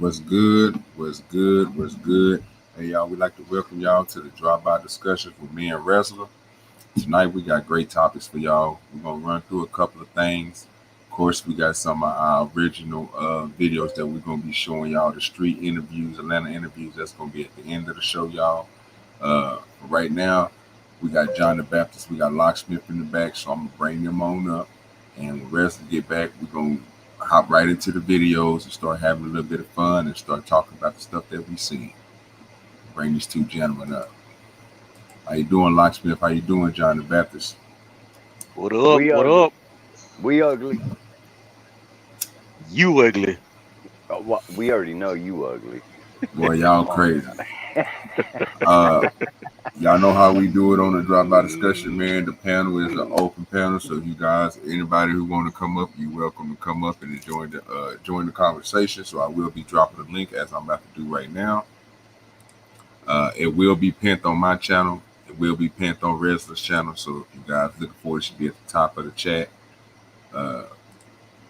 What's good? What's good? What's good? Hey, y'all, we'd like to welcome y'all to the Drop By Discussions with me and Wrestler. Tonight, we got great topics for y'all. We're going to run through a couple of things. Of course, we got some of our original videos that we're going to be showing y'all, the street interviews, Atlanta interviews. That's going to be at the end of the show, y'all. Right now, we got John the Baptist. We got Locksmith in the back, so I'm going to bring them on up. And when Wrestler get back, we're going to hop right into the videos and start having a little bit of fun and start talking about the stuff that we see. Bring these two gentlemen up. How you doing, Locksmith? How you doing, John the Baptist? What up? What up? We ugly. You ugly. We already know you ugly. Boy, y'all crazy. Y'all know how we do it on the Drop By Discussion, man. The panel is an open panel, so you guys, anybody who want to come up, you're welcome to come up and join the conversation. So I will be dropping the link as I'm about to do right now. It will be pinned on my channel. It will be pinned on Wrestler's channel. So if you guys looking for it, should be at the top of the chat.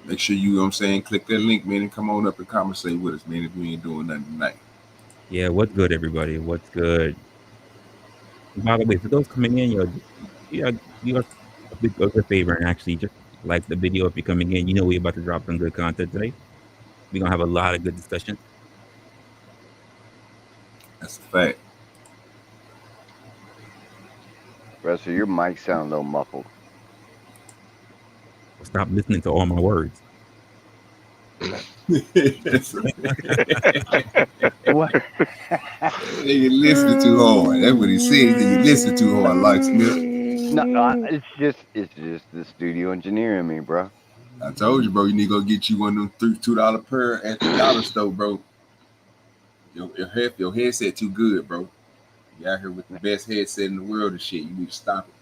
Make sure you know what I'm saying, click that link, man, and come on up and conversate with us, man, if you ain't doing nothing tonight. Yeah, what's good, everybody? What's good? By the way, for those coming in, you are a good favor and actually just like the video if you're coming in. You know we're about to drop some good content today. We're gonna have a lot of good discussion. That's a fact. Wrestler, your mic sounds a little muffled. Stop listening to all my words. What? You listen too hard. That's what he said. You listen too hard, Locksmith. No, it's just the studio engineer in me, bro. I told you, bro. You need to go get you one of them $2 pair at the dollar store, bro. Your headset too good, bro. You out here with the best headset in the world and shit. You need to stop it.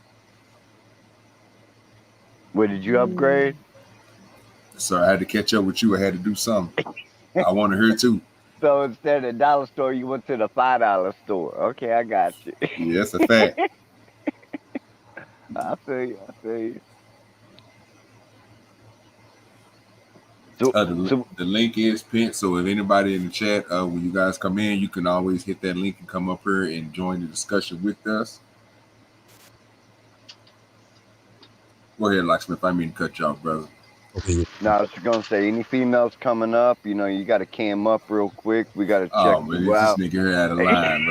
What, did you upgrade? So I had to catch up with you. I had to do something. I want to hear too. So instead of the dollar store, you went to the $5 store. Okay, I got you. Yeah, that's a fact. I feel you. So, the link is pinned. So if anybody in the chat, when you guys come in, you can always hit that link and come up here and join the discussion with us. Go ahead, Locksmith. I mean to cut you off, brother. Okay. No, I was gonna say, any females coming up, you got to cam up real quick. We got to check you out. This nigga here out of line,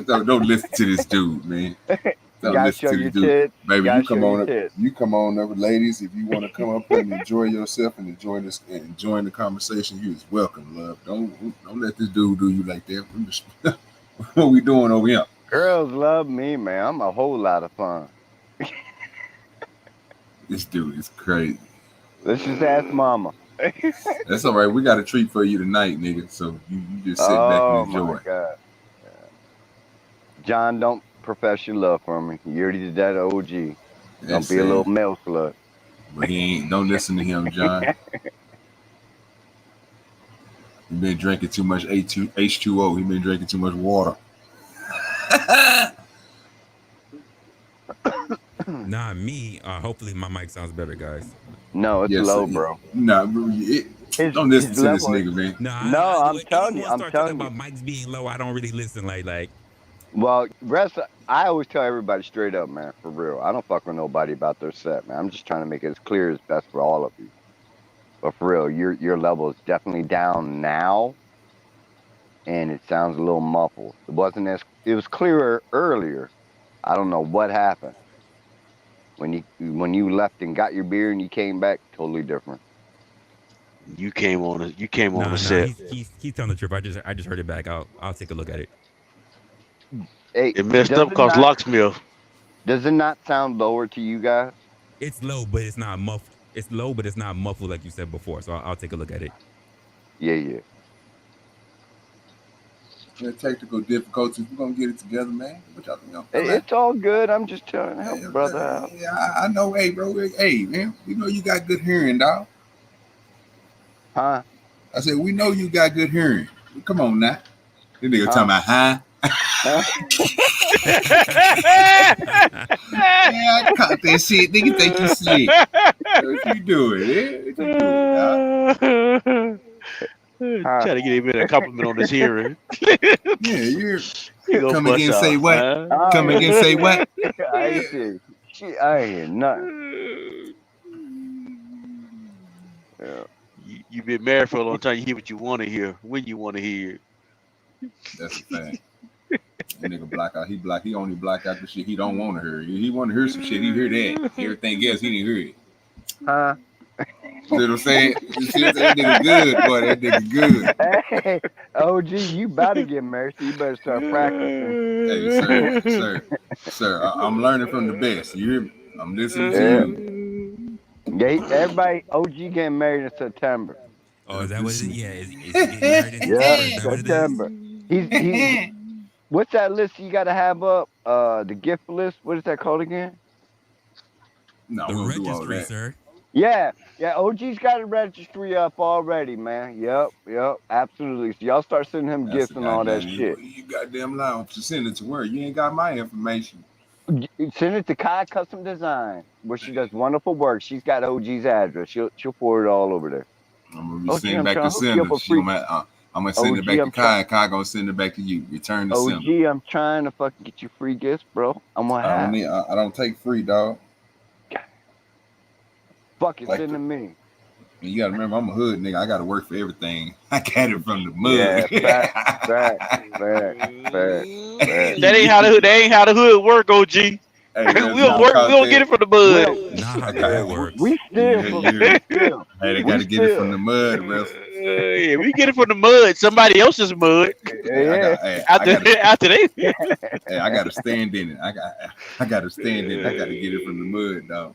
bro. Don't listen to this dude, man. Don't listen to this dude. Baby, you come on up. You come on up, ladies. If you want to come up and enjoy yourself and enjoy this and join the conversation, you is welcome, love. Don't let this dude do you like that. What we doing over here? Girls love me, man. I'm a whole lot of fun. This dude is crazy. Let's just ask mama. That's all right. We got a treat for you tonight, nigga. So you just sit back and enjoy. Oh, my God. Yeah. John, don't profess your love for me. You already did that OG. Don't be a little male slut. But he ain't. Don't listen to him, John. He been drinking too much H2O. He been drinking too much water. Nah, me. Hopefully my mic sounds better, guys. No, it's low, bro. Nah, bro. Don't listen to this nigga, man. No, I'm telling you. I'm telling you. About mics being low, I don't really listen. Like. Well, I always tell everybody straight up, man, for real. I don't fuck with nobody about their set, man. I'm just trying to make it as clear as best for all of you. But for real, your level is definitely down now, and it sounds a little muffled. It was clearer earlier. I don't know what happened. When you left and got your beer and you came back, totally different. You came on the set. He's telling the truth. I just heard it back. I'll take a look at it. Hey, it messed up because Locksmith. Does it not sound lower to you guys? It's low, but it's not muffled. It's low, but it's not muffled like you said before. So I'll take a look at it. Yeah. Technical difficulties. We're gonna get it together, man. It's all good. I'm just trying to help a brother out. Yeah, I know. Hey, bro. Hey, man. We know you got good hearing, dog. Huh? I said we know you got good hearing. Come on now. This nigga talking about huh? Yeah, I caught that shit. Nigga think you slick. What you doing, eh? What you doing, dog? Try to get him a compliment on his hearing. Yeah, you Go come bust again, say out, what? man. Come again, say what? I ain't see shit. I ain't hear nothing. Yeah. You've been married for a long time. You hear what you want to hear when you want to hear. That's a fact. That nigga black out. He only black out the shit he don't want to hear. He want to hear some shit. He hear that. Everything else he didn't hear it. Huh? See what I'm saying? You see what I'm saying? That nigga good, boy. That nigga good. Hey, OG, you about to get married, so you better start practicing. Hey, sir. I'm learning from the best. You hear me? I'm listening to Yeah. you. Yeah, everybody, OG getting married in September. Oh, is that what it is? Yeah, is he getting married in Yeah, September? Is that what it is? September. He's what's that list you gotta have up? The gift list. What is that called again? No, The we don't do all registry, that. sir. Yeah. OG's got a registry up already, man. Yep, absolutely. So y'all start sending him That's gifts and all that shit. You goddamn loud to send it to where you ain't got my information. Send it to Kai Custom Design, where she does wonderful work. She's got OG's address. She'll forward it all over there. I'm gonna be OG, sending I'm back trying to to hook you up sender. a free. I'm gonna send it back to Kai. Kai gonna send it back to you. Return the sender. OG, I'm trying to fucking get you free gifts, bro. I'm gonna have. I don't take free, dog. Fuck it, Like send to me. And you gotta remember, I'm a hood nigga. I gotta work for everything. I got it from the mud. Yeah, fact. That ain't how the hood work, OG. Hey, we don't get it from the mud. Not how that works. We still. Hey, they gotta get it from the mud, Russell. Yeah, we get it from the mud. Somebody else's mud. After they. Hey, I gotta stand in it. I gotta stand in it. I gotta get it from the mud, dog.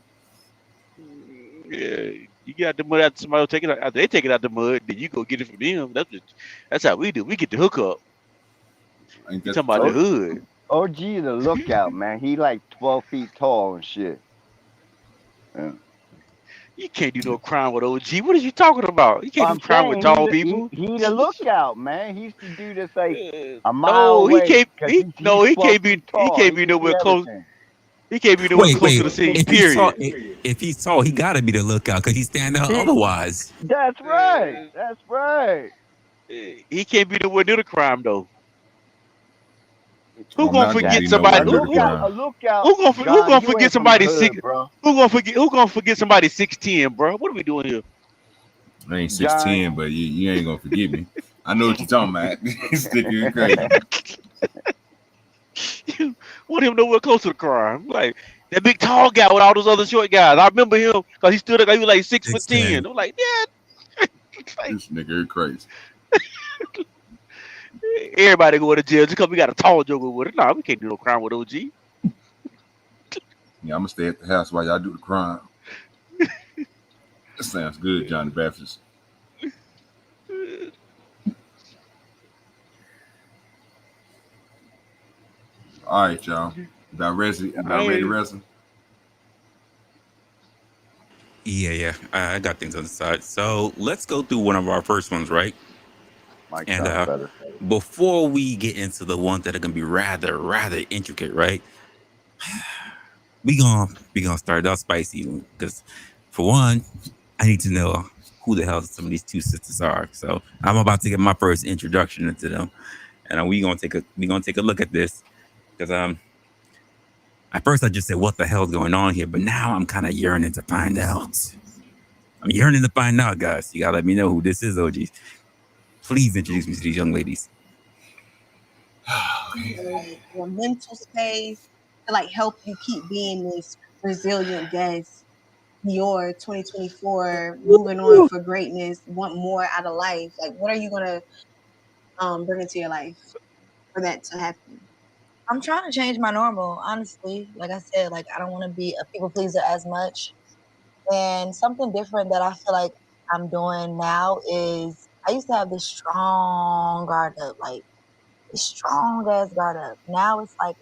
Yeah, you got the mud after somebody will take it out. After they take it out the mud, then you go get it from them. That's how we do. We get the hookup. You talking about the hood? OG the lookout, man. He like 12 feet tall and shit. Yeah. You can't do no crime with OG. What are you talking about? You can't do crime with tall people. He the lookout, man. He's the dude that's like a mile away. He can't be nowhere close. He can't be nowhere close to the scene. Period. If he's tall, he gotta be the lookout because he's standing out otherwise. That's right. He can't be nowhere near the crime though. Who I'm gonna not forget gonna somebody? be nowhere near the A lookout. Who gonna forget somebody six? Who gonna forget somebody 6'10", bro? What are we doing here? I ain't 6'10", but you ain't gonna forget me. I know what you're talking about. Sticking crazy. You want him nowhere close to the crime. Like that big tall guy with all those other short guys. I remember him because he stood up. He was like 6'10". I'm like, yeah. This nigga crazy. Everybody going to jail just because we got a tall joker with it. Nah, we can't do no crime with OG. Yeah, I'm gonna stay at the house while y'all do the crime. That sounds good, Johnny Baptist. All right, y'all. About ready to wrestle? Yeah. I got things on the side. So let's go through one of our first ones, right? And before we get into the ones that are gonna be rather intricate, right? We gonna start out spicy because, for one, I need to know who the hell some of these two sisters are. So I'm about to get my first introduction into them, and we gonna take a look at this because at first I just said what the hell's going on here, but now I'm kind of yearning to find out. I'm yearning to find out, guys. You gotta let me know who this is, OGs. Please introduce me to these young ladies. Your mental space to like help you keep being this resilient guest. Your 2024 moving on for greatness, want more out of life. Like, what are you gonna bring into your life for that to happen? I'm trying to change my normal, honestly. Like I said, like I don't want to be a people pleaser as much. And something different that I feel like I'm doing now is I used to have this strong guard up, like this strong ass guard up. Now it's like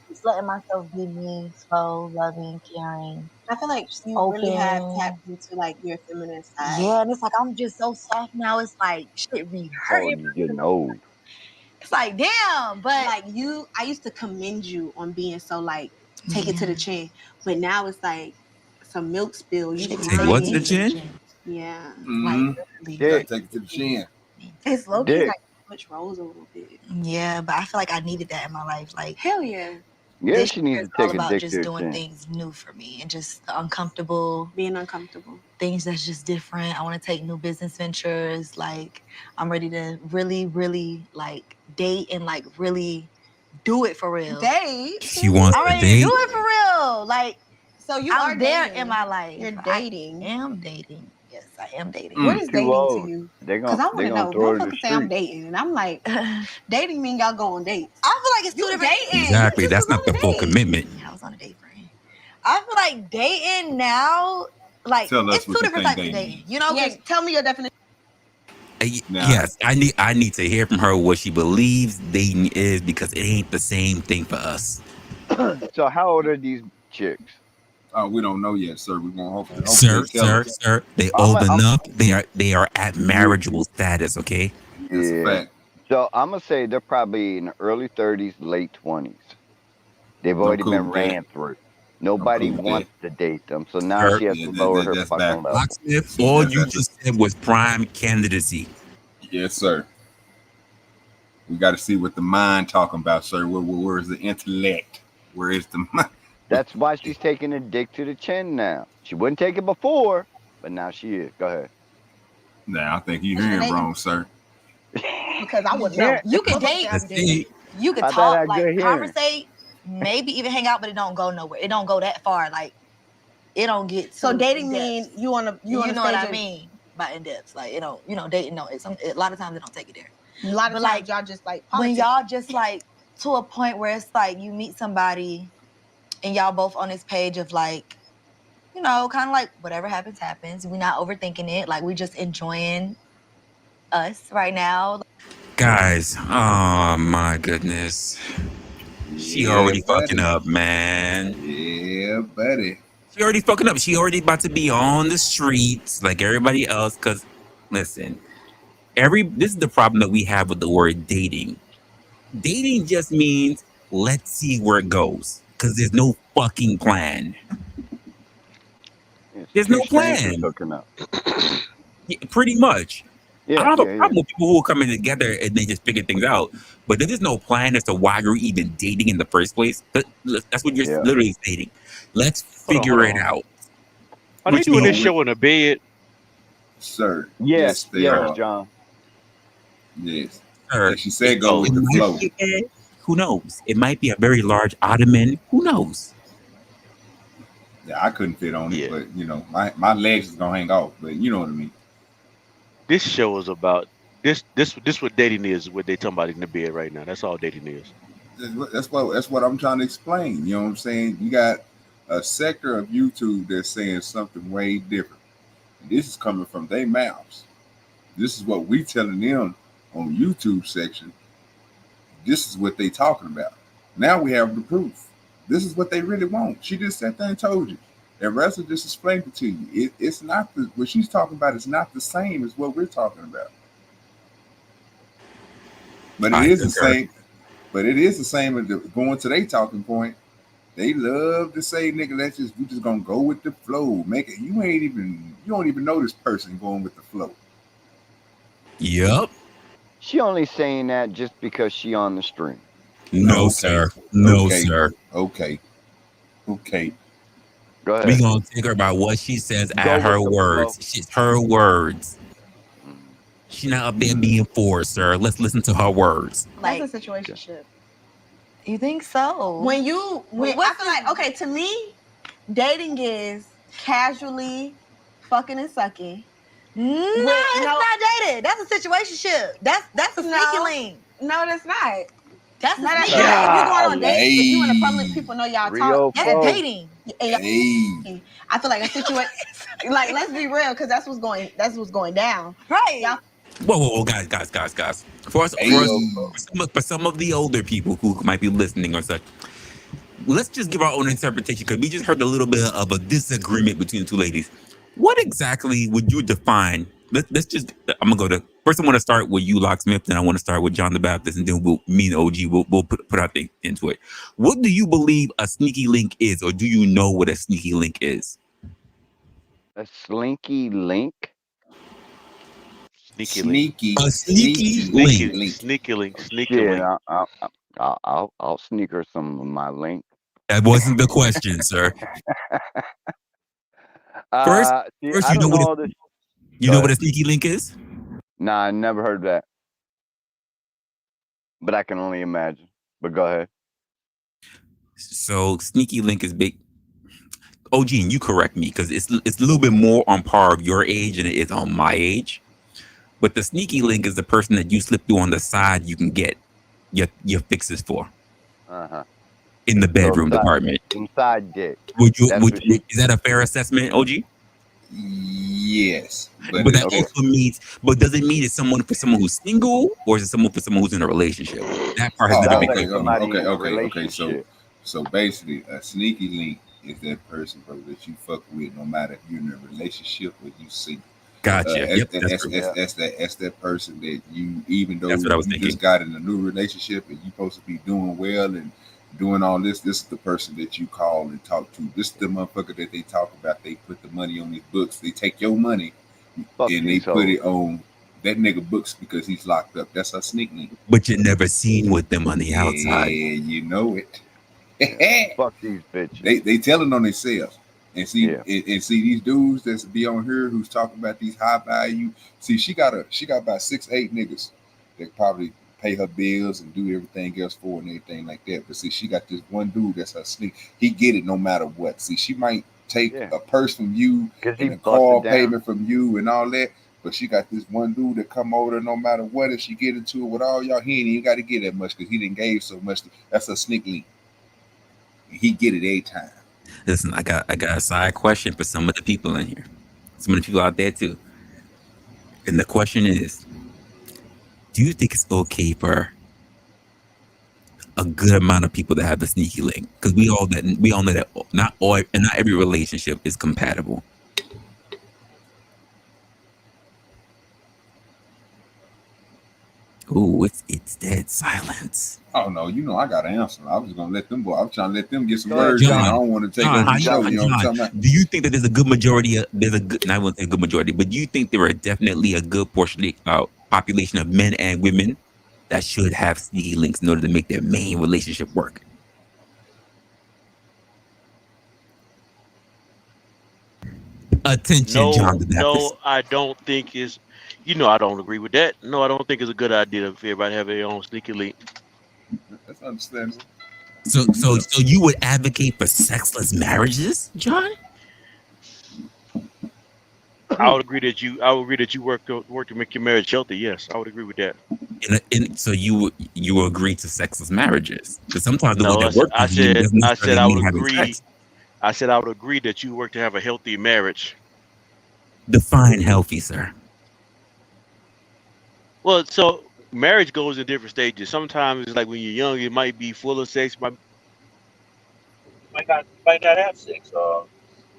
just letting myself be me, slow, loving, caring. I feel like you really have tapped into like your feminine side. Yeah, and it's like I'm just so soft now. It's like shit be hurting. Oh, you're getting old. It's like damn, but like I used to commend you on being so like take it to the chin, but now it's like some milk spill. You take what to the chin? Yeah, Mm-hmm. like gotta take it to the chin. It's low key Dick. like switch roles a little bit. Yeah, but I feel like I needed that in my life. Like, Hell yeah. Yeah, this she year needs is to all take a about dick just to her doing chin. things new for me and just the uncomfortable Being uncomfortable. things that's just different. I want to take new business ventures. Like, I'm ready to really, really like date and like really do it for real. Date. She wants I'm to ready date. to do it for real. Like, So you I'm are there dating. in my life. You're dating. I am dating. Yes, I am dating. What is Too dating old. to you? They Because I gonna want to know. throw her to the Motherfuckers say I'm street. dating, and I'm like, dating mean y'all go on dates. I feel like it's two You different dating. Exactly. You just That's was not on the a full date. commitment. I was on a date for him. I feel like dating now, like Tell us it's what two you different think types of dating dating. is. You know, Yeah, 'cause tell me your definition. Nah. Yes, I need to hear from her what she believes dating is, because it ain't the same thing for us. So how old are these chicks? We don't know yet, sir. We're gonna hopefully Sir, tell us. they I'm old a- I'm- enough. They are at marriageable status. Okay. That's a Yeah. fact. So I'm gonna say they're probably in the early 30s, late 20s. They've I'm already cool been with that. ran through. Nobody cool with wants to date them, so now Sir, she has Yeah, to lower her that's fucking backwards. level. Locksmith, all you That's- just said was prime candidacy. Yes, sir. We got to see what the mind talking about, sir. Where is the intellect? Where is the mind? That's why she's taking a dick to the chin now. She wouldn't take it before, but now she is. Go ahead. Nah, I think you're hearing wrong, sir. Because I would Yeah. know. you can date, See, you can I thought I talk, had like good hearing. conversate, maybe even hang out, but it don't go nowhere. It don't go that far. Like, it don't get So too dating in-depth. mean you on a You on a know what stage I of- mean by in depth. Like, it don't, dating. No, a lot of times it don't take it there. A lot of But, times like, y'all just like When politics. y'all just like to a point where it's like you meet somebody and y'all both on this page of like, you know, kind of like whatever happens, happens. We're not overthinking it. Like, we just enjoying us right now. guys, oh my goodness, she Yeah, already buddy. fucking up, man. Yeah, buddy. She already fucking up. She already about to be on the streets like everybody else. Cause listen, this is the problem that we have with the word dating. Dating just means let's see where it goes. Cause there's no fucking plan. It's There's two no strangers plan. hooking up. Yeah, pretty much. Yeah, I don't have yeah, a problem with people who are coming together and they just figure things out. But there is no plan as to why you're even dating in the first place. That's what you're Yeah. literally stating. Let's Hold on, figure hold it on. out. Are What they you doing know, this show in a bed? Sir. Yes, they yes, are. John. Yes. Sir, Like she said, go with it the might flow. be a bed. Who knows? It might be a very large ottoman. Who knows? Yeah, I couldn't fit on it, Yeah. but you know, my legs is gonna hang off. But you know what I mean. This show is about this what dating is. What they talking about in the bed right now. That's all dating is. That's what I'm trying to explain. You know what I'm saying? You got a sector of YouTube that's saying something way different. This is coming from their mouths. This is what we telling them on YouTube section. This is what they talking about. Now we have the proof. This is what they really want. She just sat there and told you. And Russell just explained it to you. It's not what she's talking about is not the same as what we're talking about. But it is the same. But it is the same as going to their talking point. They love to say, "Nigga, we just gonna go with the flow. Make it. You don't even know this person going with the flow." Yep. She only saying that just because she on the stream. No, Okay. sir. No, Okay. sir. Okay. Go ahead. We gonna take her by what she says Go at with her the words. flow. She's her words. Mm. She not up there being forced, sir. Let's listen to her words. Like, That's a situationship. you think so? When I feel like, okay, to me, dating is casually fucking and sucking. No, it's not dating. That's a situationship. That's a sneaky link. No, that's not. That's a No, that's sneaky not. link. If you going on dates, if you in a Hey. public, people know y'all Rio talk. That's Flow. dating. And y'all- Hey. I feel like a situation, like, let's be real, because that's what's going down. Right. Y'all- Whoa, guys. For some of the older people who might be listening or such, let's just give our own interpretation, because we just heard a little bit of a disagreement between the two ladies. What exactly would you define? Let's just. I'm gonna go to first. I want to start with you, Locksmith, then I want to start with John the Baptist, and then me and OG we'll put our thing into it. What do you believe a sneaky link is, or do you know what a sneaky link is? A slinky link. Sneaky link. Sneaky, A sneaky link. Sneaky link. Sneaky Shit, link. I'll sneak her some of my link. That wasn't the question, sir. First, See, first I you know don't what know all this. you Go know what a ahead. sneaky link is? Nah, I never heard that. But I can only imagine. But go ahead. So sneaky link is big. OG, and you correct me because it's a little bit more on par of your age than it is on my age. But the sneaky link is the person that you slip through on the side you can get your fixes for in the bedroom department. Some side dick. Is that a fair assessment, OG? Yes, but But that okay. also means, but does it mean it's someone for someone who's single or is it someone for someone who's in a relationship? That part has never been clear for me. Okay. So basically, a sneaky link is that person, bro, that you fuck with, no matter if you're in a relationship or you single. Gotcha. Yep, that's That person that you, even though That's what I was you thinking. just got in a new relationship and you supposed to be doing well and doing all this is the person that you call and talk to. This is the motherfucker that they talk about. They put the money on these books. They take your money and they put it on that nigga books because he's locked up. That's a sneak link. But you're never seen with them on the outside. Yeah, you know it. Fuck these bitches. They telling on themselves. And see, Yeah. and see these dudes that's be on here who's talking about these high value. See, she got about 6-8 niggas that probably pay her bills and do everything else for her and everything like that. But see, she got this one dude that's her sneak. He get it no matter what. See, she might take a purse from you and a car payment from you and all that. But she got this one dude that come over there no matter what. If she get into it with all y'all, he ain't even got to get that much because he didn't gave so much. That's a sneak link. He get it every time. Listen, I got a side question for some of the people in here, some of the people out there too. And the question is, do you think it's okay for a good amount of people to have the sneaky link? Because we all know that not every relationship is compatible. Ooh, it's dead silence. Oh no, I got an answer. I was gonna let them go. I'm trying to let them get some words in. I don't want to take over the show. You know what I'm talking about? Do you think that there's a good majority and I won't say a good majority, but do you think there are definitely a good portion population of men and women that should have sneaky links in order to make their main relationship work? Attention, John the Baptist. No, I don't think it's. I don't agree with that. No, I don't think it's a good idea for everybody to have their own sneaky link. That's understandable. So you would advocate for sexless marriages, John? I would agree that you work to make your marriage healthy. Yes, I would agree with that. So you agree to sexless marriages? Because sometimes the way that works, I said I would agree. I said I would agree that you work to have a healthy marriage. Define healthy, sir. Well, so marriage goes in different stages. Sometimes it's like when you're young, it might be full of sex, might not have sex. But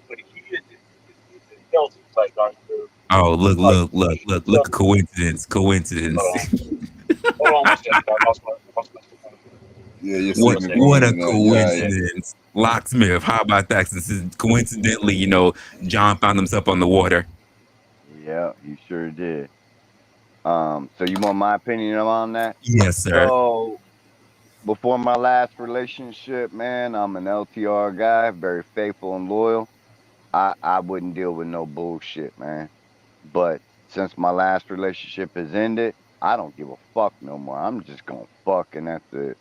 the key is it's healthy. Like oh, look a coincidence. Hold on one second. I lost Yeah, what a coincidence. Yeah. Locksmith, how about that? This is coincidentally, John found himself on the water. Yeah, he sure did. So you want my opinion on that? Yes, sir. So before my last relationship, man, I'm an LTR guy, very faithful and loyal. I wouldn't deal with no bullshit, man. But since my last relationship has ended, I don't give a fuck no more. I'm just gonna fuck and that's it.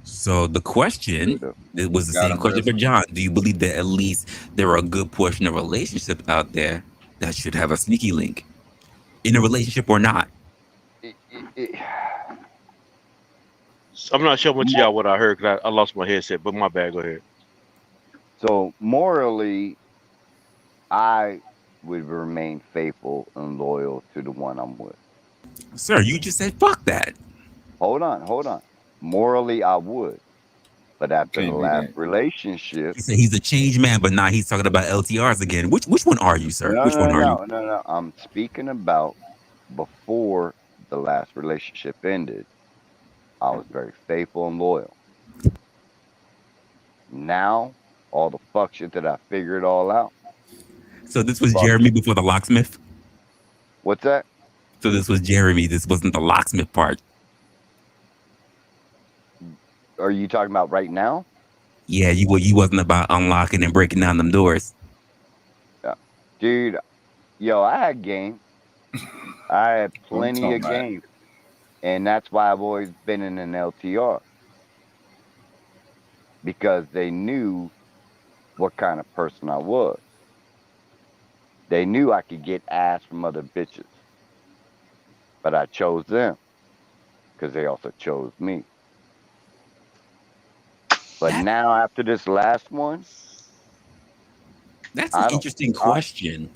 So the question, it was the same question for John. Do you believe that at least there are a good portion of relationships out there that should have a sneaky link? In a relationship or not? I'm not sure much y'all what I heard because I lost my headset, but my bad. Go ahead. So morally, I would remain faithful and loyal to the one I'm with. Sir, you just said fuck that. Hold on. Morally, I would. But after the last relationship, he said he's a changed man, but now he's talking about LTRs again. Which one are you, sir? Which one are you? No. I'm speaking about before the last relationship ended. I was very faithful and loyal. Now, all the fuck shit that I figured all out. So this was Jeremy before the locksmith? What's that? So this was Jeremy. This wasn't the locksmith part. Are you talking about right now? Yeah, you wasn't about unlocking and breaking down them doors. Yeah. Dude, yo, I had game. I had plenty of game. And that's why I've always been in an LTR. Because they knew what kind of person I was. They knew I could get ass from other bitches. But I chose them. Because they also chose me. But now after this last one, that's an interesting question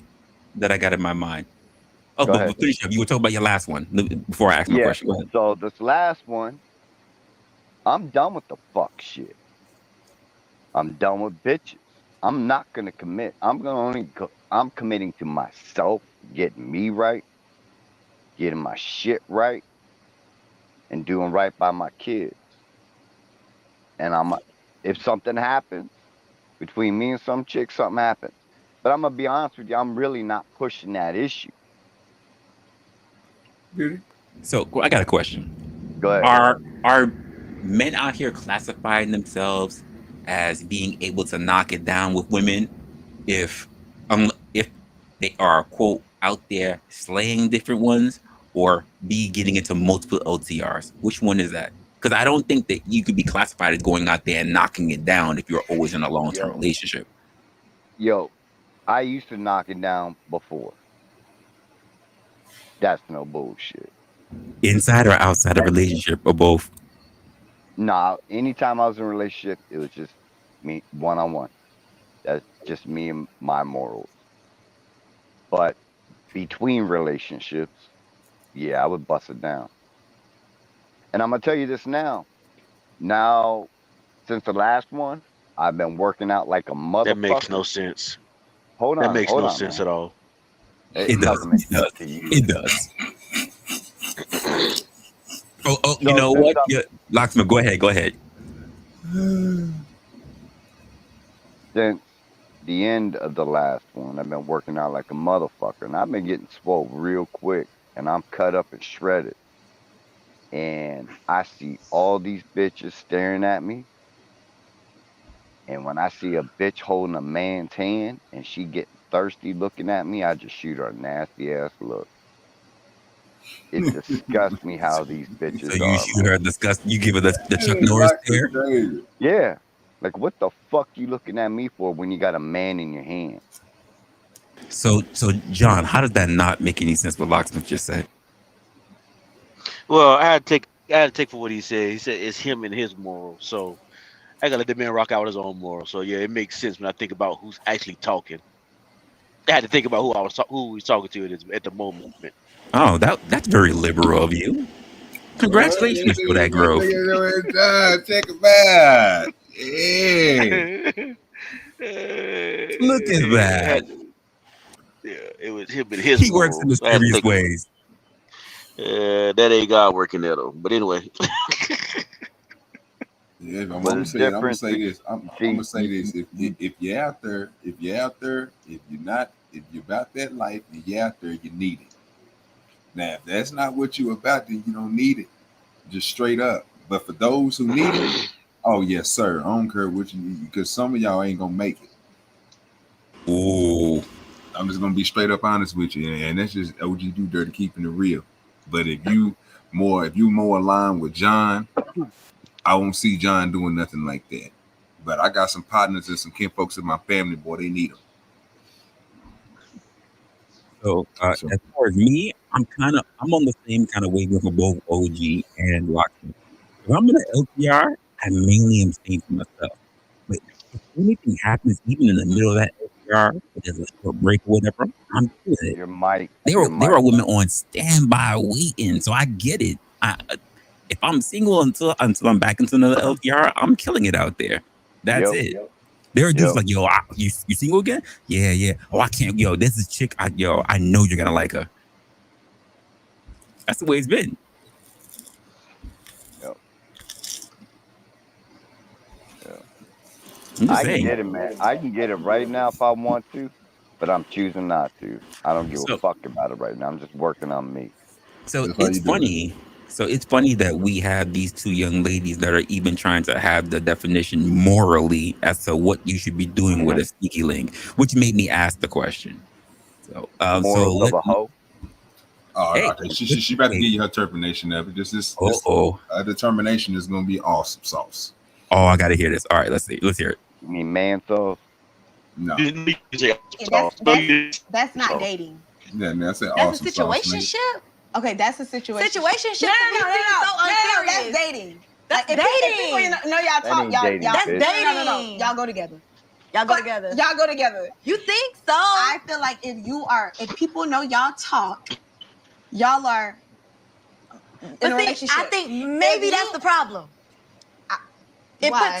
that I got in my mind. Oh, but finish up. You were talking about your last one before I asked my question. Go ahead. So this last one, I'm done with the fuck shit. I'm done with bitches. I'm not gonna commit. I'm committing to myself, getting me right, getting my shit right, and doing right by my kids. And if something happens between me and some chick, something happens. But I'm gonna be honest with you, I'm really not pushing that issue. So I got a question. Go ahead. Are men out here classifying themselves as being able to knock it down with women if they are quote out there slaying different ones, or B, getting into multiple LTRs? Which one is that? Because I don't think that you could be classified as going out there and knocking it down if you're always in a long-term relationship. Yo, I used to knock it down before. That's no bullshit. Inside or outside of relationship, or both? Nah, anytime I was in a relationship, it was just me one-on-one. That's just me and my morals. But between relationships, yeah, I would bust it down. And I'm gonna tell you this now. Now, since the last one, I've been working out like a motherfucker. That makes no sense. Hold on. That makes no man. sense at all. It doesn't make sense to you. It does. Oh, you know what? Yeah, Locksmith, go ahead. Since the end of the last one, I've been working out like a motherfucker, and I've been getting swole real quick, and I'm cut up and shredded. And I see all these bitches staring at me. And when I see a bitch holding a man's hand and she getting thirsty looking at me, I just shoot her a nasty ass look. It disgusts me how these bitches so you shoot her disgust. You give her the Chuck Norris stare. Yeah, like what the fuck you looking at me for when you got a man in your hand? So John, how does that not make any sense? What Locksmith just said. Well, I had to take for what he said. He said it's him and his moral. So I gotta let the man rock out his own moral. So yeah, it makes sense when I think about who's actually talking. I had to think about who he's talking to at the moment. Oh, that's very liberal of you. Congratulations for that growth. Check it out. Yeah. Look at that. Yeah, it was him and his. He works in mysterious ways. That ain't God working there though. But anyway. Yeah, I'm gonna say this. I'm gonna say this. If you're out there, if you're about that life and you're out there, you need it. Now, if that's not what you're about, then you don't need it. Just straight up. But for those who need it, oh yes, sir. I don't care what you need, because some of y'all ain't gonna make it. Ooh. I'm just gonna be straight up honest with you, and that's just OGDoDirty keeping it real. But if you more aligned with John, I won't see John doing nothing like that. But I got some partners and some kin folks in my family, boy, they need them. So as far as me, I'm on the same kind of wavelength for both OG and Locksmith. If I'm in an LTR, I mainly am staying for myself. But if anything happens, even in the middle of that LTR, if there's a short break or whatever, I'm doing it. There are women on standby waiting, so I get it. If I'm single until I'm back into another LTR, I'm killing it out there. That's it. There are dudes like, yo, you single again? Yeah. Oh, I can't. Yo, this is chick. I know you're gonna like her. That's the way it's been. I can get it, man. I can get it right now if I want to. but I'm choosing not to. I don't give a So, fuck about it right now. I'm just working on me. so That's how it's you do it. funny. So it's funny that we have these two young ladies that are even trying to have the definition morally as to what you should be doing with a sneaky link, which made me ask the question. So, Morals of a hoe. Oh, hey, okay. She about to hey, give you her interpretation of it. This oh, determination is gonna be awesome sauce. oh, I gotta hear this. All right, let's see. Let's hear it. You mean man sauce? No, You say Yeah, sauce. No, you that's not So- dating. yeah, man, that's an That's awesome a sauce. nigga. situationship. Okay, that's a situation. Situationship. No, to me seems so that's unserious. dating. That's If people dating. know y'all That talk, ain't y'all, dating, y'all, That's bitch. no. dating. Y'all go together. Y'all go together. Y'all go together. You think so? I feel like if people know y'all talk, y'all are in a But see, relationship. I think maybe If that's you- the problem. It Why? put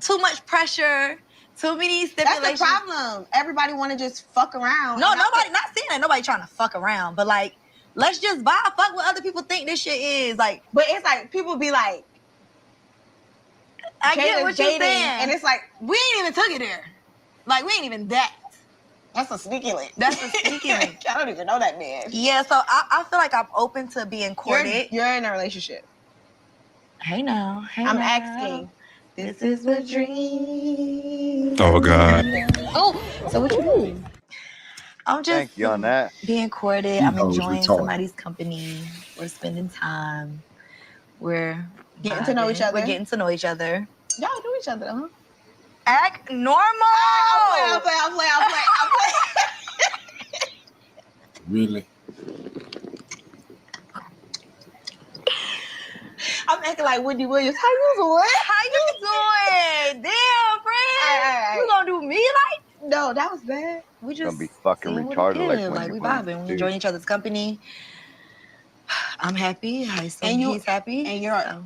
too much pressure, too many That's stipulations. the problem. Everybody want to just fuck around. No, And I nobody, not saying that nobody trying to fuck around, but like, let's just fuck what other people think this shit is. Like, But it's like people be like, I get Jada's what you're dating, saying. and it's like We ain't even took it there. Like, we ain't even that. that's a sneaky link. That's a sneaky link. I don't even know that man. Yeah, so I feel like I'm open to being courted. You're in a relationship. Hey now. I'm asking. This is a dream. Oh God. Oh, so what you doing? I'm just Thank you on that. being courted. These I'm hoes enjoying retarded. somebody's company. We're spending time. We're Getting to know each other. We're getting to know each other. Y'all know each other, huh? Act normal. I'll play. Really? I'm acting like Wendy Williams. How you doing? How you doing? Damn, friend. Alright. You gonna do me like? No, that was bad. We just Gonna be fucking seeing what it retarded like is. Wendy we Williams, vibing. We too. enjoying each other's company. I'm happy. I assume And he's happy. and you're so.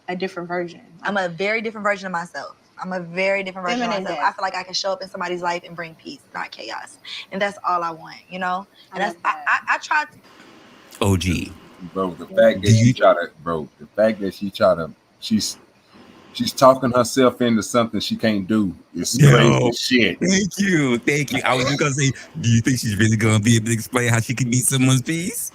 a different version. I'm a very different version of myself. I'm a very different version of Feminine myself. death. I feel like I can show up in somebody's life and bring peace, not chaos. And that's all I want, you know? And I that's love that. I try to OG. Bro, the fact that she's talking herself into something she can't do is Yo. crazy shit. Thank you. I was just gonna say, do you think she's really gonna be able to explain how she can beat someone's peace?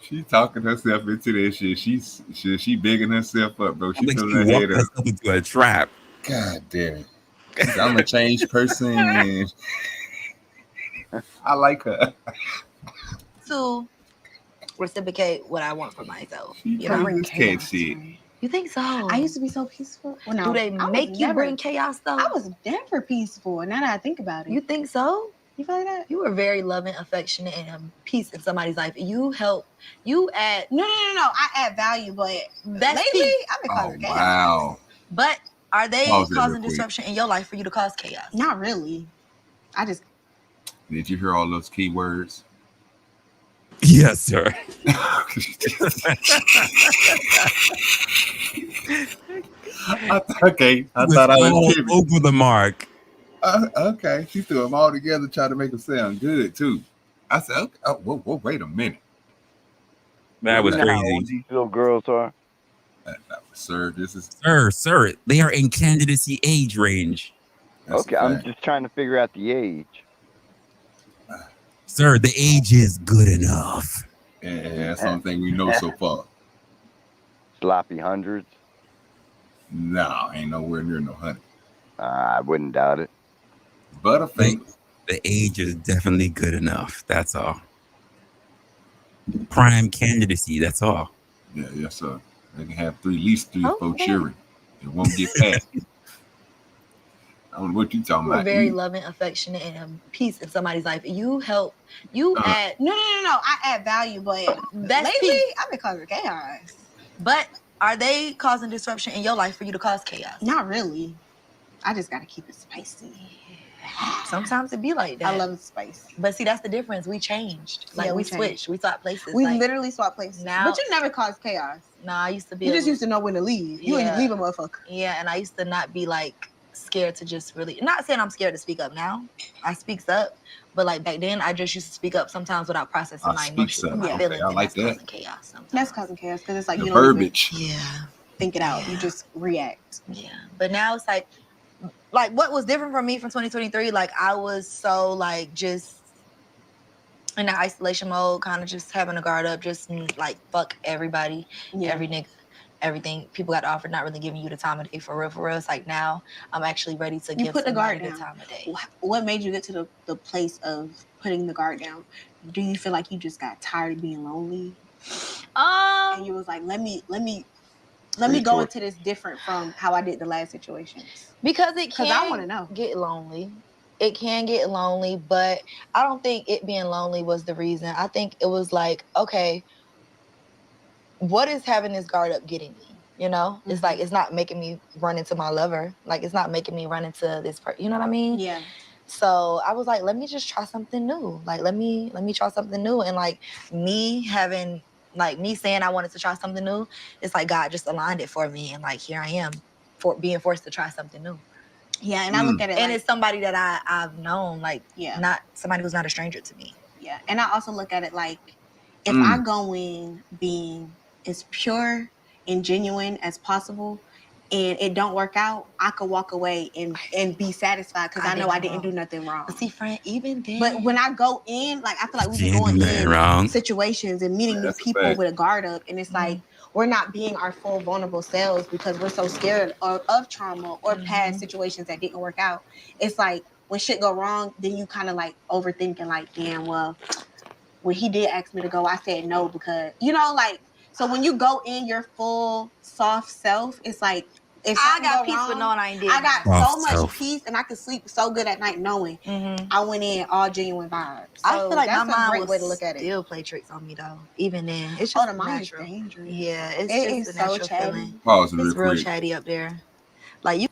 She's talking herself into that shit. She bigging herself up, bro. I'm She like feeling she her walked head up. herself into a trap. God damn it. I'm a changed person. I like her. reciprocate what I want for myself. She You know? bring this cat shit. You think so? I used to be so peaceful. Well, no, Do they I was make you never- bring chaos though? I was never peaceful. Now that I think about it, You think so? you feel like that? You were very loving, affectionate, and peace in somebody's life. You add No. I add value, but that's lately peace. I've been Oh causing chaos. wow. But are they Pause that real causing quick. disruption in your life for you to cause chaos? Not really. I just Did you hear all those keywords? Yes, sir. Okay, I Was thought I all was kidding. over the mark. Okay, she threw them all together, tried to make them sound good too. I said, okay, oh, whoa, wait a minute, That was You know how crazy. old these little girls are? sir. This is Sir, they are in candidacy age range. that's Okay, a I'm fact. just trying to figure out the age. Sir, the age is good enough. Yeah, that's the only thing we know so far. Sloppy hundreds. No, ain't nowhere near no honey. I wouldn't doubt it. Butterface. The age is definitely good enough. That's all. Prime candidacy. That's all. Yeah, yes, sir. They can have at least three or four Okay. children. It won't get past. I don't know what you talking You were about. very loving, affectionate, and peace in somebody's life. You add no. I add value, but that's lately peace. I've been causing chaos. But are they causing disruption in your life for you to cause chaos? Not really. I just gotta keep it spicy. Sometimes it be like that. I love spice. But see, that's the difference. We changed. Like Yeah, we we changed. switched. We swapped places. We like, literally swap places. now- But you never caused chaos. Nah, I used to be. You just used to know when to leave. You Yeah. ain't leave a motherfucker. Yeah, and I used to not be like scared to just really. Not saying I'm scared to speak up now. I speaks up, but like back then, I just used to speak up sometimes without processing I my speaks emotions up. and my Okay, feelings. I and like that's that. causing chaos sometimes. That's causing chaos because it's like The you don't even verbiage. Yeah, think it out. Yeah. You just react. yeah. But now it's like like what was different from me from 2023, like I was so like just in the isolation mode, kind of just having a guard up, just like fuck everybody, every nigga, everything. People got offered, not really giving you the time of day for real, for real. It's like now I'm actually ready to give the guard down. The time of day. What made you get to the place of putting the guard down? Do you feel like you just got tired of being lonely? And you was like, let me go into this different from how I did the last situations. Because I want to know. Get lonely. It can get lonely, but I don't think it being lonely was the reason. I think it was like, okay, what is having this guard up getting me? You know, it's like, it's not making me run into my lover. Like, it's not making me run into this person. You know what I mean? Yeah. So I was like, let me just try something new. Like, let me try something new. And like me saying I wanted to try something new, it's like God just aligned it for me. And like, here I am being forced to try something new. Yeah, and I look at it and it's somebody that I've known, like, not somebody who's not a stranger to me. Yeah, and I also look at it like, if I go in being as pure and genuine as possible, and it don't work out, I could walk away and be satisfied because I know I didn't do nothing wrong. But see, friend, even then. But when I go in, like, I feel like we be going in situations and meeting new people with a guard up, and it's like, we're not being our full vulnerable selves because we're so scared of trauma or past situations that didn't work out. It's like when shit go wrong, then you kind of like overthinking, like, damn, well, when he did ask me to go, I said no because, you know, like, so when you go in your full soft self, it's like, if I got peace with knowing I ain't did. I got so much peace, and I could sleep so good at night knowing I went in all genuine vibes. So I feel like that's my mind a great way to look at it. Still play tricks on me though. Even then, it's just the mind is natural. dangerous. Yeah, it's just a so natural chatty. feeling. Pause it's real chatty up there. Like you.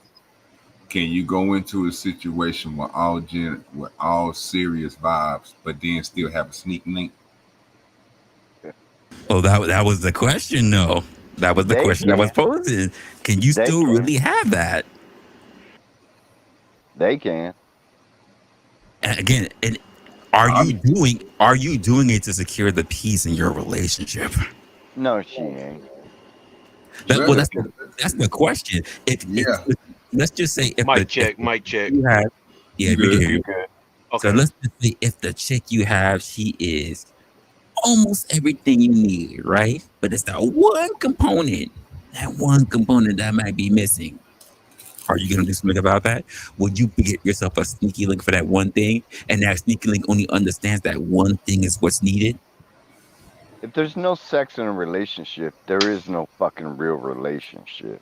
Can you go into a situation with all serious vibes, but then still have a sneak link? Oh, that was the question. No, that was the question I was posing. Can you still really have that? They can. And again, are you doing it to secure the peace in your relationship? No, she ain't. That's the question. Let's just say if mic check. You have, yeah, we can hear you. Okay. So let's just say if the chick you have, she is almost everything you need, right? But it's that one component that might be missing. Are you going to do something about that? Would you get yourself a sneaky link for that one thing, and that sneaky link only understands that one thing is what's needed? If there's no sex in a relationship, there is no fucking real relationship.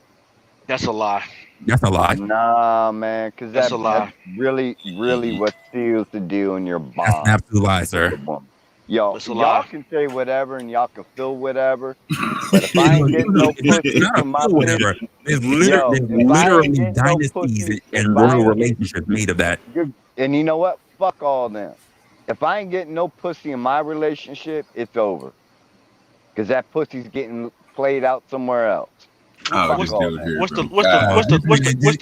That's a lie. That's a lie. Nah, man, because that's a lie. That's really what seals the deal in your bond. That's an absolute lie, sir. Y'all can say whatever and y'all can feel whatever, but if I ain't getting no pussy from my whatever, there's literally dynasties and royal relationships made of that. And you know what? Fuck all them. If I ain't getting no pussy in my relationship, it's over. Because that pussy's getting played out somewhere else. What's the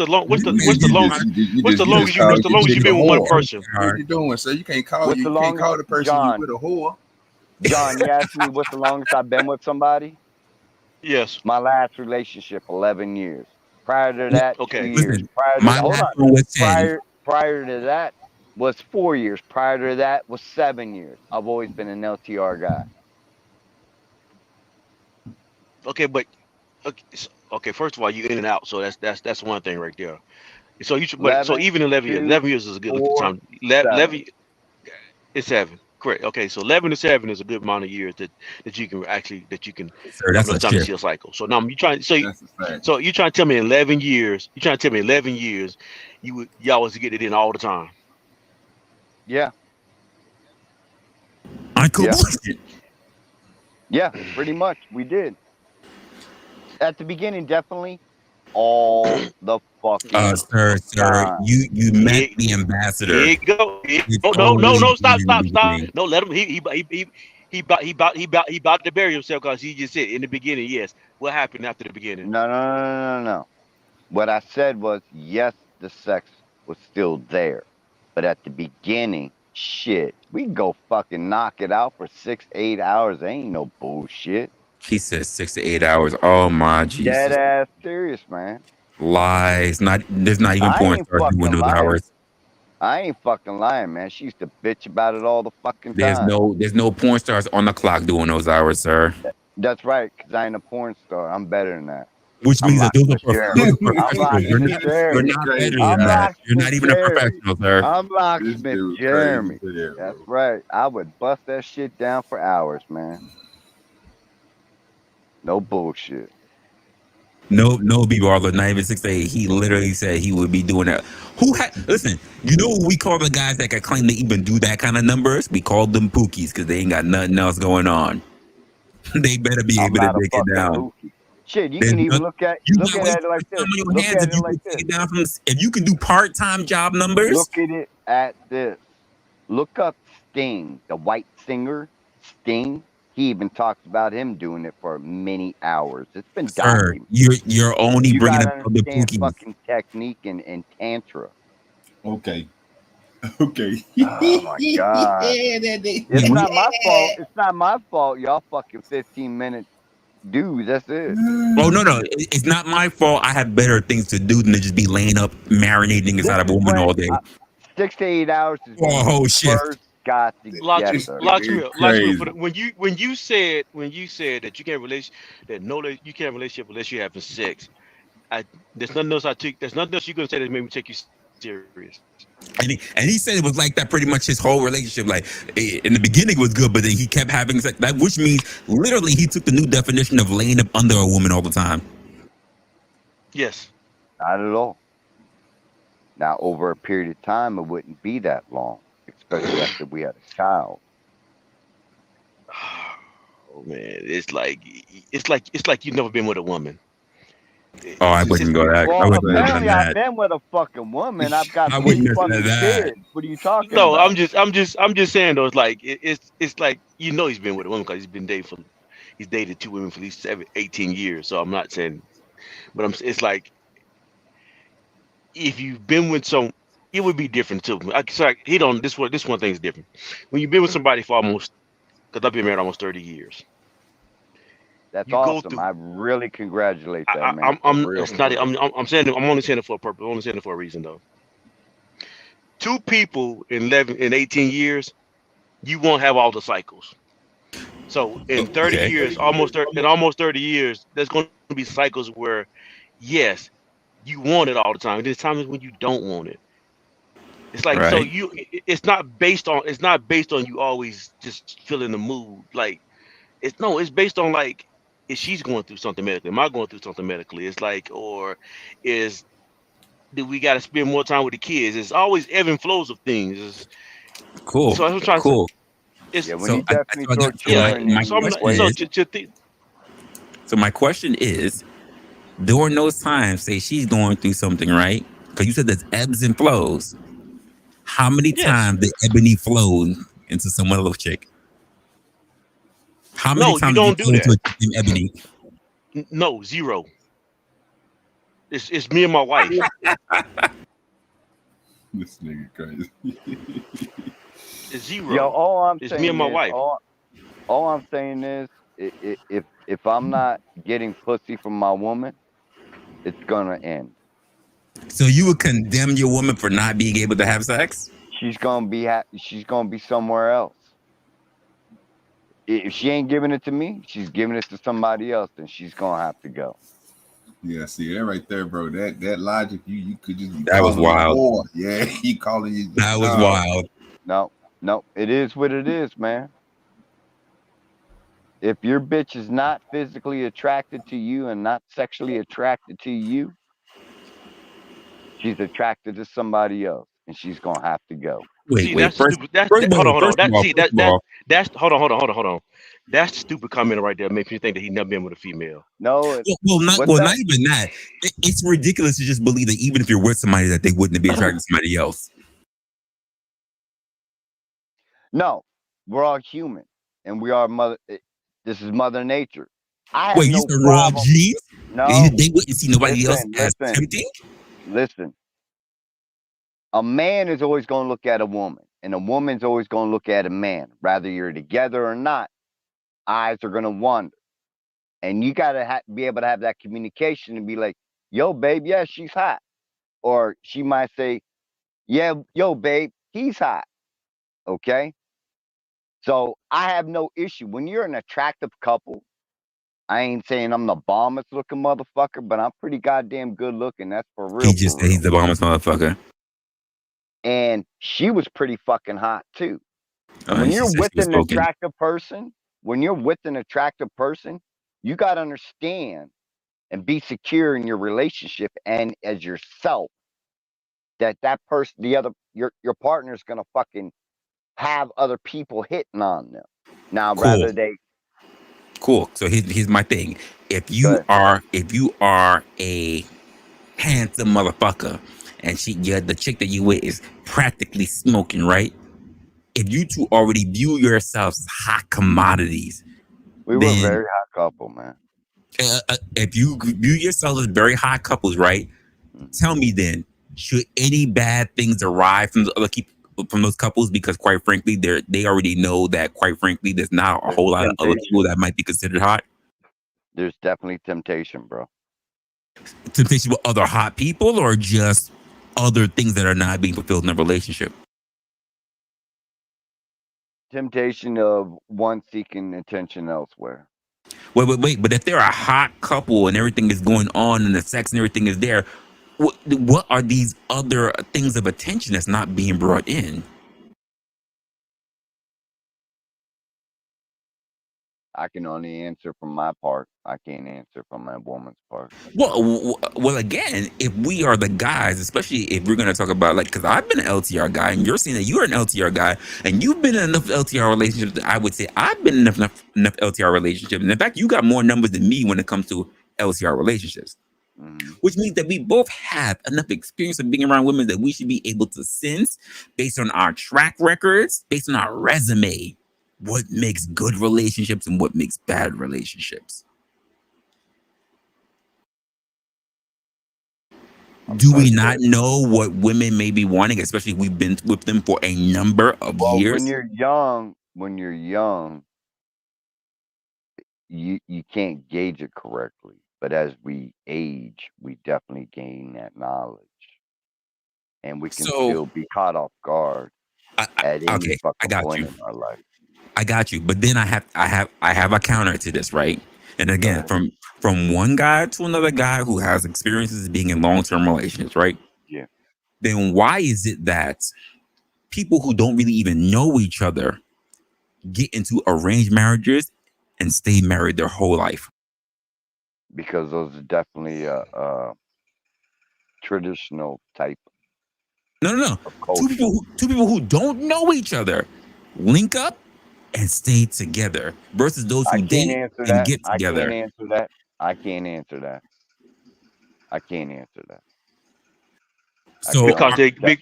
longest you've been with one person? What you doing? So you can't call the person you with a whore. John, you asked me what's the longest I've been with somebody? Yes. My last relationship, 11 years. Prior to that, 2 years. Listen, Prior to that was 4 years. Prior to that was 7 years. I've always been an LTR guy. Okay, but first of all, you in and out, so that's one thing right there. So so even 11 years is a good time. 11, it's 7. Correct. Okay, so 11 to 7 is a good amount of years that you can Sir, that's a time to see a cycle. So now you trying to tell me 11 years. You trying to tell me 11 years y'all was to get it in all the time. Yeah. Yeah, pretty much we did. At the beginning, definitely all the fucking sir, you met the ambassador. Here you go. No, stop. No, let him. He about to bury himself because he just said in the beginning. Yes. What happened after the beginning? No. What I said was, yes, the sex was still there, but at the beginning, shit, we can go fucking knock it out for 6-8 hours. Ain't no bullshit. He said 6 to 8 hours. Oh my Jesus. Dead ass serious, man. Lies. There's not even I porn ain't stars doing fucking those lying. hours. I ain't fucking lying, man. She used to bitch about it all the fucking There's time. no porn stars on the clock doing those hours, sir. That's right, because I ain't a porn star. I'm better than that. Which I'm means that those Locksmith are Jeremy. I'm professionals. You're Locksmith not Jeremy. better Crazy, than I'm that. man. You're Locksmith not even a Jeremy. professional, sir. I'm This Locksmith dude Jeremy. crazy. Yeah, That's bro. right. I would bust that shit down for hours, man. No bullshit. No, B Baller, not even 6 to 8. He literally said he would be doing that. Listen, you know what we call the guys that can claim to even do that kind of numbers? We call them pookies because they ain't got nothing else going on. They better be I'm able to not a take it fucking down. pookie. Shit, you There's can even no, look at you got way it too like much this. time on your Look hands at if it you like can this. take it down from. If you can do part-time job numbers. Look at this. Look up Sting, the white singer. Sting. He even talks about him doing it for many hours. It's been Sir, documented. you're only You bringing gotta up other understand pookies. fucking technique and tantra. Okay. Okay. Oh my god. It's not my fault. It's not my fault. Y'all fucking 15-minute dudes. That's it. Oh no, it's not my fault. I have better things to do than to just be laying up marinating This inside of a is woman when all day. 6 to 8 hours is For when a we whole shift. first got This together. nigga Locksmith. crazy. When you said that you can't you can't relationship unless you're having sex. I there's nothing else I took. There's nothing else you gonna say that made me take you serious. And he said it was like that pretty much his whole relationship. Like in the beginning it was good, but then he kept having sex. That which means literally he took the new definition of laying up under a woman all the time. Yes. Not at all. Now, over a period of time, it wouldn't be that long, especially after we had a child. Oh man, it's like you've never been with a woman. Oh, I It's just wouldn't go that. I Well, wouldn't have done apparently, I've that. been with a fucking woman. I've got I 3 wouldn't have said fucking that. kids. What are you talking no. about? I'm just saying though. It's like it's like he's been with a woman because he's dated 2 women for at least 18 years. So I'm not saying, but it's like if you've been with it would be different too. Sorry, he don't. This one thing is different. When you've been with somebody for because I've been married almost 30 years. That's You go awesome. through. I really congratulate that man. For I'm. real, It's for not. real. I'm saying. I'm only saying it for a purpose. I'm only saying it for a reason though. Two people in 18 years, you won't have all the cycles. So in 30 Okay. years, almost 30 years, there's going to be cycles where, yes, you want it all the time. There's times when you don't want it. It's like so Right. it's not based on you always just feeling the mood. Like it's based on like if she's going through something medically, am I going through something medically? It's like or is do we got to spend more time with the kids? It's always ebb and flows of things. Cool. So that's what I'm trying to say. Cool. It's Yeah, when So you definitely throw so my children my in so I'm the not, question so is equation, my question is during those times, say she's going through something, right? Because you said there's ebbs and flows. How many yes. times did Ebony flow into some other chick? How many No, you times did you don't do flow into that. a chick named Ebony? No, zero. It's me and my wife. This nigga crazy. It's yo, zero. all I'm It's me and saying my is, wife. all I'm saying is, if I'm not getting pussy from my woman, it's gonna end. So you would condemn your woman for not being able to have sex? She's gonna be somewhere else. If she ain't giving it to me, she's giving it to somebody else, then she's gonna have to go. Yeah, see that right there, bro. That logic, you could just be That was calling a wild. whore. Yeah, you calling you. That was No. wild. No, it is what it is, man. If your bitch is not physically attracted to you and not sexually attracted to you, she's attracted to somebody else, and she's gonna have to go. See, Wait. that's the stupid. First of Hold on, all, hold on. first of all, first of all, That's hold on. That's the stupid comment right there. Makes me think that he never been with a female. No, what's not that? even that. It's ridiculous to just believe that even if you're with somebody that they wouldn't be attracted to somebody else. No, we're all human, and we are mother. This is Mother Nature. I have Wait, you no said raw problem. genes? No, They wouldn't see nobody else listen, as listen, tempting? listen. A man is always going to look at a woman, and a woman's always going to look at a man. Whether you're together or not, eyes are going to wander. And you got to be able to have that communication and be like, yo, babe, yeah, she's hot. Or she might say, yeah, yo, babe, he's hot. Okay? So I have no issue. When you're an attractive couple, I ain't saying I'm the bombest looking motherfucker, but I'm pretty goddamn good looking. That's for real. He just said he's the bombest motherfucker. And she was pretty fucking hot too. And when She you're said with she was an smoking. attractive person, you got to understand and be secure in your relationship and as yourself that person, your partner's going to fucking have other people hitting on them. Now, Cool. rather they. Cool. So here's my thing. If you are a handsome motherfucker and the chick that you with is practically smoking, right? If you two already view yourselves as hot commodities, We were a very hot couple, man. If you view yourselves as very hot couples, right? Mm-hmm. Tell me then, should any bad things arrive from those couples? Because quite frankly, they already know that. Quite frankly, there's not a whole lot of other people that might be considered hot. There's definitely temptation, bro. Temptation with other hot people, or just other things that are not being fulfilled in a relationship. Temptation of one seeking attention elsewhere. Wait. But if they're a hot couple and everything is going on and the sex and everything is there, what are these other things of attention that's not being brought in? I can only answer from my part. I can't answer from my woman's part. Well, again, if we are the guys, especially if we're going to talk about, like, because I've been an LTR guy and you're saying that you're an LTR guy and you've been in enough LTR relationships that I would say I've been in enough LTR relationships. And in fact, you got more numbers than me when it comes to LTR relationships. Which means that we both have enough experience of being around women that we should be able to sense, based on our track records, based on our resume, what makes good relationships and what makes bad relationships. Do we not know what women may be wanting, especially if we've been with them for a number of years? When you're young, you can't gauge it correctly. But as we age, we definitely gain that knowledge, and we can still be caught off guard at any fucking point in our life. I got you, but then I have a counter to this, right? And again, from one guy to another guy who has experiences being in long-term relationships, right? Yeah. Then why is it that people who don't really even know each other get into arranged marriages and stay married their whole life? Because those are definitely traditional type. No. Two people who don't know each other link up and stay together versus those who date and get together. I can't answer that. So because they do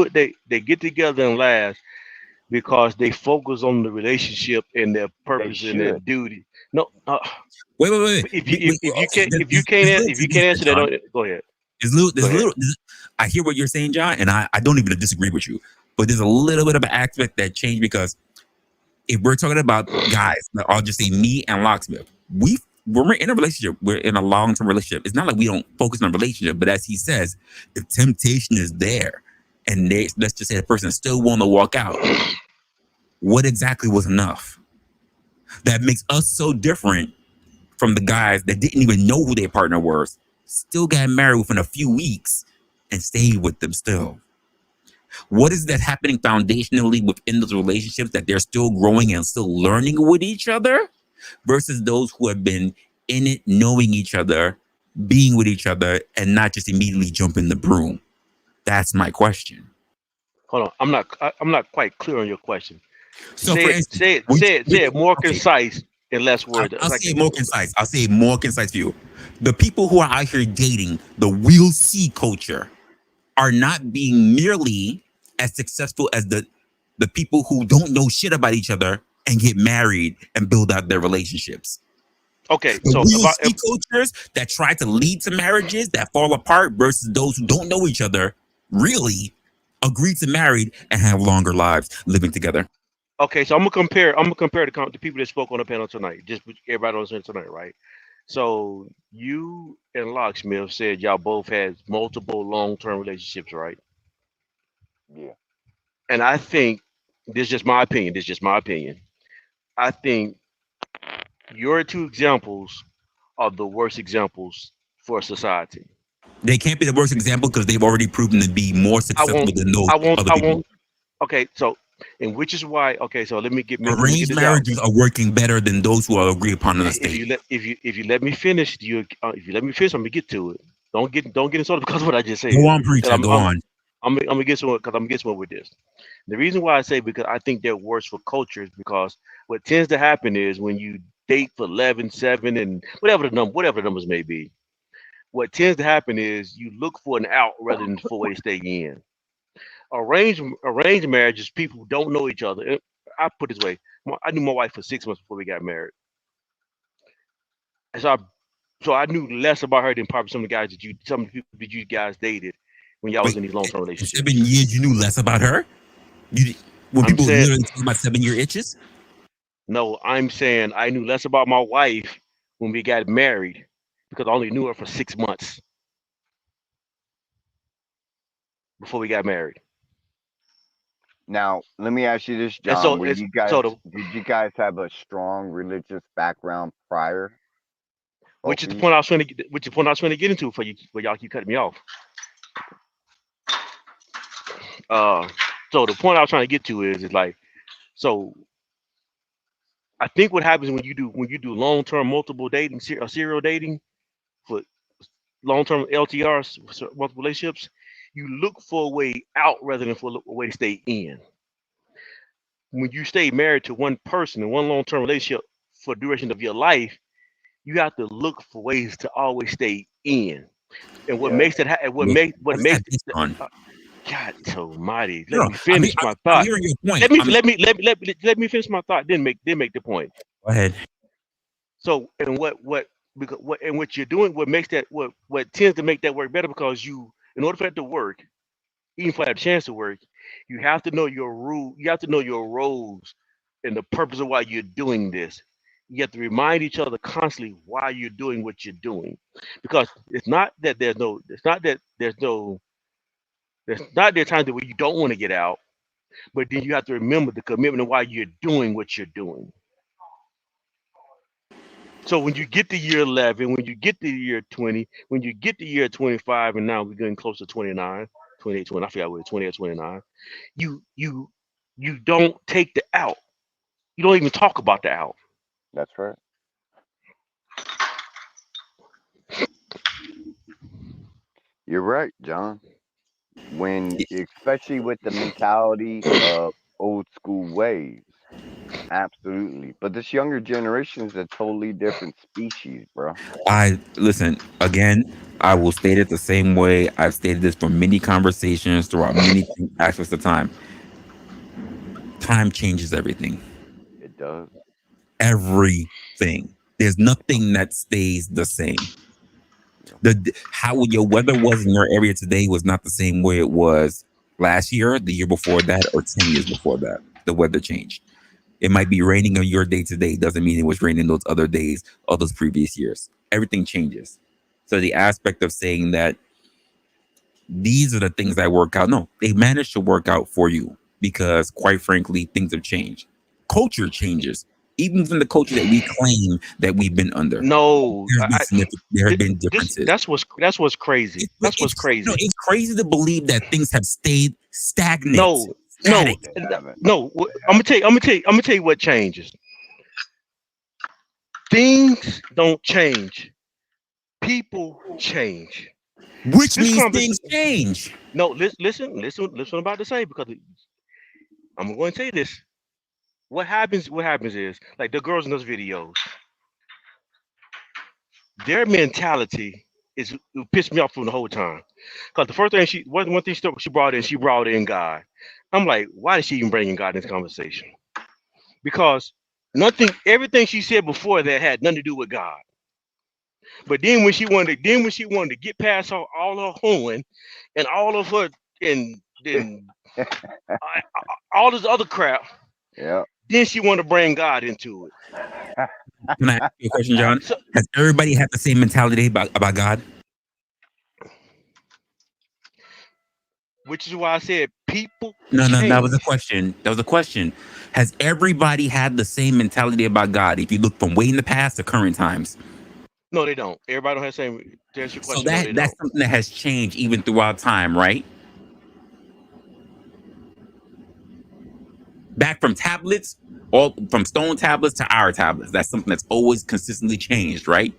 it, they get together and last because they focus on the relationship and their purpose and their duty. No, wait. If you can't answer that, go ahead. I hear what you're saying, John, and I don't even disagree with you. But there's a little bit of an aspect that changed, because if we're talking about guys, I'll just say me and Locksmith, when we're in a relationship, we're in a long-term relationship. It's not like we don't focus on a relationship, but as he says, if temptation is there and let's just say the person still want to walk out, what exactly was enough? That makes us so different from the guys that didn't even know who their partner was, still got married within a few weeks and stayed with them still. What is that happening foundationally within those relationships that they're still growing and still learning with each other versus those who have been in it, knowing each other, being with each other, and not just immediately jump in the broom? That's my question. Hold on. I'm not quite clear on your question. So say it more concise in less words. I'll say it more concise. I'll say it more concise for you. The people who are out here dating the we'll see culture are not being nearly as successful as the people who don't know shit about each other and get married and build out their relationships. Okay, so we'll see cultures that try to lead to marriages that fall apart versus those who don't know each other really agree to marry and have longer lives living together. Okay, so I'm gonna compare the people that spoke on the panel tonight. Just everybody on tonight, right? So you and Locksmith said y'all both had multiple long-term relationships, right? Yeah. And I think this is just my opinion. This is just my opinion. I think your two examples are the worst examples for society. They can't be the worst example because they've already proven to be more I successful won't. than those I won't. other I people. won't. Okay, so and which is why. Okay, so let me get Arranged this out. marriages are working better than those who are agreed upon in the If state. you let me finish, if you let me finish, I'm gonna get to it. Don't get insulted because of what I just said. Go on, Because preacher. Go on. I'm gonna get somewhere because I'm gonna get somewhere with this. The reason why I say because I think they're worse for cultures because what tends to happen is when you date for 11, 7, and whatever the numbers may be, what tends to happen is you look for an out rather than for a way to stay in. Arranged marriages, people who don't know each other. I put it this way: I knew my wife for 6 months before we got married, and so I knew less about her than probably some of the people that you guys dated when y'all was Wait, in these long term in relationships. 7 years, you knew less about her? When I'm people saying literally talk about 7 year itches? no, I'm saying I knew less about my wife when we got married because I only knew her for 6 months before we got married. Now, let me ask you this, And John. so Were it's you guys so the did you guys have a strong religious background prior, both which is of the you? point I was trying to which is the point I was trying to get into for y'all keep cutting me off. Uh, so the point I was trying to get to is like so I think what happens when you do long term multiple dating serial dating for long term LTRs so multiple relationships, you look for a way out rather than for a way to stay in. When you stay married to one person in one long term relationship for the duration of your life, you have to look for ways to always stay in. And what Yeah. makes it what Wait, makes what what is makes that based on? uh, God Almighty, let No, me I mean, finish my I'm thought. hearing your point. Let me let me finish my thought. Then make the point. Go ahead. So and what you're doing, what makes that what tends to make that work better because in order for that to work, even for that chance to work, you have to know your rule. You have to know your roles and the purpose of why you're doing this. You have to remind each other constantly why you're doing what you're doing, because there's not there are times where you don't want to get out, but then you have to remember the commitment of why you're doing what you're doing. So when you get to year 11, when you get to year 20, when you get to year 25, and now we're getting close to 29, 28, 20, I forgot what 20 or 29, you you you don't take the out. You don't even talk about the out. That's right. You're right, John. When especially with the mentality of old school ways. Absolutely. But this younger generation is a totally different species, bro. I listen again. I will state it the same way I've stated this for many conversations throughout many aspects of time. Time changes everything. It does. Everything. There's nothing that stays the same. Yeah. The how your weather was in your area today was not the same way it was last year, the year before that, or 10 years before that. The weather changed. It might be raining on your day today. Doesn't mean it was raining those other days or those previous years. Everything changes. So the aspect of saying that these are the things that work out. No, they managed to work out for you because, quite frankly, things have changed. Culture changes, even from the culture that we claim that we've been under. No, There have been this differences. that's what's crazy. That's what's crazy. It's crazy to believe that things have stayed stagnant, No, no, static. They haven't. no. They I'm gonna haven't. tell you. I'm gonna tell you what changes. Things don't change. People change. Which This means conversation. things change. No, listen. What I'm about to say because I'm going to say this. What happens is like the girls in those videos. Their mentality is it pissed me off from the whole time. Because the first thing one thing she brought in God. I'm like, why did she even bring in God in this conversation? Because everything she said before that had nothing to do with God. But then when she wanted to get past all her hoeing and all of her and then all this other crap, Yeah. then she wanted to bring God into it. Can I ask you a question, John? So, Has everybody had the same mentality about God? which is why I said people No, that was a change. question. That was a question. Has everybody had the same mentality about God? If you look from way in the past to current times, No, they don't. Everybody don't have the same. To answer your so question, no, they that's don't. something that has changed even throughout time, right? Back from tablets, all from stone tablets to our tablets. That's something that's always consistently changed, right?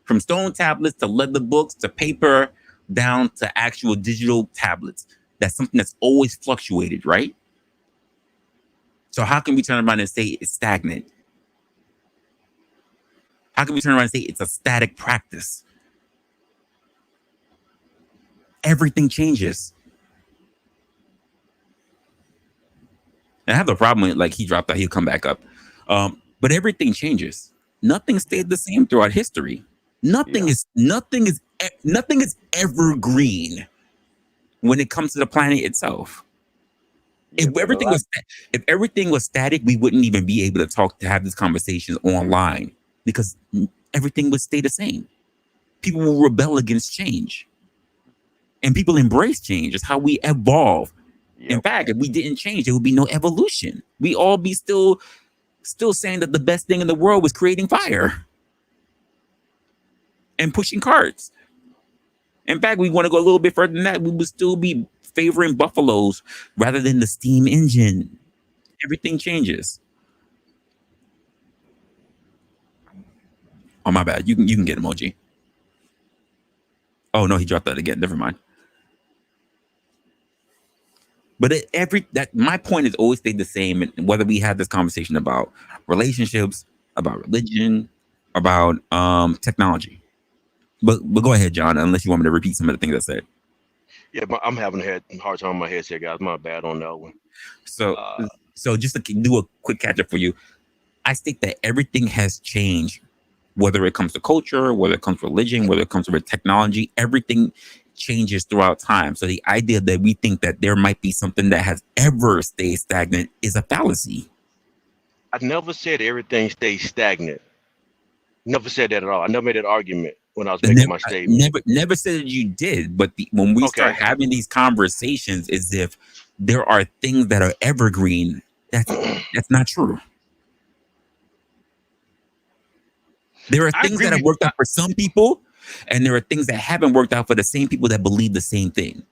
From stone tablets to leather books to paper down to actual digital tablets. That's something that's always fluctuated, right? So how can we turn around and say it's stagnant? How can we turn around and say it's a static practice? Everything changes. And I have a problem with, like, he dropped out, he'll come back up. But everything changes. Nothing stayed the same throughout history. Nothing is evergreen when it comes to the planet itself. Yeah, but If everything was static, we wouldn't even be able to have these conversations online because everything would stay the same. People will rebel against change, and people embrace change. It's how we evolve. In fact, if we didn't change, there would be no evolution. We all be still saying that the best thing in the world was creating fire and pushing carts. In fact, we want to go a little bit further than that. We would still be favoring buffaloes rather than the steam engine. Everything changes. Oh, my bad. You can get emoji. Oh no, he dropped that again. Never mind. But my point has always stayed the same. And whether we have this conversation about relationships, about religion, about technology. But go ahead, John. Unless you want me to repeat some of the things I said. Yeah, I'm having a hard time with my headset, guys. My bad on that one. So just to do a quick catch up for you, I state that everything has changed, whether it comes to culture, whether it comes to religion, whether it comes to technology, everything changes throughout time. So the idea that we think that there might be something that has ever stayed stagnant is a fallacy. I never said everything stays stagnant. Never said that at all. I never made that argument when I was making my statement. Never said that you did, but when we start having these conversations as if there are things that are evergreen, that's not true. There are things that have worked out for some people, and there are things that haven't worked out for the same people that believe the same thing.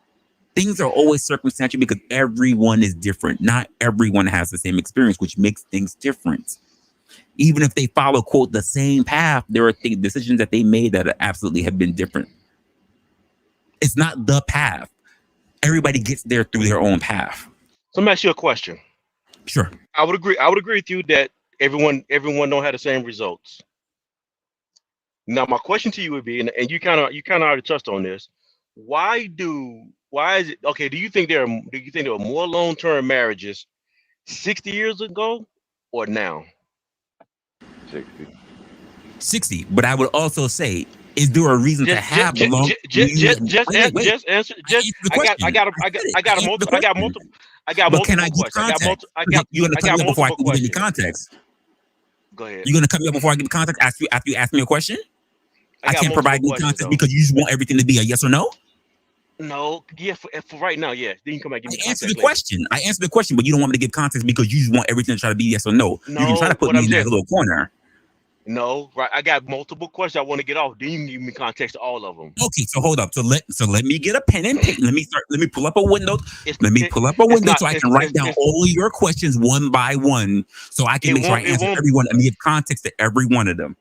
Things are always circumstantial because everyone is different. Not everyone has the same experience, which makes things different. Even if they follow, quote, the same path, there are decisions that they made that absolutely have been different. It's not the path. Everybody gets there through their own path. So let me ask you a question. Sure. I would agree with you that everyone don't have the same results. Now, my question to you would be, and you kind of already touched on this. Why is it okay? Do you think there were more long-term marriages 60 years ago or now? 60. But I would also say, is there a reason to have a long? Just answer. I got multiple. But can I give context? You're gonna cut me off before I can give you context. Go ahead. You're gonna cut me off before I give you context after you ask me a question. I can't provide you context because you just want everything to be a yes or no. No, yeah, for right now, yeah. Then you come back and give me I answered the question, but you don't want me to give context because you just want everything to try to be yes or no. You can try to put me in that little corner. No, right. I got multiple questions I want to get off. Then you can give me context to all of them. Okay, so hold up. So let me get a pen and paper. Let me pull up a window. So I can write down all of your questions one by one, so I can make sure I answer everyone and give context to every one of them.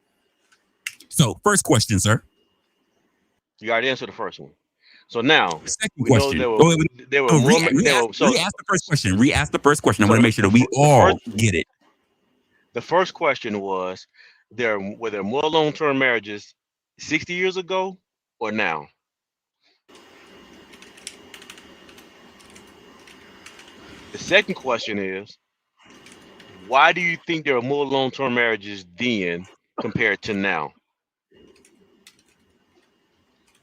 So, first question, sir. You already answered the first one. So now, second question. Re-ask the first question. Re-ask the first question. I want to make sure that we all get it. The first question was, were there more long-term marriages 60 years ago or now? The second question is, why do you think there are more long-term marriages then compared to now?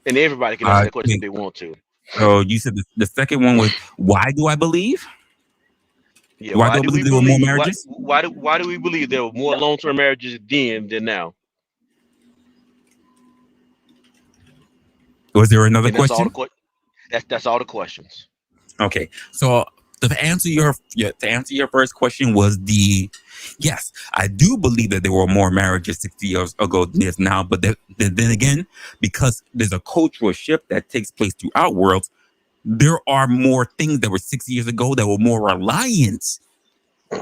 And everybody can answer that question if they want to. So you said the second one was, why do I believe? Yeah. Why Why do I do we believe there were more believe? marriages? Why do we believe there were more long-term marriages then than now? Was there another And that's all question? the that's all the questions. Okay, so to answer your first question was yes, I do believe that there were more marriages 60 years ago than there's now, but then again, because there's a cultural shift that takes place throughout worlds, there are more things that were 60 years ago that were more reliant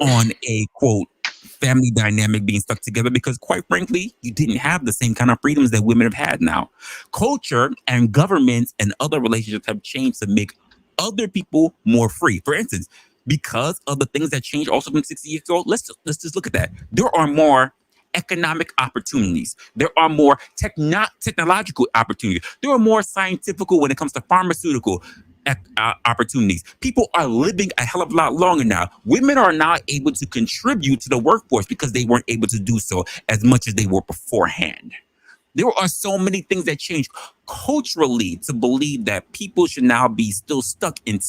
on a quote family dynamic being stuck together, because quite frankly, you didn't have the same kind of freedoms that women have had now. Culture and governments and other relationships have changed to make other people more free. For instance, because of the things that changed also from 60 years ago, let's just look at that. There are more economic opportunities. There are more technological opportunities. There are more scientific when it comes to pharmaceutical opportunities. People are living a hell of a lot longer now. Women are now able to contribute to the workforce because they weren't able to do so as much as they were beforehand. There are so many things that change culturally to believe that people should now be still stuck in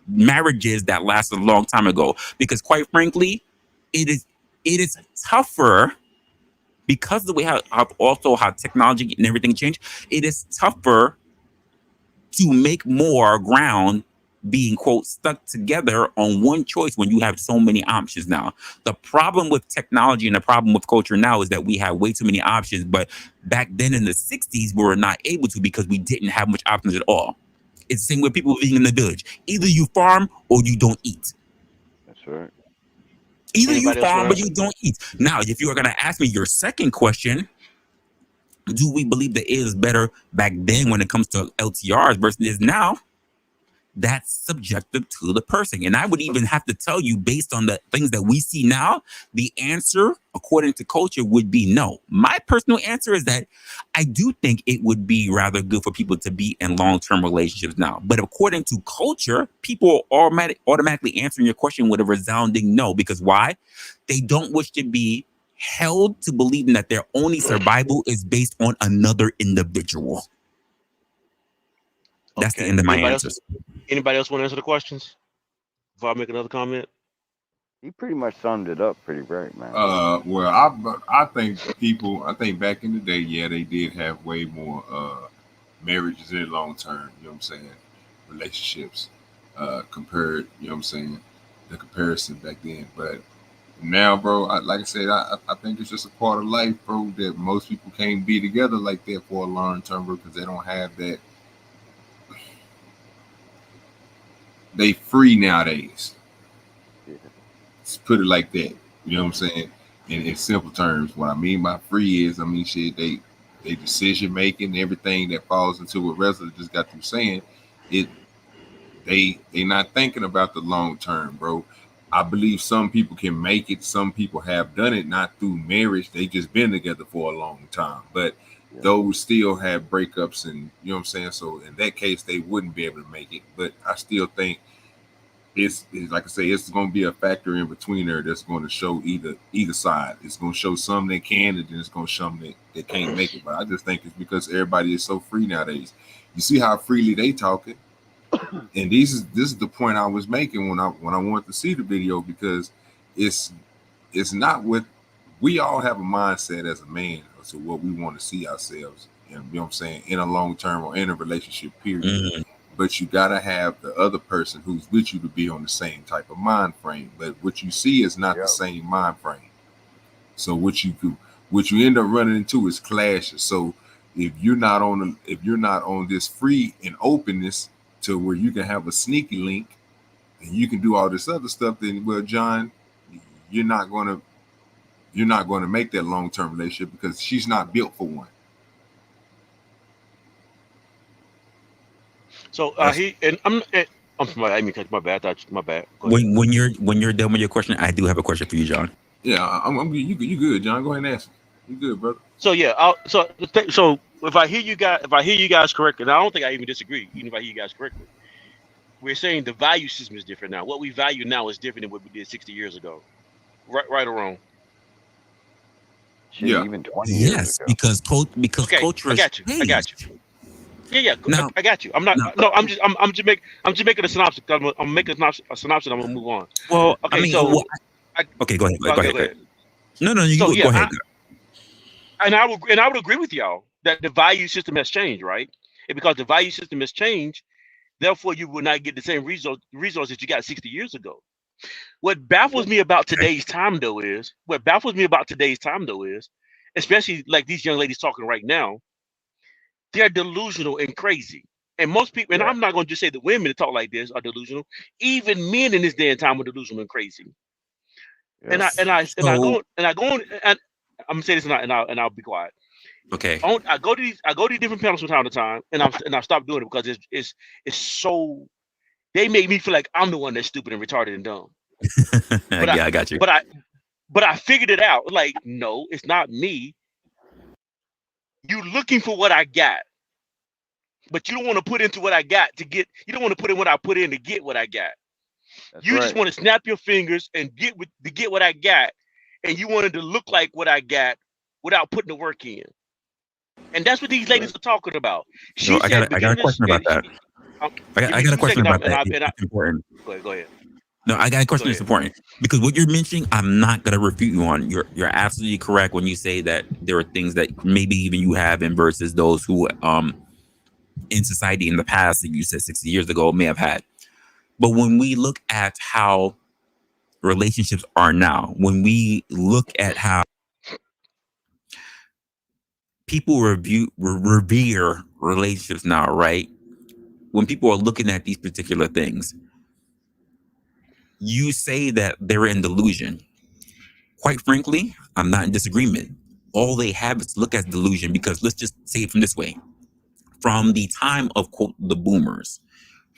marriages that lasted a long time ago. Because quite frankly, it is tougher because of the way how technology and everything changed. It is tougher to make more ground being quote stuck together on one choice when you have so many options now. The problem with technology and the problem with culture now is that we have way too many options, but back then in the 60s we were not able to because we didn't have much options at all. It's the same with people living in the village. Either you farm or you don't eat. That's right. Either you Anybody else farm want or to you answer? don't eat. Now, if you are going to ask me your second question, do we believe that it is better back then when it comes to LTRs versus now? That's subjective to the person. And I would even have to tell you, based on the things that we see now, the answer, according to culture, would be no. My personal answer is that I do think it would be rather good for people to be in long-term relationships now. But according to culture, people are automatically answering your question with a resounding no. Because why? They don't wish to be held to believing that their only survival is based on another individual. That's the end of my answers. Anybody else want to answer the questions before I make another comment? He pretty much summed it up pretty right, man. Well, I think back in the day, yeah, they did have way more marriages in long term. You know what I'm saying? Relationships compared. You know what I'm saying? The comparison back then, but now, bro, like I said, I think it's just a part of life, bro, that most people can't be together like that for a long term, bro, because they don't have that. They free nowadays. Yeah. Let's put it like that. You know what I'm saying? In simple terms, what I mean by free is, I mean, shit, they decision making, everything that falls into what Resla just got through saying, it they not thinking about the long term, bro. I believe some people can make it. Some people have done it not through marriage. They just been together for a long time, but those still have breakups, and you know what I'm saying. So in that case, they wouldn't be able to make it. But I still think it's like I say, it's going to be a factor in between there that's going to show either side. It's going to show some that can, and then it's going to show them that can't make it. But I just think it's because everybody is so free nowadays. You see how freely they talking, and this is the point I was making when I wanted to see the video, because it's not what we all have a mindset as a man to what we want to see ourselves, and you know what I'm saying, in a long term or in a relationship period. Mm. But you gotta have the other person who's with you to be on the same type of mind frame. But what you see is not the same mind frame. So what you end up running into is clashes. So if you're not on this free and openness to where you can have a sneaky link and you can do all this other stuff, then well, John, you're not gonna make that long term relationship because she's not built for one. So I'm sorry, I mean, catch my bad. My bad. When you're done with your question, I do have a question for you, John. Yeah, I'm you good, John. Go ahead and answer. You good, brother? So yeah, so if I hear you guys correctly, and I don't think I even disagree, even if I hear you guys correctly, we're saying the value system is different now. What we value now is different than what we did 60 years ago. Right or wrong? Shit, even 20 years ago. because culture I has got you. changed. Yeah. Now, I got you. I'm not. now, No, I'm just making a synopsis. I'm making a synopsis. I'm gonna move on. well, I Okay, mean, so okay, go ahead, go go ahead. ahead. No, you So go yeah, ahead. I would agree with y'all that the value system has changed, right? And because the value system has changed, therefore you will not get the same resources you got 60 years ago. What baffles me about Okay. today's time though is, especially like these young ladies talking right now, they're delusional and crazy. And most people, and Yeah. I'm not going to just say the women that talk like this are delusional. Even men in this day and time are delusional and crazy. And Yeah. So, I go on, and I'm gonna say this, and I'll be quiet. okay. I go to these different panels from time to time, and I stop doing it because it's so they make me feel like I'm the one that's stupid and retarded and dumb. But I Yeah, I got you. but I but I figured it out. Like, no, it's not me. You looking for what I got, but you don't want to put into what I got to get. You don't want to put in what I put in to get what I got. That's You just right. want to snap your fingers and get what I got, and you wanted to look like what I got without putting the work in. And that's what these That's right. ladies are talking about. So She said, I got a beginning this, question about and that. give I me got a 2 question seconds, about that. and I It's important. go ahead, No, I got a go question that's ahead. important because what you're mentioning, I'm not gonna refute you on. You're absolutely correct when you say that there are things that maybe even you have in versus those who in society in the past that you said 60 years ago may have had. But when we look at how relationships are now, when we look at how people revere relationships now, right? When people are looking at these particular things, you say that they're in delusion. Quite frankly, I'm not in disagreement. All they have is to look at delusion because let's just say it from this way. From the time of quote the boomers,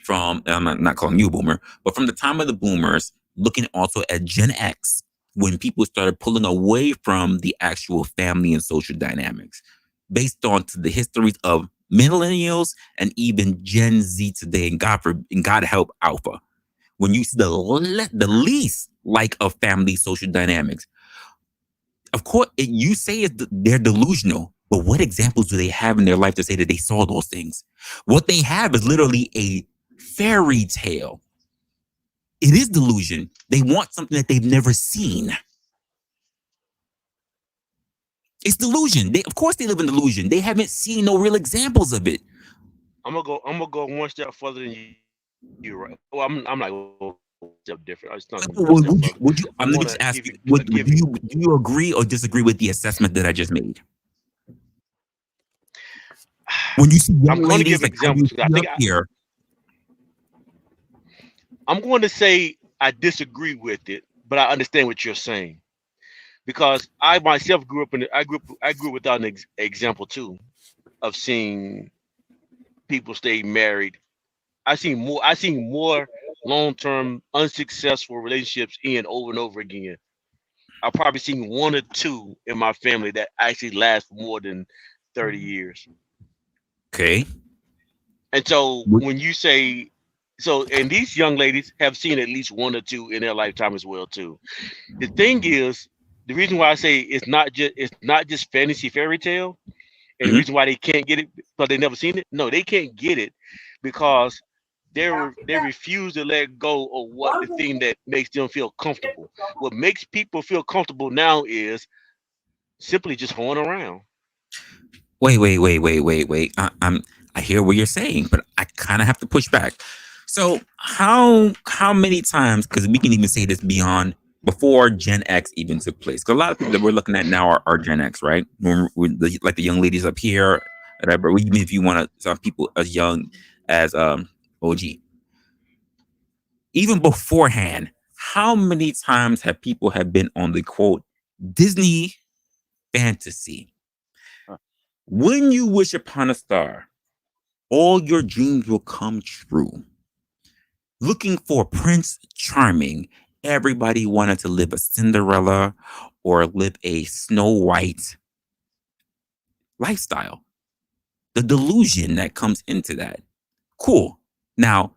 from I'm not calling you a boomer, but from the time of the boomers, looking also at Gen X, when people started pulling away from the actual family and social dynamics, based on to the histories of millennials and even Gen Z today, and God help Alpha. When you see the least like of family social dynamics, of course, you say they're delusional, but what examples do they have in their life to say that they saw those things? What they have is literally a fairy tale. It is delusion. They want something that they've never seen. It's delusion. Of course, they live in delusion. They haven't seen no real examples of it. I'm gonna go one step further than you, right? Well, I'm not going to step different. It's not gonna be one step further. I'm I'm going gonna to ask give you, you do you agree or disagree with the assessment that I just made? When you see young I'm going to ladies give like how you examples. see up here, I'm going to say I disagree with it, but I understand what you're saying because I myself I grew up without an example too of seeing people stay married. I seen more long-term unsuccessful relationships end over and over again. I've probably seen one or two in my family that actually last for more than 30 years. okay. And so Would- when you say so, and these young ladies have seen at least one or two in their lifetime as well too. The thing is, the reason why I say it's not just fantasy fairy tale, and the Mhm. reason why they can't get it because they never seen it. No, they can't get it because they refuse to let go of what the thing that makes them feel comfortable. What makes people feel comfortable now is simply just hoeing around. Wait. I hear what you're saying, but I kind of have to push back. So how many times? Because we can even say this beyond before Gen X even took place. Because a lot of people that we're looking at now are Gen X, right? Like the young ladies up here, whatever. Even if you want to, some people as young as OG. Even beforehand, how many times have people have been on the quote Disney fantasy? Huh. When you wish upon a star, all your dreams will come true. Looking for Prince Charming, everybody wanted to live a Cinderella or live a Snow White lifestyle. The delusion that comes into that. Cool. Now,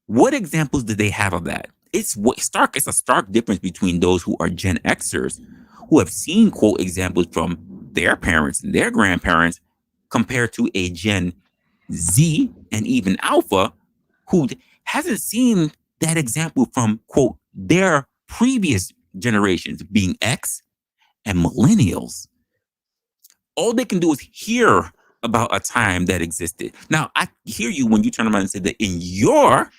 what examples do they have of that? It's a stark difference between those who are Gen Xers who have seen quote examples from their parents and their grandparents compared to a Gen Z, and even Alpha, who hasn't seen that example from, quote, their previous generations, being X and millennials. All they can do is hear about a time that existed. Now, I hear you when you turn around and say that in your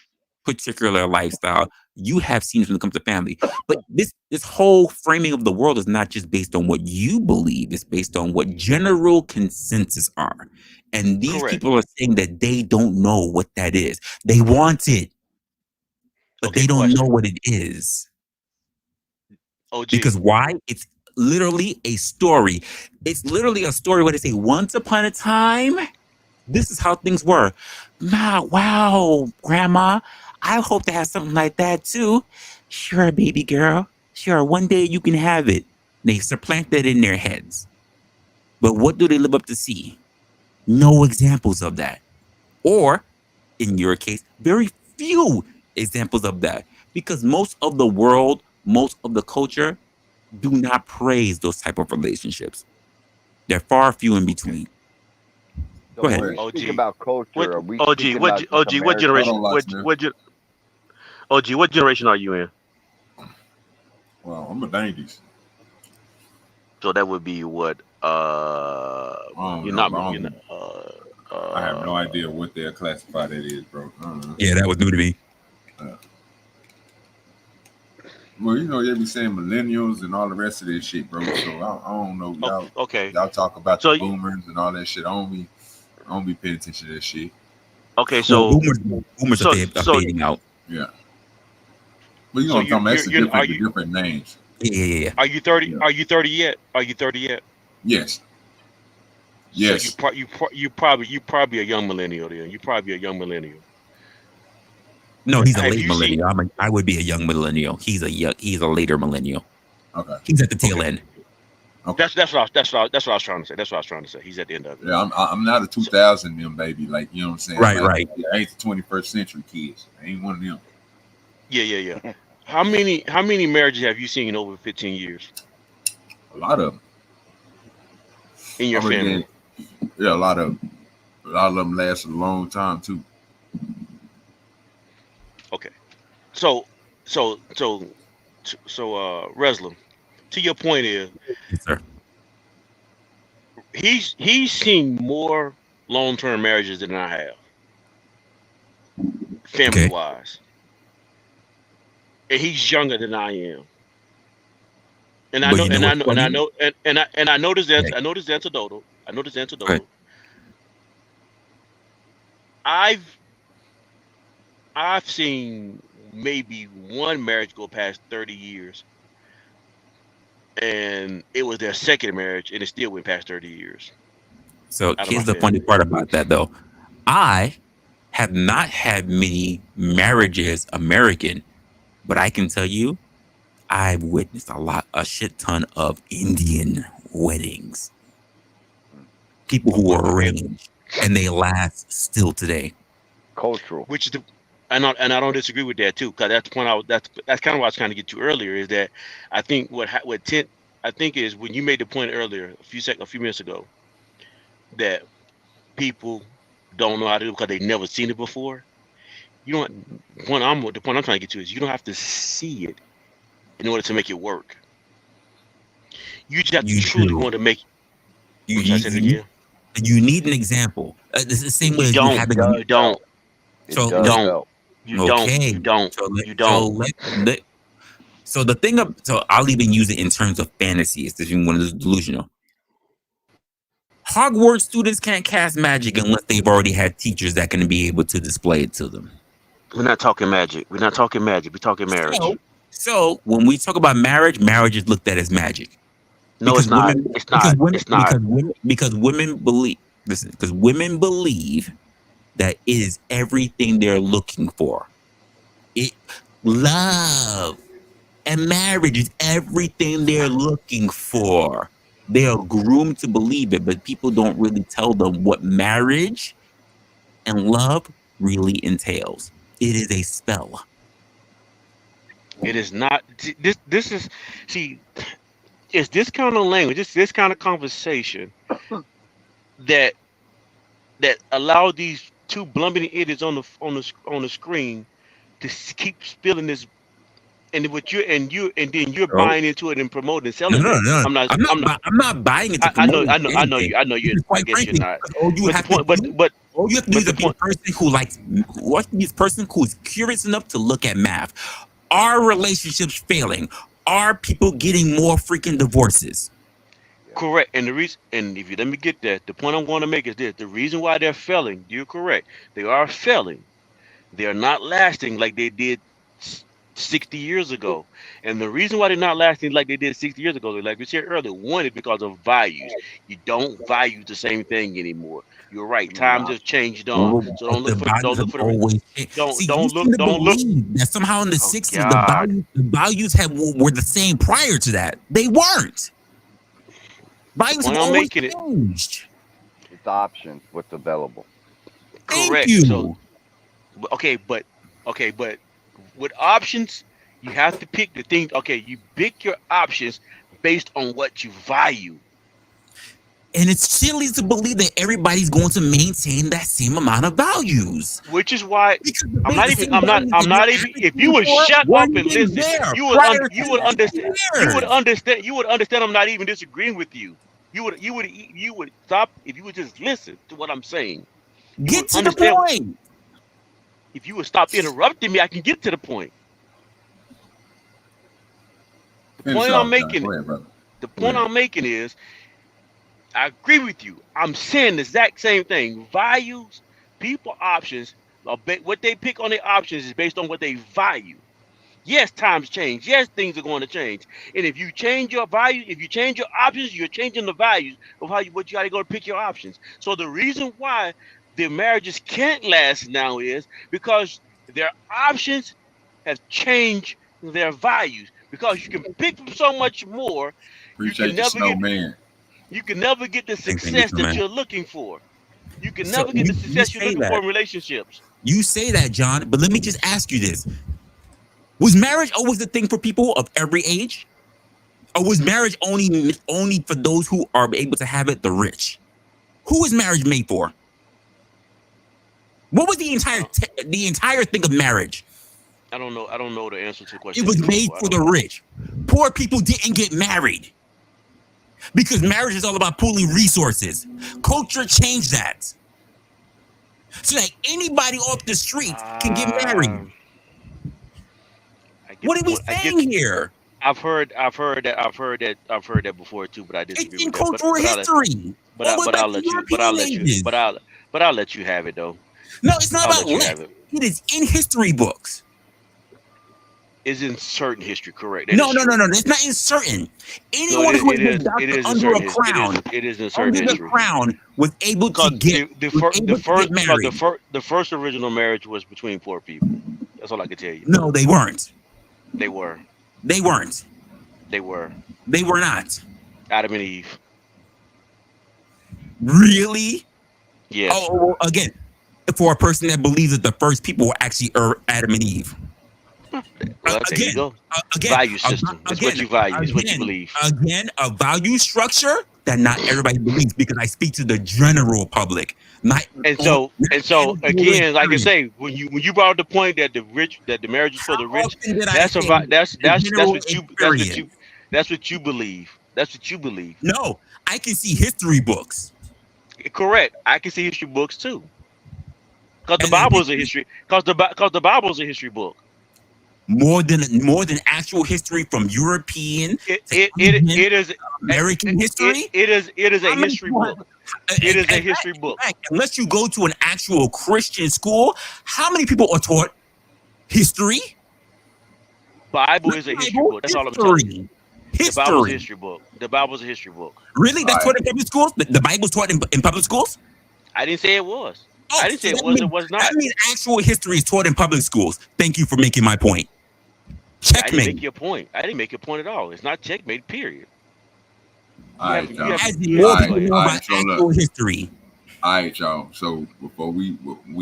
particular lifestyle, you have seen it when it comes to family. But this whole framing of the world is not just based on what you believe, it's based on what general consensus are. And these Correct. people are saying that they don't know what that is. They want it, but Okay, they don't question. know what it is. OG. Because why? It's literally a story. It's literally a story where they say, once upon a time, this is how things were. Wow, Grandma, I hope to have something like that too. Sure, baby girl. Sure, one day you can have it. They supplant that in their heads. But what do they live up to see? No examples of that. Or, in your case, very few examples of that. Because most of the world, most of the culture do not praise those type of relationships. They're far few in between. So Go when ahead. we speak OG. about culture, What are we OG? speaking What about just OG? What American? generation? Hold on, Locksmith. OG? What generation are you in? Well, I'm a 90s. So that would be what? don't You're know, not. bro. You're not. I have no idea what they're classified that is, bro. Yeah, that was new to me. Well, you know, they be saying millennials and all the rest of this shit, bro. So I don't know. Okay. Y'all talk about So the boomers and all that shit. I don't be paying attention to that shit. okay. Well, So boomers are fading out. Yeah. But you know so what I'm talking about? It's you're are the you different names. Yeah. are you 30? Yeah. Are you 30 yet? Are you 30 yet? Yes. So Yes. you probably a young millennial then. You probably a young millennial. No, he's a Have late you seen? millennial. I would be a young millennial. He's a later millennial. Okay. He's at the tail Okay. end. Okay. That's what I was trying to say. That's what I was trying to say. He's at the end of it. Yeah, I'm not a 2000 them baby. Like, you know what I'm saying? Right, like, right. I ain't the 21st century kids. I ain't one of them. Yeah. How many marriages have you seen in over 15 years A lot of them. in your family? Yeah, a lot of them last a long time too. Okay. So Resla, to your point is Yes, sir. he's seen more long-term marriages than I have, family wise, and he's younger than I am. And I But know, you know and I what's know, and I funny? know, and I know this answer. Okay. I know this antidotal. Okay. I've seen maybe one marriage go past 30 years, and it was their second marriage, and it still went past 30 years. So Out of my here's the funny family. part about that, though. I have not had many marriages American, but I can tell you, I've witnessed a shit ton of Indian weddings. People who were arranged, and they last still today. Cultural. Which is and I don't disagree with that too, because that's the point that's kind of what I was trying to get to earlier, is that I think I think is when you made the point earlier a few minutes ago that people don't know how to do it because they've never seen it before. You don't the point I'm trying to get to is you don't have to see it in order to make it work. You just have to You truly do. want to make. You, Should I say it again? you need an example. It's the same way as you having. You don't. So You don't. okay. You don't. You don't. So the thing of, so I'll even use it in terms of fantasy. It's just one of the delusional. Hogwarts students can't cast magic unless they've already had teachers that can be able to display it to them. We're not talking magic. We're talking marriage. So when we talk about marriage is looked at as magic. No, Because it's not. women, It's not. It's not. because women believe. Listen, because women believe that it is everything they're looking for. Love and marriage is everything they're looking for. They are groomed to believe it, but people don't really tell them what marriage and love really entails. It is a spell. It is not. This is it's this kind of language, this kind of conversation that that allow these two blumbering idiots on the screen to keep spilling this, and what and then you're Oh, buying into it and promoting and no, selling no, it. no. I'm not. I'm not. I'm not buying into I know. promoting anything. I know you. Because I quite guess you're frankly, not. all you But the have to point. do, all you have to do But is the be a point. person who likes, what be a person who is curious enough to look at math. Are relationships failing? Are people getting more freaking divorces? Correct. And the reason, and if you let me get that, the point I'm going to make is this: the reason why they're failing. You're correct. They are failing. They are not lasting like they did 60 years ago. And the reason why they're not lasting like they did 60 years ago, like we said earlier, one is because of values. You don't value the same thing anymore. You're right. Times have changed on. Well, So but the values have always changed. See, you seem to don't look. believe that somehow in the Oh 60s God. the values were the same prior to that. They weren't. The Values have point I'm always making it changed. It's options. What's available. Thank correct. So you. okay, but with options, you have to pick the thing. Okay, you pick your options based on what you value. And it's silly to believe that everybody's going to maintain that same amount of values. Which is why Because the I'm not the even. same values that I'm you're not even. If you advocating would for shut up weren't and even listen, there you would prior you to would 60 understand. years. You would understand. I'm not even disagreeing with you. You would stop if you would just listen to what I'm saying. You would Get to the understand. point. If you would stop interrupting me, I can get to the point. The Finish point I'm off, John. making. Go ahead, brother. The Go point ahead. I'm making is, I agree with you. I'm saying the exact same thing. Values, people options, what they pick on their options is based on what they value. Yes, times change. Yes, things are going to change. And if you change your value, if you change your options, you're changing the values of what you got to go to pick your options. So the reason why the marriages can't last now is because their options have changed their values. Because you can pick from so much more, you can Appreciate the never get snowman. the Thank you success so that much. you're looking for. You can So never get the you success you're say looking for that. in relationships. You say that, John, but let me just ask you this. Was marriage always the thing for people of every age? Or was marriage only for those who are able to have it, the rich? Who was marriage made for? What was the I entire thing of marriage? I don't know. I don't know the answer to the It question that was you're looking made for. I for the don't. rich. Poor people didn't get married because marriage is all about pooling resources. Culture changed that. So that anybody off the street can get married. I get What the are we point. I get. saying here? I've heard that before too. But I It's disagree in with that. cultural history. All the way back I'll to let you. But I'll European let you. ages. But I'll let you have it though. No, it's not I'll about let you let. have it. It is in history books. It's in certain history, correct? That is No, no, no, true. no. It's not in certain. No, Anyone who has been it doctor is in under a certain history. crown, It is in certain under the history. crown, was able to Because get married. the first original marriage was between poor people. That's all I can tell you. No, they weren't. They were. They weren't. They were. They were not. Adam and Eve. Really? Yes. Oh, again, for a person that believes that the first people were actually Adam and Eve. Well, there you go. Again, Value system. It's what you value. It's what you believe. Again, a value structure that not everybody believes because I speak to the general public. Not And so again, like I experience. say, when you brought up the point that the marriage is for the How rich, often did I say that's general what you experience? that's what you believe. That's what you believe. No, I can see history books. Correct. I can see history books too. Because the And then Bible is a history. Because the Bible is a history book. more than actual history from European It to it Asian, it is American history. it is a How many history people book. It is a history book. Unless you go to an actual Christian school, how many people are taught history? Bible is a history book. That's all I'm telling you. The Bible's a History. history book. The Bible's a history book. Really? That's All taught in public schools? The Bible's taught in public schools? I didn't say it was. Oh, I didn't say so it was. It was that not. means actual history is taught in public schools. Thank you for making my point. I didn't make Checkmate. your point. I didn't make your point at all. It's not checkmate. Period. All right, y'all. As in you more have- people know all about right, so actual look. history. All right, y'all. So before we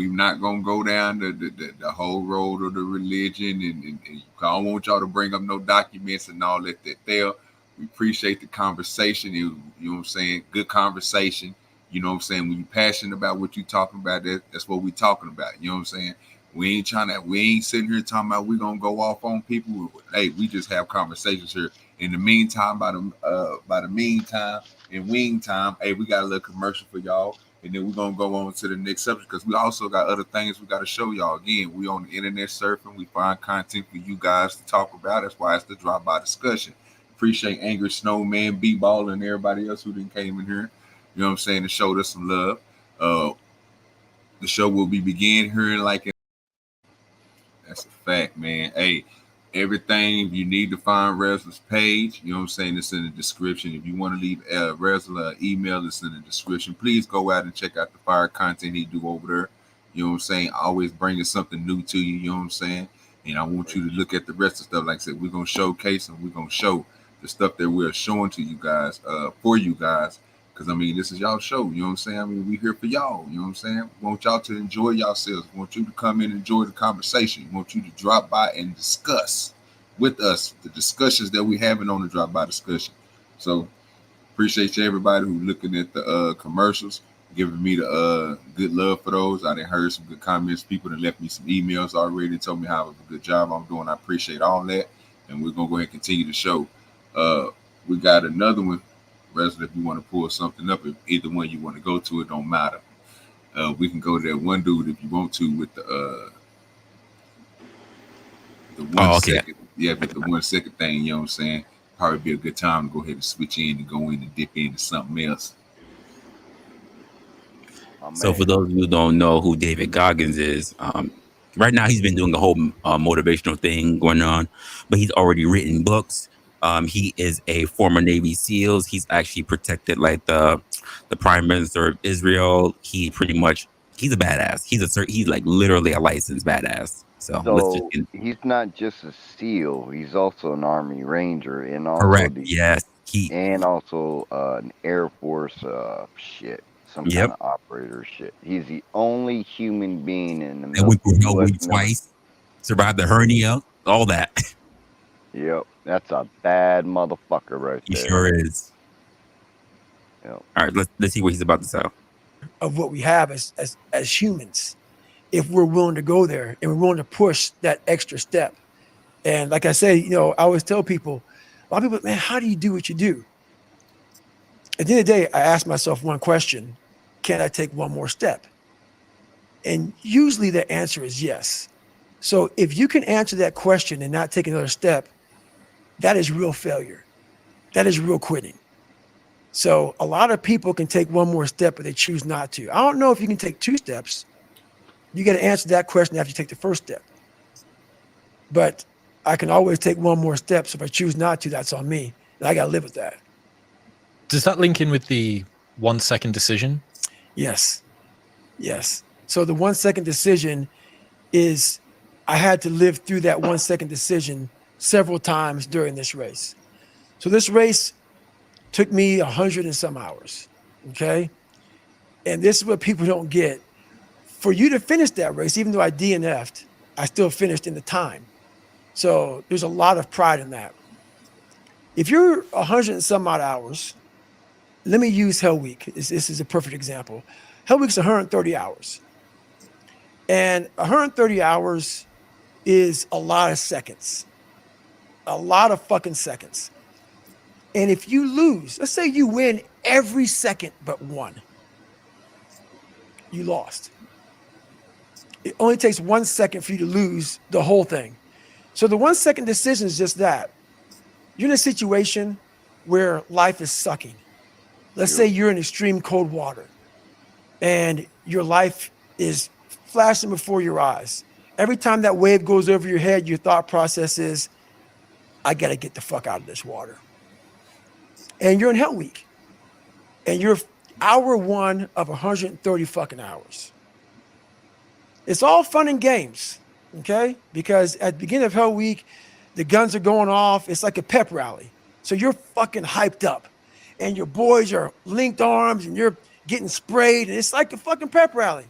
not gonna go down the whole road of the religion, and I don't want y'all to bring up no documents and all that there. We appreciate the conversation. You know what I'm saying? Good conversation. You know what I'm saying? When you're passionate about what you're talking about, that's what we're talking about. You know what I'm saying? We ain't sitting here talking about we're gonna go off on people. Hey, we just have conversations here. In the meantime, by the meantime, in wing time, hey, we got a little commercial for y'all, and then we're gonna go on to the next subject because we also got other things we got to show y'all. Again, we on the internet surfing, we find content for you guys to talk about. That's why it's the drop by discussion. Appreciate Angry Snowman, B-Ball, and everybody else who didn't came in here. You know what I'm saying? To show us some love. The show will be beginning here in like. That's a fact, man. Hey, everything you need to find Resla's page, you know what I'm saying? It's in the description. If you want to leave Resla an email, it's in the description. Please go out and check out the fire content he do over there. You know what I'm saying? Always bringing something new to you. You know what I'm saying? And I want you to look at the rest of stuff. Like I said, we're gonna showcase and we're gonna show the stuff that we're showing to you guys, for you guys. Because, I mean, this is y'all show. You know what I'm saying? I mean, we here for y'all. You know what I'm saying? We want y'all to enjoy yourselves. We want you to come in and enjoy the conversation. We want you to drop by and discuss with us the discussions that we're having on the drop by discussion. So, appreciate you, everybody who looking at the commercials, giving me the good love for those. I done heard some good comments. People that left me some emails already, told me how a good job I'm doing. I appreciate all that. And we're going to go ahead and continue the show. We got another one. Resla, if you want to pull something up, if either one you want to go to, it don't matter. We can go to that one dude if you want to with the 1 second. Yeah, with the 1 second thing, you know what I'm saying? Probably be a good time to go ahead and switch in and go in and dip into something else. So for those of you who don't know who David Goggins is, right now he's been doing a whole motivational thing going on, but he's already written books. He is a former Navy SEALs. He's actually protected like the Prime Minister of Israel. He's a badass. He's like literally a licensed badass. So he's not just a SEAL. He's also an Army Ranger and also correct. Yes. And also an Air Force some kind of operator shit. He's the only human being in the military twice, survived the hernia, all that. Yep, that's a bad motherfucker right there. He sure is. Yep. All right, let's see what he's about to say. Of what we have as humans, if we're willing to go there and we're willing to push that extra step. And like I say, I always tell people, a lot of people, man, how do you do what you do? At the end of the day, I ask myself one question: can I take one more step? And usually the answer is yes. So if you can answer that question and not take another step, that is real failure. That is real quitting. So a lot of people can take one more step, but they choose not to. I don't know if you can take 2 steps. You got to answer that question after you take the first step. But I can always take one more step. So if I choose not to, that's on me. And I got to live with that. Does that link in with the 1 second decision? Yes. Yes. So the 1 second decision is I had to live through that 1 second decision several times during this race. So this race took me 100 and some hours. Okay. And this is what people don't get. For you to finish that race, even though I DNF'd, I still finished in the time. So there's a lot of pride in that. If you're 100 and some odd hours, let me use Hell Week. This is a perfect example. Hell Week's 130 hours. And 130 hours is a lot of seconds. A lot of fucking seconds. And if you lose, let's say you win every second but one, you lost. It only takes 1 second for you to lose the whole thing. So the 1 second decision is just that. You're in a situation where life is sucking. Let's say you're in extreme cold water and your life is flashing before your eyes. Every time that wave goes over your head, your thought process is, I got to get the fuck out of this water. And you're in Hell Week. And you're hour 1 of 130 fucking hours. It's all fun and games, okay? Because at the beginning of Hell Week, the guns are going off. It's like a pep rally. So you're fucking hyped up. And your boys are linked arms and you're getting sprayed. And it's like a fucking pep rally.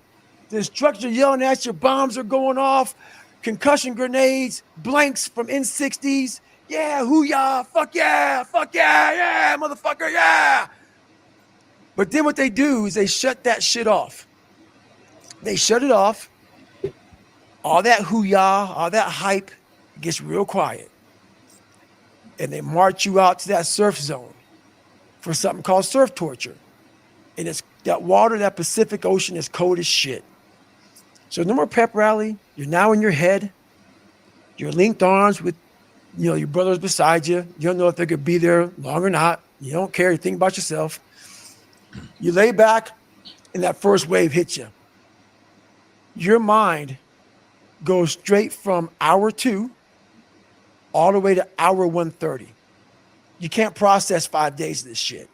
The instructors are yelling at you. Bombs are going off. Concussion grenades. Blanks from N60s. Yeah, hoo-yah. Fuck yeah. Fuck yeah. Yeah, motherfucker. Yeah. But then what they do is they shut that shit off. They shut it off. All that hoo-yah, all that hype gets real quiet. And they march you out to that surf zone for something called surf torture. And it's that water, that Pacific Ocean is cold as shit. So no more pep rally. You're now in your head. You're linked arms with, your brothers beside you. You don't know if they could be there long or not. You don't care. You think about yourself. You lay back and that first wave hits you. Your mind goes straight from hour 2 all the way to hour 130. You can't process 5 days of this shit.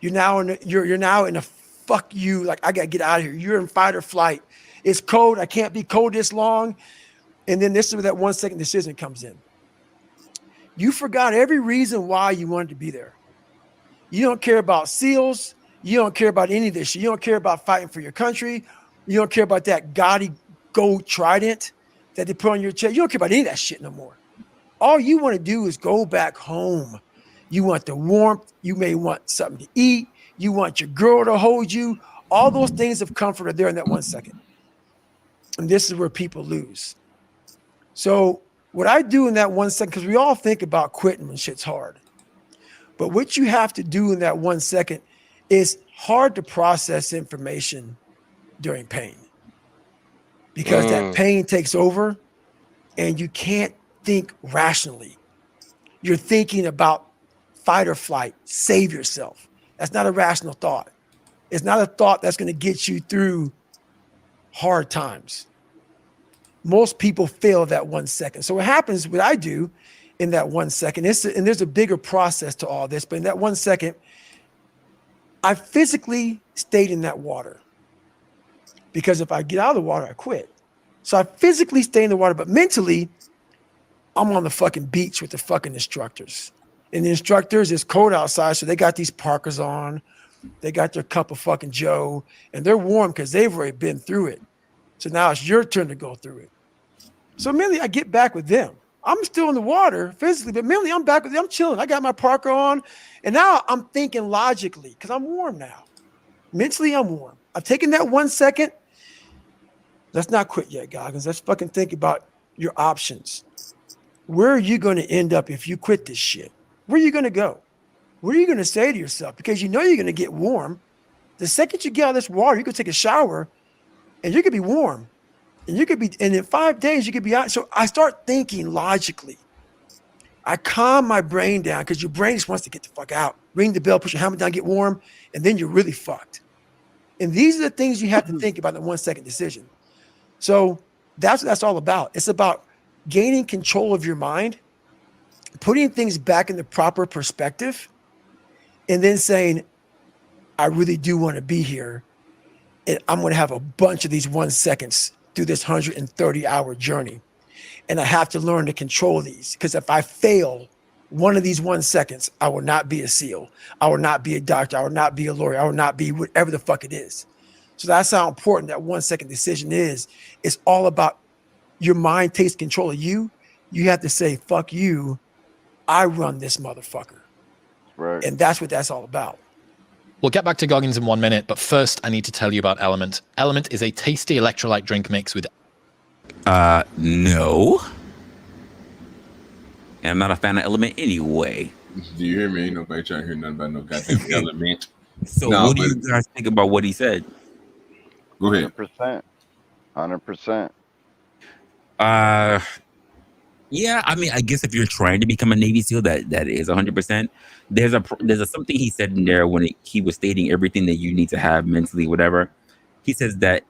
You're now in a fuck you, like I gotta get out of here. You're in fight or flight. It's cold. I can't be cold this long. And then this is where that 1 second decision comes in. You forgot every reason why you wanted to be there. You don't care about SEALs. You don't care about any of this shit. You don't care about fighting for your country. You don't care about that gaudy gold trident that they put on your chest. You don't care about any of that shit no more. All you want to do is go back home. You want the warmth. You may want something to eat. You want your girl to hold you. All those things of comfort are there in that 1 second. And this is where people lose. So what I do in that 1 second, because we all think about quitting when shit's hard. But what you have to do in that 1 second is hard to process information during pain. Because that pain takes over and you can't think rationally. You're thinking about fight or flight, save yourself. That's not a rational thought. It's not a thought that's going to get you through hard times. Most people fail that 1 second. So what happens, what I do in that 1 second, and there's a bigger process to all this, but in that 1 second, I physically stayed in that water. Because if I get out of the water, I quit. So I physically stay in the water, but mentally, I'm on the fucking beach with the fucking instructors. And the instructors, it's cold outside, so they got these parkas on. They got their cup of fucking Joe, and they're warm because they've already been through it. So now it's your turn to go through it. So mentally, I get back with them. I'm still in the water physically, but mentally, I'm back with them. I'm chilling. I got my parka on, and now I'm thinking logically because I'm warm now. Mentally, I'm warm. I've taken that 1 second. Let's not quit yet, Goggins. Let's fucking think about your options. Where are you going to end up if you quit this shit? Where are you going to go? What are you going to say to yourself? Because you know you're going to get warm. The second you get out of this water, you could take a shower and you could be warm. And in 5 days, you could be out. So I start thinking logically. I calm my brain down because your brain just wants to get the fuck out. Ring the bell, put your helmet down, get warm, and then you're really fucked. And these are the things you have to think about in a 1 second decision. So that's what that's all about. It's about gaining control of your mind, putting things back in the proper perspective, and then saying, I really do want to be here. And I'm going to have a bunch of these 1 seconds through this 130-hour journey. And I have to learn to control these. Because if I fail one of these 1 seconds, I will not be a SEAL. I will not be a doctor. I will not be a lawyer. I will not be whatever the fuck it is. So that's how important that 1 second decision is. It's all about your mind takes control of you. You have to say, fuck you. I run this motherfucker. Right. And that's what that's all about. We'll get back to Goggins in 1 minute, but first I need to tell you about Element. Element is a tasty electrolyte drink mix with... No. And I'm not a fan of Element anyway. Do you hear me? Ain't nobody trying to hear nothing about no goddamn Element. So what do you guys think about what he said? Go ahead. 100%. Yeah, I mean, I guess if you're trying to become a Navy SEAL, that is 100%. There's a something he said in there when he was stating everything that you need to have mentally, whatever. He says that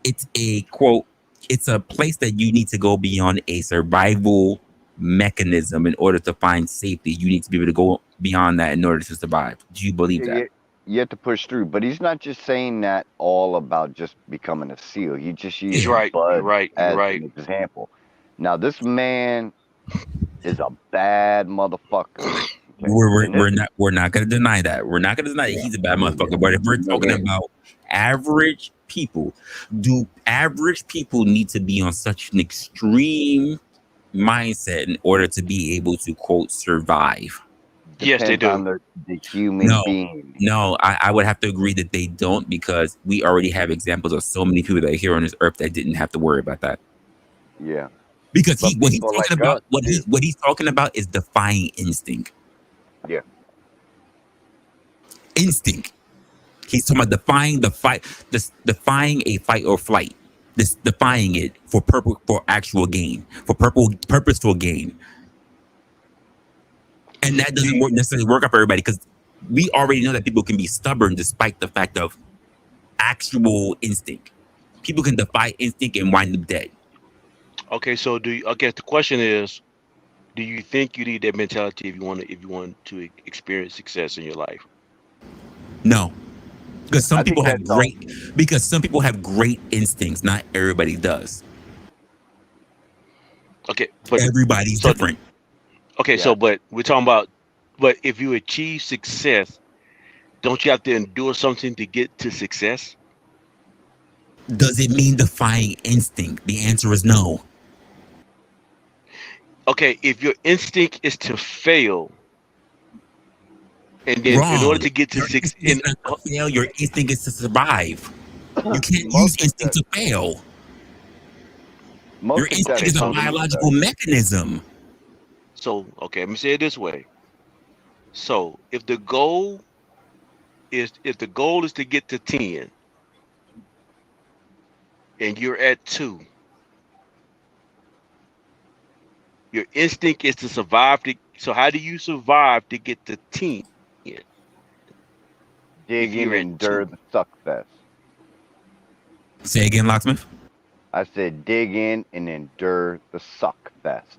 it's a quote, it's a place that you need to go beyond a survival mechanism in order to find safety. You need to be able to go beyond that in order to survive. Do you believe that? You have to push through, but he's not just saying that all about just becoming a SEAL. He just used Bud as an example. Now, this man is a bad motherfucker. Okay? We're not gonna deny that. We're not gonna deny that he's a bad motherfucker. But if we're talking about average people, do average people need to be on such an extreme mindset in order to be able to quote survive? Yes, they Depends on do. the human being. No, I would have to agree that they don't, because we already have examples of so many people that are here on this earth that didn't have to worry about that. Yeah. Because But what he's people talking like about, us do. what he's talking about is defying instinct. Yeah. Instinct. He's talking about defying the fight, defying a fight or flight. This defying it for actual gain, for purposeful gain. And that doesn't necessarily work out for everybody, because we already know that people can be stubborn despite the fact of actual instinct. People can defy instinct and wind up dead. Okay, so I guess the question is, do you think you need that mentality if you want to experience success in your life? No, because some I think people have that's all. great instincts. Not everybody does. Okay, but Everybody's so different. okay, Yeah. so but we're talking about, but if you achieve success, don't you have to endure something to get to success? Does it mean defying instinct? The answer is no. Okay, if your instinct is to fail, and then in order Wrong. to get to Your six, instinct is not to fail. Your instinct is to survive. You can't use Most instinct to fail. Your most instinct okay, is a so successful let me, biological mechanism. so okay, let me say it this way. So if the goal is to get to 10 and you're at 2, your instinct is to survive. So how do you survive to get to 10 if dig you're in at and endure 2? the suck fest. Say again, locksmith. I said dig in and endure the suck fest.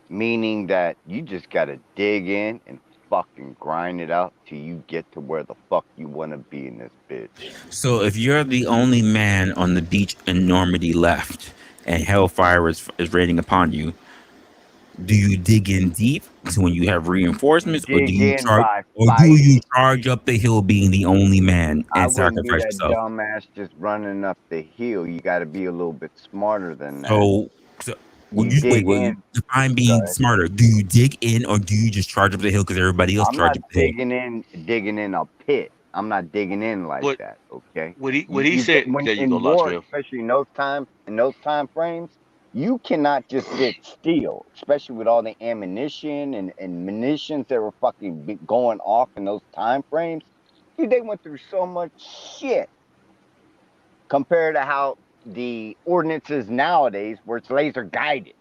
Meaning that you just gotta dig in and fucking grind it out till you get to where the fuck you wanna be in this bitch. So if you're the only man on the beach in Normandy left, and hellfire is raining upon you, do you dig in deep to when you have reinforcements, or Dig in by do you fighting. charge up the hill being the only man I and wouldn't be sacrifice that yourself? dumbass just running up the hill. You gotta be a little bit smarter than that. So You dig wait, in. define Go being ahead. smarter. Do you dig in, or do you just charge up the hill because everybody else I'm not charges up the hill? digging in a pit. I'm not digging in like But that. Okay. what he You get said, when there you go, in war, locksmith. especially in those time frames, you cannot just sit still, especially with all the ammunition and munitions that were fucking going off in those time frames. Dude, they went through so much shit compared to how the ordinances nowadays, where it's laser guided.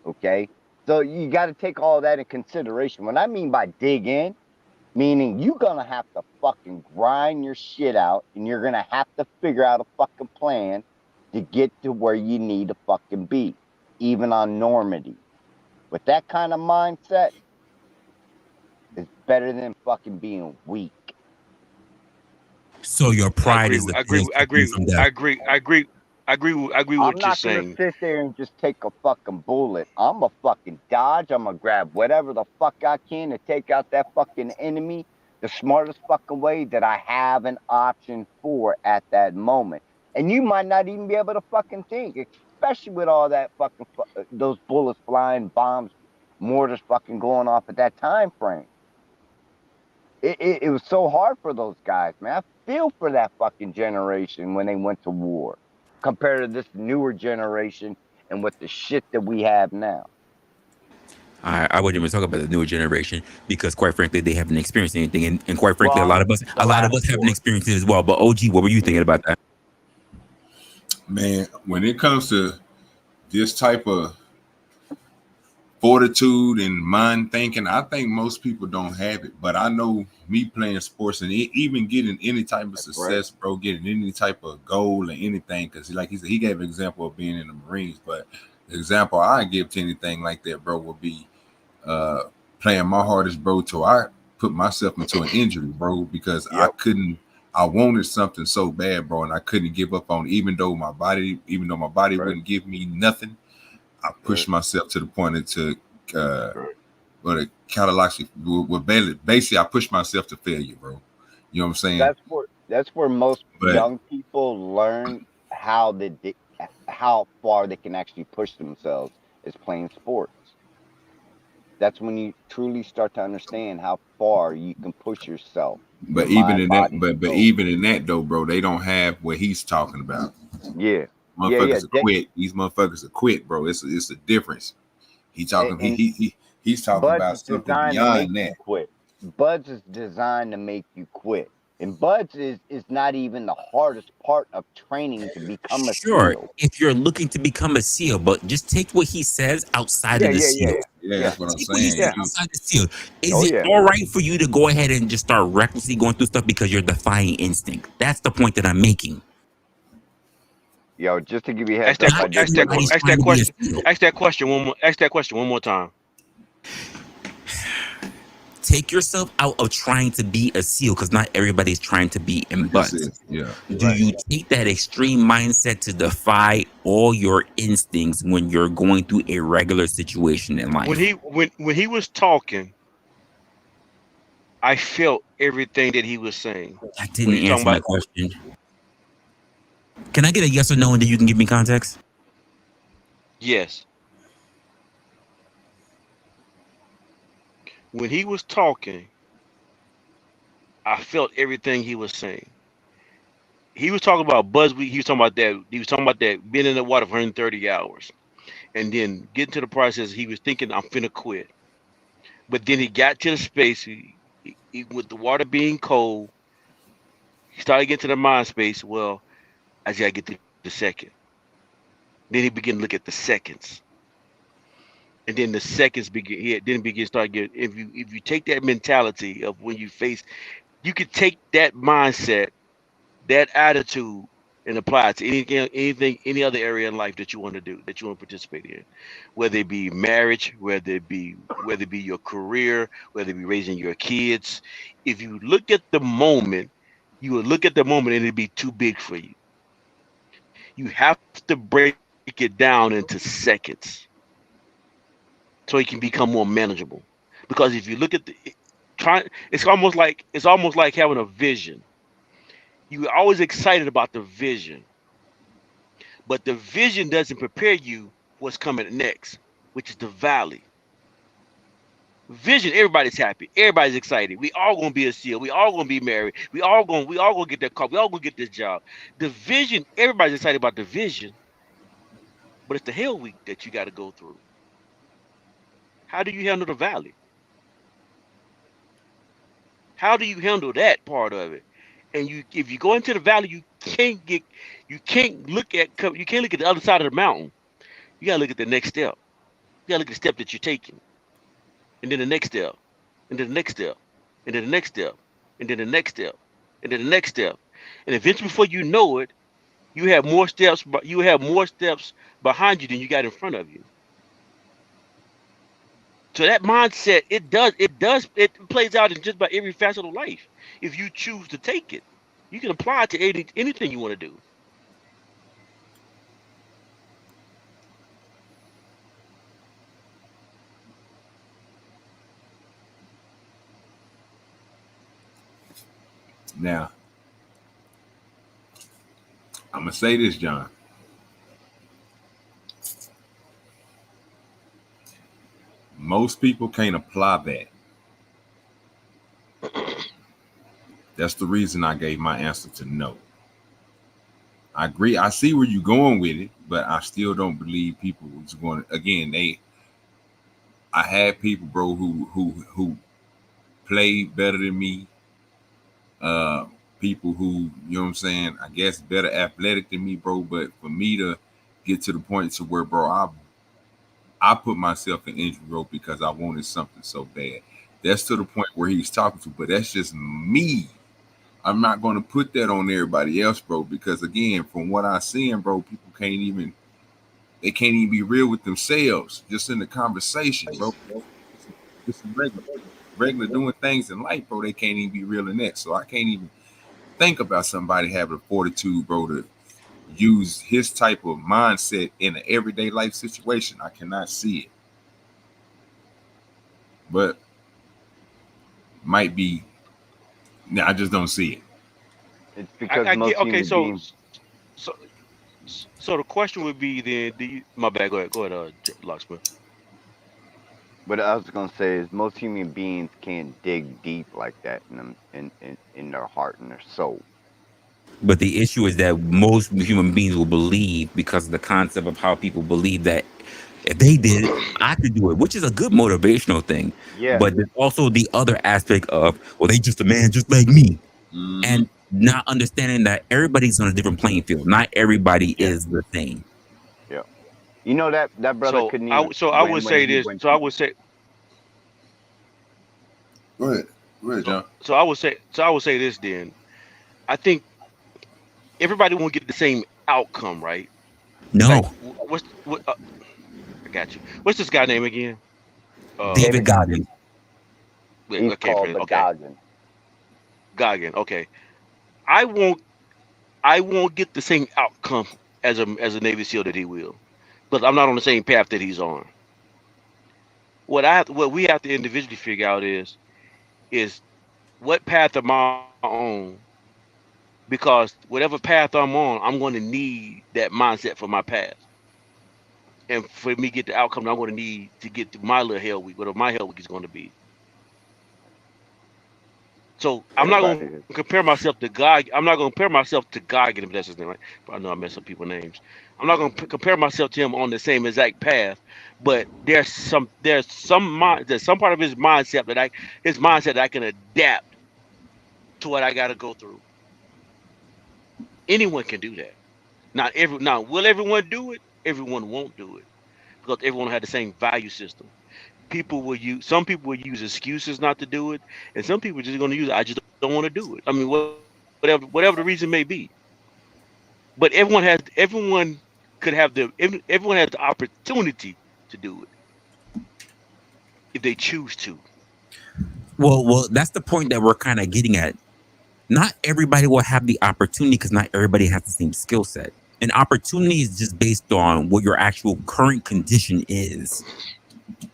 Okay. So you got to take all that in consideration. What I mean by dig in, meaning you're gonna have to fucking grind your shit out, and you're gonna have to figure out a fucking plan to get to where you need to fucking be, even on Normandy. With that kind of mindset, it's better than fucking being weak. So your I pride agree. is the I thing agree. that I keeps you agree. from I death. agree. I agree. I agree with I'm what you're not gonna saying. sit there and just take a fucking bullet. I'm a fucking dodge. I'm gonna grab whatever the fuck I can to take out that fucking enemy the smartest fucking way that I have an option for at that moment. And you might not even be able to fucking think, especially with all that fucking those bullets flying, bombs, mortars fucking going off at that time frame. It was so hard for those guys, man. I feel for that fucking generation when they went to war compared to this newer generation and with the shit that we have now. I wouldn't even talk about the newer generation, because quite frankly they haven't experienced anything, and quite frankly Well, the a lot of last us haven't war. experienced it as well. But OG, what were you thinking about that? Man, when it comes to this type of fortitude and mind thinking, I think most people don't have it. But I know me playing sports and even getting any type of success, bro, getting any type of goal or anything, because like he said, he gave an example of being in the Marines, but the example I give to anything like that, bro, would be playing my hardest, bro, till I put myself into an injury, bro, because Yep. I wanted something so bad, bro, and I couldn't give up on it, even though my body wouldn't give me nothing. I pushed myself to the point to but it kind of like basically I pushed myself to failure, bro. You know what I'm saying? That's where most But young people learn how far they can actually push themselves is playing sports. That's when you truly start to understand how far you can push yourself. Your But even mind, in that, body, but soul. even in that though, bro, they don't have what he's talking about. Yeah. Yeah. Motherfuckers are quit. These motherfuckers are quit, bro. It's a difference. He talking. And He's talking Buds about is something designed to make beyond that. you quit. Buds is designed to make you quit. And Buds is not even the hardest part of training to become a Sure, SEAL. if you're looking to become a SEAL, but just take what he says outside Yeah, of the yeah, yeah, SEAL. Yeah, yeah, that's what I'm Take what he saying. says yeah. You, outside the SEAL. Is Oh it yeah. all right for you to go ahead and just start recklessly going through stuff because you're defying instinct? That's the point that I'm making. Yo, just to give you a Ask heads that up, Not I que- did ask that que- some everybody's work. ask trying that to be a question. SEAL. Ask that question one more. Ask that question one more time. Take yourself out of trying to be a SEAL because not everybody's trying to be in like I butts. said, yeah. Do Right. you take that extreme mindset to defy all your instincts when you're going through a regular situation in When life? he was talking, I felt everything that he was saying. That When didn't he's talking answer my about question. Can I get a yes or no and then you can give me context? yes, when he was talking, I felt everything he was saying. He was talking about Buzzweed. He was talking about that. He was talking about that being in the water for 130 hours, and then getting to the process. He was thinking, "I'm finna quit," but then he got to the space. With the water being cold, he started getting to the mind space. Well, I just gotta get to the second. Then he began to look at the seconds, and then the seconds begin. Then begin start getting. If you take that mentality of when you face, you could take that mindset, that attitude, and apply it to anything, any other area in life that you want to do, that you want to participate in, whether it be marriage, whether it be your career, whether it be raising your kids. If you look at the moment, you will look at the moment and it'll be too big for you. You have to break it down into seconds so it can become more manageable. Because if you look at it's almost like having a vision. You're always excited about the vision, but the vision doesn't prepare you for what's coming next, which is the valley. Vision, everybody's happy, everybody's excited. We all gonna be a SEAL. We all gonna be married. We all gonna get that car. We all gonna get this job. The vision, everybody's excited about the vision, but it's the hell week that you got to go through. How do you handle the valley? How do you handle that part of it? And if you go into the valley, you can't look at the other side of the mountain. You gotta look at the next step. You gotta look at the step that you're taking, and then the next step, and then the next step, and then the next step, and then the next step, and then the next step, and eventually, before you know it, you have more steps. But you have more steps behind you than you got in front of you. So that mindset, it plays out in just about every facet of life. If you choose to take it, you can apply it to anything you want to do. Now I'm gonna say this, John. Most people can't apply that. That's the reason I gave my answer to no. I agree. I see where you're going with it, but I still don't believe people was going to, again, I had people, bro, who played better than me. Uh People who, you know what I'm saying, I guess better athletic than me, bro. But for me to get to the point to where, bro, I put myself in injury, bro, because I wanted something so bad. That's to the point where he's talking to, but that's just me. I'm not going to put that on everybody else, bro, because again, from what I seen, bro, people can't even be real with themselves just in the conversation, bro. Just regular doing things in life, bro. They can't even be real in that. So I can't even think about somebody having a fortitude, bro, to use his type of mindset in an everyday life situation. I cannot see it. But might be, nah, I just don't see it. It's I, because I get most okay. human So beings. so so the question would be then, my bad. Go ahead, Locksmith. What I was gonna say is most human beings can't dig deep like that in them, in their heart and their soul. But the issue is that most human beings will believe because of the concept of how people believe that if they did it, I could do it, which is a good motivational thing. Yeah. But there's also the other aspect of, well, they just a man just like me. Mhm. And not understanding that everybody's on a different playing field. Not everybody Yeah. is the same. Yeah. You know that brother So couldn't I even so I would when say he this. went So I would say Go ahead. Go ahead, John. so I would say this then. I think everybody won't get the same outcome, right? Like No. what? I got you. What's this guy name again? David Goggins. He's Okay, called friend. the Okay, Goggin. Goggin. Okay, I won't get the same outcome as a Navy SEAL that he will, because I'm not on the same path that he's on. What we have to individually figure out is what path am I on, because whatever path I'm on, I'm going to need that mindset for my path. And for me to get the outcome I'm going to need to get to my little hell week, whatever my hell week is going to be. So I'm not going Everybody to is. compare myself to God. I'm not going to compare myself to Goggin, if that's his name, right? But I know I mess up people's names. I'm not going to compare myself to him on the same exact path, but there's some part of his mindset that I can adapt to what I got to go through. Anyone can do that. Now will everyone do it? Everyone won't do it because everyone had the same value system. Some people will use excuses not to do it, and some people are just going to use I just don't want to do it. I mean, whatever the reason may be. But everyone everyone has the opportunity to do it if they choose to. Well, that's the point that we're kind of getting at. Not everybody will have the opportunity because not everybody has the same skill set. An opportunity is just based on what your actual current condition is.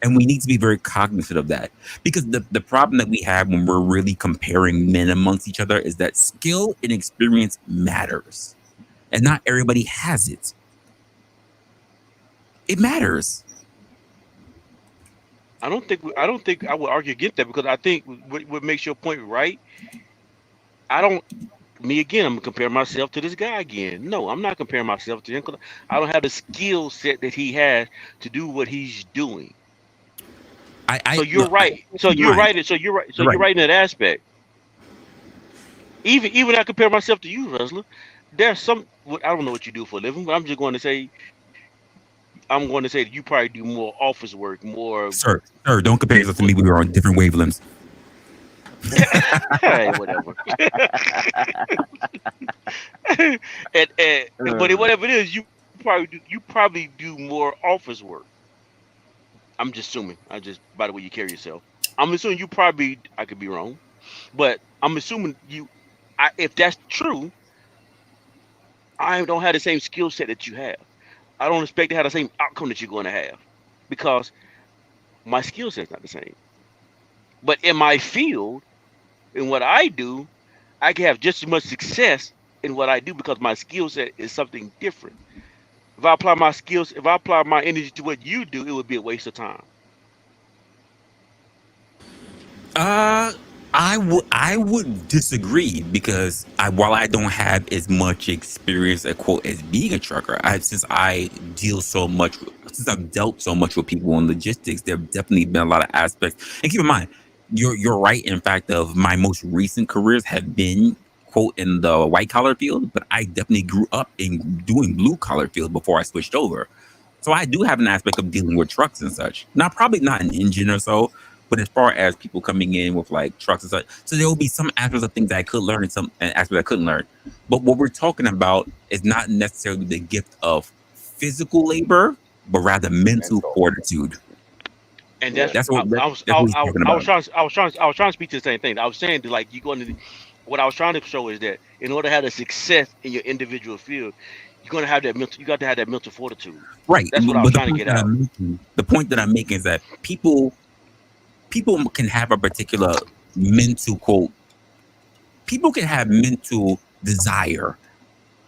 And we need to be very cognizant of that, because the problem that we have when we're really comparing men amongst each other is that skill and experience matters. And not everybody has it. It matters. I don't think I would argue against that, because I think what makes your point right. I don't. Me again, I'm gonna compare myself to this guy again. No, I'm not comparing myself to him because I don't have the skill set that he has to do what he's doing. So you're Look, right. So you're you're right. right. So you're right. So You're you're right. right in that aspect. Even I compare myself to you, Wrestler. There's I don't know what you do for a living, but I'm just going to say that you probably do more office work, more. Sir, don't compare yourself to me. We were on different wavelengths. Hey, whatever. But whatever it is, you probably do more office work. I'm just assuming. I just by the way you carry yourself. I'm assuming you probably. I could be wrong, but I'm assuming you. If that's true, I don't have the same skill set that you have. I don't expect to have the same outcome that you're going to have because my skill set's not the same. But in my field, in what I do, I can have just as much success in what I do because my skill set is something different. If I apply my energy to what you do, it would be a waste of time. I would disagree because while I don't have as much experience as being a trucker, since I've dealt so much with people in logistics, there have definitely been a lot of aspects. And keep in mind, you're right. In fact, of my most recent careers have been in the white collar field, but I definitely grew up in doing blue collar field before I switched over. So I do have an aspect of dealing with trucks and such. Now, probably not an engine or so, but as far as people coming in with like trucks and such, so there will be some aspects of things that I could learn and some aspects I couldn't learn. But what we're talking about is not necessarily the gift of physical labor, but rather mental fortitude. And That's what he's talking I was about. trying to speak to the same thing. I was saying that like you going to what I was trying to show is that in order to have a success in your individual field, you're going to have that mental. You got to have that mental fortitude. Right. That's what I was But trying to get out. the point that I'm making is that people can have a particular mental people can have mental desire,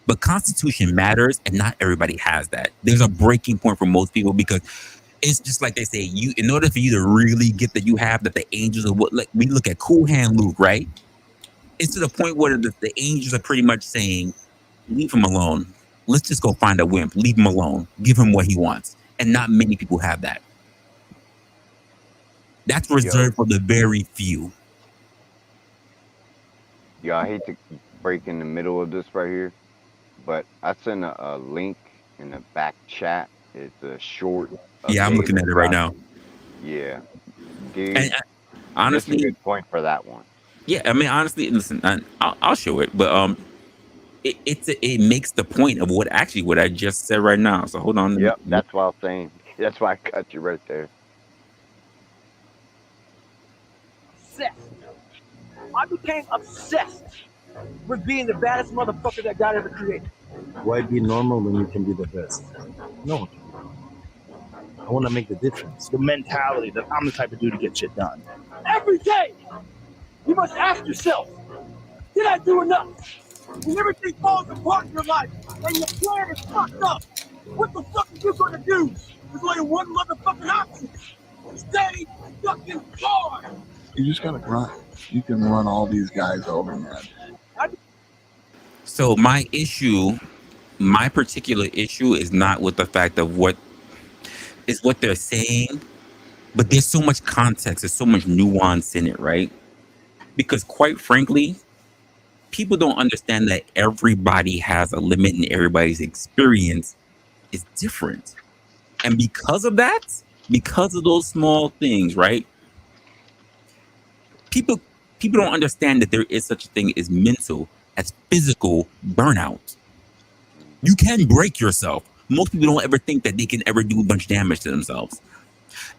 but constitution matters, and not everybody has that. There's a breaking point for most people because It's just like they say, in order for you to really get that you have that the angels are what, like we look at Cool Hand Luke, right? It's to the point where the angels are pretty much saying, leave him alone. Let's just go find a wimp. Leave him alone. Give him what he wants. And not many people have that. That's reserved for the very few. Yeah, I hate to break in the middle of this right here, but I sent a link in the back chat. It's a short. Yeah, I'm looking at it right now. Yeah, dude. And honestly, this is a good point for that one. Yeah, I mean, honestly, listen, I'll show it, but it makes the point of what I just said right now. So hold on. Yep, that's what I was saying. That's why I cut you right there. I became obsessed with being the baddest motherfucker that God ever created. Why be normal when you can be the best? No. I want to make the difference. The mentality that I'm the type of dude to get shit done. Every day, you must ask yourself, did I do enough? When everything falls apart in your life and your plan is fucked up, what the fuck are you going to do? There's only one motherfucking option. Stay fucking hard. You just gotta grind. You can run all these guys over, man. So my particular issue is not with the fact of what they're saying, but there's so much context, there's so much nuance in it, right? Because quite frankly, people don't understand that everybody has a limit and everybody's experience is different. And because of that, because of those small things, right? People don't understand that there is such a thing as mental, as physical burnout. You can break yourself. Most people don't ever think that they can ever do a bunch of damage to themselves.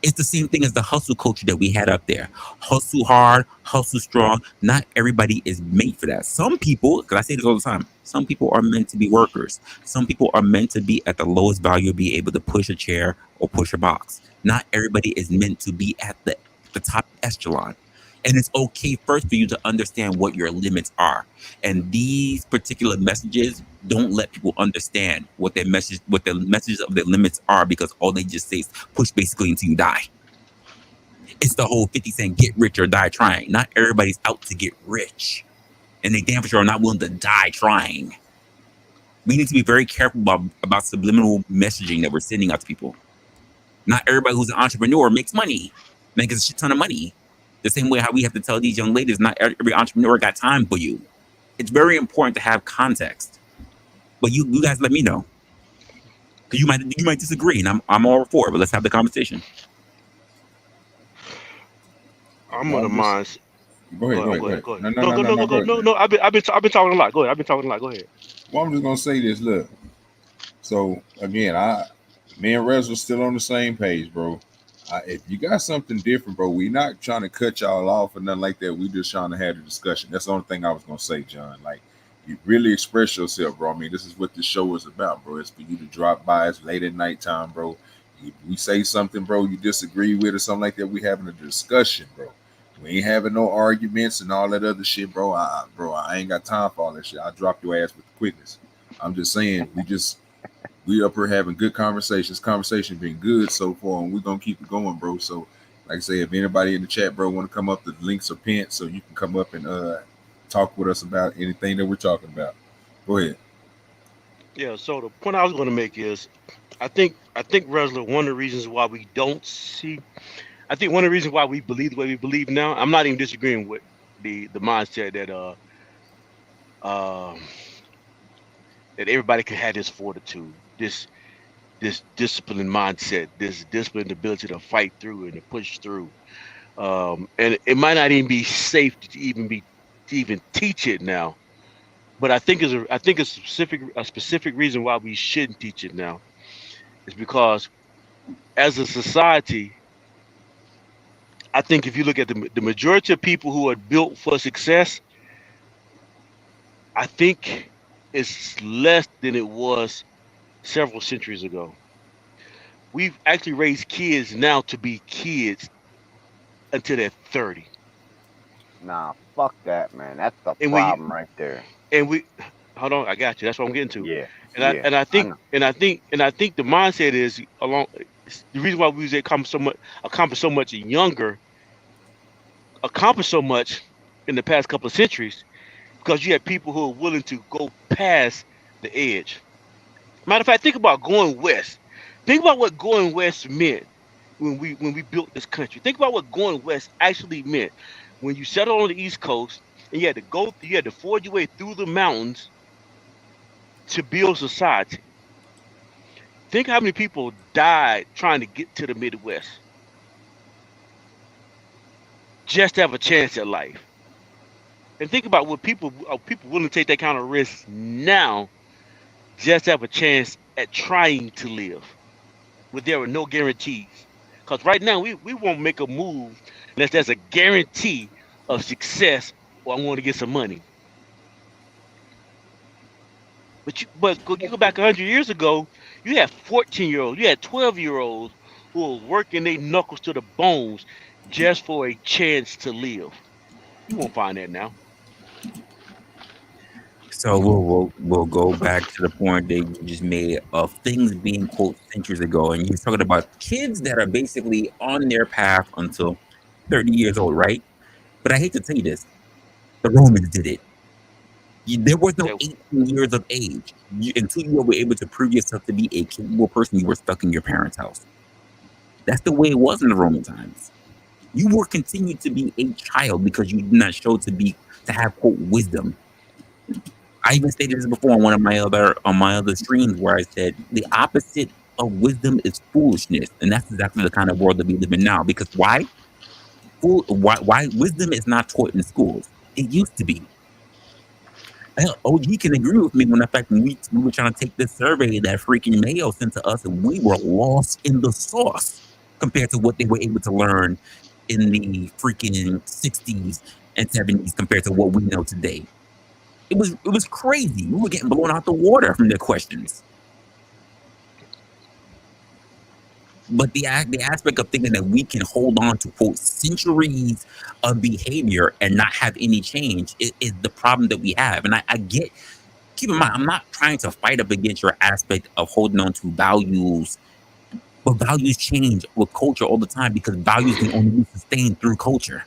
It's the same thing as the hustle culture that we had up there. Hustle hard, hustle strong. Not everybody is made for that. Some people, because I say this all the time, some people are meant to be workers. Some people are meant to be at the lowest value, be able to push a chair or push a box. Not everybody is meant to be at the top echelon. And it's okay first for you to understand what your limits are. And these particular messages don't let people understand what the messages of their limits are, because all they just say is push basically until you die. It's the whole 50 Cent get rich or die trying. Not everybody's out to get rich. And they damn for sure are not willing to die trying. We need to be very careful about subliminal messaging that we're sending out to people. Not everybody who's an entrepreneur makes money, makes a shit ton of money. The same way how we have to tell these young ladies, not every entrepreneur got time for you. It's very important to have context. But you guys let me know. Because you might disagree, and I'm all for it, but let's have the conversation. I'm on the mind. Go ahead. No. I've been talking a lot. Go ahead. Go ahead. Well, I'm just gonna say this. Look. So again, me and Rez are still on the same page, bro. If you got something different, bro, we not trying to cut y'all off or nothing like that. We just trying to have a discussion. That's the only thing I was gonna say, John. Like, you really express yourself, bro. I mean, this is what this show is about, bro. It's for you to drop by. It's late at nighttime, bro. We say something, bro, you disagree with or something like that. We having a discussion, bro. We ain't having no arguments and all that other shit, bro. I ain't got time for all that shit. I'll drop your ass with quickness. I'm just saying, we up here having good conversations. Conversation been good so far, and we're gonna keep it going, bro. So, like I say, if anybody in the chat, bro, want to come up, the links are pinned, so you can come up and talk with us about anything that we're talking about. Go ahead. Yeah. So the point I was going to make is, I think Resler, one of the reasons why we don't see, I think one of the reasons why we believe the way we believe now. I'm not even disagreeing with the mindset that everybody can have this fortitude, this disciplined mindset, this disciplined ability to fight through and to push through. And it might not even be safe to even teach it now. But I think a specific reason why we shouldn't teach it now is because as a society, I think if you look at the majority of people who are built for success, I think it's less than it was several centuries ago. We've actually raised kids now to be kids until they're 30. Nah, fuck that, man. That's the problem right there. And hold on, I got you. That's what I'm getting to. Yeah, And I yeah, and I I think know. and I think and I think the mindset is along the reason why we was accomplish so much younger, accomplish so much in the past couple of centuries because you had people who are willing to go past the edge. Matter of fact, think about going west. Think about what going west meant when we built this country. Think about what going west actually meant when you settled on the East Coast and you had to forge your way through the mountains to build society. Think how many people died trying to get to the Midwest just to have a chance at life. And think about what people are people willing to take that kind of risk now just to have a chance at trying to live where there are no guarantees. Because right now we won't make a move unless there's a guarantee of success or I want to get some money. You go back 100 years ago, you had 14-year-olds, you had 12-year-olds who were working their knuckles to the bones just for a chance to live. You won't find that now. So we'll go back to the point that you just made of things being quote centuries ago, and you're talking about kids that are basically on their path until 30 years old, right? But I hate to tell you this, the Romans did it. There was no Say, 18 years of age. Until you were able to prove yourself to be a capable person, you were stuck in your parents' house. That's the way it was in the Roman times. You were continued to be a child because you did not show to have quote wisdom. I even stated this before on my other streams where I said the opposite of wisdom is foolishness, and that's exactly the kind of world that we live in now. Because why wisdom is not taught in schools? It used to be. Hell, OG can agree with me when we were trying to take this survey that freaking Mayo sent to us, and we were lost in the sauce compared to what they were able to learn in the freaking 60s and 70s compared to what we know today. It was crazy. We were getting blown out the water from their questions. But the aspect of thinking that we can hold on to quote centuries of behavior and not have any change is the problem that we have. And I get, keep in mind, I'm not trying to fight up against your aspect of holding on to values, but values change with culture all the time because values can only be sustained through culture.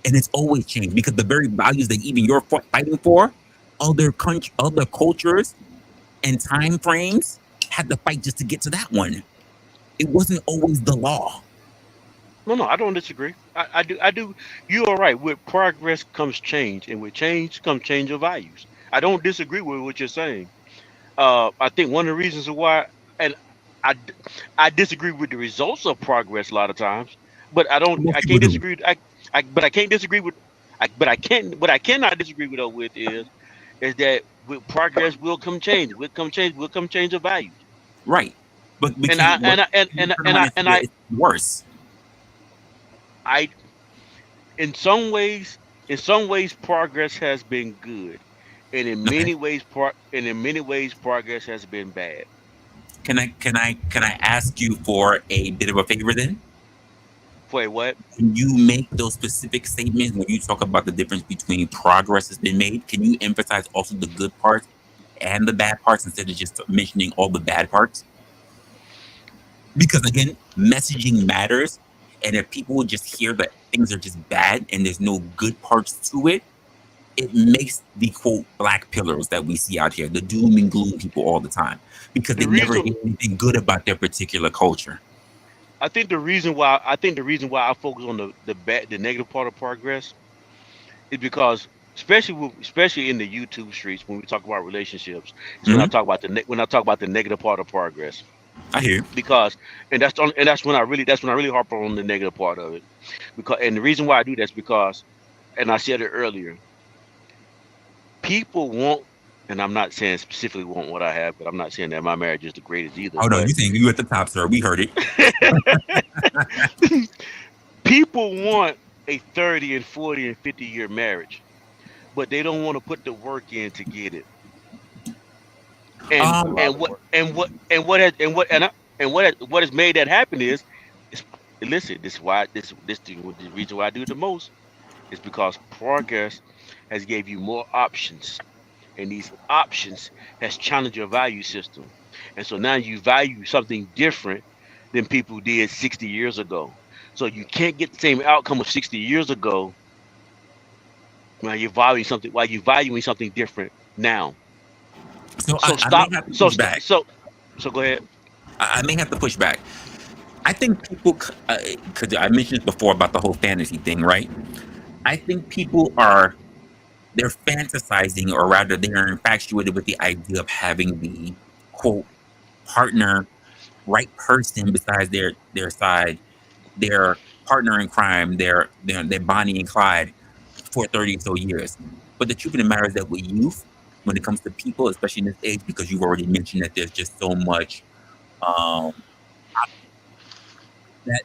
And it's always changed because the very values that even you're fighting for, other cultures and time frames had to fight just to get to that one. It wasn't always the law. no, I don't disagree. I do. You are right. With progress comes change, and with change comes change of values. I don't disagree with what you're saying. I think one of the reasons why, and I, d- I disagree with the results of progress a lot of times, but Most I people can't do. disagree. But I can't disagree with, but I can't, what I cannot disagree with is that with progress will come change, will come change of values. Right. But we And can't I, what and I, and, you and, turn and around I, and say and that I, it's worse. I, in some ways, progress has been good, and Okay. in many ways, progress has been bad. Can I ask you for a bit of a favor then? For a what? Can you make those specific statements when you talk about the difference between progress has been made? Can you emphasize also the good parts and the bad parts instead of just mentioning all the bad parts? Because again, messaging matters. And if people would just hear that things are just bad and there's no good parts to it, it makes the quote black pillars that we see out here, the doom and gloom people all the time, because The they never reason hear anything good about their particular culture. the reason why I focus on the negative part of progress is because especially in the YouTube streets when we talk about relationships, is when I Hmm. talk about when I talk about the negative part of progress. I hear you. Because that's when I really harp on the negative part of it. And the reason why I do that is because, and I said it earlier, people want, and I'm not saying specifically want what I have, but I'm not saying that my marriage is the greatest either. Oh no, But you think you at the top, sir. We heard it. people want a 30 and 40 and 50-year marriage, but they don't want to put the work in to get it. And A Um, lot and of what work. and what and what has and what and I- and what has made that happen is listen. This is why the reason why I do it the most is because progress has gave you more options, and these options has challenged your value system. And so now you value something different than people did 60 years ago. So you can't get the same outcome of 60 years ago while you're valuing something different now. So So I may stop. have to push back. So go ahead. I may have to push back. I think people, because I mentioned before about the whole fantasy thing, right? I think people they're fantasizing, or rather they're infatuated with the idea of having the quote partner, right person besides their side, their partner in crime, their Bonnie and Clyde for 30 or so years. But the truth of the matter is that with youth, when it comes to people, especially in this age, because you've already mentioned that there's just so much um, that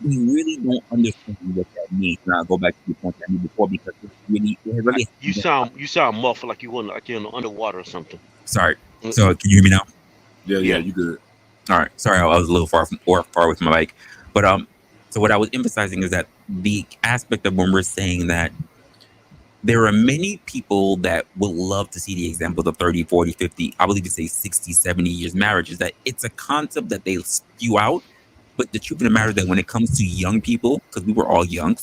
we really don't understand what that means. And I'll go back to the point that I made before, because it really. You sound muffled, like you're underwater or something. Sorry. So can you hear me now? Yeah, you good. All right. Sorry, I was a little far away from my mic. But so what I was emphasizing is that the aspect of when we're saying that there are many people that would love to see the example of 30, 40, 50, I believe it's say 60, 70 years marriage, is that it's a concept that they spew out. But the truth of the matter is that when it comes to young people, because we were all young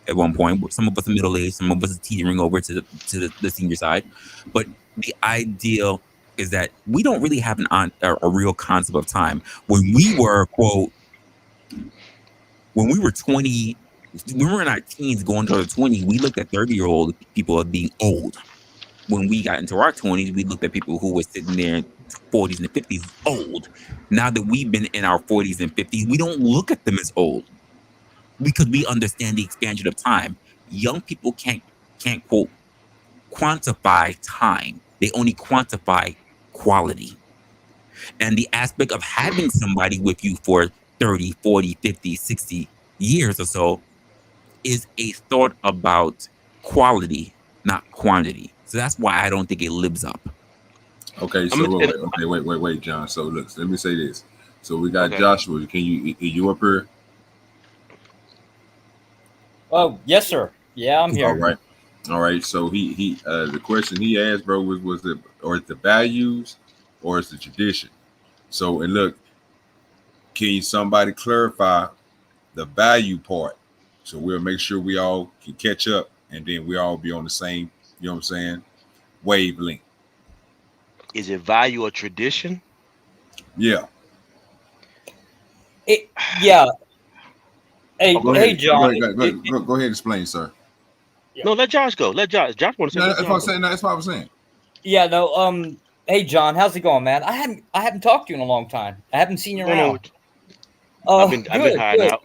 at one point, some of us are middle-aged, some of us are teetering over to the senior side. But the ideal is that we don't really have a real concept of time. When we were, quote, when we were 20, when we were in our teens going to our 20s, we looked at 30-year-old people as being old. When we got into our 20s, we looked at people who were sitting there in 40s and 50s old. Now that we've been in our 40s and 50s, we don't look at them as old because we understand the expansion of time. Young people can't quote quantify time. They only quantify quality. And the aspect of having somebody with you for 30, 40, 50, 60 years or so is a thought about quality, not quantity. So that's why I don't think it lives up. Okay, so wait, John. So look, let me say this. So we got Joshua. Are you up here? Oh, yes, sir. Yeah, I'm here. All right. So he the question he asked, bro, was it, or it's the values or it's the tradition? So, and look, can somebody clarify the value part? So we'll make sure we all can catch up, and then we all be on the same, you know what I'm saying, wavelength. Is it value or tradition? Yeah. Yeah. Hey, Go hey, ahead. John. Go ahead and explain, sir. No, let Josh go. Let Josh. Josh want to say. That's what I'm saying. That's what I was saying. Yeah. No. Hey, John. How's it going, man? I haven't talked to you in a long time. I haven't seen you around. I've been hiding out.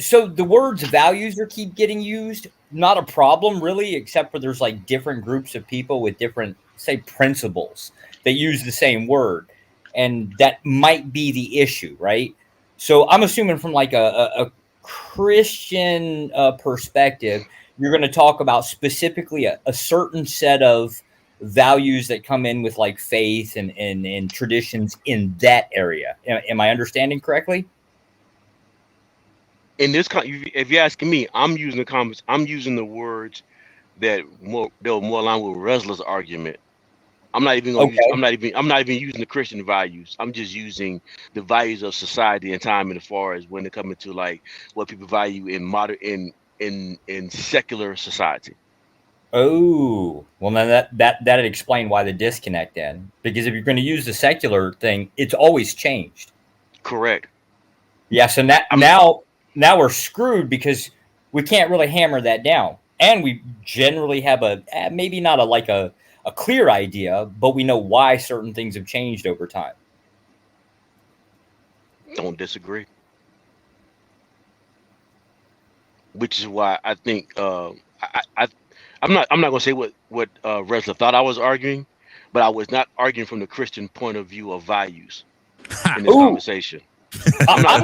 So the words values keep getting used. Not a problem, really, except for there's like different groups of people with different, say, principles that use the same word, and that might be the issue, right? So I'm assuming from like a Christian perspective, you're going to talk about specifically a certain set of values that come in with like faith and traditions in that area. Am I understanding correctly? In this, if you're asking me, I'm using the words that they're more aligned with Resla's argument. I'm not even going to use. I'm not even using the Christian values. I'm just using the values of society and time, and as far as when it comes to like what people value in modern in secular society. Oh, well, then that'd explain why the disconnect then. Because if you're going to use the secular thing, it's always changed. Correct. Yeah. So now we're screwed because we can't really hammer that down, and we generally have maybe not a clear idea, but we know why certain things have changed over time. Don't disagree. Which is why I think I'm not gonna say what Resla thought I was arguing, but I was not arguing from the Christian point of view of values in this conversation. I'm going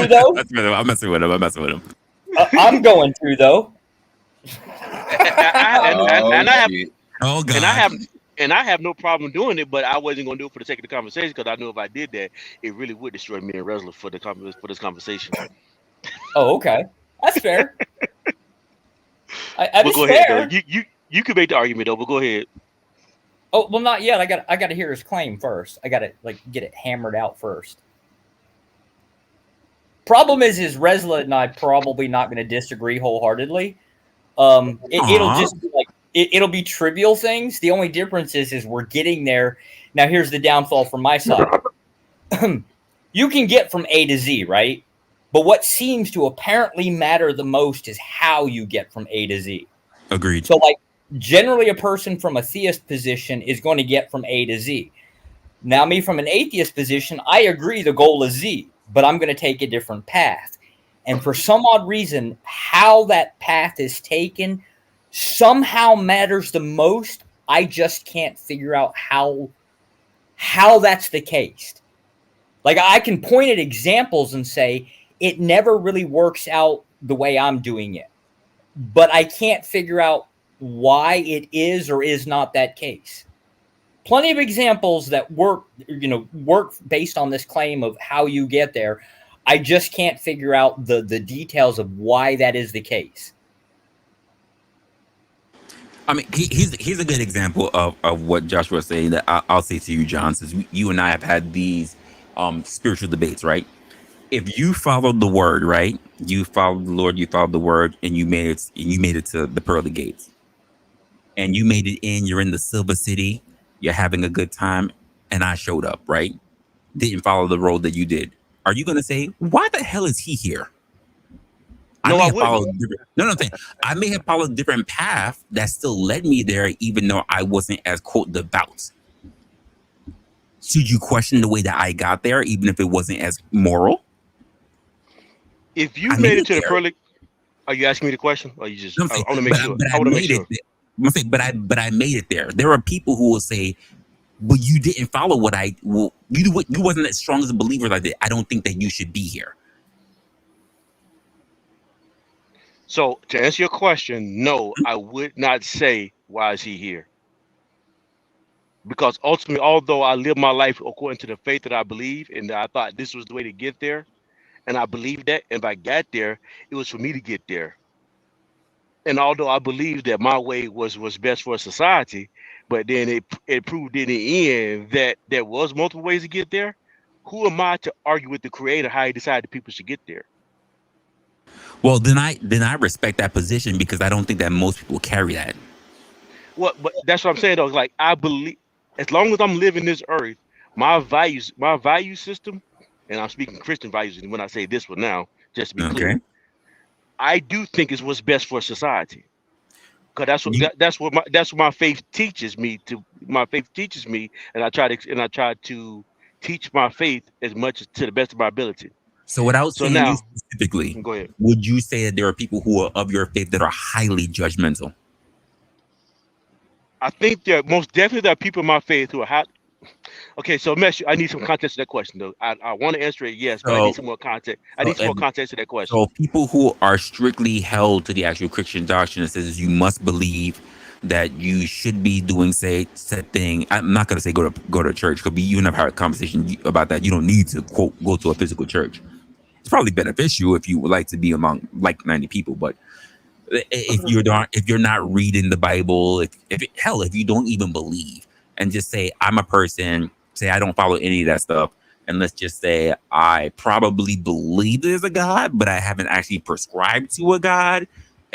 to though. I'm messing with him. I'm going to though. And I have no problem doing it, but I wasn't going to do it for the sake of the conversation because I knew if I did that, it really would destroy me and Resla for this conversation. Oh, okay, that's fair. Go ahead though. You can make the argument though, but go ahead. Oh well, not yet. I got to hear his claim first. I got to get it hammered out first. Problem is Resla and I probably not going to disagree wholeheartedly. It'll just be it'll be trivial things. The only difference is we're getting there. Now here's the downfall from my side. You can get from A to Z, right? But what seems to apparently matter the most is how you get from A to Z. Agreed. So generally a person from a theist position is going to get from A to Z. Now me from an atheist position, I agree the goal is Z, but I'm going to take a different path. And for some odd reason, how that path is taken somehow matters the most. I just can't figure out how that's the case. I can point at examples and say it never really works out the way I'm doing it. But I can't figure out why it is or is not that case. Plenty of examples that work based on this claim of how you get there. I just can't figure out the details of why that is the case. I mean, here's a good example of what Joshua was saying that I'll say to you, John, since you and I have had these spiritual debates, right? If you followed the word, right? You followed the Lord, you followed the word, and you made it to the pearly gates. And you made it in, you're in the silver city, you're having a good time, and I showed up, right? Didn't follow the road that you did. Are you going to say, why the hell is he here? No, I may have followed a different path that still led me there, even though I wasn't as, quote, devout. Should you question the way that I got there, even if it wasn't as moral? If you made it to the pearly, are you asking me the question? Or you just? I want to make sure. I want to make sure. But I made it there. There are people who will say, "But you didn't follow what I. Well, you wasn't as strong as a believer as I did. I don't think that you should be here." So to answer your question, no, I would not say why is he here. Because ultimately, although I live my life according to the faith that I believe, and that I thought this was the way to get there, and I believed that, and if I got there, it was for me to get there. And although I believed that my way was best for society, but then it proved in the end that there was multiple ways to get there. Who am I to argue with the Creator how he decided people should get there? Well, then I respect that position because I don't think that most people carry that. But that's what I'm saying though. Like I believe, as long as I'm living this earth, my value system, and I'm speaking Christian values when I say this one now, just to be clear, I do think is what's best for society. Because that's what my faith teaches me to. My faith teaches me, and I try to teach my faith as much as to the best of my ability. So without saying now, you specifically, go ahead. Would you say that there are people who are of your faith that are highly judgmental? I think most definitely there are people in my faith who are hot. Okay, so I need some context to that question though. I want to answer it yes, but I need some more context. I need some more context to that question. So people who are strictly held to the actual Christian doctrine that says you must believe that you should be doing said thing. I'm not going to say go to church because you and I've had a conversation about that. You don't need to quote go to a physical church. It's probably beneficial if you would like to be among like-minded people, but if you're not reading the Bible, if you don't even believe, and just say I'm a person, say I don't follow any of that stuff, and let's just say I probably believe there's a God, but I haven't actually prescribed to a God,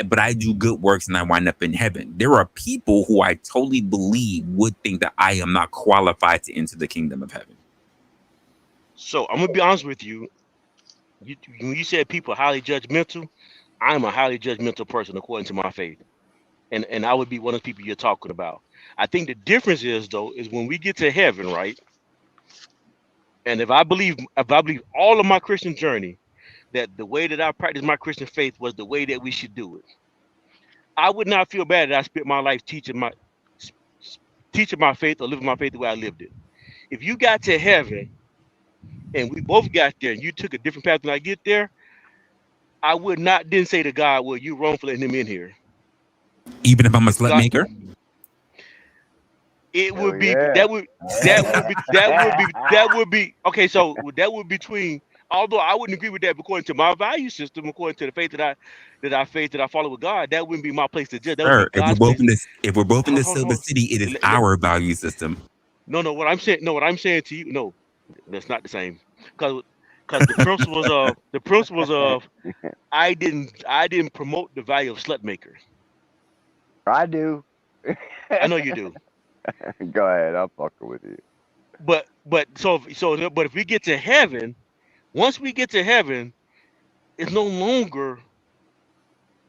but I do good works and I wind up in heaven. There are people who I totally believe would think that I am not qualified to enter the kingdom of heaven. So I'm gonna be honest with you. When you said people are highly judgmental, I'm a highly judgmental person according to my faith, and I would be one of the people you're talking about. I think the difference is when we get to heaven, right? And if I believe all of my Christian journey, that the way that I practice my Christian faith was the way that we should do it, I would not feel bad that I spent my life teaching my faith or living my faith the way I lived it. If you got to heaven and we both got there and you took a different path than I get there, I would not then say to God, well, you're wrong for letting him in here. Even if I'm a slut maker? It would be that would be okay. So that would be between although I wouldn't agree with that according to my value system, according to the faith that I follow with God, that wouldn't be my place to judge. That would Sir, be God's place. if we're both in the Hold on, Silver hold on. City, it is Let- our value system. No, what I'm saying to you, no, that's not the same. Because the principles of I didn't promote the value of slut maker. I do. I know you do. Go ahead. I'm fucking with you. But if we get to heaven, once we get to heaven, it's no longer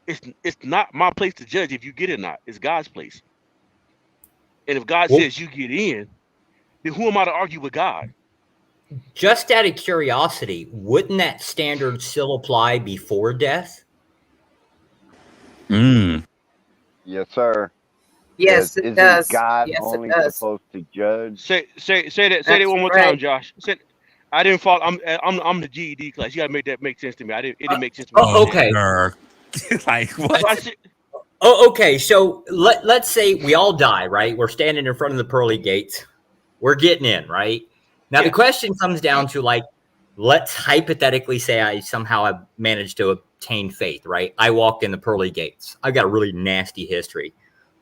it's not my place to judge if you get it or not. It's God's place. And if God says you get in, then who am I to argue with God? Just out of curiosity, wouldn't that standard still apply before death? Mm. Yes, sir. Yes, it Isn't does. God Yes, only it does. supposed to judge? Say that That's one more right. time, Josh. I didn't follow. I'm the GED class. You gotta make that make sense to me. It didn't make sense to me. Oh, okay. Sir. Like what? So I said, Oh, okay. So let's say we all die, right? We're standing in front of the pearly gates. We're getting in, right? Now Yeah. the question comes down to, like, let's hypothetically say I somehow have managed to obtain faith, right? I walk in the pearly gates. I've got a really nasty history.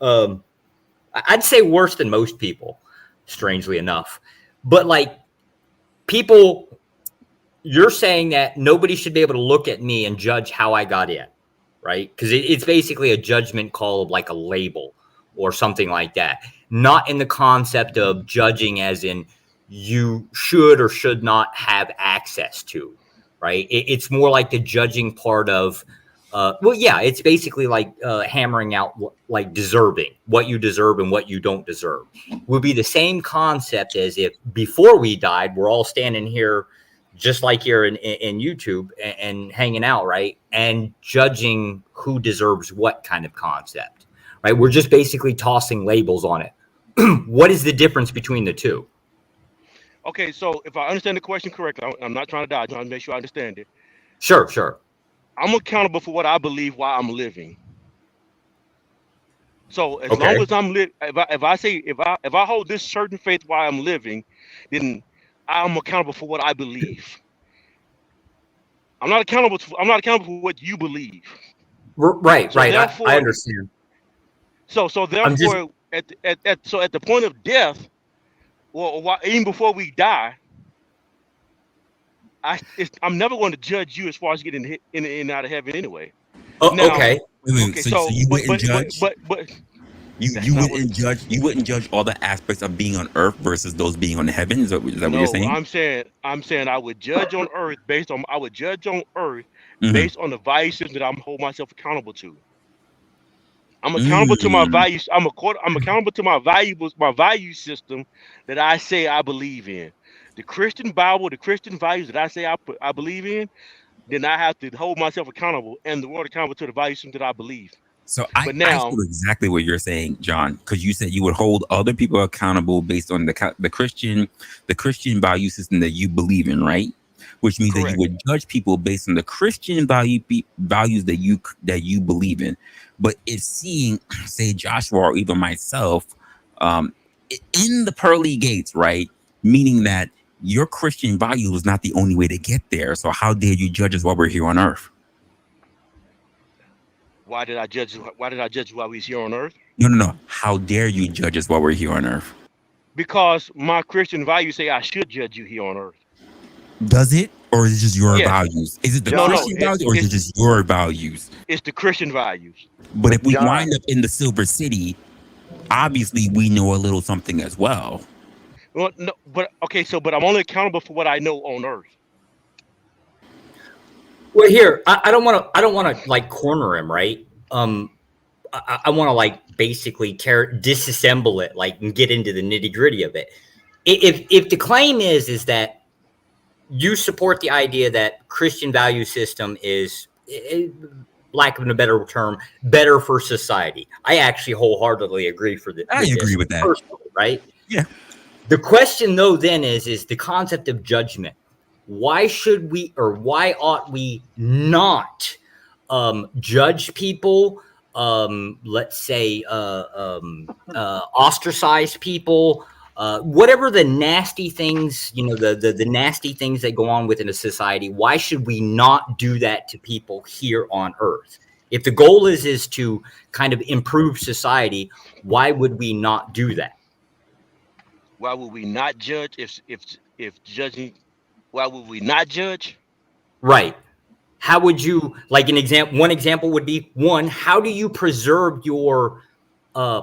I'd say worse than most people, strangely enough. But like people, you're saying that nobody should be able to look at me and judge how I got in, right? Because it's basically a judgment call of like a label or something like that. Not in the concept of judging as in you should or should not have access to, right? It's more like the judging part of, it's basically like hammering out like deserving, what you deserve and what you don't deserve. Would be the same concept as if before we died, we're all standing here just like here in YouTube and hanging out, right? And judging who deserves what kind of concept, right? We're just basically tossing labels on it. What is the difference between the two? okay, so if I understand the question correctly, I'm not trying to dodge. I'm trying to make sure I understand it. Sure. I'm accountable for what I believe while I'm living. So as Okay. long as I'm if I hold this certain faith while I'm living, then I'm accountable for what I believe. I'm not accountable for what you believe. Right. So therefore, I understand. So therefore, at the point of death, or even before we die, I'm never going to judge you as far as getting in and out of heaven anyway. Now, Okay. Wait, so you wouldn't judge? But you wouldn't judge. You wouldn't judge all the aspects of being on earth versus those being on heaven. Is that what you're saying? I'm saying I would judge on earth based on Mm-hmm. based on the value system that I'm hold myself accountable to. I'm accountable to my values. I'm accountable to my value system that I say I believe in. The Christian Bible, the Christian values that I say I believe in, then I have to hold myself accountable and the world accountable to the value system that I believe. So I feel exactly what you're saying, John, because you said you would hold other people accountable based on the Christian value system that you believe in, right? Which means Correct. that you would judge people based on the Christian values that you believe in. But if seeing, say, Joshua or even myself, in the pearly gates, right? Meaning that your Christian value is not the only way to get there. So how dare you judge us while we're here on earth? Why did I judge you while we was here on earth? No. How dare you judge us while we're here on earth? Because my Christian values say I should judge you here on earth. Does it? Or is it just your Yes. values? Is it the No, Christian values or is it just your values? It's the Christian values. But if we wind up in the Silver City, obviously we know a little something as well. Well, no, but I'm only accountable for what I know on earth. Well, here, I don't want to like corner him, right? I want to like basically disassemble it, like, and get into the nitty gritty of it. If the claim is that you support the idea that Christian value system is, lack of a better term, better for society, I actually wholheartedly agree I agree with that. Personally, right? Yeah. The question though then is the concept of judgment. Why should we, or why ought we not judge people? Let's say ostracize people, whatever the nasty things, the nasty things that go on within a society, why should we not do that to people here on Earth? If the goal is to kind of improve society, why would we not do that? Why would we not judge if judging? Why would we not judge? Right. How would you, like one example would be, how do you preserve your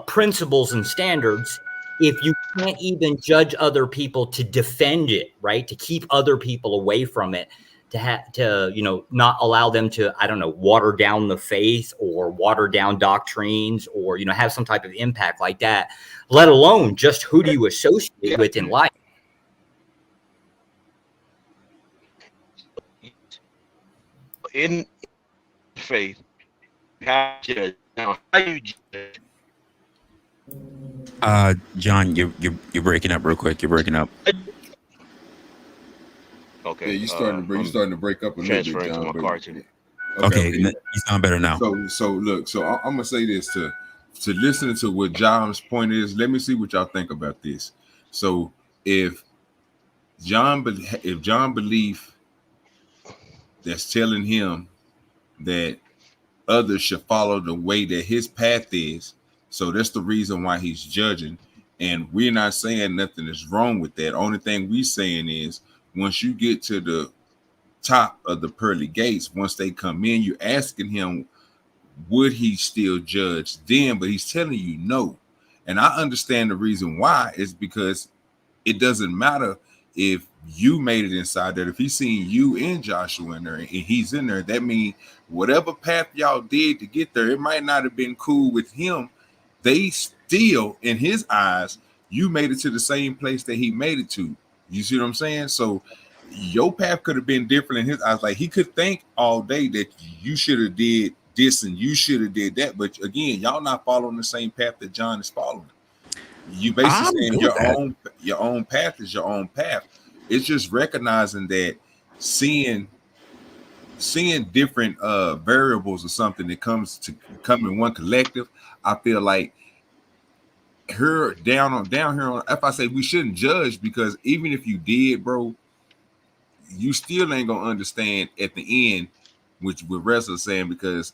principles and standards if you can't even judge other people to defend it, right? To keep other people away from it, to not allow them to, I don't know, water down the faith or water down doctrines or, have some type of impact like that, let alone just who do you associate with in life? In faith, how you judge? Now, how you judge? John, you're breaking up real quick. You're breaking up. Okay. Yeah, you're starting to break up a little bit, Transferring John. to my car too. Okay, you sound better now. So look, I'm gonna say this to listening to what John's point is. Let me see what y'all think about this. So if John belief that's telling him that others should follow the way that his path is, so that's the reason why he's judging. And we're not saying nothing is wrong with that. Only thing we saying is once you get to the top of the pearly gates, once they come in, you're asking him, would he still judge them? But he's telling you no. And I understand the reason why is because it doesn't matter if you made it inside there. If he's seeing you and Joshua in there and he's in there, that means whatever path y'all did to get there, it might not have been cool with him. They still, in his eyes, you made it to the same place that he made it to. You see what I'm saying? So your path could have been different in his eyes. Like he could think all day that you should have did this and you should have did that. But again, y'all not following the same path that John is following. You basically saying your own path is your own path. It's just recognizing that seeing different variables or something that comes in one collective. I feel like her down here on, if I say we shouldn't judge, because even if you did, bro, you still ain't gonna understand at the end, which what Resla saying, because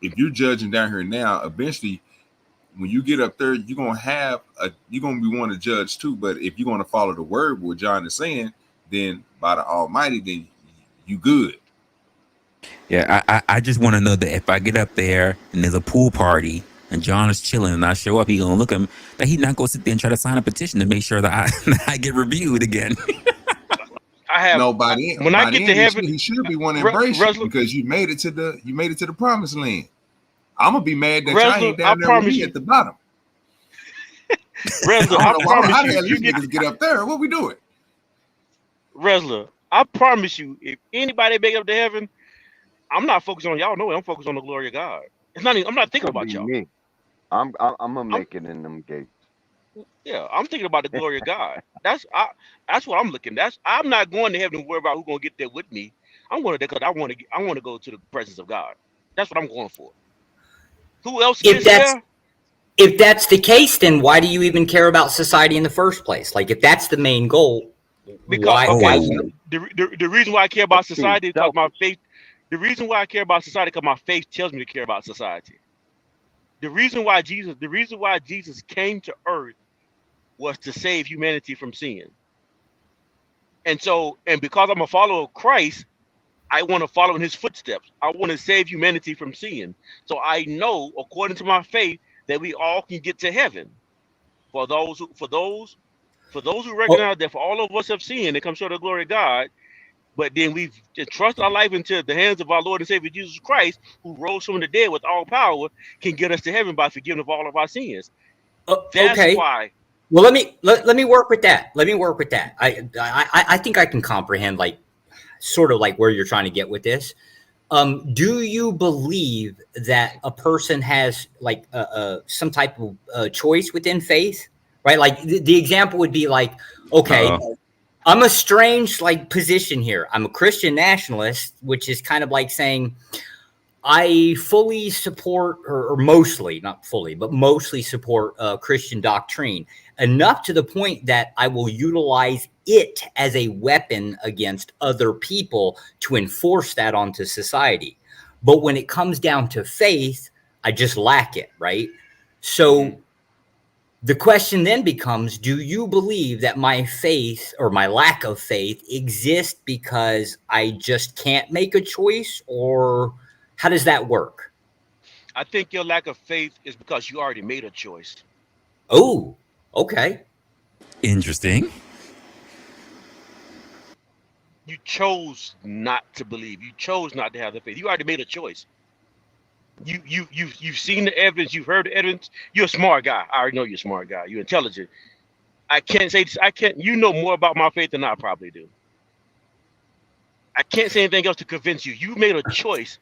if you're judging down here now, eventually when you get up there, you're gonna be one to judge too. But if you're gonna follow the word, what John is saying, then by the Almighty, then you good. Yeah, I just want to know that if I get up there and there's a pool party and John is chilling and I show up, he gonna look at him, that he's not gonna sit there and try to sign a petition to make sure that I get reviewed again. I have when I get to heaven, he should be one to embrace you because you made it to the promised land. I'm gonna be mad that y'all ain't down there with me at the bottom. Resla, I promise you get up there. What we doing? Resla, I promise you, if anybody make it up to heaven, I'm not focused on y'all. No, I'm focused on the glory of God. It's not. I'm not thinking about y'all. Me. I'm gonna make it in them gates. Yeah, I'm thinking about the glory of God. That's what I'm looking. I'm not going to heaven and worry about who's gonna get there with me. I'm going there because I want to go to the presence of God. That's what I'm going for. Who else is there? If that's the case, then why do you even care about society in the first place? Like, if that's the main goal, because the reason why I care about society is because my faith. The reason why I care about society is because my faith tells me to care about society. The reason why Jesus came to earth was to save humanity from sin. And because I'm a follower of Christ, I want to follow in his footsteps. I want to save humanity from sin. So I know, according to my faith, that we all can get to heaven. For those who recognize that for all of us have sinned and come short of the glory of God, but then we've trusted our life into the hands of our Lord and Savior Jesus Christ, who rose from the dead with all power, can get us to heaven by forgiving of all of our sins. That's why. Well, let me work with that. I think I can comprehend, like, sort of like where you're trying to get with this. Do you believe that a person has like some type of choice within faith, right? Like the example would be like, okay, I'm a strange like position here. I'm a Christian nationalist, which is kind of like saying, I fully support, or mostly, not fully, but mostly support Christian doctrine, enough to the point that I will utilize it as a weapon against other people to enforce that onto society. But when it comes down to faith, I just lack it, right? So the question then becomes, do you believe that my faith or my lack of faith exists because I just can't make a choice, or how does that work? I think your lack of faith is because you already made a choice. Oh, okay. Interesting. You chose not to believe. You chose not to have the faith. You already made a choice. You've seen the evidence. You've heard the evidence. You're a smart guy. I already know you're a smart guy. You're intelligent. I can't say this. I can't. You know more about my faith than I probably do. I can't say anything else to convince you. You made a choice,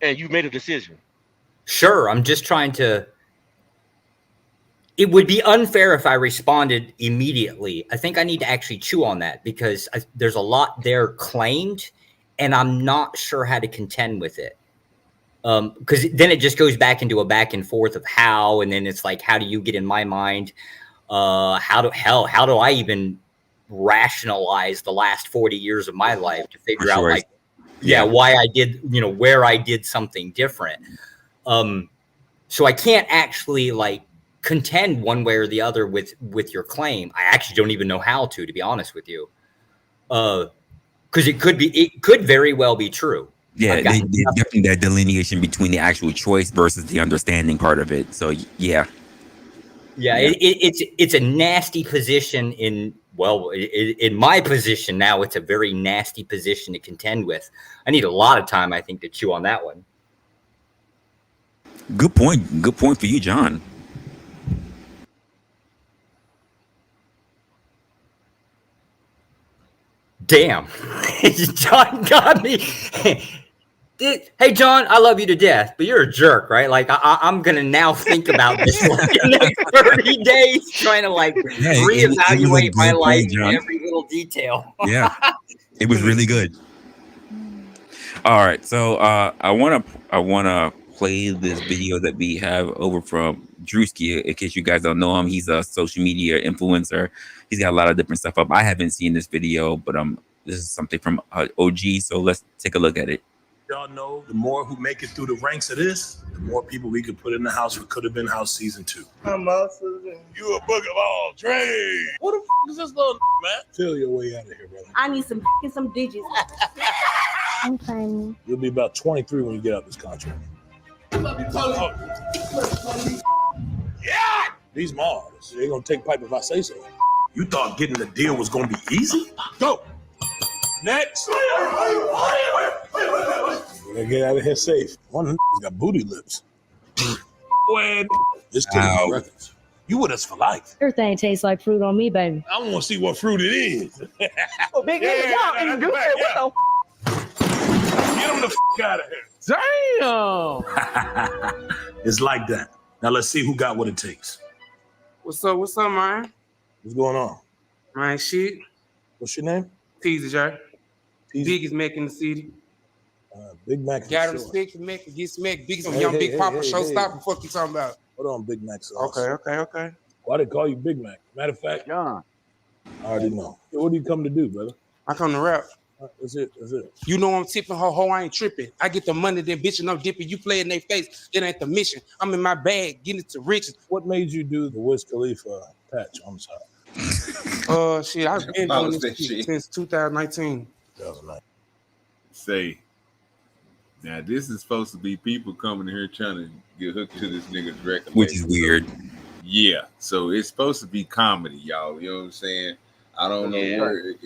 and you made a decision. Sure, I'm just trying to. It would be unfair if I responded immediately. I think I need to actually chew on that because there's a lot there claimed, and I'm not sure how to contend with it. Because then it just goes back into a back and forth of how, and then it's like, how do you get in my mind? How do I even rationalize the last 40 years of my life to figure out, like, why I did, where I did something different. So I can't actually like contend one way or the other with your claim. I actually don't even know how to be honest with you. Because it could very well be true. Yeah, there's definitely that delineation between the actual choice versus the understanding part of it. So yeah. It's a nasty position in my position now. It's a very nasty position to contend with. I need a lot of time, I think, to chew on that one. Good point. Good point for you, John. Damn, John got me. Hey, John, I love you to death, but you're a jerk, right? Like, I'm going to now think about this for the next 30 days, trying to, like, reevaluate my life in every little detail. Yeah, it was really good. All right, so I want to play this video that we have over from Drewski. In case you guys don't know him, he's a social media influencer. He's got a lot of different stuff up. I haven't seen this video, but this is something from OG, so let's take a look at it. Y'all know the more who make it through the ranks of this, the more people we could put in the house for Could Have Been House Season 2. I'm also You a book of all trades. What the f is this little man? Feel your way out of here, brother. I need some digits. I'm fine. You'll be about 23 when you get out this contract. Yeah! These Mars, they gonna take pipe if I say so. You thought getting the deal was gonna be easy? Go! Next! Gotta get out of here safe. One of them got booty lips. Boy, it's killing records. You with us for life. Everything tastes like fruit on me, baby. I want to see what fruit it is. Oh, big nigga, y'all ain't good. What Get him the f out of here. Damn. It's like that. Now let's see who got what it takes. What's up, man? What's going on? Man, shit. What's your name? Teaser, Jay. Biggest Mac in the city. Big Mac. Got respect for Mac and get smacked. Biggest young Big Papa showstopper. Fuck you talking about? Hold on, Big Mac sauce. Okay. Why they call you Big Mac? Matter of fact, John. I already know. What do you come to do, brother? I come to rap. That's it. You know I'm tipping her hoe, I ain't tripping. I get the money, then bitching, I'm dipping. You play in their face, it ain't the mission. I'm in my bag, getting it to riches. What made you do the Wiz Khalifa patch on the side? Shit, I've been doing this shit since 2019. 2009. Say, now this is supposed to be people coming here trying to get hooked to this nigga's record, which is weird. Yeah, so it's supposed to be comedy, y'all. You know what I'm saying? I don't know where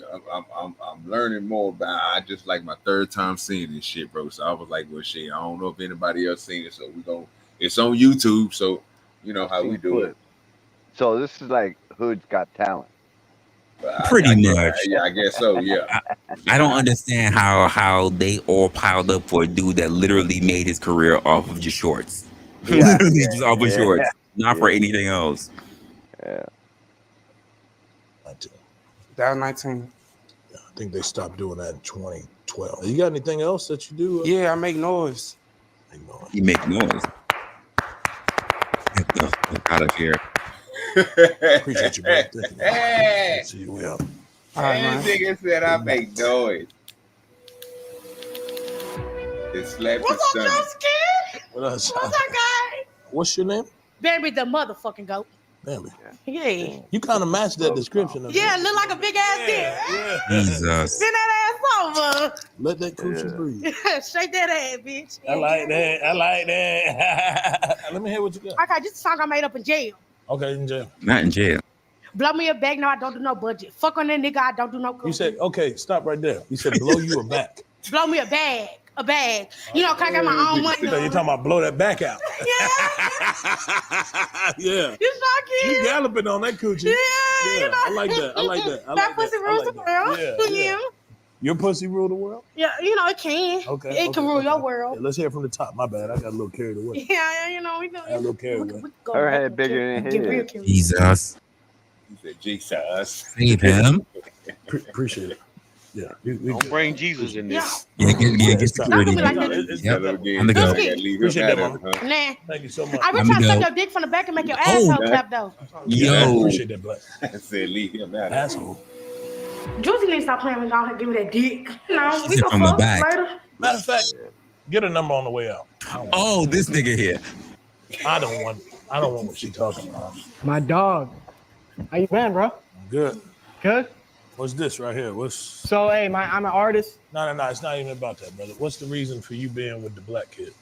I'm learning more about. I just like my third time seeing this shit, bro. So I was like, well, shit, I don't know if anybody else seen it. So it's on YouTube. So you know how we do it. So this is like Hood's Got Talent. Pretty much. Yeah, I guess so. Yeah. I don't understand how they all piled up for a dude that literally made his career off of just shorts. Literally just off of shorts, not for anything else. Yeah. 2019. Yeah, I think they stopped doing that in 2012. You got anything else that you do? Yeah, I make noise. He make noise. Get the fuck out of here. Appreciate you, bro. Hey, See you well. All right, man. Nigga said I make noise. It's slapped What's up, his son. Joe? What else? What's up, guys? What's your name? Bambi the motherfucking goat. Bambi. Yeah. You kind of match that description. Of Yeah, look like a big ass dick. Jesus. Bend that ass over. Let that coochie breathe. Shake that ass, bitch. I like that. I like that. Let me hear what you got. Okay, just a song I made up in jail. Okay, in jail. Not in jail. Blow me a bag, no, I don't do no budget. Fuck on that nigga, I don't do no cooking. You said, okay, stop right there. You said blow you a back. Blow me a bag. A bag. You know, cause I got my own money. You're talking about blow that back out. Yeah. You sure can. You galloping on that coochie. Yeah, You know. I like that. I like that. I like that pussy rules the world. Yeah. Your pussy rule the world? Yeah, you know, it can. Okay. It can rule your world. Yeah, let's hear it from the top. My bad. I got a little carried away. Yeah, you know, we do. I got a little carried away. Her head bigger than his. Jesus. He said, Jesus. Save him. Appreciate it. Yeah. Don't bring Jesus in this. Yeah, get security. Yep. I'm the go. Appreciate that, man. Nah. Thank you so much. I been trying to suck your dick from the back and make your asshole clap though. Yo. Appreciate that, Black. I said, leave him out. Asshole. Juicy need to stop playing with y'all and give me that dick. No, we Sit go from the fuck back. later. Matter of fact, get a number on the way out. Oh, this nigga here. I don't want what she talking about. My dog. How you been, bro? Good. Good? What's this right here? So, hey, I'm an artist. No. It's not even about that, brother. What's the reason for you being with the black kid?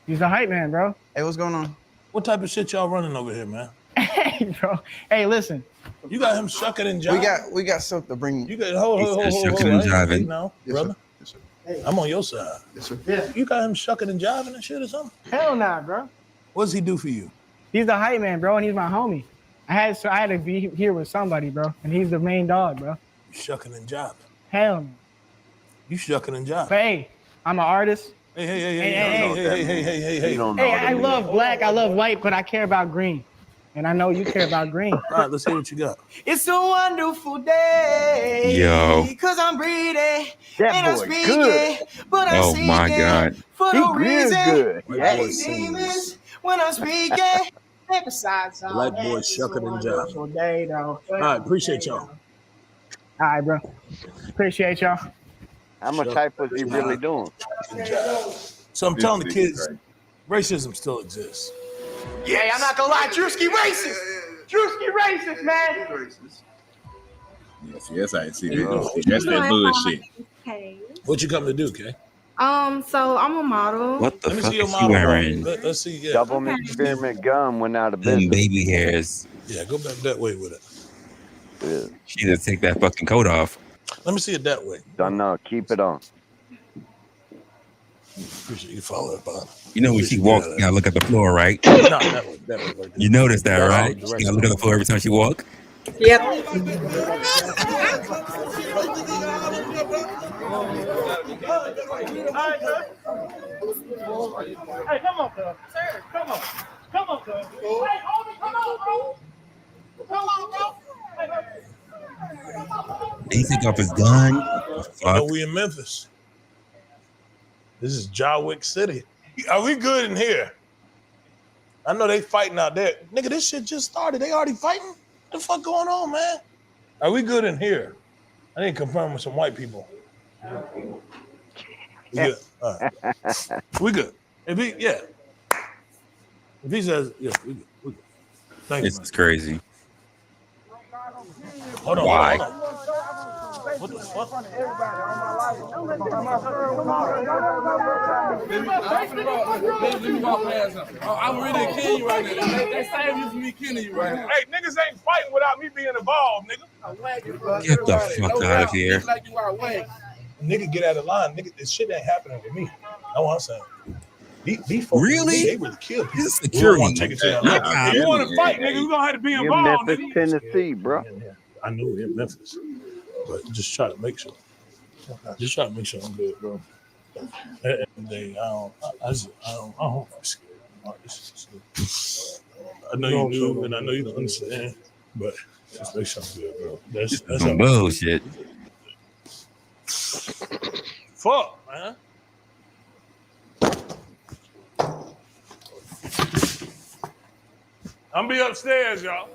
He's a hype man, bro. Hey, what's going on? What type of shit y'all running over here, man? Hey, bro. Hey, listen. You got him shucking and jiving. We got stuff to bring. You got hold. Shucking and jiving. No, Yes, brother. Yes, sir. I'm on your side. Yes, sir. Yeah. You got him shucking and jiving and shit or something? Hell nah, bro. What does he do for you? He's the hype man, bro, and he's my homie. I had to be here with somebody, bro, and he's the main dog, bro. You shucking and jiving. Hell no. You shucking and jiving. But hey, I'm an artist. Hey. Hey, I love black, I love white, but I care about green. And I know you care about green. All right, let's see what you got. It's a wonderful day. Yo. Because I'm breathing. That and I'm boy speaking. good. But I'm Oh my God. For He no real reason. good. That Yeah. is demons when I'm speaking. And besides all Black that, boy it's a shucking and jiving. wonderful day, though. All right, appreciate y'all. All right, bro. Appreciate y'all. How much hype was he really doing? So I'm telling the kids, racism still exists. Yeah, I'm not gonna lie. Drewski racist. Drewski racist, man. Yes, I see that. That's that bullshit. Okay. What you come to do, Kay? So I'm a model. What the Let me fuck see your is she model. wearing? Let's see. Yeah. Double experiment gum went out of Them business. baby hairs. Yeah, go back that way with it. Yeah. She need to take that fucking coat off. Let me see it that way. Don't know. Keep it on. Appreciate you follow up on it. You know when she walks, you gotta look at the floor, right? No, that way. Right there. You notice that, That's right? all She direct. gotta look at the floor every time she walk. Yep. Hey, come on, cuz. Sir, come on. Come on, cuz. Hey, homie, come on, bro. Come on, bro. Did he take off his gun? You Fuck. know we in Memphis. This is Jawick City. Are we good in here? I know they fighting out there. Nigga, this shit just started. They already fighting? What the fuck going on, man? Are we good in here? I need to confirm with some white people. We good. All right. We good. If he says, yeah, we good. We good. Thank This you, is crazy. Hold on. Why? Hold on. What the fuck? I'm really killing you right now. They saved you from me killing you right now. Hey, niggas ain't fighting without me being involved, nigga. Get the fuck out of here. Like you are whack. Nigga, get out of line. Nigga, this shit ain't happening to me. That's what I'm saying. These folks, Really? They really kill people. This is security. Take it to that. If you want to fight, nigga, we gonna have to be You're involved. Memphis, Tennessee, bro. I know we're in Memphis, but just try to make sure. Just try to make sure I'm good, bro. And they, I don't scared. I know you do, and I know you don't understand, but just make sure I'm good, bro. That's Some bullshit. Fuck, man. I'm be upstairs, y'all.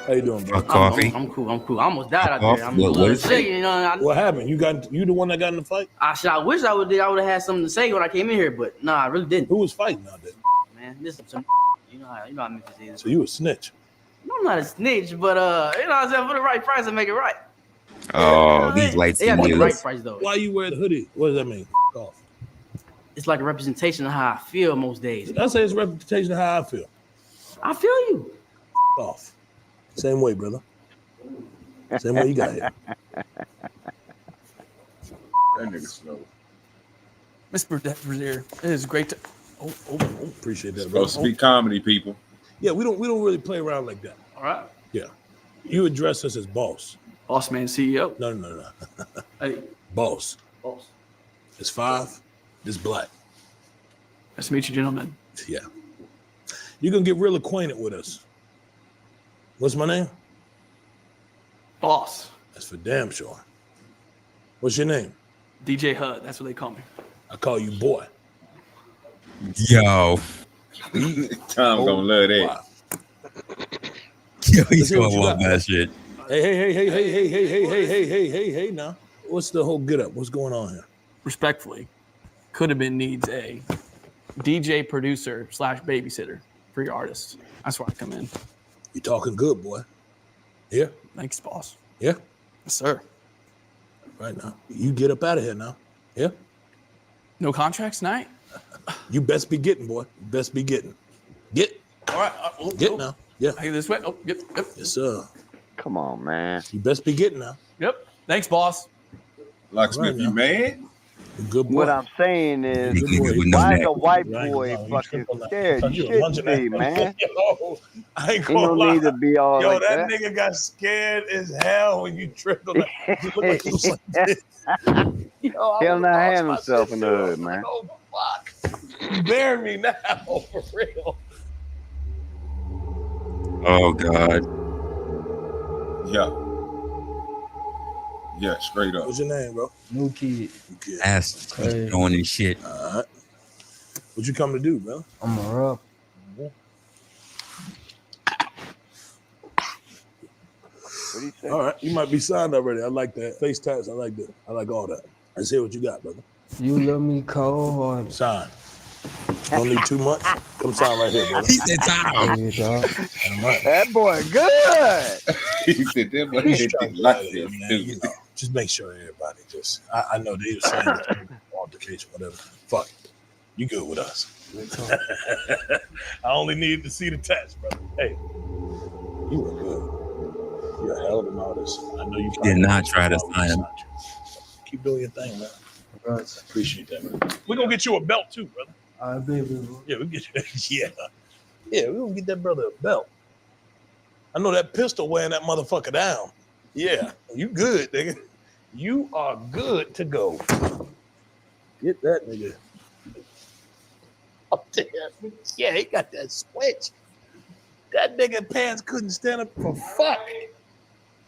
How you doing, bro? Coffee. I'm cool. I almost died out Off. there. I'm What is sick, it? you know. What happened? You the one that got in the fight? I wish I would have had something to say when I came in here, but nah, I really didn't. Who was fighting out there? Man, this is some you know how Memphis is. So you a snitch? No, I'm not a snitch, but you know what I'm saying, for the right price, I make it right. Oh, these lights They gotta and be the right news. price though. Why you wear the hoodie? What does that mean? Off. It's like a representation of how I feel most days. I say it's a representation of how I feel. I feel you. Off. Same way, brother. Same way you got here. That nigga slow. Mr. Brazier, it is great to. Oh, Appreciate that, bro. Supposed to be comedy, people. Yeah, we don't really play around like that. All right. Yeah. You address us as boss. Boss man, CEO. No. Hey, Boss. boss. It's 5. It's Black. Nice to meet you, gentlemen. Yeah. You're gonna get real acquainted with us. What's my name? Boss. That's for damn sure. What's your name? DJ HUD. That's what they call me. I call you boy. Yo. Tom gonna love that. Yo, he's Let's see what gonna you love got. that shit. Hey now. What's the whole get up? What's going on here? Respectfully, could have been needs a DJ producer / babysitter for your artists. That's where I come in. You talking good, boy. Yeah? Thanks, boss. Yeah? Yes, sir. Right now. You get up out of here now. Yeah? No contracts tonight? You best be getting, boy. You best be getting. Get. All right. Get now. Yeah. Hey, this way. Oh, yep. Yes, sir. Come on, man. You best be getting now. Yep. Thanks, boss. Locksmith, you mad? Good boy. What I'm saying is, with no why is neck. a white Right, boy no, you fucking tripping out. scared? Thought You you were lunging shouldn't be, at- man. Yo, I ain't Ain't gonna no lie. need to be all Yo, like that that. nigga got scared as hell when you tripped on that. You look like he was like this. Yo, I He'll would've not lost have my himself shit, in the too. hood, man. Oh, fuck. Bury me now, for real. Oh God. Yeah. Yeah, straight up. What's your name, bro? New kid. Okay. Ass Crazy. throwing and shit. All right. What you come to do, bro? I'm a rough. What do you say? All right. You might be signed already. I like that. Face tats. I like that. I like all that. Let's hear what you got, brother. You love me cold hard. Sign. Don't need too much. Come sign right here, brother. He said time. Hey, dog. All right. That boy good. He said that boy Just hit trying it to like get it, man. that. You know, just make sure everybody just. I know they were saying altercation, whatever. Fuck it. You good with us? I only need to see the test, brother. Hey, you were good. You're a hell of an artist. I know you Did not try to sign him. Keep doing your thing, man. Appreciate that, man. We're gonna get you a belt too, brother. I baby. Yeah, we get you. Yeah, we're gonna get that brother a belt. I know that pistol wearing that motherfucker down. Yeah, you good, nigga. You are good to go. Get that nigga up there. Yeah, he got that switch. That nigga pants couldn't stand up for fuck.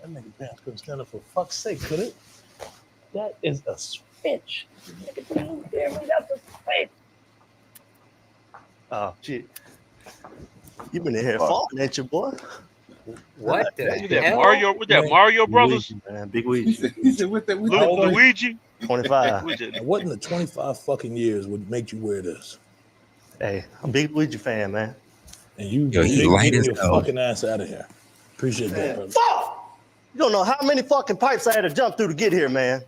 That nigga pants couldn't stand up for fuck's sake, could it? That is a switch. Nigga, damn it, that's a switch. Oh shit! You been in here falling at your boy. What the Was that hell? Mario? Was that Mario Brothers? Luigi, man, big Luigi. He said, with that, Luigi? 25. What in the 25 fucking years would make you wear this? Hey, I'm a big Luigi fan, man. And you Yo, he light as your hell. fucking ass out of here. Appreciate that, brother. Fuck! You don't know how many fucking pipes I had to jump through to get here, man.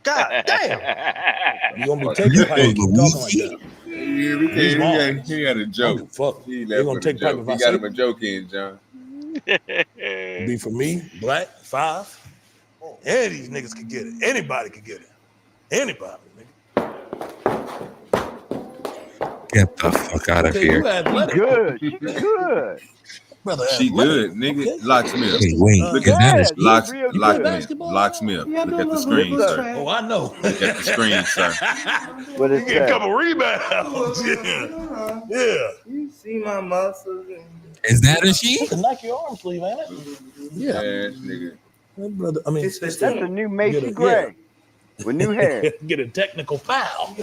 God damn! You gonna be taking pipe if you talking like that. Yeah, he had a joke. Fuck. He They left gonna with take a pipe joke. if He I got say him a joke in, John. be for me, Black, 5. Any of these niggas could get it. Anybody could get it. Anybody, nigga. Get the fuck out of Okay, you here. athletic. Good. She good. Brother, She athletic. good, nigga. Okay. Locksmith. Hey, wait. Look Is at that Yeah, a she Locks, real good. Locksmith. basketball? Locksmith. Yeah, I Look do at a the little screen, bit of sir. track. Oh, I know. Look at the screen, sir. What You it get a say? couple rebounds. Yeah. Yeah. You see my muscles. Is that a she? That's a Nike arm sleeve, ain't it? Yeah. Ass nigga. That brother, I mean, It's That's a new Macy Get it, Gray with new hair. get a technical foul.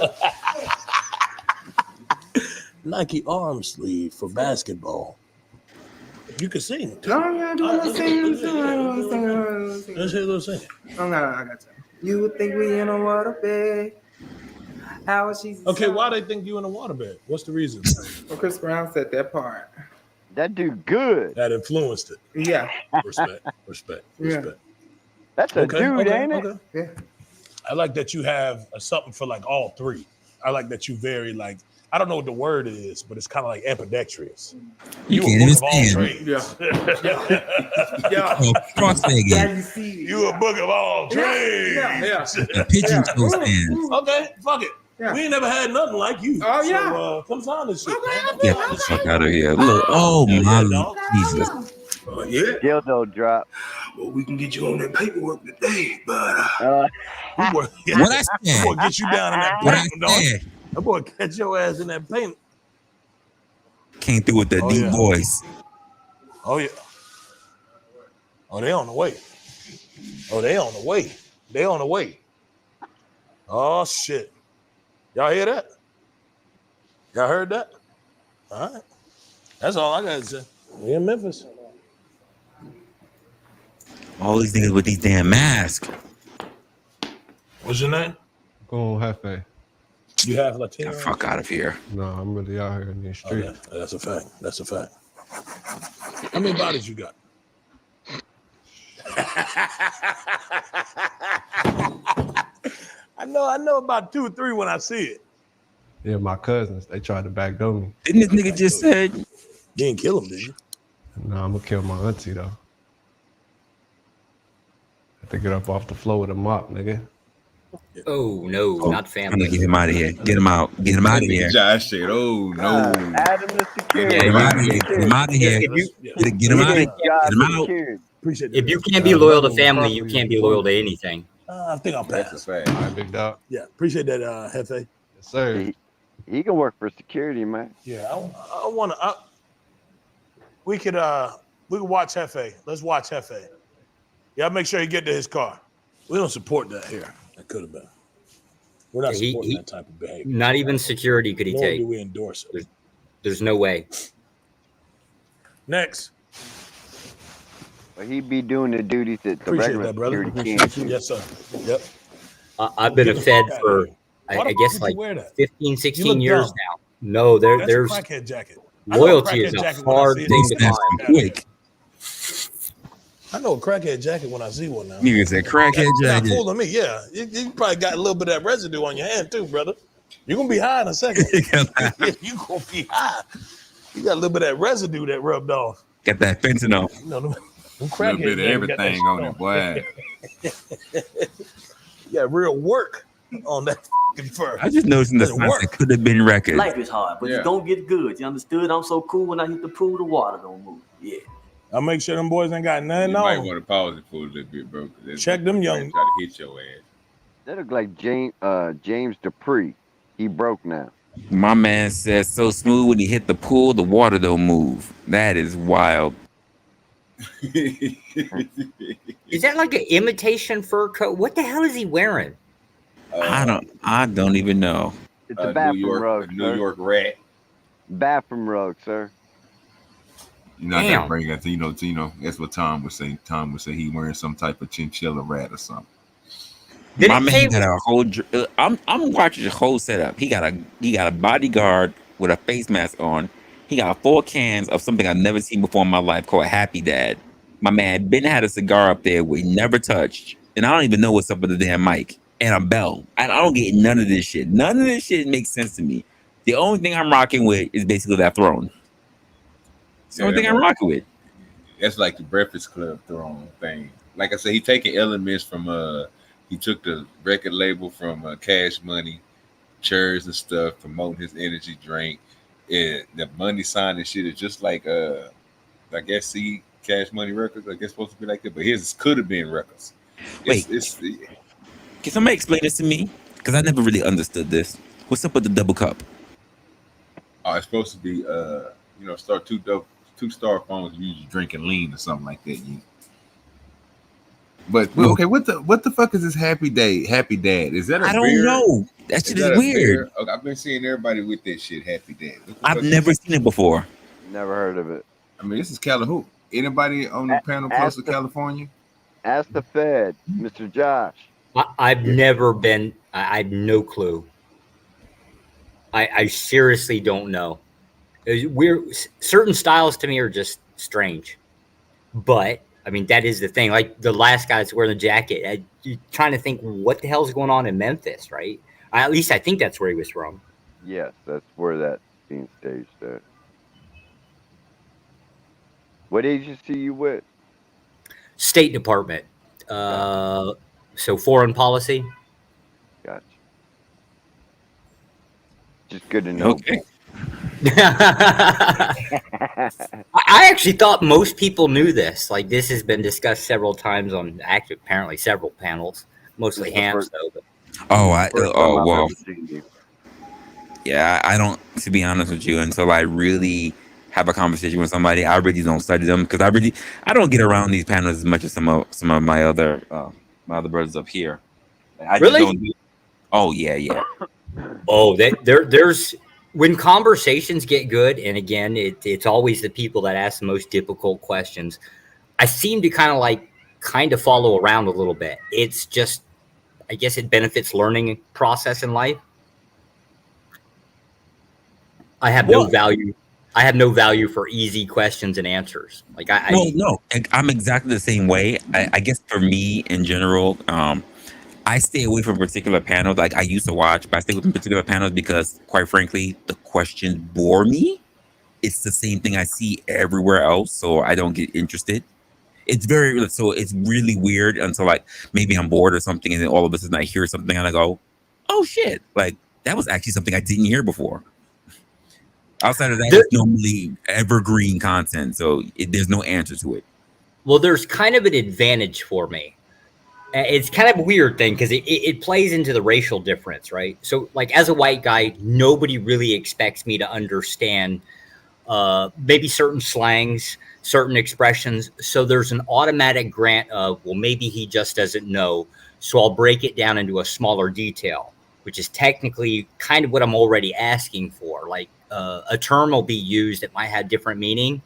Nike arm sleeve for basketball. You can sing. No, I'm not doing no singing. Let's hear those sing. I got you. You would think we in a water bed. How is she? Okay, why they think you in a waterbed? What's the reason? Well, Chris Brown said that part. That dude good. That influenced it. Yeah. Respect. That's a dude, ain't it? Yeah. I like that you have something for like all three. I like that you very like, I don't know what the word is, but it's kind of like ambidextrous. You a can't book even of all stand. trades. Yeah. Oh, cross-legged. you see. You a book of all trades. A pigeon toe stand. Okay, fuck it. Yeah. We ain't never had nothing like you. Oh, yeah. So, come sign this shit. Get the fuck out of here. Look, oh my Jesus. Yeah. Dildo drop. Well, we can get you on that paperwork today, but What I boy, said. get you down in that What I paint, dog. said. That boy catch your ass in that paint. Came through with the deep yeah. voice. Oh yeah. Oh, they on the way. They on the way. Oh shit. Y'all hear that? Y'all heard that? All right. That's all I gotta say. We in Memphis. All these niggas with these damn masks. What's your name? Go on, Hefe. You have Latino? Get the fuck out of here. No, I'm really out here in the street. Okay. That's a fact. How many bodies you got? I know about 2 or 3 when I see it. Yeah, my cousins, they tried to backdoor me. Didn't this nigga just said? You didn't kill him, did you? No, I'm gonna kill my auntie though. Have to get up off the floor with a mop, nigga. Oh no, not I'm gonna family. get him out of here. Get him out. Get him out of here. Josh said, "Oh no." Adam the security. Get him out of here. Get him out of here. Get him out of here. Get him out. Appreciate that. If you can't be loyal to family, you can't be loyal to anything. I think I'll pass. That's a fact. All right, big dog. Yeah, appreciate that, Hefe. Yes, sir. He can work for security, man. Yeah, I want to. We could watch Hefe. Let's watch Hefe. Yeah, make sure you get to his car. We don't support that here. That could have been. We're not supporting that type of behavior. Not even security could he Nor take. do we endorse it. There's no way. Next. But he'd be doing the duties that the Appreciate regular that, brother. security can't do. Yes, sir. Yep. I've been a Fed for, I guess, like 15, 16 years now. No, there's a crackhead jacket. loyalty is a hard thing to find. Quick. I know a crackhead jacket when I see one now. Nigga said crackhead Not jacket. fooling me, yeah. You probably got a little bit of that residue on your hand too, brother. You're gonna be high in a second. You gonna be high. You got a little bit of that residue that rubbed off. Got that fentanyl. You know, them A little bit of everything on it, boy. You got real work on that fucking fur. I just noticed in the signs it could have been records. Life is hard, but it's gonna get good. You understood? I'm so cool when I hit the pool, the water don't move. Yeah. I'll make sure them boys ain't got nothing You might on. want to pause it for a little bit, bro. Check them young. Try to hit your ass. That look like James Dupree. He broke now. My man said so smooth when he hit the pool, the water don't move. That is wild. Is that like an imitation fur coat? What the hell is he wearing? I don't even know. It's a bathroom rug, New York rat. Bathroom rug, sir. You know, that bring that to, you know, that's what Tom was saying. Tom would say he wearing some type of chinchilla rat or something. My man got a whole. I'm watching the whole setup. He got a bodyguard with a face mask on. He got 4 cans of something I've never seen before in my life called Happy Dad. My man Ben had a cigar up there we never touched, and I don't even know what's up with the damn mic and a bell. I don't get none of this shit. None of this shit makes sense to me. The only thing I'm rocking with is basically that throne. It's the only thing I'm rocking with. That's like the Breakfast Club throne thing. Like I said, he taking elements from he took the record label from Cash Money, chairs and stuff, promoting his energy drink. And the money sign and shit is just like I guess Cash Money records. I guess supposed to be like that, but his could have been records. Can somebody explain this to me? Because I never really understood this. What's up with the double cup? Oh, it's supposed to be start two star phones usually drinking lean or something like that. But okay, what the fuck is this happy day, happy dad? Is that a I don't bear? know. That shit is a weird. bear? Okay, I've been seeing everybody with that shit, happy dad. I've never seen it before. Never heard of it. I mean, this is Calihook. Anybody on the panel close to California? Ask the Fed, Mr. Josh. I've never been. I have no clue. I seriously don't know. Certain styles to me are just strange, but I mean that is the thing. Like the last guy that's wearing the jacket, you're trying to think what the hell's going on in Memphis, right? At least I think that's where he was from. Yes, that's where that being staged at. What agency you with? State Department. So foreign policy. Gotcha. Just good to know. Okay. I actually thought most people knew this. Like this has been discussed several times on apparently several panels, mostly hams though. But. Well. Yeah, I don't. To be honest with you, until I really have a conversation with somebody, I really don't study them because I don't get around these panels as much as some of my other brothers up here. I really? Just don't oh yeah. Oh, there's when conversations get good, and again, it's always the people that ask the most difficult questions. I seem to kind of follow around a little bit. It's just, I guess it benefits learning process in life. I have no value. I have no value for easy questions and answers. Like no, I'm exactly the same way. I guess for me in general, I stay away from particular panels. Like I used to watch, but I stay away from particular panels because, quite frankly, the questions bore me. It's the same thing I see everywhere else, so I don't get interested. It's really weird until like maybe I'm bored or something, and then all of a sudden I hear something and I go, "Oh shit!" Like that was actually something I didn't hear before. Outside of that, it's normally evergreen content, so there's no answer to it. Well, there's kind of an advantage for me. It's kind of a weird thing because it plays into the racial difference, right? So, like, as a white guy, nobody really expects me to understand maybe certain slangs, certain expressions. So there's an automatic grant of, well, maybe he just doesn't know. So I'll break it down into a smaller detail, which is technically kind of what I'm already asking for. Like a term will be used that might have different meaning,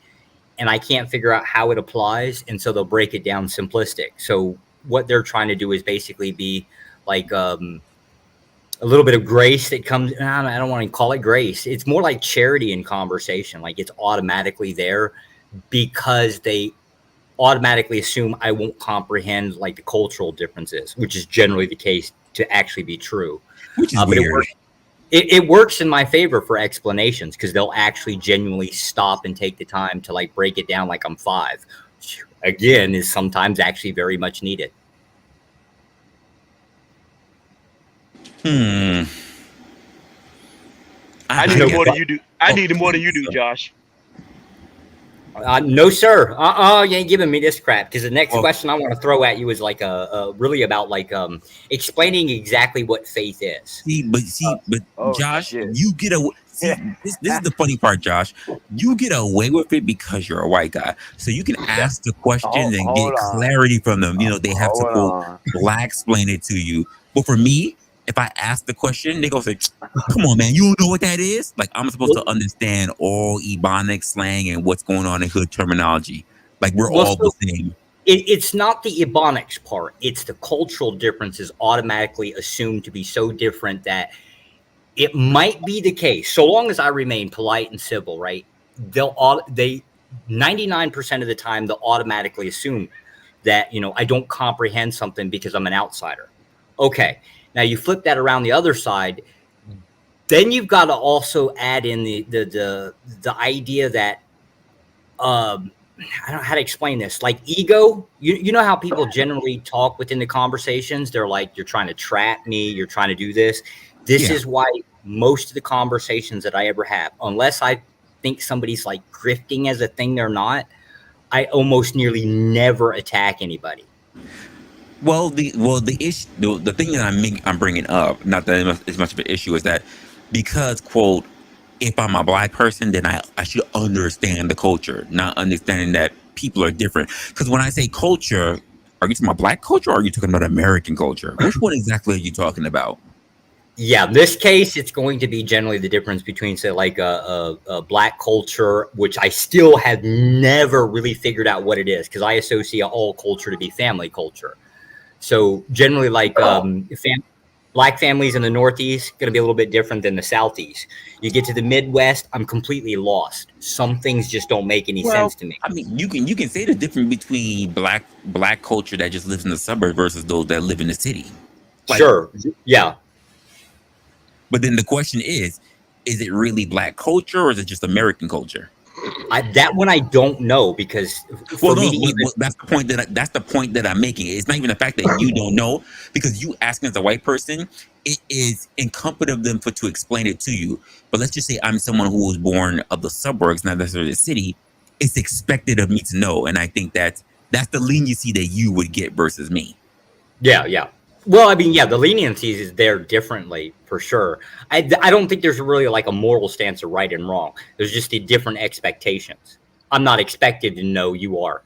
and I can't figure out how it applies. And so they'll break it down simplistic. So what they're trying to do is basically be like a little bit of grace that comes. I don't want to call it grace. It's more like charity in conversation. Like it's automatically there because they automatically assume I won't comprehend like the cultural differences, which is generally the case to actually be true. Which is weird. It works in my favor for explanations because they'll actually genuinely stop and take the time to like break it down like I'm 5. Again, is sometimes actually very much needed. I need more than you do. I need more than you do, Josh. No, sir. You ain't giving me this crap because the next question I want to throw at you is like really about like explaining exactly what faith is. Josh, shit. You get a. This is the funny part, Josh. You get away with it because you're a white guy, so you can ask the questions and get clarity from them. You know, they have to black explain it to you. But for me, if I ask the question, they go say, "Come on, man, you don't know what that is." Like I'm supposed to understand all Ebonics slang and what's going on in hood terminology. Like we're all the same. It's not the Ebonics part. It's the cultural differences automatically assumed to be so different that it might be the case. So long as I remain polite and civil, right? They 99% of the time they'll automatically assume that, you know, I don't comprehend something because I'm an outsider. Okay. Now you flip that around the other side, then you've got to also add in the idea that I don't know how to explain this. Like ego, you know how people generally talk within the conversations. They're like, you're trying to trap me. You're trying to do this. This is why most of the conversations that I ever have, unless I think somebody's like grifting as a thing they're not, I almost nearly never attack anybody. Well, the issue, the thing that I'm bringing up, not that it's much of an issue, is that because, quote, if I'm a black person, then I should understand the culture, not understanding that people are different. Because when I say culture, are you talking about black culture or are you talking about American culture? Which one exactly are you talking about? Yeah, in this case, it's going to be generally the difference between, say, like a black culture, which I still have never really figured out what it is, because I associate all culture to be family culture. So generally, like black families in the Northeast, going to be a little bit different than the Southeast. You get to the Midwest, I'm completely lost. Some things just don't make any sense to me. I mean, you can say the difference between black culture that just lives in the suburbs versus those that live in the city. Like, sure. Yeah. But then the question is it really black culture or is it just American culture? That one I don't know, because that's the point that I'm making. It's not even the fact that you don't know, because you asking as a white person, it is incumbent of them to explain it to you. But let's just say I'm someone who was born of the suburbs, not necessarily the city. It's expected of me to know, and I think that's the leniency that you would get versus me. Yeah. Well, I mean, yeah, the leniency is there differently for sure. I don't think there's really like a moral stance of right and wrong. There's just the different expectations. I'm not expected to know, you are.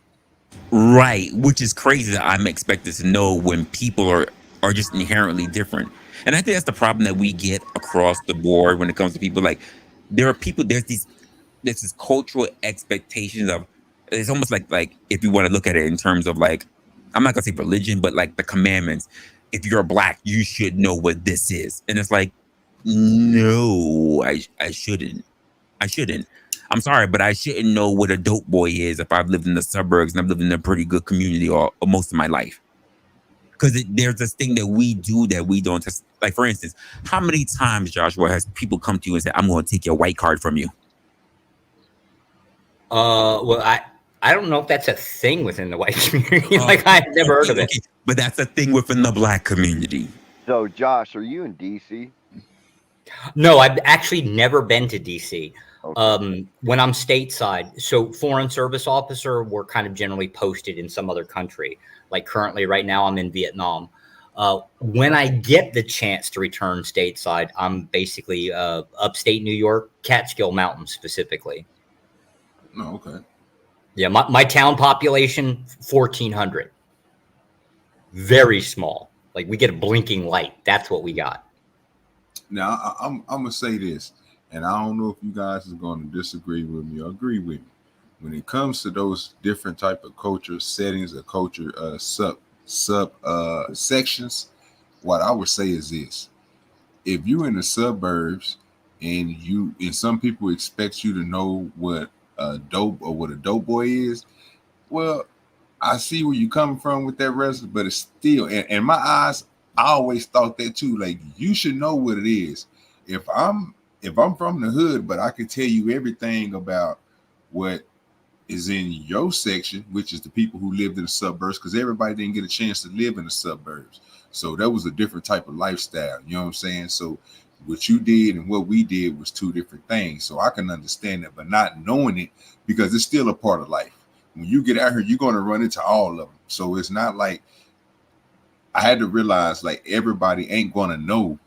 Right, which is crazy that I'm expected to know when people are just inherently different. And I think that's the problem that we get across the board when it comes to people. Like, there are people, there's this cultural expectations of, it's almost like if you want to look at it in terms of, like, I'm not gonna say religion, but like the commandments. If you're black, you should know what this is. And it's like, no, I shouldn't. I'm sorry, but I shouldn't know what a dope boy is if I've lived in the suburbs and I've lived in a pretty good community or most of my life. Because there's this thing that we do that we don't test. Like, for instance, how many times, Joshua, has people come to you and say, I'm going to take your white card from you? Well, I don't know if that's a thing within the white community. Like, I've never heard of it. Okay. But that's a thing within the black community. So, Josh, are you in DC? No, I've actually never been to DC. Okay. When I'm stateside, so foreign service officer, we're kind of generally posted in some other country. Like currently, right now, I'm in Vietnam. When I get the chance to return stateside, I'm basically upstate New York, Catskill Mountains specifically. Oh, okay. Yeah, my town population, 1,400. Very small. Like, we get a blinking light. That's what we got. Now, I'm gonna say this, and I don't know if you guys are going to disagree with me or agree with me. When it comes to those different type of culture settings or culture sub sections, what I would say is this: if you're in the suburbs and some people expect you to know what a dope boy is, well, I see where you coming from with that wrestler, but it's still, in my eyes, I always thought that too. Like, you should know what it is. If I'm from the hood, but I can tell you everything about what is in your section, which is the people who lived in the suburbs, because everybody didn't get a chance to live in the suburbs. So that was a different type of lifestyle. You know what I'm saying? So what you did and what we did was two different things. So I can understand that, but not knowing it, because it's still a part of life. When you get out here, you're going to run into all of them. So it's not like, I had to realize, like, everybody ain't going to know,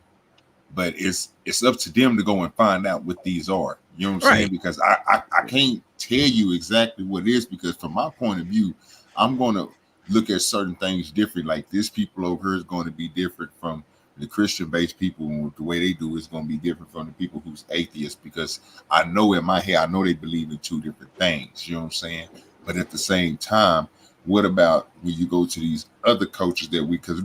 but it's up to them to go and find out what these are. You know what I'm saying? Because I can't tell you exactly what it is, because from my point of view, I'm going to look at certain things different. Like, this people over here is going to be different from the Christian-based people, and the way they do is going to be different from the people who's atheists, because I know in my head, I know they believe in two different things. You know what I'm saying? But at the same time, what about when you go to these other cultures that because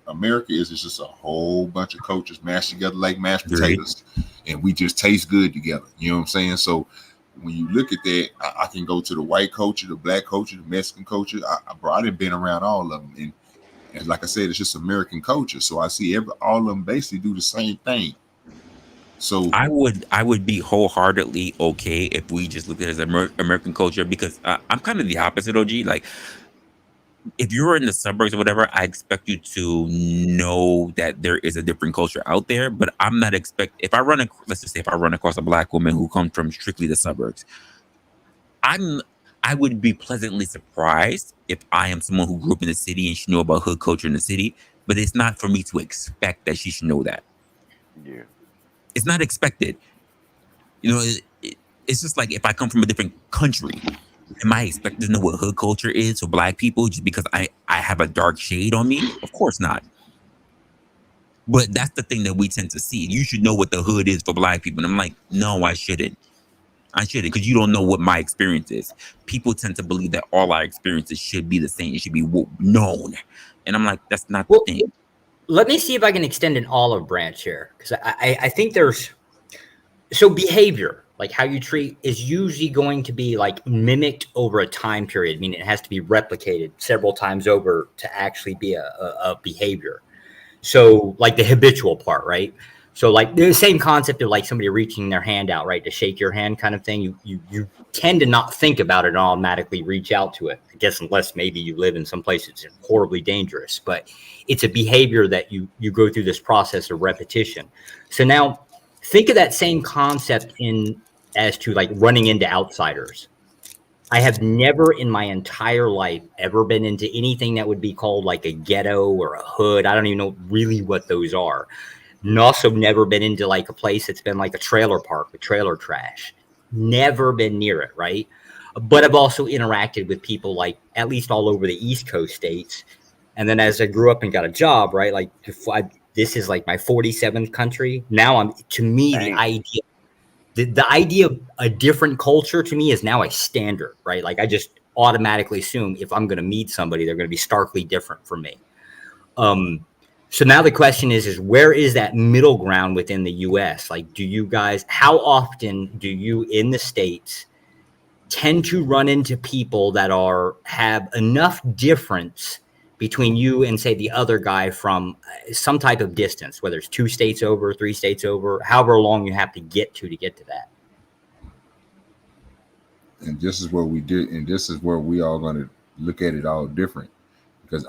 America is just a whole bunch of cultures mashed together like mashed potatoes, and we just taste good together. You know what I'm saying? So when you look at that, I can go to the white culture, the black culture, the Mexican culture. I done been around all of them, and like I said, it's just American culture. So I see all of them basically do the same thing. So I would be wholeheartedly okay if we just looked at it as American culture, because I'm kind of the opposite, OG. Like, if you're in the suburbs or whatever, I expect you to know that there is a different culture out there. But I'm not if I run across a black woman who comes from strictly the suburbs, I would be pleasantly surprised if I am someone who grew up in the city and she know about hood culture in the city. But it's not for me to expect that she should know that. Yeah. It's not expected. It's just like if I come from a different country, Am I expected to know what hood culture is for black people just because I have a dark shade on me? Of course not. But that's the thing that we tend to see. You should know what the hood is for black people. And I'm like, no, I shouldn't. I shouldn't, because you don't know what my experience is. People tend to believe that all our experiences should be the same. It should be known. And I'm like, that's not the thing. Let me see if I can extend an olive branch here, because I think there's so behavior, like how you treat, is usually going to be like mimicked over a time period. I mean, it has to be replicated several times over to actually be a behavior. So like the habitual part, right? So like the same concept of like somebody reaching their hand out, right, to shake your hand kind of thing. You tend to not think about it and automatically reach out to it. I guess unless maybe you live in some place that's horribly dangerous, but it's a behavior that you go through this process of repetition. So now think of that same concept in as to like running into outsiders. I have never in my entire life ever been into anything that would be called like a ghetto or a hood. I don't even know really what those are. And also never been into like a place that's been like a trailer park with trailer trash. Never been near it, right? But I've also interacted with people like at least all over the East Coast states. And then as I grew up and got a job, right? Like this is like my 47th country. Now to me, the idea of a different culture to me is now a standard, right? Like I just automatically assume if I'm going to meet somebody, they're going to be starkly different from me. So now the question is where is that middle ground within the US? Like, do you guys, how often do you in the States tend to run into people that have enough difference between you and say the other guy from some type of distance, whether it's 2 states over, 3 states over, however long you have to get to that? And this is where we did, and this is where we all going to look at it all different, because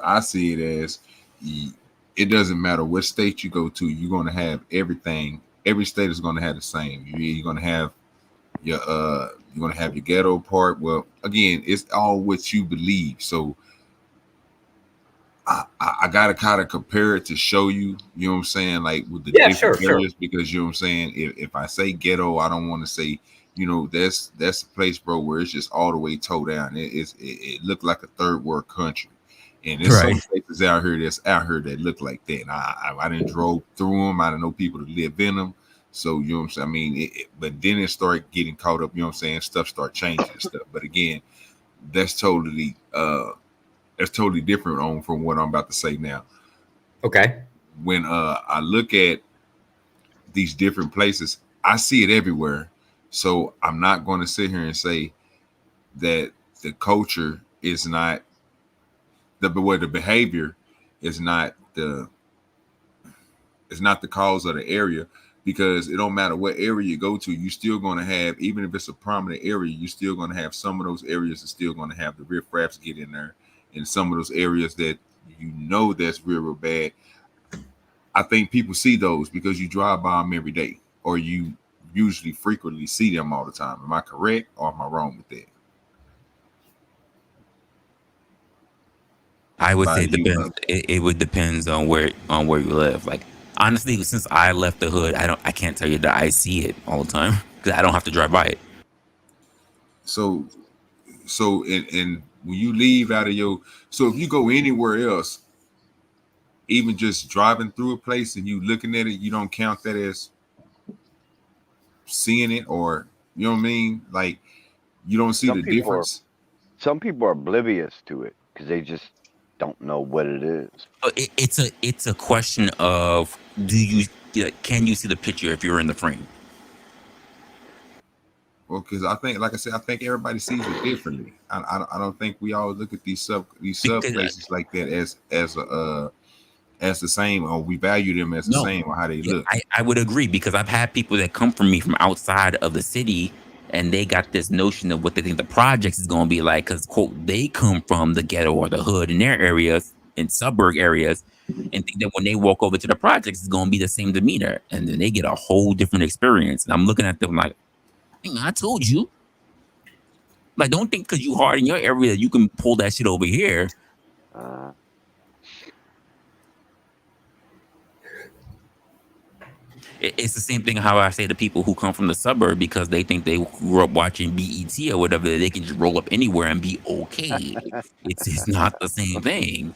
I see it as it doesn't matter what state you go to, you're going to have everything. Every state is going to have the same. You're going to have your ghetto part. Well, again, it's all what you believe. So I gotta kind of compare it to show you, you know what I'm saying, like with the different areas, because you know what I'm saying. If I say ghetto, I don't want to say, you know, that's a place, bro, where it's just all the way toe down. It looked like a third world country, and there's some places out here that look like that. And I didn't drove through them. I didn't know people that live in them. So, you know what I'm saying? I mean, but then it started getting caught up, you know what I'm saying? Stuff start changing and stuff. But again, that's totally different from what I'm about to say now. Okay. When I look at these different places, I see it everywhere. So I'm not going to sit here and say that the culture is not the behavior is not the cause of the area, because it don't matter what area you go to, you still going to have, even if it's a prominent area, you still going to have some of those areas are still going to have the riffraffs get in there, and some of those areas that you know that's real bad. I think people see those because you drive by them every day, or you usually frequently see them all the time. Am I correct or am I wrong with that? I would say it depends. It would depend on where you live. Like honestly, since I left the hood, I can't tell you that I see it all the time because I don't have to drive by it. So and when you leave out of so if you go anywhere else, even just driving through a place and you looking at it, you don't count that as seeing it, or you know what I mean? Like you don't see the difference. Some people are oblivious to it because they just don't know what it is. It's a question of can you see the picture if you're in the frame? Well, because I think, like I said, I think everybody sees it differently. I don't think we all look at these sub places like that as the same, or we value them as the same, or how they look. I would agree, because I've had people that come from me from outside of the city, and they got this notion of what they think the projects is going to be like, because quote they come from the ghetto or the hood in their areas, in suburb areas, and think that when they walk over to the projects it's going to be the same demeanor, and then they get a whole different experience. And I'm looking at them like, I told you. Like, don't think because you hard in your area you can pull that shit over here. It's the same thing how I say to people who come from the suburb because they think they grew up watching BET or whatever, they can just roll up anywhere and be okay. It's not the same thing.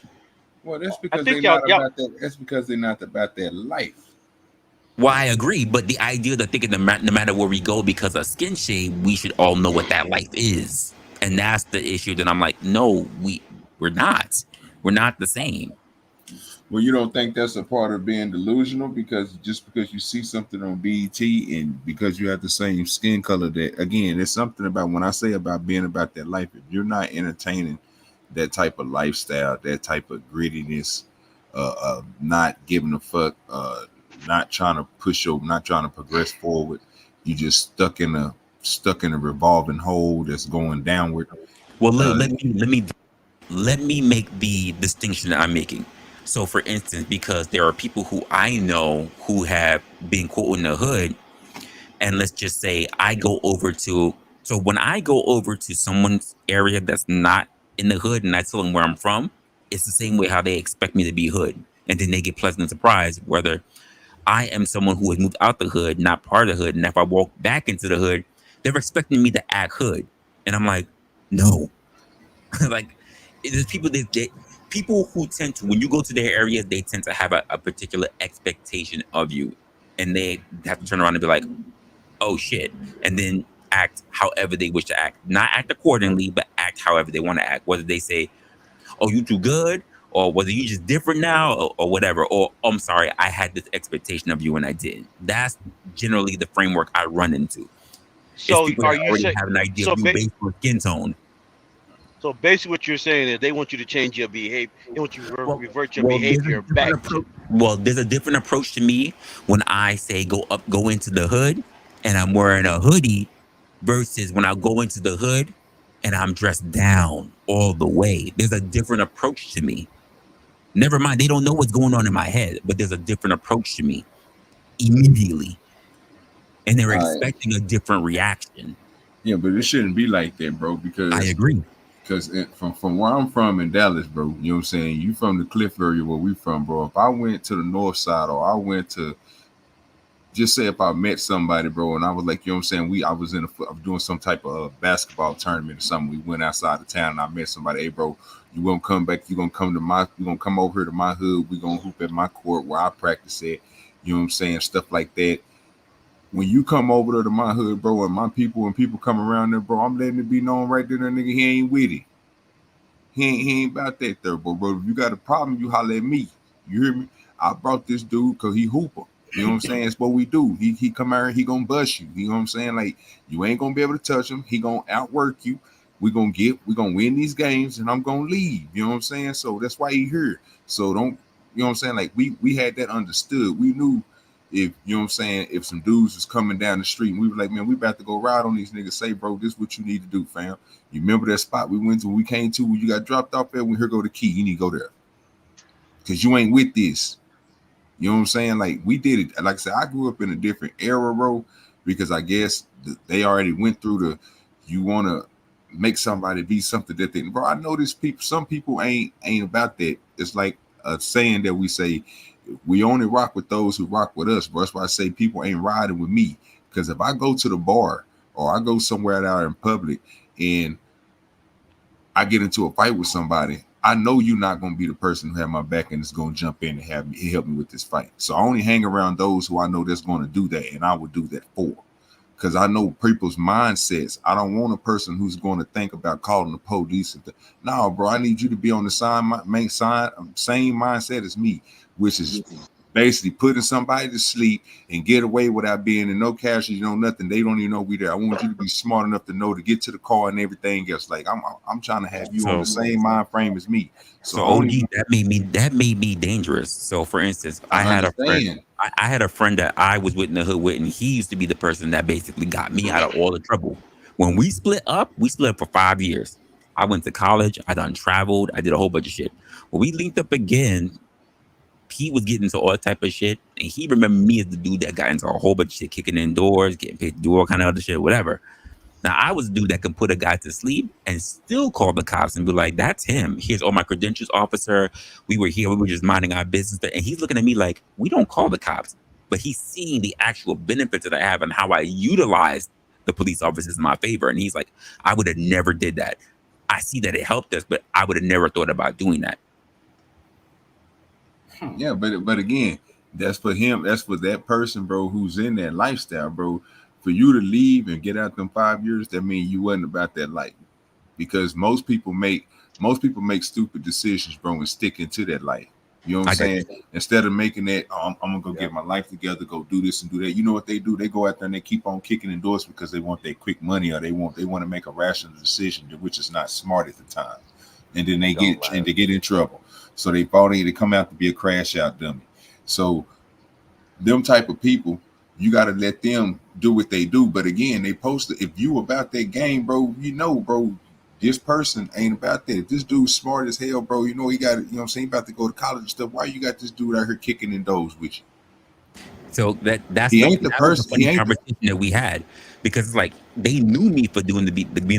Well, that's I because think they're y'all, not y'all about that. That's because they're not about that life. Well, I agree, but the idea that thinking no matter where we go because of skin shade, we should all know what that life is, and that's the issue. That I'm like, no, we're not. We're not the same. Well, you don't think that's a part of being delusional because just because you see something on BET and because you have the same skin color, that again, it's something about when I say about being about that life. If you're not entertaining that type of lifestyle, that type of grittiness, not giving a fuck, not trying to not trying to progress forward, you just stuck in a revolving hole that's going downward. Well, let me make the distinction that I'm making. So, for instance, because there are people who I know who have been quote in the hood, and let's just say I go over to. So when I go over to someone's area that's not in the hood, and I tell them where I'm from, it's the same way how they expect me to be hood, and then they get pleasantly surprised whether I am someone who has moved out the hood, not part of the hood, and if I walk back into the hood, they're expecting me to act hood, and I'm like, no. Like, there's people people who tend to, when you go to their area, they tend to have a particular expectation of you, and they have to turn around and be like, oh shit, and then act however they wish to act, not act accordingly, but act however they want to act, whether they say, oh, you too good, or whether you just different now, or whatever, or oh, I'm sorry, I had this expectation of you and I didn't. That's generally the framework I run into. So it's people are that you already saying? have an idea So of you based on skin tone. So basically, what you're saying is they want you to change your behavior. They want you to revert your Well, behavior back. There's a different approach to me when I say go into the hood and I'm wearing a hoodie versus when I go into the hood and I'm dressed down all the way. There's a different approach to me. Never mind, they don't know what's going on in my head, but there's a different approach to me immediately. And they're expecting a different reaction. Yeah, but it shouldn't be like that, bro, because I agree. Because from where I'm from in Dallas, bro, you know what I'm saying? You from the Cliff area where we from, bro. If I went to the north side or I went to, just say if I met somebody, bro, and I was like, you know what I'm saying? I was doing some type of basketball tournament or something. We went outside of town and I met somebody. Hey, bro, you gonna come back? You gonna come over here to my hood? We gonna hoop at my court where I practice at. You know what I'm saying? Stuff like that. When you come over there to my hood, bro, and my people, when people come around there, bro, I'm letting it be known right there, that nigga, he ain't with it. He ain't about that there, bro. If you got a problem, you holler at me. You hear me? I brought this dude because he hooper. You know what I'm saying? It's what we do. He come out here, he gonna bust you. You know what I'm saying? Like, you ain't gonna be able to touch him. He gonna outwork you. We gonna win these games, and I'm gonna leave. You know what I'm saying? So that's why he here. So don't, you know what I'm saying? Like, we had that understood. We knew if, you know what I'm saying, if some dudes was coming down the street and we were like, man, we about to go ride on these niggas, say, bro, this is what you need to do, fam. You remember that spot we went to, we came to, where you got dropped off there? Here go the key. You need to go there. Because you ain't with this. You know what I'm saying? Like, we did it. Like I said, I grew up in a different era, bro, because I guess they already went through the, you want to make somebody be something that they, bro, I know this people, some people ain't about that. It's like a saying that we say, we only rock with those who rock with us, bro. That's why I say people ain't riding with me. Because if I go to the bar or I go somewhere out in public and I get into a fight with somebody, I know you're not going to be the person who have my back and is going to jump in and help me with this fight. So I only hang around those who I know that's going to do that, and I would do that for. Because I know people's mindsets. I don't want a person who's going to think about calling the police. No, bro, I need you to be on the same mindset as me, which is basically putting somebody to sleep and get away without being in no cash, you know, nothing. They don't even know we there. I want you to be smart enough to know to get to the car and everything else. Like, I'm trying to have you on the same mind frame as me. So OG, that made me dangerous. So for instance, I had a friend that I was with in the hood with, and he used to be the person that basically got me out of all the trouble. When we split up for 5 years. I went to college, I done traveled, I did a whole bunch of shit. When we linked up again, he was getting into all type of shit, and he remembered me as the dude that got into a whole bunch of shit, kicking in doors, getting paid to do all kind of other shit, whatever. Now, I was a dude that could put a guy to sleep and still call the cops and be like, that's him. Here's all my credentials, officer. We were here. We were just minding our business. And he's looking at me like, we don't call the cops. but he's seeing the actual benefits that I have and how I utilize the police officers in my favor. And he's like, I would have never did that. I see that it helped us, but I would have never thought about doing that. Yeah, but again, that's for him. That's for that person, bro, who's in that lifestyle, bro. For you to leave and get out them 5 years, that means you wasn't about that life. Because most people make stupid decisions, bro, and stick into that life. You know what I'm saying? Instead of making that, I'm gonna go get my life together, go do this and do that. You know what they do? They go out there and they keep on kicking in doors because they want their quick money, or they want to make a rational decision, which is not smart at the time. And then they get in trouble. So they come out to be a crash out dummy. So them type of people, you got to let them do what they do. But again, they post it. If you about that game, bro, bro, this person ain't about that. If this dude's smart as hell, bro, he got, what I'm saying, about to go to college and stuff. Why you got this dude out here kicking in doors with you? So that's the funny conversation that we had, because it's like they knew me for being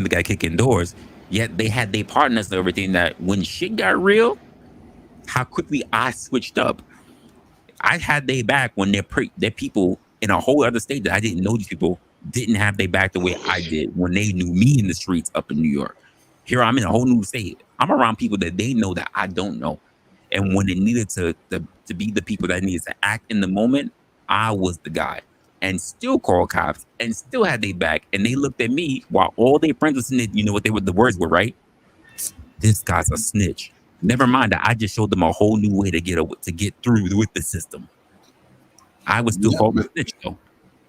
the guy kicking doors, yet they had their partners and everything. That when shit got real, how quickly I switched up. I had their back when their people in a whole other state that I didn't know these people didn't have their back the way I did when they knew me in the streets up in New York. Here I'm in a whole new state. I'm around people that they know that I don't know. And when it needed to be the people that needed to act in the moment, I was the guy. And still called cops and still had their back. And they looked at me while all their friends were snitching. You know what the words were, right? This guy's a snitch. Never mind that I just showed them a whole new way to get through with the system. I was still called a snitch though.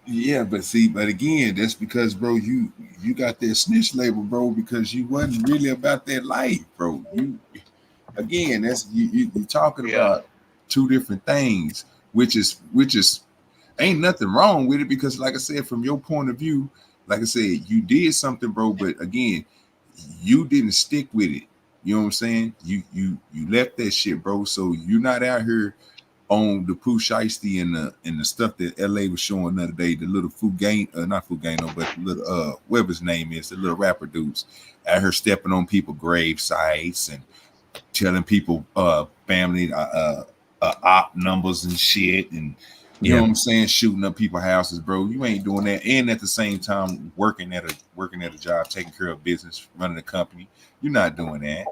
Yeah, but again, that's because, bro, you got that snitch label, bro, because you wasn't really about that life, bro. That's you talking about two different things, which is ain't nothing wrong with it, because like I said, from your point of view, like I said, you did something, bro, but again, you didn't stick with it. You know what I'm saying? You left that shit, bro. So you're not out here on the Pooh Shiesty and the stuff that LA was showing the other day, the little not Fugano, but the little whatever his name is, the little rapper dudes out here stepping on people grave sites and telling people family op numbers and shit, and you know what I'm saying, shooting up people's houses, bro. You ain't doing that, and at the same time working at a job, taking care of business, running a company. You're not doing that.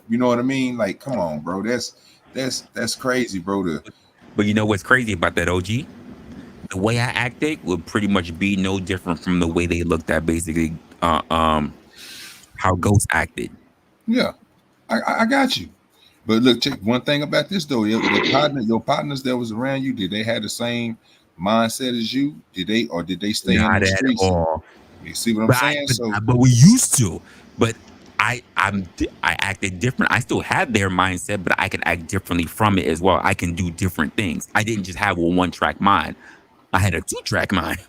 You know what I mean? Like, come on, bro. That's crazy, bro. But you know what's crazy about that, OG? The way I acted would pretty much be no different from the way they looked at basically how Ghost acted. Yeah, I got you. But look, check one thing about this though. Your partners that was around you, did they have the same mindset as you? Did they stay in the streets? Not at all. You see what I'm saying? But we used to. But I acted different. I still had their mindset, but I can act differently from it as well. I can do different things. I didn't just have a one-track mind. I had a two-track mind.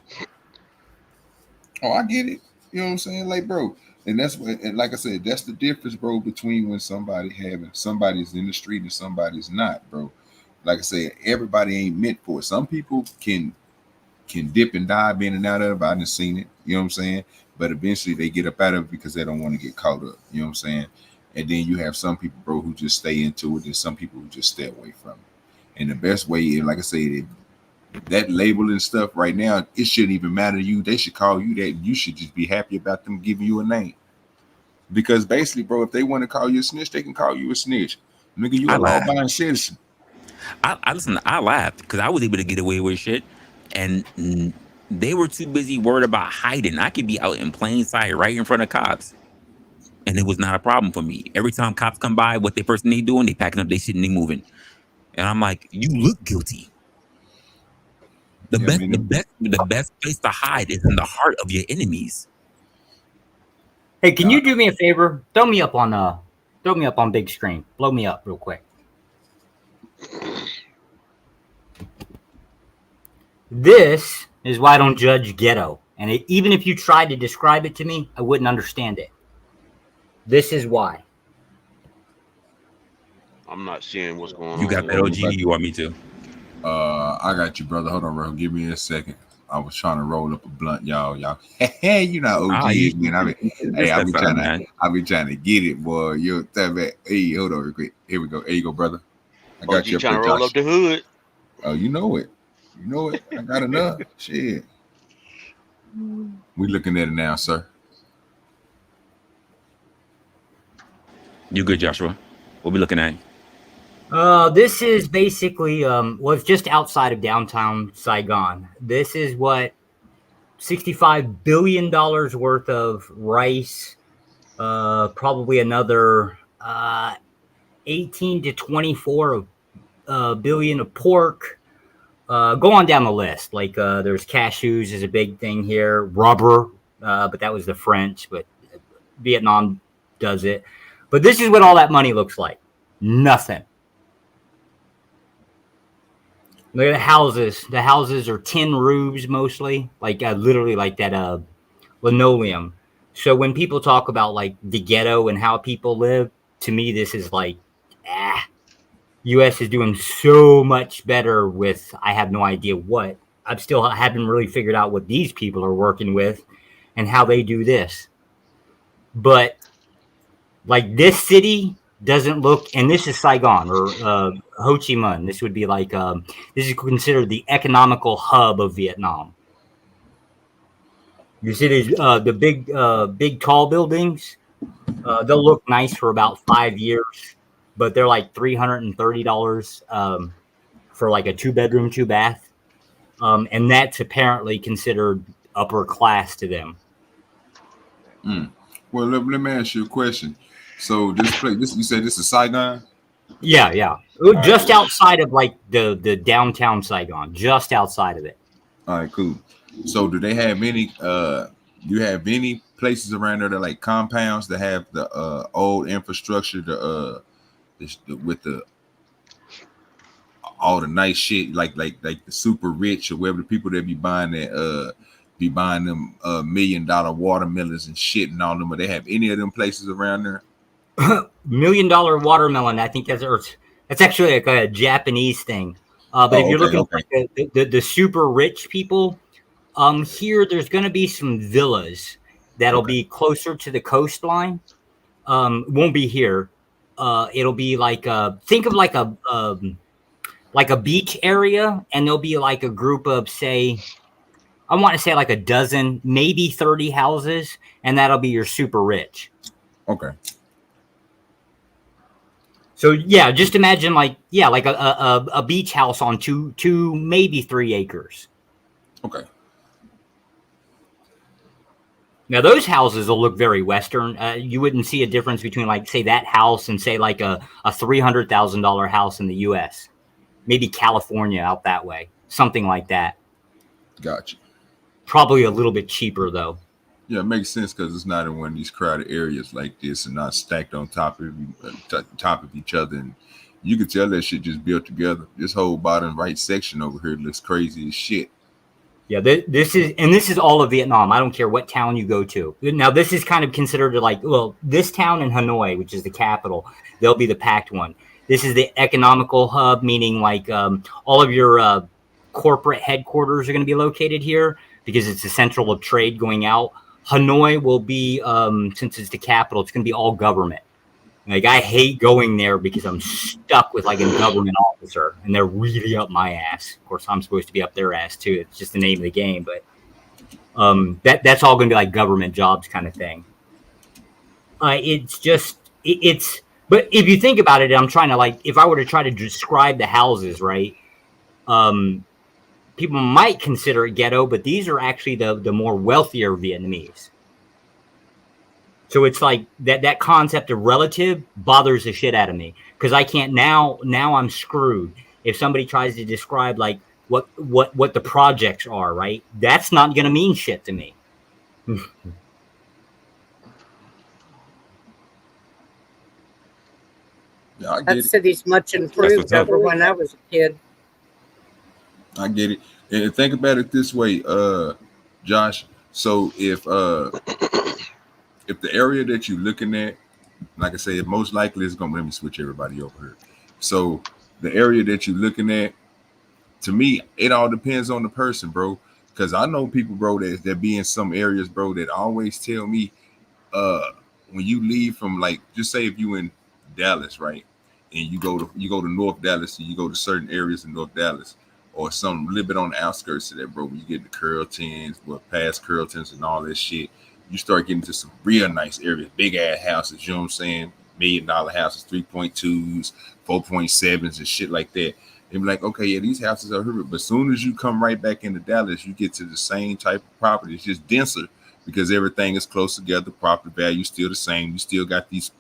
Oh, I get it. You know what I'm saying? Like, bro, and that's what, and like I said, that's the difference, bro, between when somebody's in the street and somebody's not, bro. Like I said, everybody ain't meant for it. Some people can dip and dive in and out of it. I done seen it. You know what I'm saying? But eventually they get up out of it because they don't want to get caught up. You know what I'm saying? And then you have some people, bro, who just stay into it, and some people who just stay away from it. And the best way, like I said, that labeling stuff right now, it shouldn't even matter to you. They should call you that. You should just be happy about them giving you a name. Because basically, bro, if they want to call you a snitch, they can call you a snitch. Nigga, you a law-abiding citizen. I laughed because I was able to get away with shit. And they were too busy worried about hiding. I could be out in plain sight right in front of cops, and it was not a problem for me. Every time cops come by, what they first thing they doing, they packing up their shit and they moving. And I'm like, you look guilty. The best place to hide is in the heart of your enemies. Hey, can you do me a favor? Throw me up on big screen. Blow me up real quick. This is why I don't judge ghetto. And even if you tried to describe it to me, I wouldn't understand it. This is why. I'm not seeing what's going on. You got that, OG? You want me to? I got you, brother. Hold on, bro. Give me a second. I was trying to roll up a blunt, y'all. Hey, you know OG is, man. I be trying to get it, boy. Yo, hey, hold on real quick. Here we go. There you go, brother. I got you. Trying to roll up the hood. Oh, you know it. You know it. I got enough. Shit. We looking at it now, sir. You good, Joshua? What we looking at? This is basically it's just outside of downtown Saigon. This is what $65 billion worth of rice, probably another 18 to 24 billion of pork. Go on down the list. Like there's cashews is a big thing here, rubber, but that was the French, but Vietnam does it. But this is what all that money looks like. Nothing. Look at the houses. The houses are tin roofs mostly, like literally like that linoleum. So when people talk about like the ghetto and how people live, to me this is like, U.S. is doing so much better with I have no idea what. I haven't really figured out what these people are working with and how they do this. But like this city doesn't look, and this is Saigon or Ho Chi Minh. This would be like this is considered the economical hub of Vietnam. You see these the big tall buildings. They'll look nice for about 5 years, but they're like $330 for like a 2-bedroom, 2-bath, and that's apparently considered upper class to them. Well, let me ask you a question. So this place, you said this is Saigon? Yeah. Just outside of like the downtown Saigon, just outside of it. All right, cool. So do they have any you have any places around there that like compounds that have the old infrastructure, with the all the nice shit, like the super rich or whatever, the people that be buying them $1 million watermelons and shit and all them? But they have any of them places around there? $1 million watermelon. I think that's actually like a Japanese thing. But if you're looking for the super rich people, here there's going to be some villas that'll be closer to the coastline. Won't be here. It'll be like think of like a beach area, and there'll be like a group of, say, I want to say like a dozen, maybe 30 houses, and that'll be your super rich. Okay. So yeah, just imagine like a beach house on two maybe 3 acres. Okay. Now those houses will look very Western. You wouldn't see a difference between like say that house and say like a $300,000 house in the U.S. Maybe California out that way, something like that. Gotcha. Probably a little bit cheaper though. Yeah, it makes sense because it's not in one of these crowded areas like this and not stacked on top of each other. And you can tell that shit just built together. This whole bottom right section over here looks crazy as shit. Yeah, this is all of Vietnam. I don't care what town you go to. Now, this is kind of considered like, well, this town in Hanoi, which is the capital, they'll be the packed one. This is the economical hub, meaning like all of your corporate headquarters are going to be located here because it's the central of trade going out. Hanoi will be, since it's the capital, it's going to be all government. Like, I hate going there because I'm stuck with like a government officer and they're really up my ass. Of course, I'm supposed to be up their ass too. It's just the name of the game, but that's all going to be like government jobs kind of thing. But if you think about it, I'm trying to like, if I were to try to describe the houses, right? People might consider it ghetto, but these are actually the more wealthier Vietnamese. So it's like that concept of relative bothers the shit out of me because I can't now I'm screwed. If somebody tries to describe like what the projects are, right? That's not going to mean shit to me. Yeah, I get That it. city's much improved over when I was a kid. I get it. And think about it this way, Josh. So if the area that you're looking at, like I say, most likely it's gonna, let me switch everybody over here. So the area that you're looking at, to me, it all depends on the person, bro. Because I know people, bro, that be in some areas, bro, that always tell me, when you leave from, like, just say if you in Dallas, right, and you go to North Dallas and you go to certain areas in North Dallas, or some little bit on the outskirts of that, bro. When you get the Curltons, past Curltons and all that shit, you start getting to some real nice areas, big ass houses. You know what I'm saying? $1 million houses, 3.2s, 4.7s, and shit like that. And be like, okay, yeah, these houses are here. But as soon as you come right back into Dallas, you get to the same type of property. It's just denser because everything is close together. Property value is still the same. You still got these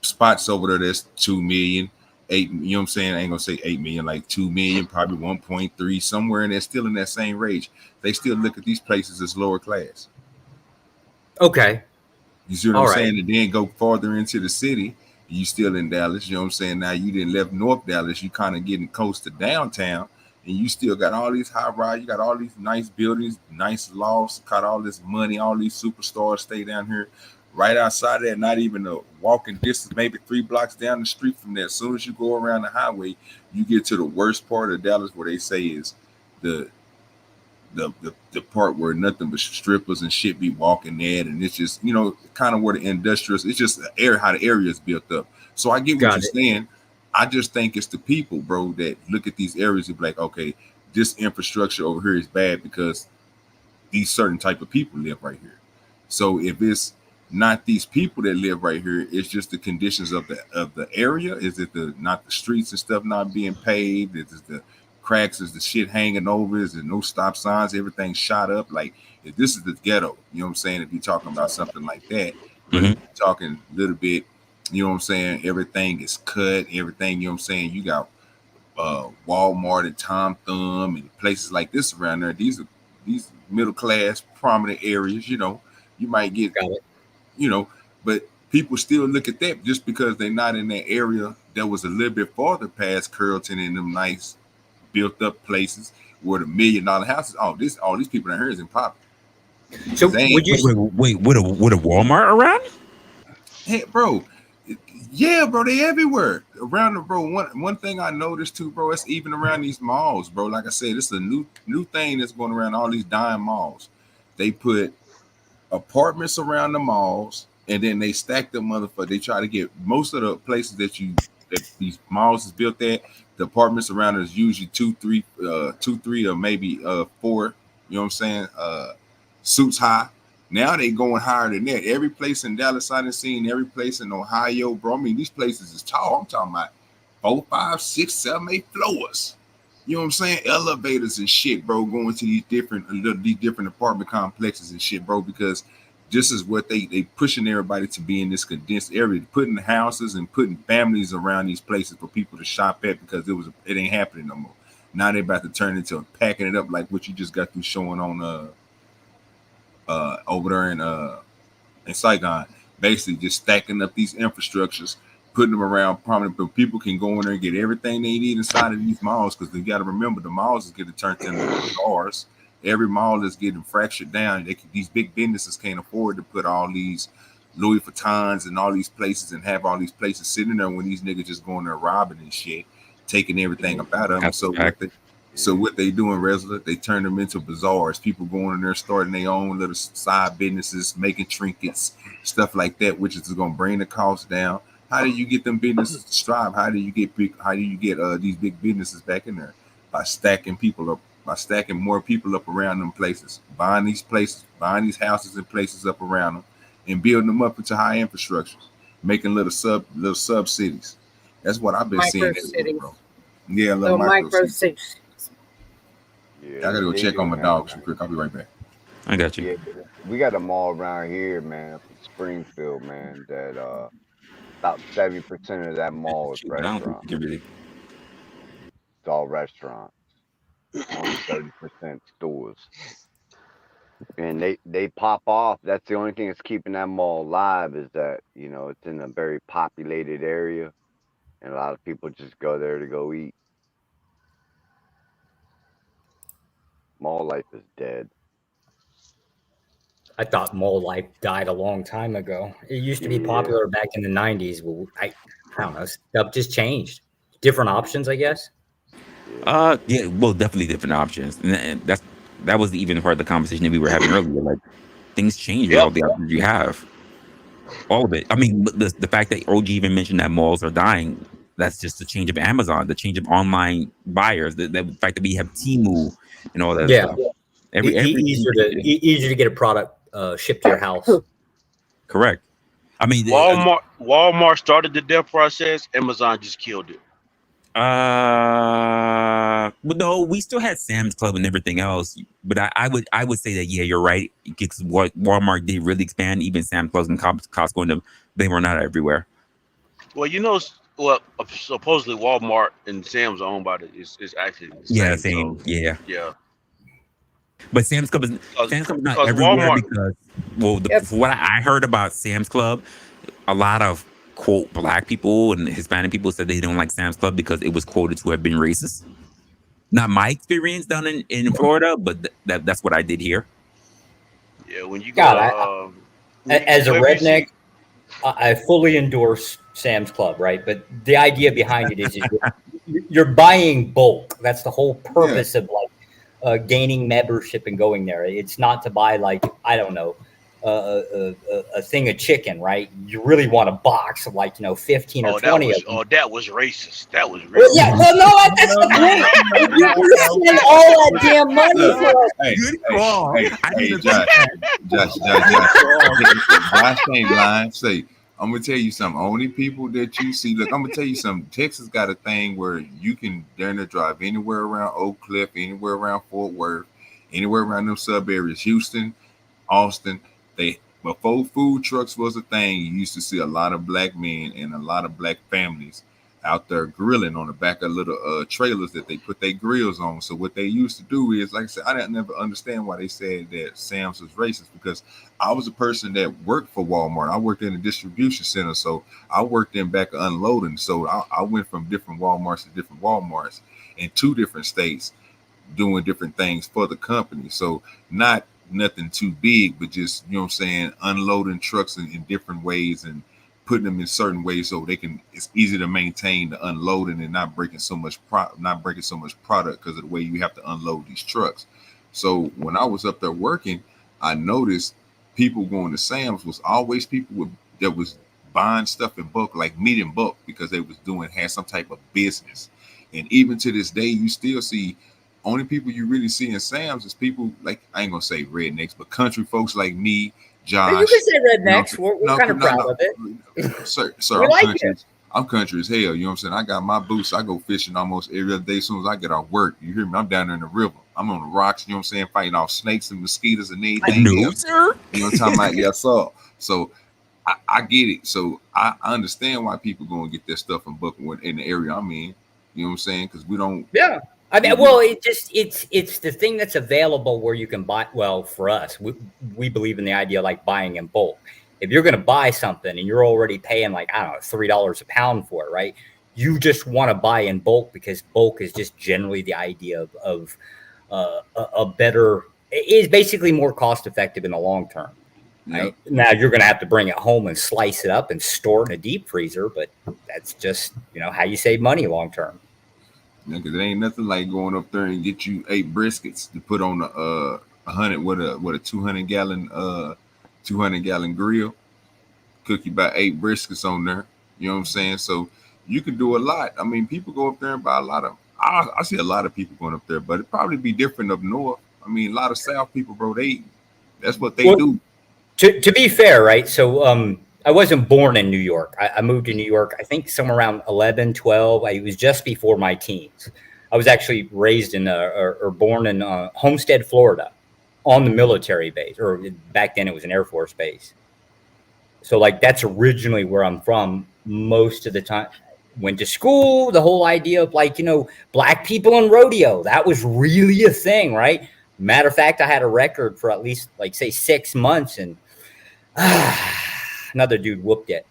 spots over there that's 2 million, 8, you know what I'm saying? I ain't gonna say 8 million, like 2 million, probably 1.3, somewhere in there, still in that same range. They still look at these places as lower class. Okay. You see what I'm saying? And then go farther into the city, you still in Dallas, you know what I'm saying? Now you didn't left North Dallas, you kind of getting close to downtown, and you still got all these high rise, you got all these nice buildings, nice lofts, got all this money, all these superstars stay down here. Right outside of that, not even a walking distance, maybe 3 blocks down the street from there. As soon as you go around the highway, you get to the worst part of Dallas where they say is the part where nothing but strippers and shit be walking there, and it's just, you know, kind of where the industrial, it's just how the area is built up. So I get what you're saying. I just think it's the people, bro, that look at these areas and be like, okay, this infrastructure over here is bad because these certain type of people live right here. So if it's not these people that live right here, it's just the conditions of the area. Is it not the streets and stuff not being paved? Is it the cracks? Is the shit hanging over? Is there no stop signs? Everything shot up. Like, if this is the ghetto, you know what I'm saying? If you're talking about something like that, but if you're talking a little bit, you know what I'm saying? Everything is cut. Everything, you know what I'm saying? You got Walmart and Tom Thumb and places like this around there. These middle class, prominent areas. You know, you might get, you know, but people still look at that just because they're not in that area that was a little bit farther past Curlton and them nice built up places where the $1 million houses. All these people down here isn't popular. So would you wait? Would a Walmart around? Hey, bro. Yeah, bro, they everywhere around the bro. One thing I noticed too, bro, it's even around these malls, bro. Like I said, it's a new thing that's going around all these dime malls. They put apartments around the malls, and then they stack them motherfuckers. They try to get most of the places that these malls is built at. The apartments around is usually 2, 3, or maybe 4. You know what I'm saying? Suits high. Now they going higher than that. Every place in Dallas I done seen, every place in Ohio, bro. I mean, these places is tall. I'm talking about 4, 5, 6, 7, 8 floors. You know what I'm saying? Elevators and shit, bro, going to these different apartment complexes and shit, bro, because this is what they pushing everybody to be in this condensed area, putting houses and putting families around these places for people to shop at because it ain't happening no more. Now they about to turn into packing it up like what you just got through showing on over there in Saigon, basically just stacking up these infrastructures, putting them around prominent, but people can go in there and get everything they need inside of these malls because they got to remember the malls is getting turned into cars. Every mall is getting fractured down. These big businesses can't afford to put all these Louis Vuittons and all these places and have all these places sitting there when these niggas just going there robbing and shit, taking everything about them. So what they do in Resla, they turn them into bazaars. People going in there, starting their own little side businesses, making trinkets, stuff like that, which is going to bring the cost down. How do you get them businesses to strive? How do you get these big businesses back in there? By stacking people up, by stacking more people up around them places, buying these houses and places up around them, and building them up into high infrastructure, making little sub cities. That's what I've been seeing. Bro. Yeah, little micro cities. Yeah, I gotta go check on my dogs real quick. I'll be right back. I got you. Yeah, we got a mall around here, man, from Springfield, man, that about 70% of that mall is restaurants. It's all restaurants. Only 30% stores. And they pop off. That's the only thing that's keeping that mall alive is that, you know, it's in a very populated area. And a lot of people just go there to go eat. Mall life is dead. I thought mall life died a long time ago. It used to be popular back in the 90s. Well, I don't know. Stuff just changed. Different options, I guess. Yeah, well, definitely different options. And that was even part of the conversation that we were having earlier. Like, things change with all the options you have. All of it. I mean, the fact that OG even mentioned that malls are dying, That's just the change of Amazon, the change of online buyers, the fact that we have Temu and all that stuff. Easier to get a product shipped to your house. Correct. I mean, Walmart started the death process. Amazon just killed it. But no, we still had Sam's Club and everything else. But I would say that, yeah, you're right. Because what Walmart did really expand, even Sam's Club and Costco, and they were not everywhere. Well, supposedly Walmart and Sam's are owned by is actually the same. Same. So, yeah. But Sam's Club is not everywhere Walmart, because, for what I heard about Sam's Club, a lot of quote black people and Hispanic people said they don't like Sam's Club because it was quoted to have been racist. Not my experience down in Florida, but that's what I did hear. Yeah, when you go as a redneck, I fully endorse Sam's Club, right? But the idea behind it is you're buying bulk. That's the whole purpose of gaining membership and going there. It's not to buy I don't know, a thing of chicken, right? You really want a box of 15 or 20 of them. That was racist. That was racist. Well, yeah, well, no, that's the point. You spend all that damn money for Josh ain't lying. Say, I'm gonna tell you something. Only people that you see, look, I'm gonna tell you something. Texas got a thing where you can drive anywhere around Oak Cliff, anywhere around Fort Worth, anywhere around them sub areas, Houston, Austin. Before food trucks was a thing, you used to see a lot of black men and a lot of black families out there grilling on the back of little trailers that they put their grills on. So what they used to do is, like I said, I didn't never understand why they said that Sam's was racist, because I was a person that worked for Walmart. I worked in a distribution center, so I worked in back of unloading. So I went from different Walmarts to different Walmarts in 2 different states, doing different things for the company. So not nothing too big, but just, you know what I'm saying, unloading trucks in different ways and putting them in certain ways so it's easy to maintain the unloading and not breaking so much product because of the way you have to unload these trucks. So when I was up there working, I noticed people going to Sam's was always people that was buying stuff in bulk, like meat in bulk, because they was had some type of business. And even to this day, you still see only people you really see in Sam's is people like, I ain't gonna say rednecks, but country folks like me, Josh. You can say rednecks. We're kind of proud of it. Sir, I'm country as hell. You know what I'm saying? I got my boots. I go fishing almost every other day as soon as I get off work. You hear me? I'm down there in the river. I'm on the rocks, you know what I'm saying, fighting off snakes and mosquitoes and anything. I know, sir. You know what I'm talking about? Yes, sir. So I get it. So I understand why people go and get their stuff in bulk in the area I'm in. You know what I'm saying? Because we don't. Yeah. I mean, well, it's the thing that's available where you can buy. Well, for us, we believe in the idea like buying in bulk. If you're going to buy something and you're already paying I don't know, $3 a pound for it, right? You just want to buy in bulk because bulk is just generally the idea of a better. It is basically more cost effective in the long term. Right? Yep. Now you're going to have to bring it home and slice it up and store it in a deep freezer, but that's just how you save money long term. Yeah, because it ain't nothing like going up there and get you 8 briskets to put on a 200 gallon grill. Cook you about 8 briskets on there. You know what I'm saying? So you can do a lot. I mean, people go up there and buy a lot of. I see a lot of people going up there, but it'd probably be different up north. I mean, a lot of South people, bro. That's what they do. To be fair, right? So I wasn't born in New York. I moved to New York, I think somewhere around 11, 12. It was just before my teens. I was actually raised or born in Homestead, Florida, on the military base, or back then it was an Air Force base. So that's originally where I'm from most of the time. Went to school, the whole idea of black people in rodeo. That was really a thing, right? Matter of fact, I had a record for at least say 6 months, and another dude whooped it.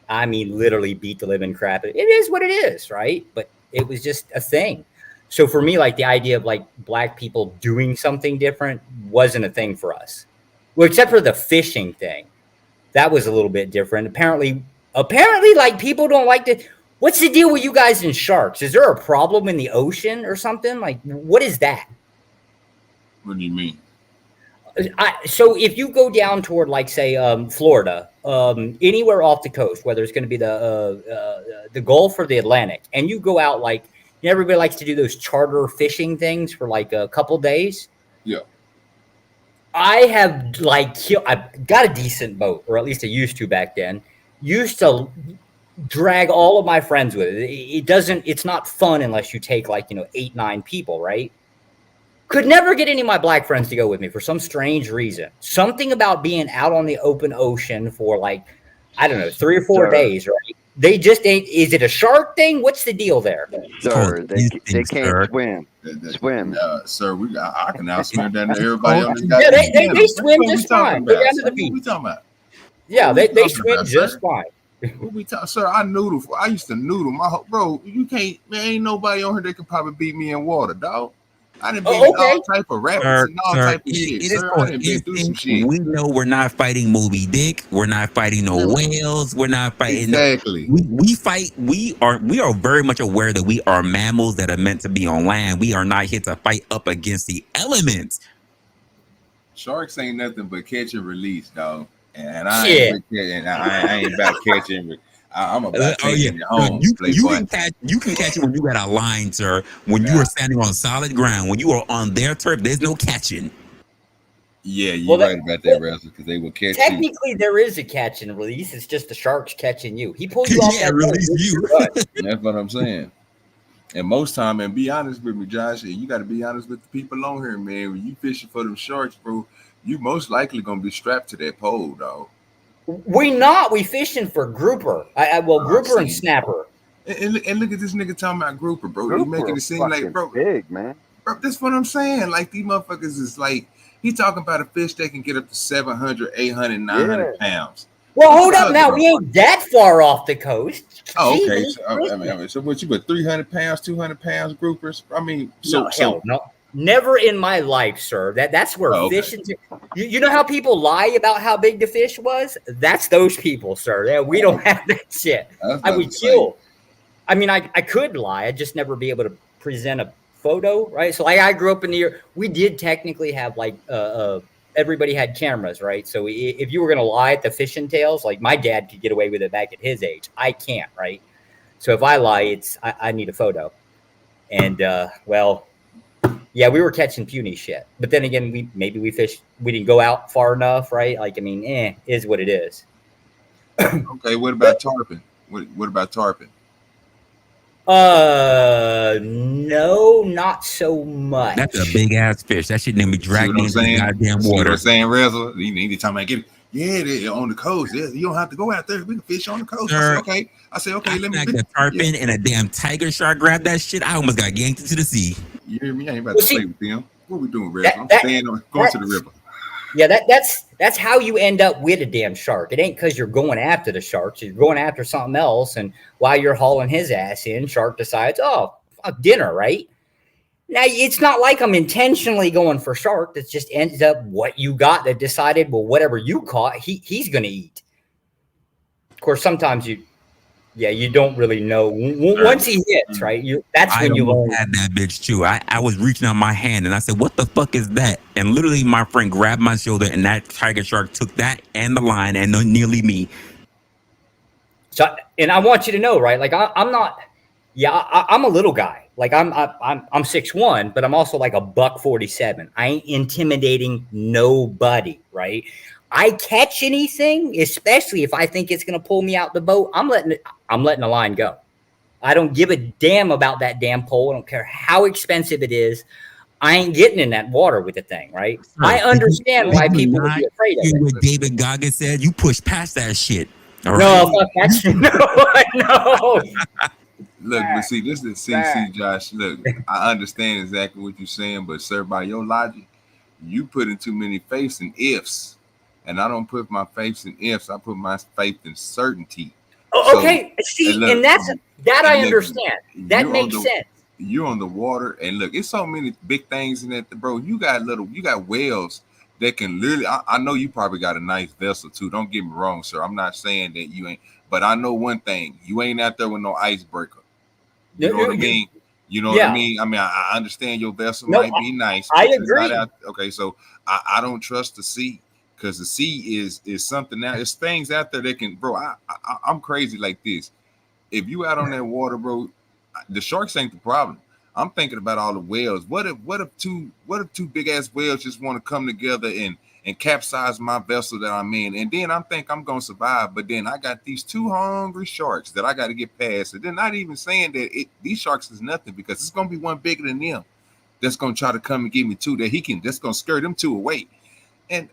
I mean, literally beat the living crap. It is what it is, right? But it was just a thing. So for me, the idea of black people doing something different wasn't a thing for us. Well, except for the fishing thing. That was a little bit different. Apparently people don't like to. What's the deal with you guys and sharks? Is there a problem in the ocean or something? What is that? What do you mean? So if you go down toward, like, say, Florida, anywhere off the coast, whether it's going to be the Gulf or the Atlantic, and you go out, like, everybody likes to do those charter fishing things for like a couple days. Yeah. I have I've got a decent boat, or at least I used to back then. Used to drag all of my friends with it. It's not fun unless you take 8, 9 people, right? Could never get any of my black friends to go with me for some strange reason. Something about being out on the open ocean for 3 or 4 days, right? They just ain't. Is it a shark thing? What's the deal there? Sir, they can't swim. Sir, I can now swim down to everybody else. Yeah, they swim just fine. Go down to the beach. What we talking about? Yeah, they swim just fine. What we talking, sir? I used to noodle my bro. You can't. Man, ain't nobody on here that can probably beat me in water, dog. I done been all type of rapids and all type of shit. Sir, I done been through some shit. We know we're not fighting Moby Dick. We're not fighting no whales. We're not fighting. Exactly. We fight. We are very much aware that we are mammals that are meant to be on land. We are not here to fight up against the elements. Sharks ain't nothing but catch and release, dog. And I ain't about catching. I'm about taking it home. You can catch it when you got a line, sir. When you are standing on solid ground, when you are on their turf, there's no catching. Yeah, you're right about that, Russell, because they will catch you. Technically, there is a catch and release. It's just the shark's catching you. He pulls you off that release you. That's what I'm saying. And most time, and be honest with me, Josh, you got to be honest with the people on here, man. When you fishing for them sharks, bro, you most likely gonna be strapped to that pole, dog. We fishing for grouper. Grouper and snapper. And look at this nigga talking about grouper, bro. You making it seem like, bro, big man. Bro, that's what I'm saying. Like, these motherfuckers is like, he talking about a fish that can get up to 700, 800, 900 pounds. Well, hold up now. We ain't that far off the coast. Oh, okay. So what you put 300 pounds, 200 pounds groupers? I mean, hell no. Never in my life, sir. That's where fishing. You know how people lie about how big the fish was? That's those people, sir. Yeah, we don't have that shit. I would kill. I mean, I could lie. I'd just never be able to present a photo, right? So I grew up in the year. We did technically have everybody had cameras, right? So if you were gonna lie at the fishing tails, like my dad could get away with it back at his age. I can't, right? So if I lie, I need a photo. And yeah, we were catching puny shit. But then again, we fished. We didn't go out far enough, right? Is what it is. Okay, what about tarpon? What about tarpon? No, not so much. That's a big ass fish. That shit didn't be dragging into the goddamn water. See what I'm saying, Reza? You need to tell me, they're on the coast. Yeah, you don't have to go out there. We can fish on the coast. I said, okay. Let me. Like a tarpon and a damn tiger shark grabbed that shit. I almost got yanked into the sea. You hear me? I ain't about to play with them. What we doing, Reza? I'm staying going to the river. Yeah, that's how you end up with a damn shark. It ain't because you're going after the sharks. You're going after something else, and while you're hauling his ass in, shark decides, oh, fuck dinner, right? Now, it's not like I'm intentionally going for shark. That just ends up what you got that decided, well, whatever you caught, he's going to eat. Of course, sometimes you don't really know. Once he hits, right? That's when you learn. I had that bitch too. I was reaching out my hand and I said, what the fuck is that? And literally my friend grabbed my shoulder and that tiger shark took that and the line and nearly me. So, and I want you to know, right? Like I'm not, I'm a little guy. Like I'm 6'1", but I'm also like a $147. I ain't intimidating nobody, right? I catch anything, especially if I think it's gonna pull me out the boat, I'm letting the line go. I don't give a damn about that damn pole. I don't care how expensive it is. I ain't getting in that water with the thing, right? I understand why people would be afraid of it. What David Goggins said, you push past that shit. All right? No, fuck that shit. No. Look, but see, Josh, look, I understand exactly what you're saying, but sir, by your logic, you put in too many faiths and ifs. And I don't put my faith in ifs. I put my faith in certainty. Oh, okay. See, and I understand. That makes sense. You're on the water, and look, it's so many big things in that, bro. You got whales that can literally. I know you probably got a nice vessel too. Don't get me wrong, sir. I'm not saying that you ain't, but I know one thing: you ain't out there with no icebreaker. You know what I mean? You know what I mean? I mean, I understand your vessel might be nice. I It's not agree. okay, so I don't trust the sea because the sea is something now. There's things out there that can, bro. I'm crazy like this. If you out on that water, bro, the sharks ain't the problem. I'm thinking about all the whales. What if two big ass whales just want to come together and capsize my vessel that I'm in, and then I think I'm gonna survive, but then I got these two hungry sharks that I got to get past, and they're not even saying that these sharks is nothing because it's gonna be one bigger than them that's gonna try to come and give me two that's gonna scare them two away, and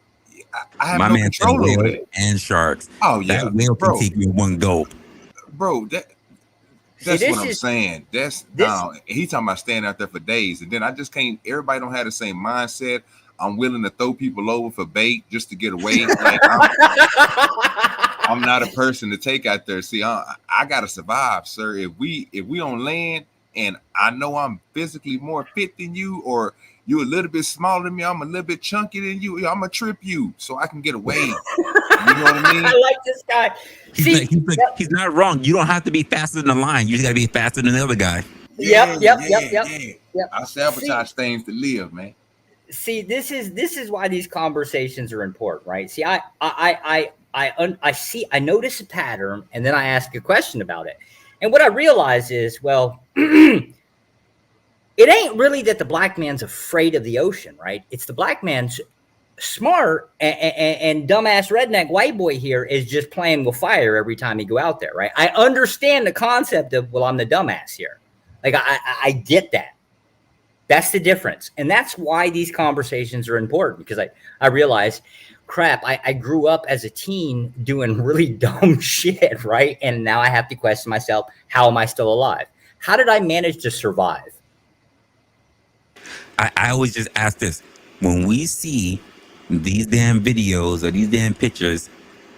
I have no control over that. And sharks. Oh yeah, that whale can take you in one gulp, bro. That's what I'm saying. He talking about staying out there for days, and then I just can't. Everybody don't have the same mindset. I'm willing to throw people over for bait just to get away. Like I'm not a person to take out there. See, I gotta survive, sir. If we on land and I know I'm physically more fit than you, or you're a little bit smaller than me, I'm a little bit chunky than you, I'm gonna trip you so I can get away. You know what I mean? I like this guy. He's not wrong. You don't have to be faster than the line. You just gotta be faster than the other guy. Yep. I sabotage things to live, man. See, this is why these conversations are important, right? See, I notice a pattern, and then I ask a question about it, and what I realize is, well, it ain't really that the black man's afraid of the ocean, right? It's the black man's smart and dumbass redneck white boy here is just playing with fire every time he go out there, right? I understand the concept of, well, I'm the dumbass here. Like I get that. That's the difference. And that's why these conversations are important, because I realized, crap, I grew up as a teen doing really dumb shit, right? And now I have to question myself, how am I still alive? How did I manage to survive? I always just ask this. When we see these damn videos or these damn pictures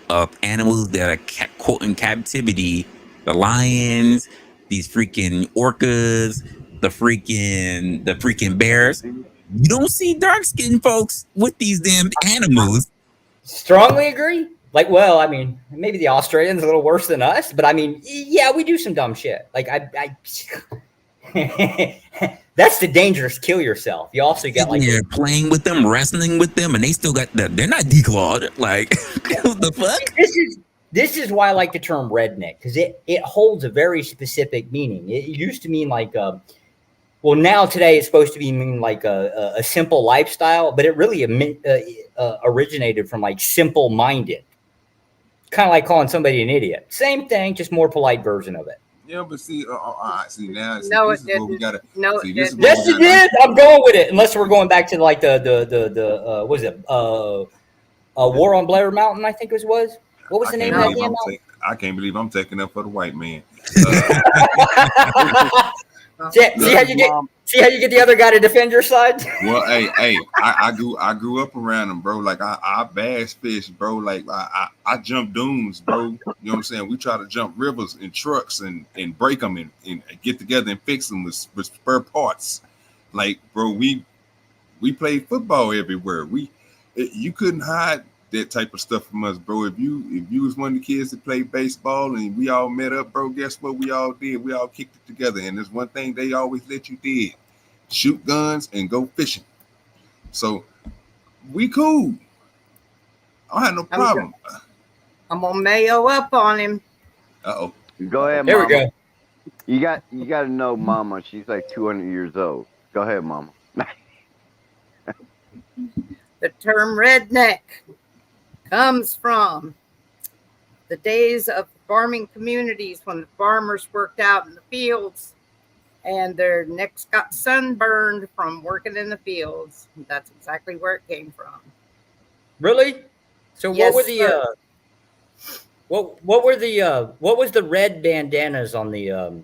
of animals that are caught in captivity, the lions, these freaking orcas, the freaking bears, you don't see dark-skinned folks with these damn animals. Strongly agree. Like, well, I mean, maybe the Australians are a little worse than us, but I mean, yeah, we do some dumb shit. Like that's the dangerous kill yourself. You also get like you're playing with them, wrestling with them, and they still got that. They're not declawed. Like, what the fuck? This is why I like the term redneck, because it holds a very specific meaning. It used to mean like, well, now today it's supposed to mean like a simple lifestyle, but it really originated from like simple-minded, kind of like calling somebody an idiot. Same thing, just more polite version of it. Yeah, but see, now No, this is what we gotta. No, see, yes, it did. I'm going with it. Unless we're going back to like the what is it? War on Blair Mountain, I think it was. What was the name of that damn mountain? I can't believe I'm taking up for the white man. See how you get the other guy to defend your side? Well, hey, I grew up around them, bro. Like I bass fish, bro. Like I jump dunes, bro. You know what I'm saying? We try to jump rivers in trucks and break them and get together and fix them with spare parts. Like, bro, we played football everywhere. You couldn't hide that type of stuff from us, bro. If you was one of the kids that played baseball and we all met up, bro, guess what we all did? We all kicked it together. And there's one thing they always let you do: shoot guns and go fishing. So we cool. I don't have no problem. I'm gonna mayo up on him. Uh-oh. Go ahead, There Mama. we go. You got to know Mama. She's like 200 years old. Go ahead, Mama. The term redneck comes from the days of farming communities when the farmers worked out in the fields and their necks got sunburned from working in the fields. That's exactly where it came from. Really? So Yes, what were the what was the red bandanas on the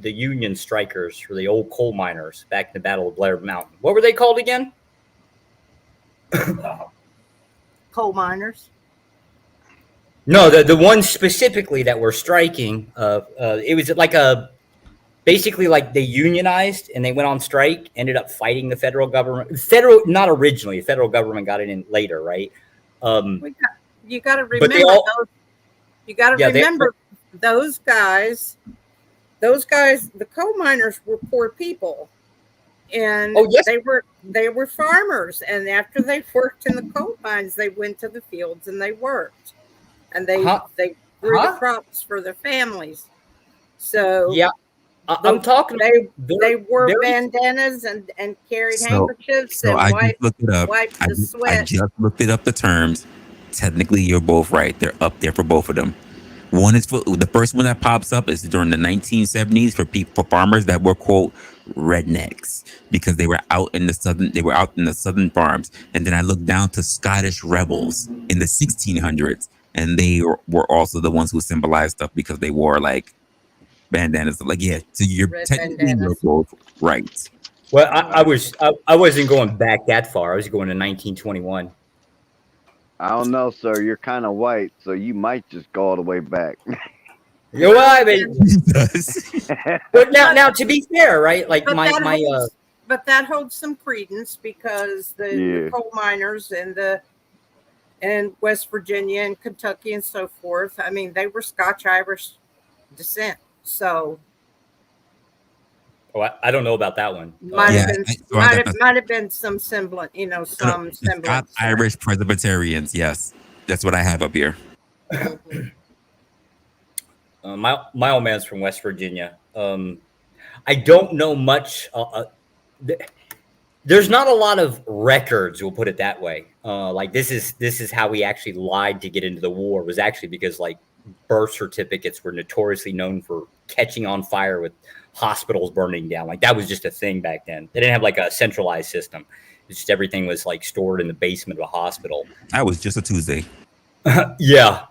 Union strikers or the old coal miners back in the Battle of Blair Mountain? What were they called again? Coal miners. No, the ones specifically that were striking. It was like basically like they unionized and they went on strike. Ended up fighting the federal government. Not originally. The federal government got it in later, right? You got to remember those. You got to remember those guys those guys, the coal miners, were poor people, and they were farmers. And after they worked in the coal mines, they went to the fields and they worked, and they grew the crops for their families. So yeah, I'm talking. They wore bandanas and carried handkerchiefs So and I wiped just looked it up. the I sweat. just looked it up, the terms. Technically, you're both right. They're up there for both of them. One is for the first one that pops up is during the 1970s for farmers that were quote rednecks because they were out in the southern farms. And then I looked down to Scottish rebels in the 1600s, and they were also the ones who symbolized stuff because they wore like bandanas. Like, yeah, so you're technically you're both right. Well, I wasn't going back that far. I was going to 1921. I don't know, sir. You're kind of white, so you might just go all the way back. You know what I mean? But now, to be fair, right? Like But that holds some credence because the coal miners and West Virginia and Kentucky and so forth, I mean, they were Scotch-Irish descent. So I don't know about that one. might have been some semblance, some semblance. Irish Presbyterians, yes, that's what I have up here. My old man's from West Virginia. I don't know much. There's not a lot of records. We'll put it that way. Like this is how we actually lied to get into the war. Was actually because like birth certificates were notoriously known for catching on fire with hospitals burning down. Like that was just a thing back then. They didn't have like a centralized system. It's just everything was like stored in the basement of a hospital. That was just a Tuesday. Yeah.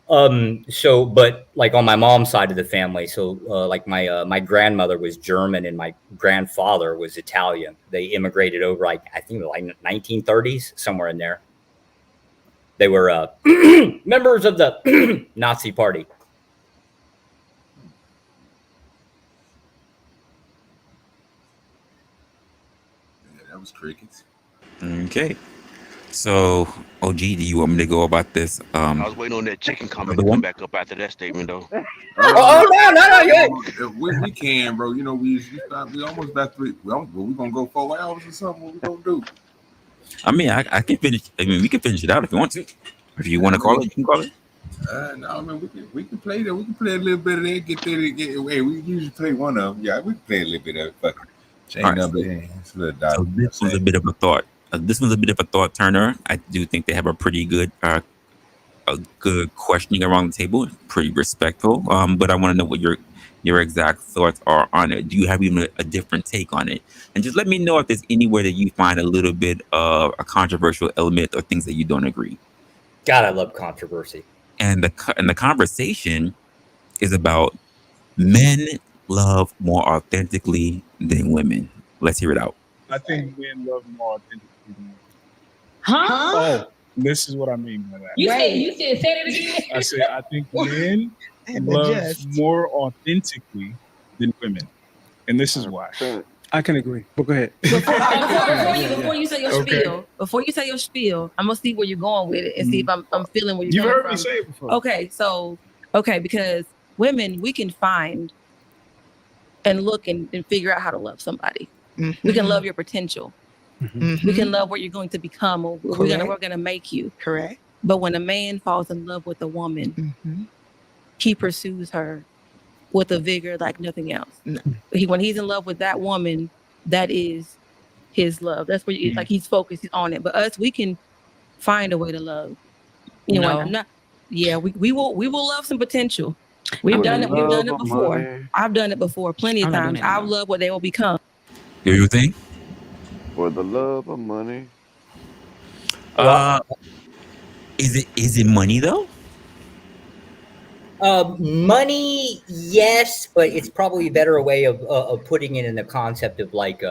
So, but like on my mom's side of the family, so like my grandmother was German and my grandfather was Italian. They immigrated over like I think like 1930s, somewhere in there. They were members of the Nazi Party. Yeah, that was crickets. Okay. So, OG, do you want me to go about this? I was waiting on that chicken comment to come back up after that statement, though. No. We can, bro. We usually stop. We almost about 3. We're gonna go 4 hours or something. What we gonna do? I mean, I can finish. I mean, we can finish it out if you want to. If you want to call it, you can call it. No, I mean we can play that. We can play a little bit of that. Get there. Hey, we usually play one of them. Yeah, we can play a little bit of it. Fuck it. Chain up. So this was a bit of a thought. This one's a bit of a thought turner. I do think they have a pretty good, a good questioning around the table. Pretty respectful. But I want to know what your exact thoughts are on it. Do you have even a different take on it? And just let me know if there's anywhere that you find a little bit of a controversial element or things that you don't agree. God, I love controversy. And the conversation is about men love more authentically than women. Let's hear it out. I think men love more authentically than women. Huh? Oh, this is what I mean by that. You said say that again. I said I think men love more authentically than women, and this is why. I can agree. But go ahead. Before you say your spiel, I'm gonna see where you're going with it and see if I'm feeling where you're You've coming heard from. me say it before. Okay, because women, we can find and look and figure out how to love somebody. We can love your potential. We can love what you're going to become, or we're gonna make you. Correct. But when a man falls in love with a woman, he pursues her with a vigor like nothing else. When he's in love with that woman, that is his love. That's where like he's focused on it. But us, we can find a way to love. You know, I'm not. Yeah, we will love some potential. We've done it. We've done it before. Money. I've done it before plenty of times. I love what they will become. You think? For the love of money. Is it money though? Money, yes, but it's probably a better way of putting it in the concept of like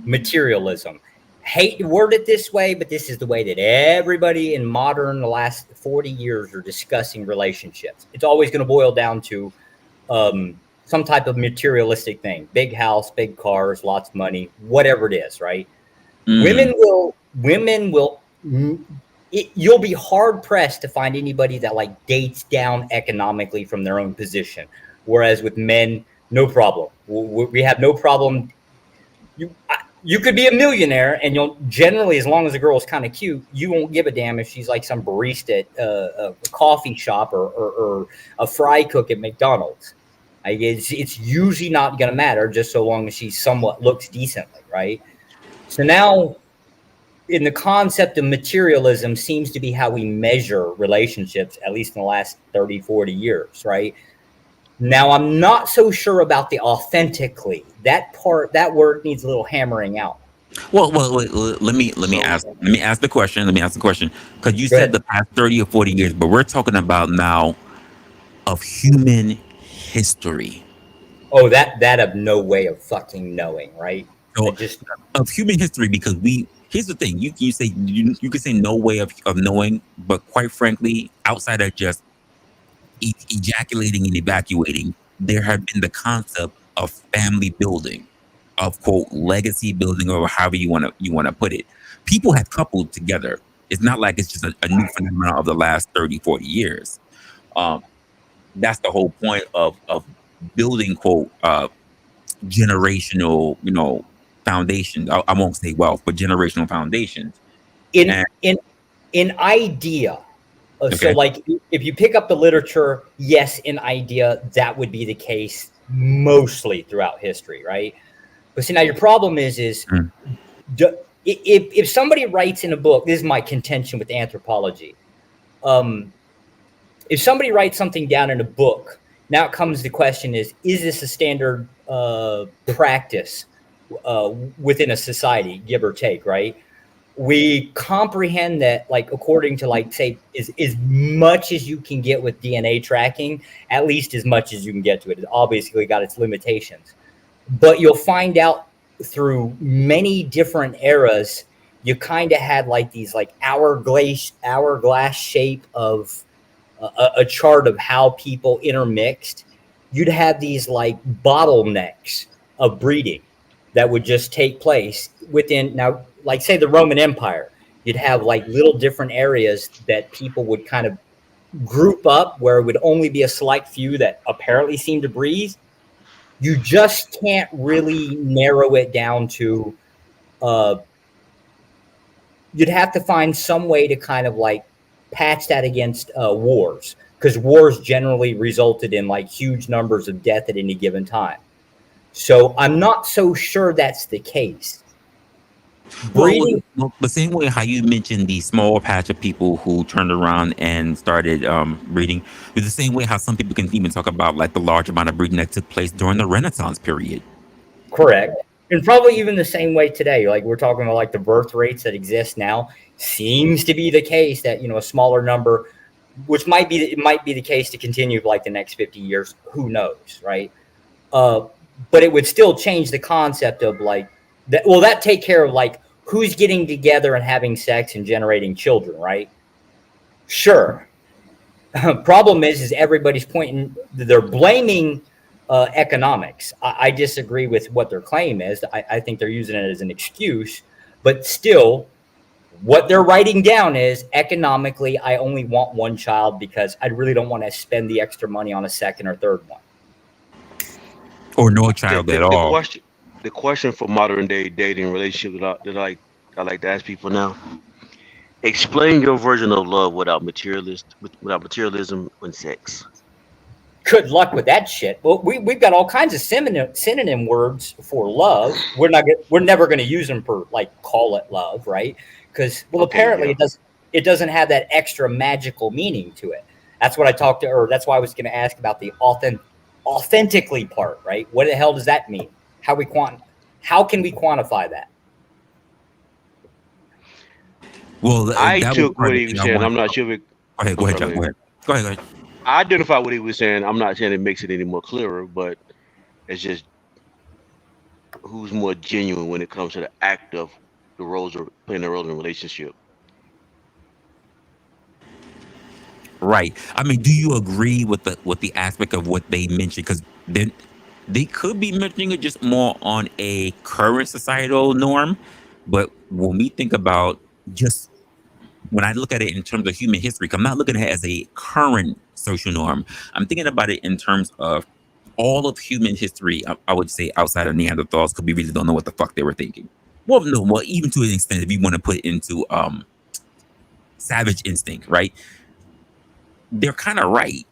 materialism. Hate to word it this way, but this is the way that everybody in the last 40 years are discussing relationships. It's always going to boil down to some type of materialistic thing. Big house, big cars, lots of money, whatever it is, right? Women will you'll be hard pressed to find anybody that like dates down economically from their own position. Whereas with men, No problem. We have no problem. You could be a millionaire, and you'll generally, as long as the girl is kind of cute, you won't give a damn if she's like some barista at a coffee shop or a fry cook at McDonald's. It's usually not going to matter, just so long as she somewhat looks decently, right? So now, in the concept of materialism seems to be how we measure relationships, at least in the last 30, 40 years, right? Now, I'm not so sure about the authentically. That word needs a little hammering out. Well, let me ask the question. Because you said the past 30 or 40 years, but we're talking about now of human history. Oh, that have no way of fucking knowing, right? So of human history, because here's the thing, you could say no way of knowing, but quite frankly, outside of just ejaculating and evacuating, there have been the concept of family building, of quote legacy building, or however you want to put it. People have coupled together. It's not like it's just a new phenomenon of the last 30, 40 years. That's the whole point of building quote generational, foundations. I won't say wealth, but generational foundations. In idea. Okay. So like if you pick up the literature, yes, in idea, that would be the case mostly throughout history, right? But see, now your problem is if somebody writes in a book, this is my contention with anthropology. If somebody writes something down in a book, now it comes the question is this a standard practice within a society, give or take, right? We comprehend that, like, according to, like, say, as much as you can get with DNA tracking, at least as much as you can get to it. It's obviously got its limitations. But you'll find out through many different eras, you kind of had, like, these, like, hourglass shape of a chart of how people intermixed. You'd have these, like, bottlenecks of breeding that would just take place within, now, like say the Roman Empire, you'd have like little different areas that people would kind of group up where it would only be a select few that apparently seem to breathe. You just can't really narrow it down to, you'd have to find some way to kind of like patch that against wars, because wars generally resulted in like huge numbers of death at any given time. So I'm not so sure that's the case. Well, the same way how you mentioned the small patch of people who turned around and started breeding, is the same way how some people can even talk about like the large amount of breeding that took place during the Renaissance period. Correct. And probably even the same way today. Like we're talking about like the birth rates that exist now, seems to be the case that, a smaller number, which might be the case to continue like the next 50 years. Who knows, right? But it would still change the concept of like that. Well, that take care of like who's getting together and having sex and generating children, right? Sure. Problem is everybody's they're blaming economics. I disagree with what their claim is. I think they're using it as an excuse, but still what they're writing down is economically, I only want one child because I really don't want to spend the extra money on a second or third one. Or no child at all. The question for modern day dating relationship that I like to ask people now: explain your version of love without materialism and sex. Good luck with that shit. Well, we've got all kinds of synonym words for love. We're never going to use them for like call it love, right? Because apparently it doesn't have that extra magical meaning to it. That's what that's why I was going to ask about the authentically part, right? What the hell does that mean? How can we quantify that? Well, I took what he was saying. I'm not sure. Go ahead, John. Go ahead. I identify what he was saying. I'm not saying it makes it any more clearer, but it's just who's more genuine when it comes to the act of the roles or playing a role in a relationship. Right. I mean, do you agree with the aspect of what they mentioned? Because they could be mentioning it just more on a current societal norm, but when we think about just when I look at it in terms of human history, I'm not looking at it as a current social norm. I'm thinking about it in terms of all of human history, I would say outside of Neanderthals, because we really don't know what the fuck they were thinking. Well, no, well, even to an extent, if you want to put it into savage instinct, right? They're kind of right.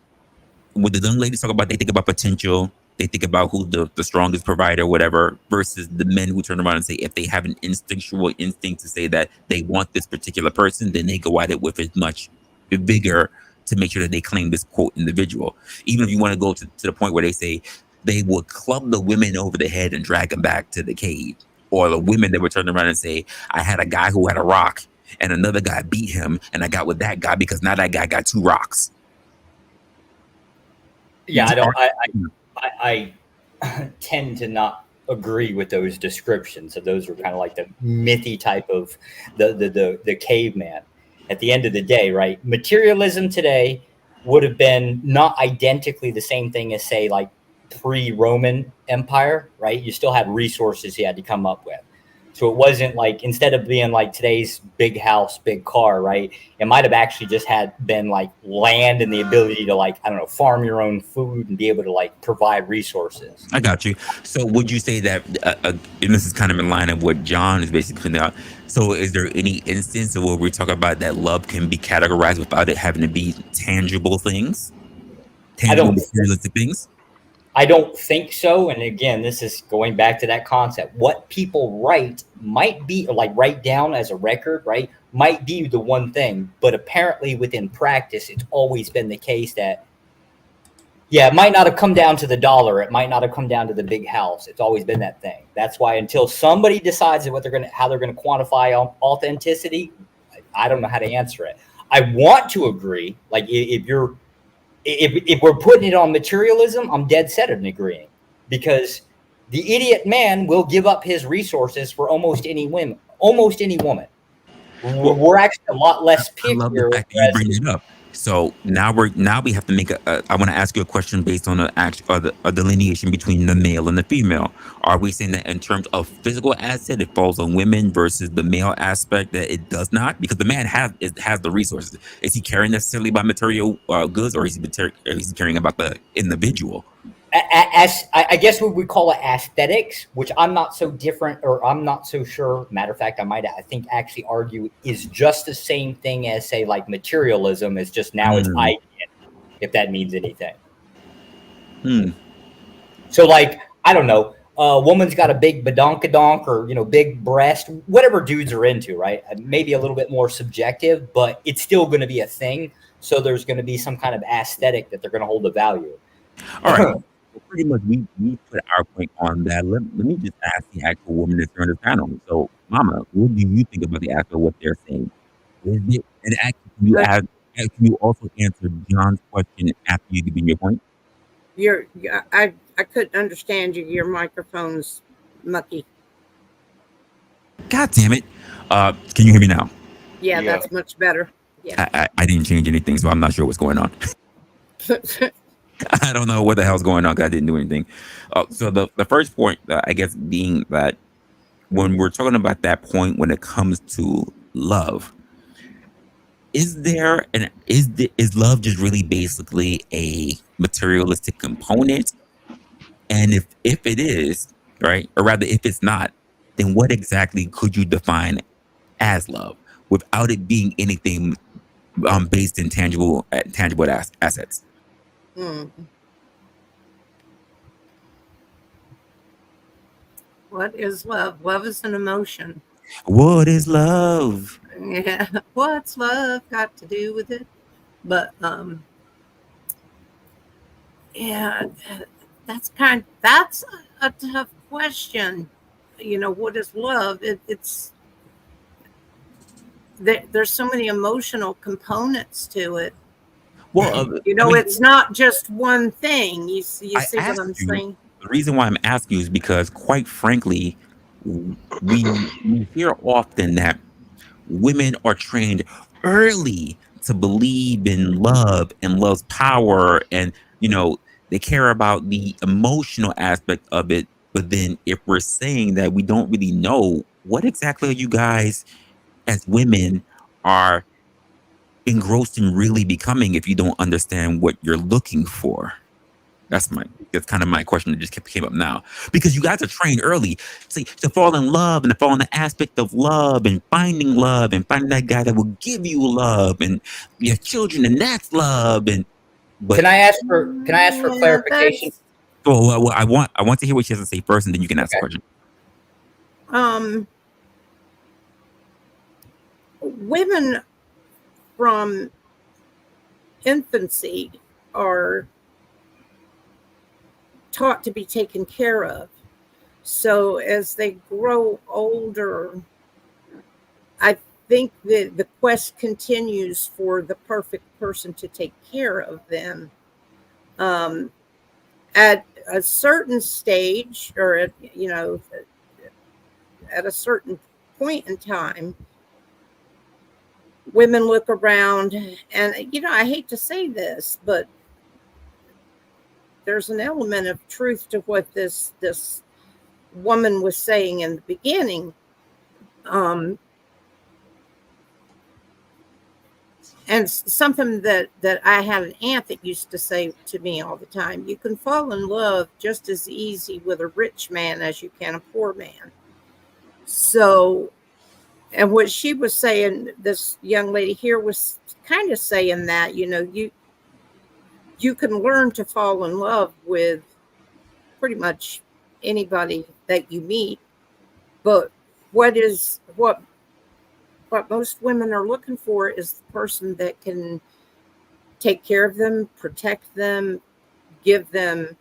What the young ladies talk about, they think about potential. They think about who the strongest provider, whatever, versus the men who turn around and say if they have an instinctual instinct to say that they want this particular person, then they go at it with as much vigor to make sure that they claim this quote individual. Even if you want to go to the point where they say they would club the women over the head and drag them back to the cave, or the women that would turn around and say, I had a guy who had a rock and another guy beat him and I got with that guy because now that guy got 2 rocks. Yeah, I tend to not agree with those descriptions. So those are kind of like the mythy type of the caveman. At the end of the day, right? Materialism today would have been not identically the same thing as, say, like pre-Roman Empire, right? You still had resources you had to come up with. So it wasn't like, instead of being like today's big house, big car, right? It might have actually just been like land and the ability to, like, I don't know, farm your own food and be able to like provide resources. I got you. So would you say that, and this is kind of in line of what John is basically putting out, so is there any instance where we talk about that love can be categorized without it having to be tangible things? Tangible materialistic things? I don't think so. And again, this is going back to that concept. What people write might be, or like write down as a record, right, might be the one thing. But apparently within practice, it's always been the case that, yeah, it might not have come down to the dollar. It might not have come down to the big house. It's always been that thing. That's why until somebody decides how they're going to quantify authenticity, I don't know how to answer it. I want to agree. Like if we're putting it on materialism, I'm dead set in agreeing, because the idiot man will give up his resources for almost any woman. We're actually a lot less picky. I love the fact that you bring it up. So now we have to make I want to ask you a question based on a delineation between the male and the female. Are we saying that in terms of physical asset, it falls on women versus the male aspect that it does not? Because the man has the resources. Is he caring necessarily about material goods, or is he caring about the individual? As I guess what we call it aesthetics, which I'm not so different, or I'm not so sure. Matter of fact, I think actually argue is just the same thing as, say, like materialism. Is just now it's ideal, if that means anything. So like, I don't know, a woman's got a big badonkadonk, or big breast, whatever dudes are into, right? Maybe a little bit more subjective, but it's still going to be a thing. So there's going to be some kind of aesthetic that they're going to hold a value. All right. So pretty much we put our point on that. Let me just ask the actual woman that's on the panel. So, Mama, what do you think about the actual what they're saying? Is it, and actually, can you also answer John's question after you give me your point? I couldn't understand you. Your microphone's mucky. God damn it! Can you hear me now? Yeah, that's much better. Yeah. I didn't change anything, so I'm not sure what's going on. I don't know what the hell's going on, because I didn't do anything. So the first point, I guess, being that when we're talking about that point when it comes to love, is love just really basically a materialistic component? And if it is, right, or rather if it's not, then what exactly could you define as love without it being anything based in tangible assets? What is love? Love is an emotion. What is love? Yeah. What's love got to do with it? But yeah, that's a tough question. What is love? There's so many emotional components to it. Well, it's not just one thing. You see what I'm saying? The reason why I'm asking you is because, quite frankly, we hear often that women are trained early to believe in love and love's power, and they care about the emotional aspect of it. But then, if we're saying that we don't really know, what exactly are you guys as women are engrossed in really becoming if you don't understand what you're looking for? That's kind of my question that just came up now, because you guys are trained early to fall in love and to fall in the aspect of love and finding that guy that will give you love and your children, and that's love. But can I ask for clarification? Well, I want to hear what she has to say first, and then you can ask the question. Women from infancy are taught to be taken care of. So as they grow older, I think that the quest continues for the perfect person to take care of them. At a certain stage, or at a certain point in time, women look around, and I hate to say this, but there's an element of truth to what this woman was saying in the beginning. And something that I had an aunt that used to say to me all the time: you can fall in love just as easy with a rich man as you can a poor man. So, and what she was saying, this young lady here was kind of saying that, you can learn to fall in love with pretty much anybody that you meet, but what most women are looking for is the person that can take care of them, protect them, give them,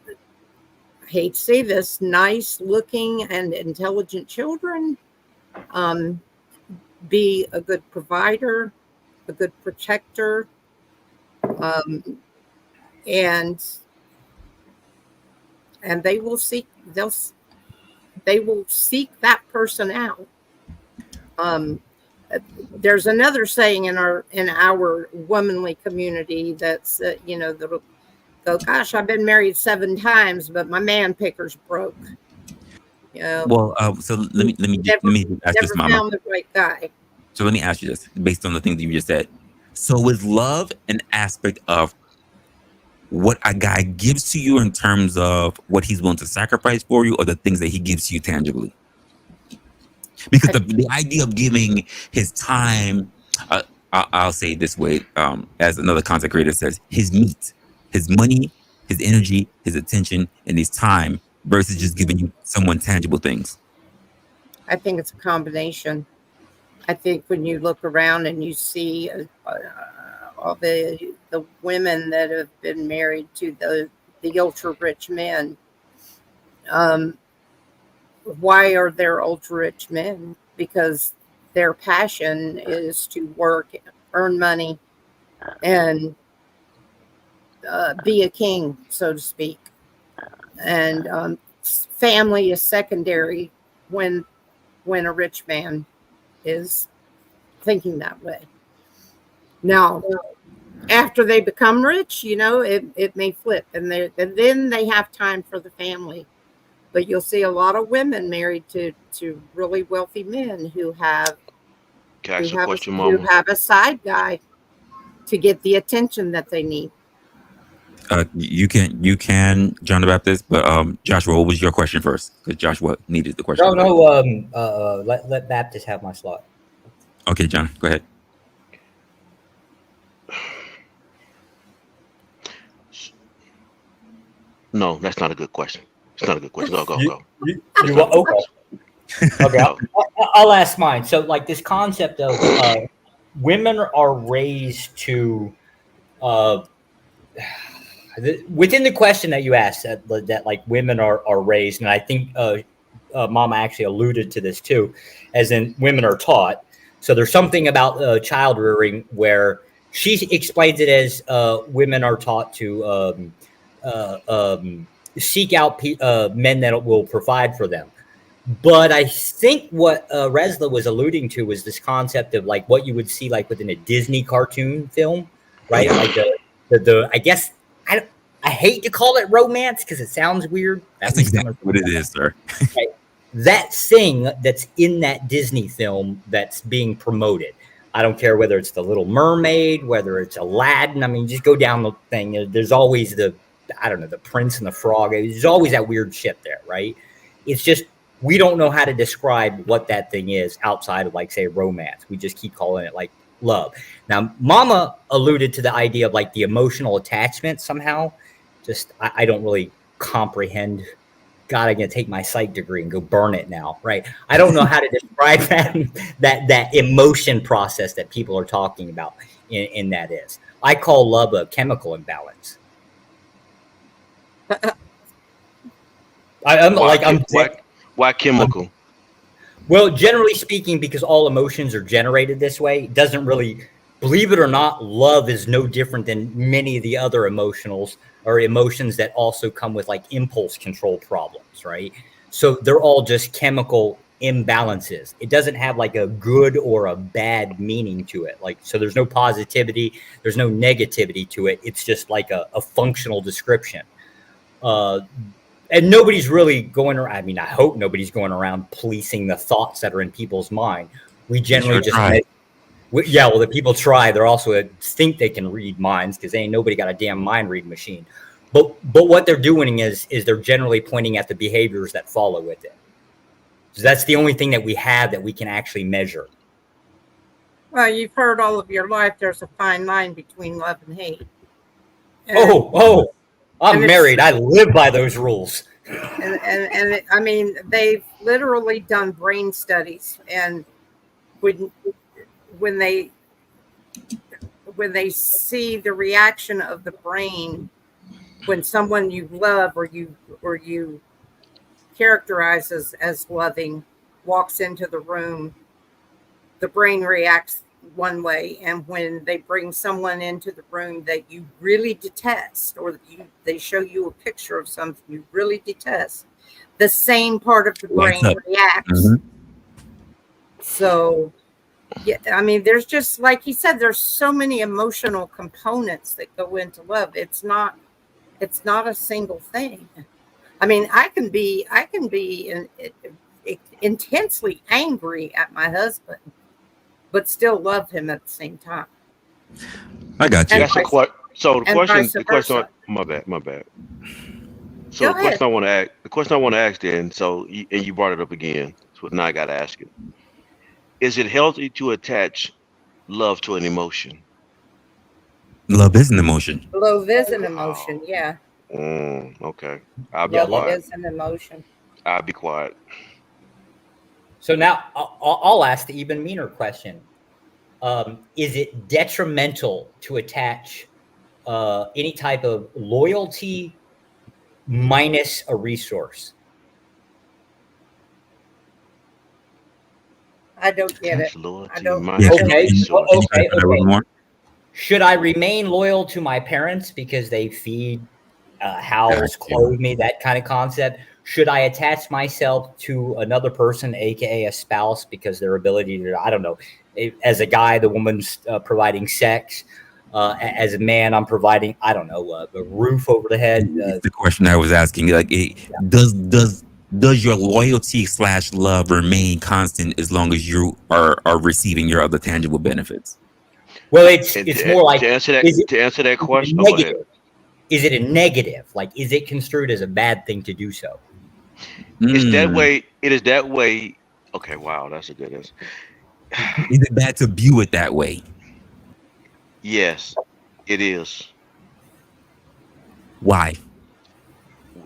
I hate to say this, nice looking and intelligent children, be a good provider, a good protector, and they will seek that person out. There's another saying in our womanly community that's that'll go, gosh, I've been married 7 times, but my man picker's broke. Well, so let me ask this, Mama. Found the right guy. So let me ask you this, based on the things you just said. So is love an aspect of what a guy gives to you in terms of what he's willing to sacrifice for you, or the things that he gives to you tangibly? Because the idea of giving his time, I'll say it this way, as another content creator says, his meat, his money, his energy, his attention, and his time, versus just giving you someone tangible things. I think it's a combination. I think when you look around and you see all the women that have been married to the ultra rich men, why are there ultra rich men? Because their passion is to work, earn money, and be a king, so to speak. And family is secondary when a rich man is thinking that way. Now, after they become rich, it may flip, and then they have time for the family. But you'll see a lot of women married to really wealthy men who have a side guy to get the attention that they need. You can, John the Baptist, but Joshua, what was your question first? Because Joshua needed the question. No. Let Baptist have my slot. Okay, John, go ahead. No, that's not a good question. It's not a good question. Go. Okay, I'll ask mine. So, like this concept of women are raised to, within the question that you asked, that like women are raised, and I think Mama actually alluded to this too, as in women are taught. So there's something about child rearing where she explains it as women are taught to seek out men that will provide for them. But I think what Resla was alluding to was this concept of like what you would see like within a Disney cartoon film, right? Like the I guess I hate to call it romance because it sounds weird. That's exactly what it is, sir. Right? That thing that's in that Disney film that's being promoted. I don't care whether it's the Little Mermaid, whether it's Aladdin. I mean, just go down the thing. There's always I don't know, the Prince and the Frog. There's always that weird shit there, right? It's just we don't know how to describe what that thing is outside of, like, say, romance. We just keep calling it like love. Now, Mama alluded to the idea of like the emotional attachment somehow. Just I don't really comprehend. God, I'm gonna take my psych degree and go burn it now, right? I don't know how to describe that emotion process that people are talking about. In that is, I call love a chemical imbalance. Why chemical? Well, generally speaking, because all emotions are generated this way, it doesn't really, believe it or not, love is no different than many of the other emotions that also come with like impulse control problems, right? So they're all just chemical imbalances. It doesn't have like a good or a bad meaning to it. Like, so there's no positivity, there's no negativity to it. It's just like a functional description. And nobody's really going around. I mean, I hope nobody's going around policing the thoughts that are in people's mind. We generally the people try. They're also think they can read minds because ain't nobody got a damn mind reading machine. But what they're doing is they're generally pointing at the behaviors that follow with it. So that's the only thing that we have that we can actually measure. Well, you've heard all of your life there's a fine line between love and hate. And, I'm married. I live by those rules. And I mean, they've literally done brain studies, and when they see the reaction of the brain when someone you love or you characterize as loving walks into the room, the brain reacts one way, and when they bring someone into the room that you really detest, or they show you a picture of something you really detest, the same part of the brain reacts. Mm-hmm. So, yeah, I mean, there's just, like he said, there's so many emotional components that go into love. It's not a single thing. I mean, I can be intensely angry at my husband, but still love him at the same time. I got you. That's the question. My bad. So the question I want to ask then. So and you brought it up again. So now I got to ask it. Is it healthy to attach love to an emotion? Love is an emotion. Love is an emotion. Yeah. Okay. I'll be quiet. Love is an emotion. I'll be quiet. So now I'll ask the even meaner question. Is it detrimental to attach any type of loyalty minus a resource? I don't get it. I don't. Okay. Should I remain loyal to my parents because they feed, house, clothe me, that kind of concept? Should I attach myself to another person, aka a spouse, because their ability to, I don't know, as a guy, the woman's providing sex. As a man, I'm providing, I don't know, a roof over the head. It's the question I was asking. Like, does your loyalty / love remain constant as long as you are receiving your other tangible benefits? Well, it's more like to answer that question. Is it a negative? Like, is it construed as a bad thing to do so? It's that way. It is that way. Okay. Wow, that's a good answer. Is it bad to view it that way? Yes, it is. Why?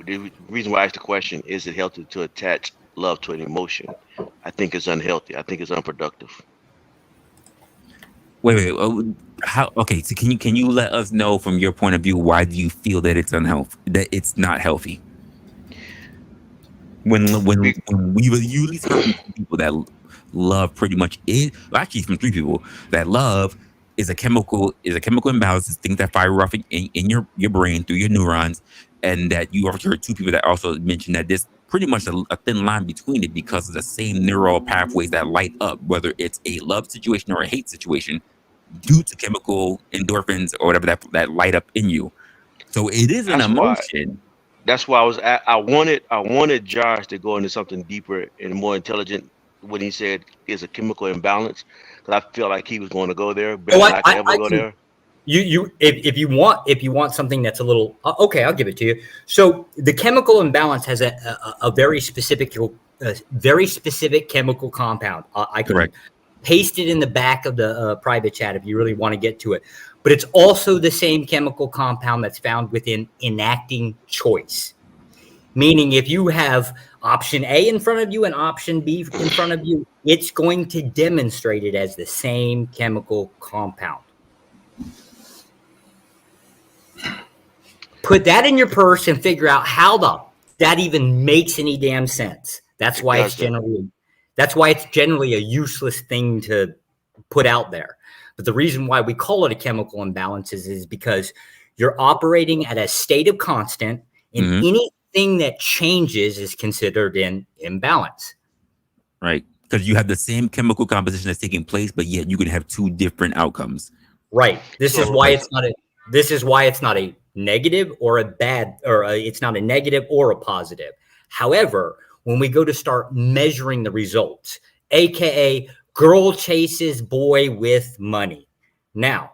The reason why I asked the question, is it healthy to attach love to an emotion? I think it's unhealthy. I think it's unproductive. Wait. How? Okay. So can you let us know from your point of view, why do you feel that it's unhealthy? That it's not healthy? When we usually hear from people that love pretty much is, well, actually from 3 people, that love is a chemical imbalance. It's things that fire off in your brain through your neurons, and that you also heard 2 people that also mentioned that there's pretty much a thin line between it because of the same neural pathways that light up, whether it's a love situation or a hate situation, due to chemical endorphins or whatever that light up in you. So it is an emotion. That's why I wanted Josh to go into something deeper and more intelligent when he said is a chemical imbalance, because I feel like he was going to go there, but I could ever go there. If you want something that's a little okay, I'll give it to you. So the chemical imbalance has a very specific chemical compound. I can paste it in the back of the private chat if you really want to get to it. But it's also the same chemical compound that's found within enacting choice. Meaning if you have option A in front of you and option B in front of you, it's going to demonstrate it as the same chemical compound. Put that in your purse and figure out how that even makes any damn sense. That's why it's generally a useless thing to put out there. But the reason why we call it a chemical imbalance is because you're operating at a state of constant, and anything that changes is considered an imbalance. Right. Because you have the same chemical composition that's taking place, but yet you can have two different outcomes. Right. This is why it's not a negative or a bad, or it's not a negative or a positive. However, when we go to start measuring the results, aka girl chases boy with money. Now,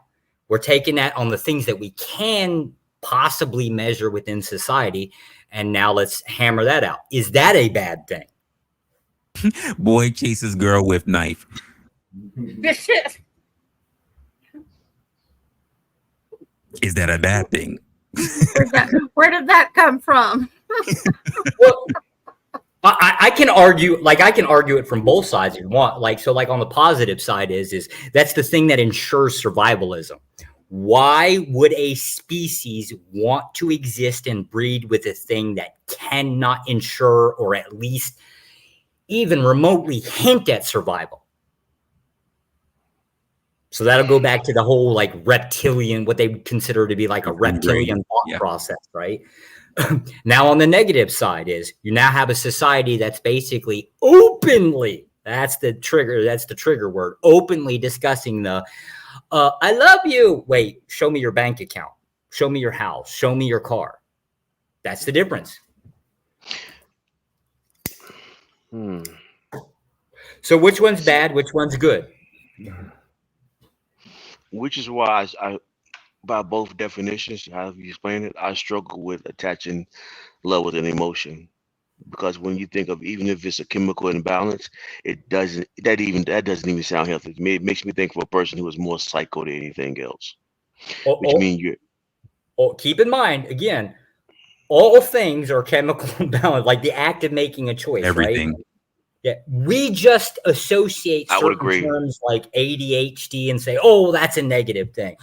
we're taking that on the things that we can possibly measure within society, and now let's hammer that out. Is that a bad thing? Boy chases girl with knife. Is that a bad thing? Where did that come from? Well, I can argue it from both sides if you want. Like on the positive side is that's the thing that ensures survivalism. Why would a species want to exist and breed with a thing that cannot ensure or at least even remotely hint at survival? So that'll go back to the whole like reptilian, what they consider to be like a reptilian thought process, right? Now on the negative side is you now have a society that's basically openly, that's the trigger word, openly discussing the I love you. Wait, show me your bank account. Show me your house. Show me your car. That's the difference. So which one's bad? Which one's good? Which is why I by both definitions, however you explain it, I struggle with attaching love with an emotion. Because when you think of, even if it's a chemical imbalance, that doesn't even sound healthy. It makes me think of a person who is more psycho than anything else. Which means keep in mind, again, all things are chemical imbalance, like the act of making a choice. Everything. Right? Yeah, we just associate certain terms like ADHD and say, oh, that's a negative thing.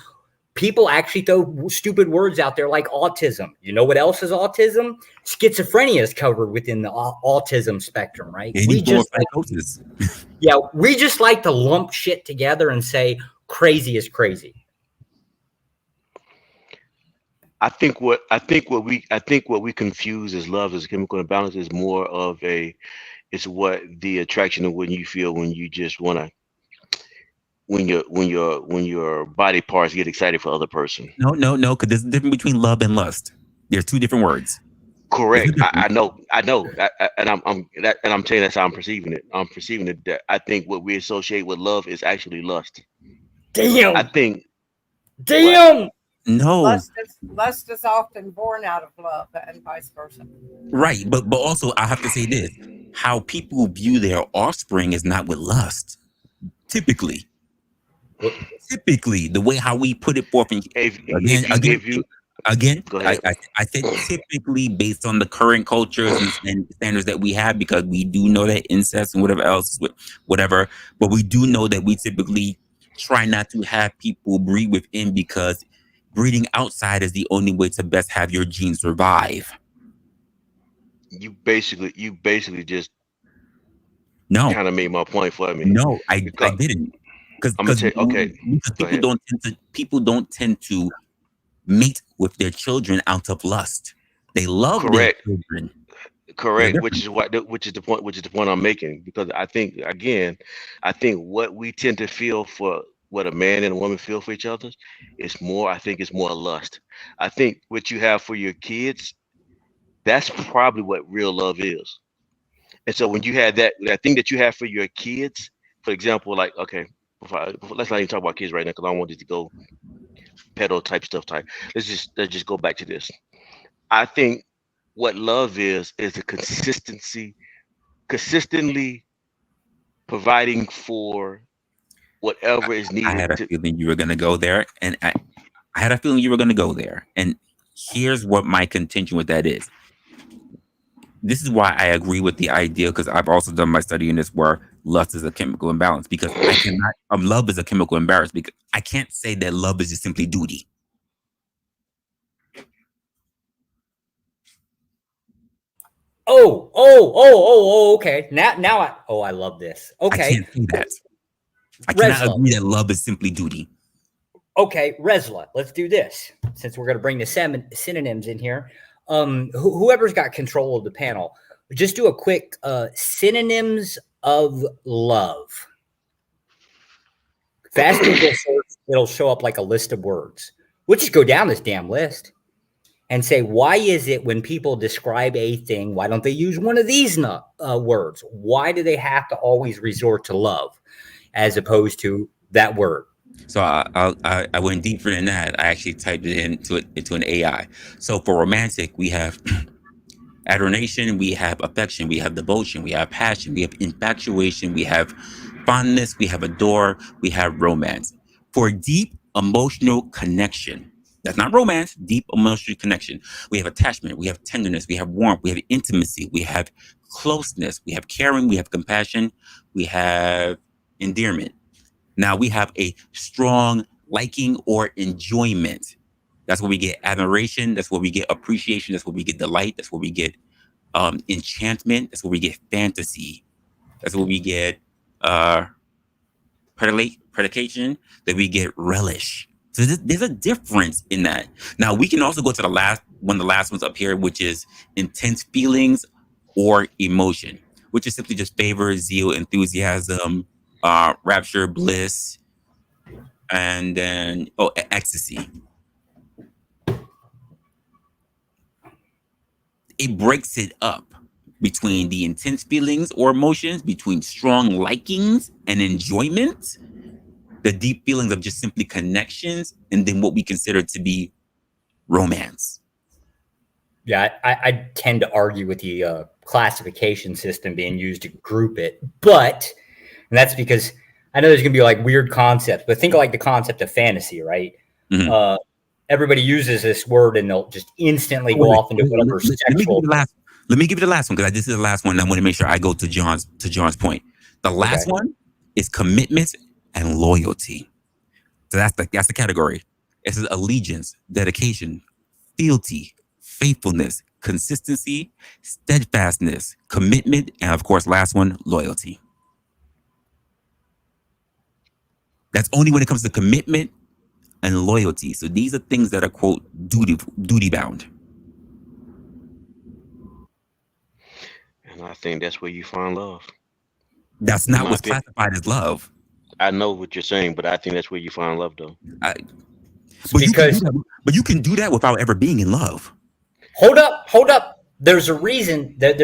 People actually throw stupid words out there like autism. You know what else is autism? Schizophrenia is covered within the autism spectrum, right? We just like to lump shit together and say crazy is crazy. I think what we confuse as love as chemical imbalance is more of it's what the attraction of when you feel when you just want to, when your body parts get excited for other person. No, because there's a difference between love and lust. There's two different words. Correct. I know. And I'm saying that's how I'm perceiving it. I'm perceiving it that I think what we associate with love is actually lust. Damn. I think. Damn. No. Lust is often born out of love and vice versa. Right, but also I have to say this: how people view their offspring is not with lust. Typically, the way how we put it forth. Again, I said typically based on the current cultures and standards that we have, because we do know that incest and whatever else, but we do know that we typically try not to have people breed within, because breeding outside is the only way to best have your genes survive. You basically just kind of made my point for me. No, I didn't. Because people don't tend to mate with their children out of lust. They love their children. Correct, which is the point I'm making, because I think what we tend to feel for what a man and a woman feel for each other is more lust. I think what you have for your kids, that's probably what real love is. And so when you have that thing that you have for your kids, for example, like, okay, let's not even talk about kids right now, because I don't want this to go pedo type stuff type. Let's just go back to this. I think what love is a consistently providing for whatever is I needed had a to. feeling you were going to go there, and I had a feeling you were going to go there. And here's what my contention with that is. This is why I agree with the idea, because I've also done my study in this where lust is a chemical imbalance, because I cannot, love is a chemical imbalance, because I can't say that love is just simply duty. Okay. Now I love this. Okay. I can't see that. I cannot agree that love is simply duty. Okay, Resla, let's do this. Since we're going to bring the synonyms in here, whoever's got control of the panel, just do a quick synonyms of love. Fast Google search, it'll show up like a list of words. We'll just go down this damn list and say, why is it when people describe a thing, why don't they use one of these words? Why do they have to always resort to love as opposed to that word? So I went deeper than that. I actually typed it into an AI. So for romantic, we have adoration, we have affection, we have devotion, we have passion, we have infatuation, we have fondness, we have adore, we have romance. For deep emotional connection, that's not romance, deep emotional connection. We have attachment, we have tenderness, we have warmth, we have intimacy, we have closeness, we have caring, we have compassion, we have endearment. Now we have a strong liking or enjoyment. That's where we get admiration. That's where we get appreciation. That's where we get delight. That's where we get enchantment. That's where we get fantasy. That's where we get predication. That we get relish. So there's a difference in that. Now we can also go to the last ones up here, which is intense feelings or emotion, which is simply just favor, zeal, enthusiasm, rapture, bliss, and then ecstasy. It breaks it up between the intense feelings or emotions, between strong likings and enjoyment, the deep feelings of just simply connections, and then what we consider to be romance. Yeah, I tend to argue with the classification system being used to group it, but and that's because I know there's going to be like weird concepts, but think of like the concept of fantasy, right? Mm-hmm. Everybody uses this word and they'll just instantly go off into whatever sexual. Let me give you the last one, because this is the last one. And I want to make sure I go to John's point. The last one is commitment and loyalty. So that's the category. It says allegiance, dedication, fealty, faithfulness, consistency, steadfastness, commitment, and of course, last one, loyalty. That's only when it comes to commitment and loyalty. So these are things that are, quote, duty bound. And I think that's where you find love. That's not what's classified as love. I know what you're saying, but I think that's where you find love, though. But you can do that without ever being in love. Hold up. There's a reason that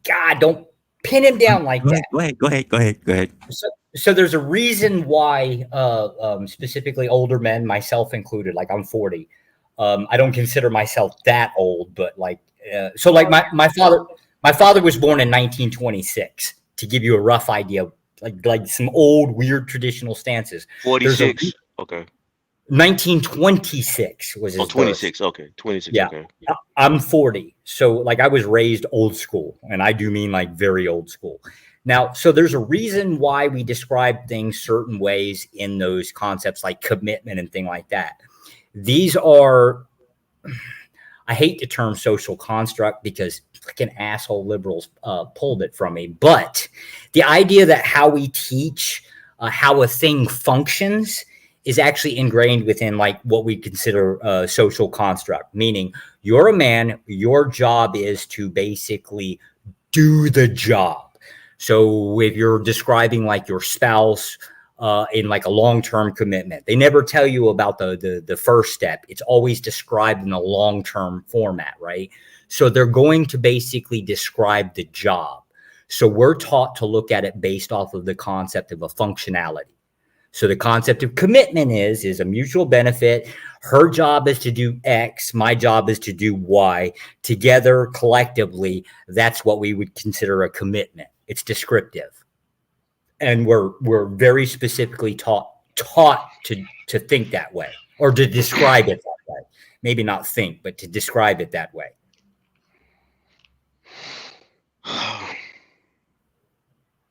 God, don't pin him down like that. Go ahead. So there's a reason why specifically older men, myself included, like I'm 40. I don't consider myself that old, but like my father was born in 1926, to give you a rough idea, like some old weird traditional stances. 46. Okay. 1926 was his 26. birth. Okay. 26. Yeah. Okay. I'm 40. So like I was raised old school, and I do mean like very old school. Now, so there's a reason why we describe things certain ways in those concepts like commitment and thing like that. These are, I hate the term social construct because fucking asshole liberals pulled it from me. But the idea that how we teach how a thing functions is actually ingrained within like what we consider a social construct, meaning you're a man, your job is to basically do the job. So if you're describing like your spouse in like a long-term commitment, they never tell you about the first step. It's always described in a long-term format, right? So they're going to basically describe the job. So we're taught to look at it based off of the concept of a functionality. So the concept of commitment is a mutual benefit. Her job is to do X. My job is to do Y. Together, collectively, that's what we would consider a commitment. It's descriptive. And we're very specifically taught to think that way, or to describe it that way. Maybe not think, but to describe it that way.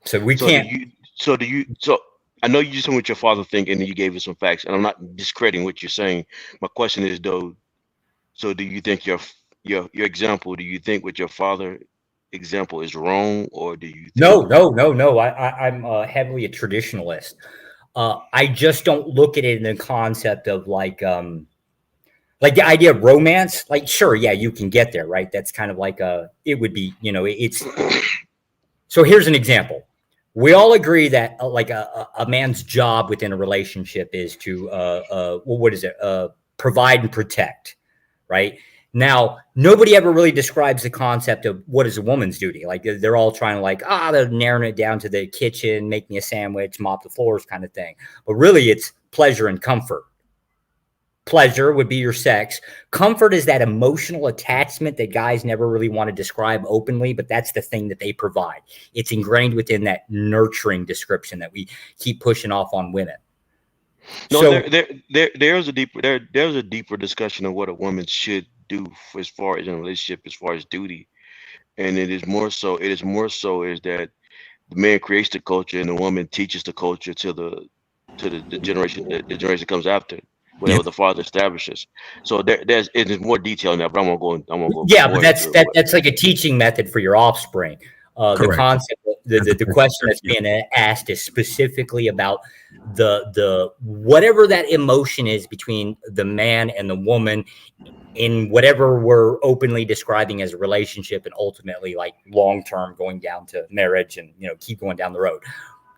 So we can't. So I know you just said what your father think, and then you gave us some facts, and I'm not discrediting what you're saying. My question is though, so do you think your example? Do you think what your father example is wrong, or do you? No. I'm heavily a traditionalist. I just don't look at it in the concept of like the idea of romance. Like, sure, yeah, you can get there, right? That's kind of like it would be, it's. So here's an example. We all agree that a man's job within a relationship is to provide and protect, right? Now, nobody ever really describes the concept of what is a woman's duty. Like, they're all trying to they're narrowing it down to the kitchen, make me a sandwich, mop the floors kind of thing. But really, it's pleasure and comfort. Pleasure would be your sex. Comfort is that emotional attachment that guys never really want to describe openly, but that's the thing that they provide. It's ingrained within that nurturing description that we keep pushing off on women. No, So, there's a deeper discussion of what a woman should do as far as in a relationship, as far as duty, and it is more so is that the man creates the culture and the woman teaches the culture to the generation comes after, whatever the father establishes. So there's more detail in that, but I'm gonna go. Yeah, but that's like a teaching method for your offspring. The concept, the question that's being asked is specifically about the whatever that emotion is between the man and the woman in whatever we're openly describing as a relationship, and ultimately like long term going down to marriage and keep going down the road.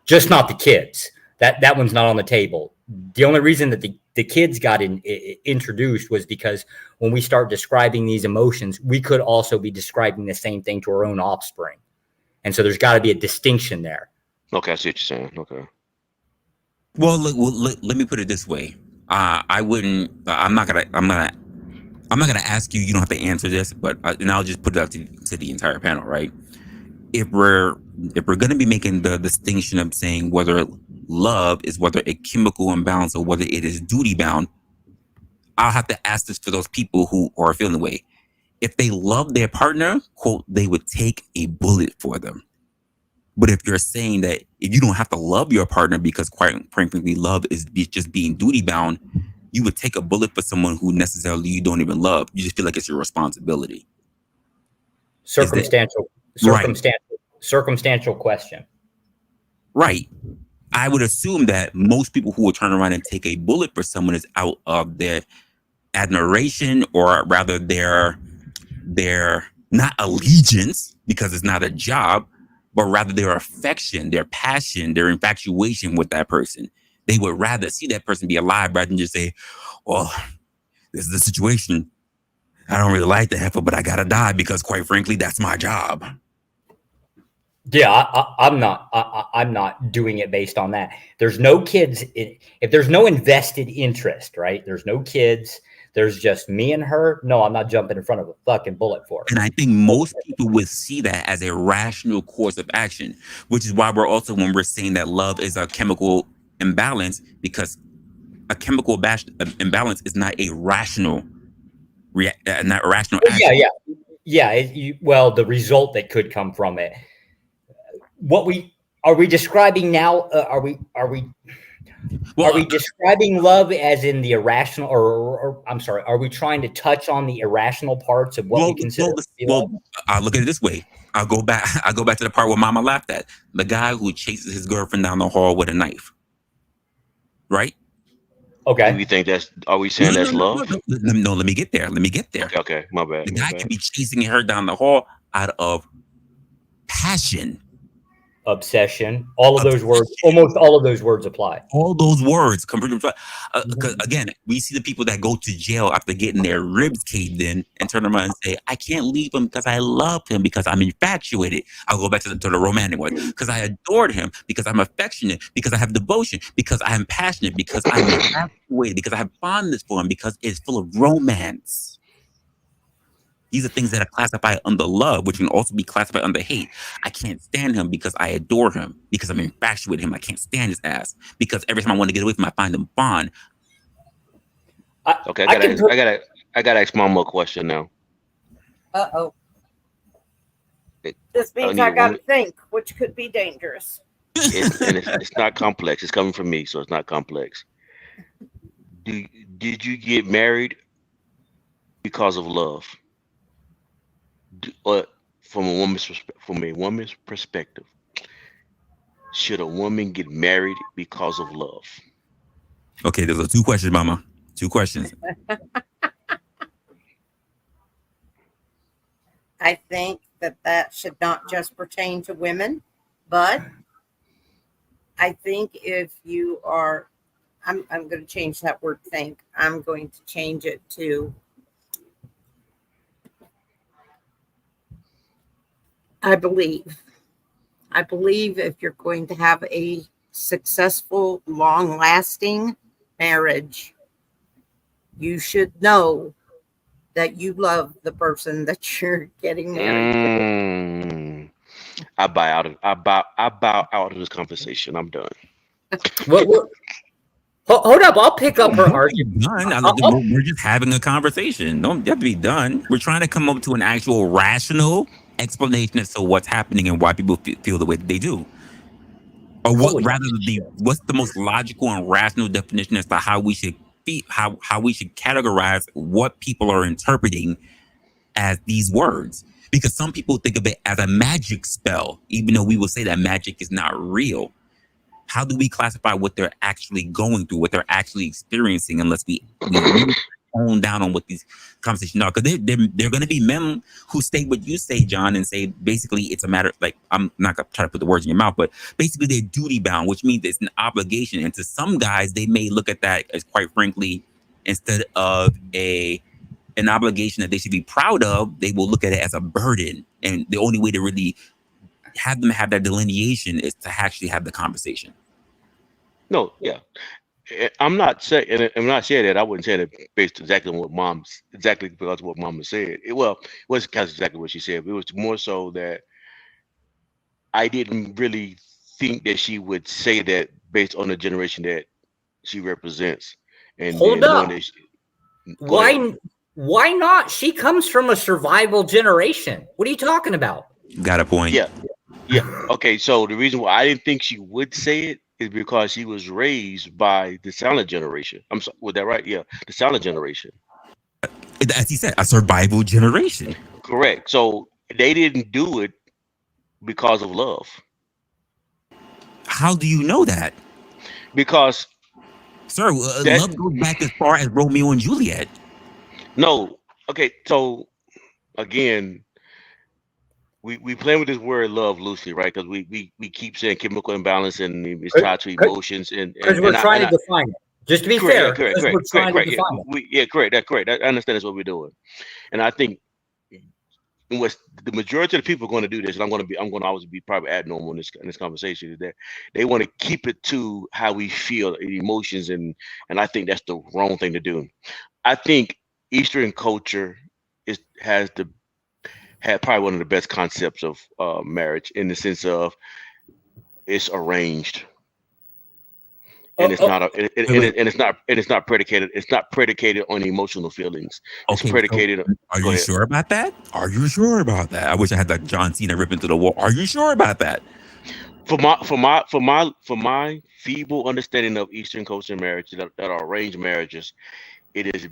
Just not the kids. That one's not on the table. The only reason that the kids got introduced was because when we start describing these emotions, we could also be describing the same thing to our own offspring. And so there's got to be a distinction there. Okay, I see what you're saying. Okay. Well, let me put it this way. I wouldn't. I'm not gonna ask you. You don't have to answer this, but and I'll just put it out to the entire panel, right? If we're gonna be making the distinction of saying whether love is whether a chemical imbalance or whether it is duty bound, I'll have to ask this for those people who are feeling the way. If they love their partner, quote, they would take a bullet for them. But if you're saying that if you don't have to love your partner because quite frankly, love is just being duty bound, you would take a bullet for someone who necessarily you don't even love. You just feel like it's your responsibility. Circumstantial question. Right. I would assume that most people who will turn around and take a bullet for someone is out of their admiration, or rather their not allegiance, because it's not a job, but rather their affection, their passion, their infatuation with that person. They would rather see that person be alive rather than just say, well, this is the situation. I don't really like the heifer, but I gotta die because quite frankly, that's my job. Yeah, I'm not doing it based on that. There's no kids. If there's no invested interest, right? There's no kids. There's just me and her. No, I'm not jumping in front of a fucking bullet for her. And I think most people would see that as a rational course of action, which is why when we're saying that love is a chemical imbalance, because a chemical imbalance is not a rational action. Well, the result that could come from it. What are we describing now? Are we describing love as in the irrational, or I'm sorry, are we trying to touch on the irrational parts of what we consider? I'll look at it this way. I'll go back to the part where Mama laughed at. The guy who chases his girlfriend down the hall with a knife. Right? Okay. Do we think are we saying that's love? No, let me get there. Okay, my bad. The guy can be chasing her down the hall out of passion. obsession, all of those words, almost all of those words apply. All those words come from again, we see the people that go to jail after getting their ribs caved in and turn around and say, I can't leave him because I love him, because I'm infatuated. I'll go back to the romantic one. Because I adored him, because I'm affectionate, because I have devotion, because I am passionate, because I'm infatuated, because I have fondness for him, because it's full of romance. These are things that are classified under love, which can also be classified under hate. I can't stand him because I adore him, because I'm infatuated with him. I can't stand his ass, because every time I want to get away from him, I find him fun. Okay, I gotta ask Mama a question now. Uh-oh. This means I gotta think, which could be dangerous. It's not complex. It's coming from me, so it's not complex. Did you get married because of love? Or from a woman's perspective, should a woman get married because of love? Okay, there's 2 questions, Mama. 2 questions. I think that should not just pertain to women, but I think if you are, I'm going to change that word think. I'm going to change it to I believe if you're going to have a successful, long-lasting marriage, you should know that you love the person that you're getting married to. I bow out of this conversation. I'm done. Hold up, I'll pick up her argument. We're just having a conversation. Don't have to be done. We're trying to come up to an actual rational explanation as to what's happening and why people feel the way that they do, or what's the most logical and rational definition as to how we should how we should categorize what people are interpreting as these words. Because some people think of it as a magic spell, even though we will say that magic is not real. How do we classify what they're actually going through, what they're actually experiencing, unless we really hone down on what these conversations are? Because they're going to be men who say what you say, John, and say basically it's a matter, like, I'm not going to try to put the words in your mouth, but basically they're duty bound, which means it's an obligation. And to some guys, they may look at that as, quite frankly, instead of an obligation that they should be proud of, they will look at it as a burden. And the only way to really have them have that delineation is to actually have the conversation. No, yeah. I'm not saying that. I wouldn't say that based exactly on what because of what Mama said. It was kind of exactly what she said. But it was more so that I didn't really think that she would say that based on the generation that she represents. And hold up. Why not? She comes from a survival generation. What are you talking about? Got a point. Yeah. Okay, so the reason why I didn't think she would say it is because she was raised by the silent generation. I'm sorry, was that right? Yeah, the silent generation. As he said, a survival generation. Correct. So they didn't do it because of love. How do you know that? Because, sir, love goes back as far as Romeo and Juliet. No. Okay, so again, we play with this word love loosely, right? Because we keep saying chemical imbalance and it's tied to emotions, and we're trying to define it. Just to be fair, correct. Correct. That's correct. I understand that's what we're doing, and I think what the majority of the people are going to do this, and I'm going to always be probably abnormal in this conversation, is that they want to keep it to how we feel, emotions, and I think that's the wrong thing to do. I think Eastern culture had probably one of the best concepts of marriage, in the sense of it's arranged, and it's not predicated on emotional feelings. It's predicated. Are you sure about that? Are you sure about that? I wish I had that John Cena ripping through the wall. Are you sure about that? For my feeble understanding of Eastern culture marriage that are arranged marriages, it is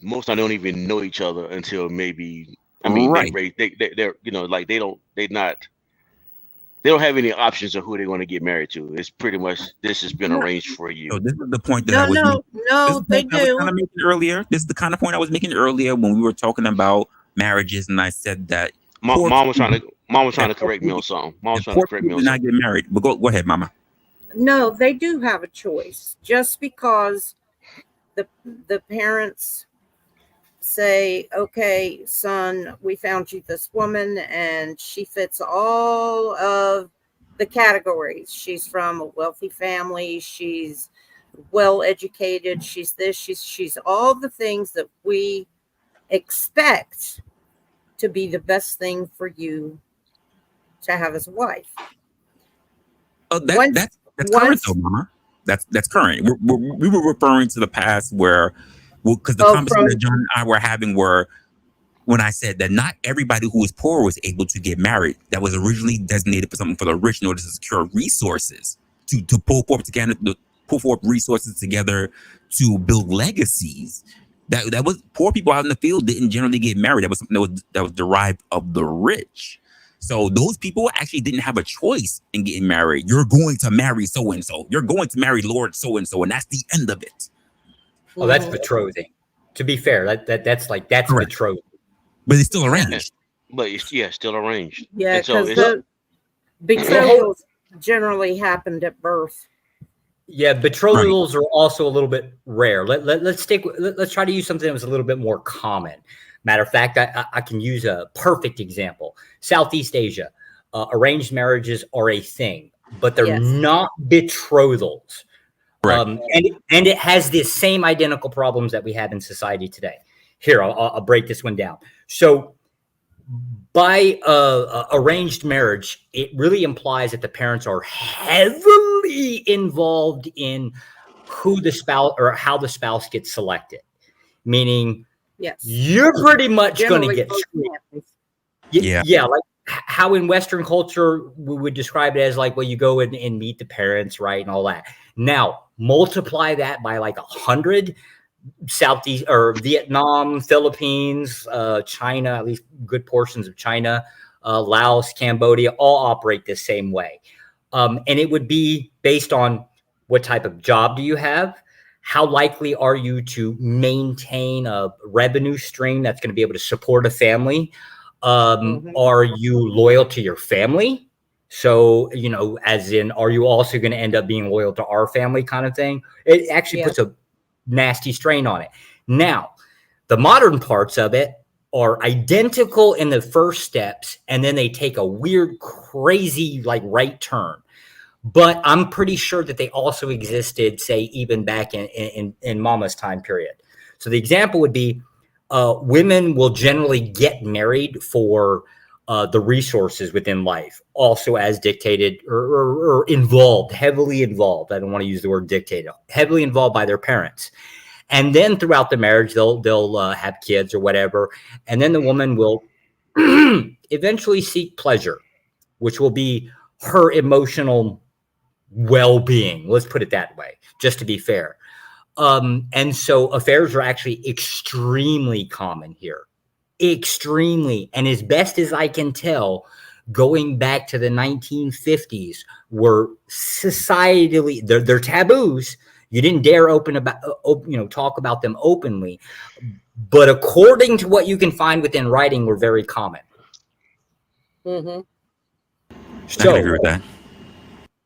most I don't even know each other until maybe. I mean, right. They're like they don't have any options of who they want to get married to. It's pretty much this has been arranged for you. So this is the point that I was kind of making earlier. This is the kind of point I was making earlier when we were talking about marriages, and I said that Mom was trying Mama trying to correct me on something. Mama's trying to correct me on not something. get married. But go ahead, Mama. No, they do have a choice. Just because the parents say, okay, son, we found you this woman and she fits all of the categories. She's from a wealthy family. She's well educated. She's this, she's all the things that we expect to be the best thing for you to have as a wife. Oh, that's current though, Mama. That's current. We were referring to the past where, because the conversation that John and I were having were when I said that not everybody who was poor was able to get married. That was originally designated for something for the rich in order to secure resources to pull forth resources together to build legacies. That was poor people out in the field didn't generally get married. That was something that was derived of the rich. So those people actually didn't have a choice in getting married. You're going to marry so and so. You're going to marry Lord so and so, and that's the end of it. Oh, that's betrothing. To be fair, that's betrothing. But it's still arranged. But it's still arranged. Yeah, so because the betrothals generally happened at birth. Yeah, betrothals are also a little bit rare. Let's try to use something that was a little bit more common. Matter of fact, I can use a perfect example. Southeast Asia, arranged marriages are a thing, but they're not betrothals. Right. And it has the same identical problems that we have in society today. Here, I'll break this one down. So by arranged marriage, it really implies that the parents are heavily involved in who the spouse or how the spouse gets selected, meaning you're pretty much going to get screwed. Yeah, like how in Western culture we would describe it as like, well, you go and meet the parents, right, and all that. Now multiply that by like 100. Southeast or Vietnam, Philippines, China, at least good portions of China, Laos, Cambodia, all operate the same way. And it would be based on what type of job do you have? How likely are you to maintain a revenue stream that's going to be able to support a family? Are you loyal to your family? So, as in, are you also going to end up being loyal to our family kind of thing? It actually puts a nasty strain on it. Now, the modern parts of it are identical in the first steps, and then they take a weird, crazy, like right turn. But I'm pretty sure that they also existed, say, even back in Mama's time period. So the example would be women will generally get married for the resources within life, also as dictated or involved, heavily involved. I don't want to use the word dictated, heavily involved by their parents. And then throughout the marriage, they'll have kids or whatever. And then the woman will eventually seek pleasure, which will be her emotional well-being. Let's put it that way, just to be fair. And so affairs are actually extremely common here. Extremely. And as best as I can tell, going back to the 1950s, were societally, they're taboos. You didn't dare talk about them openly. But according to what you can find within writing, were very common. Mm-hmm. So, I agree with that.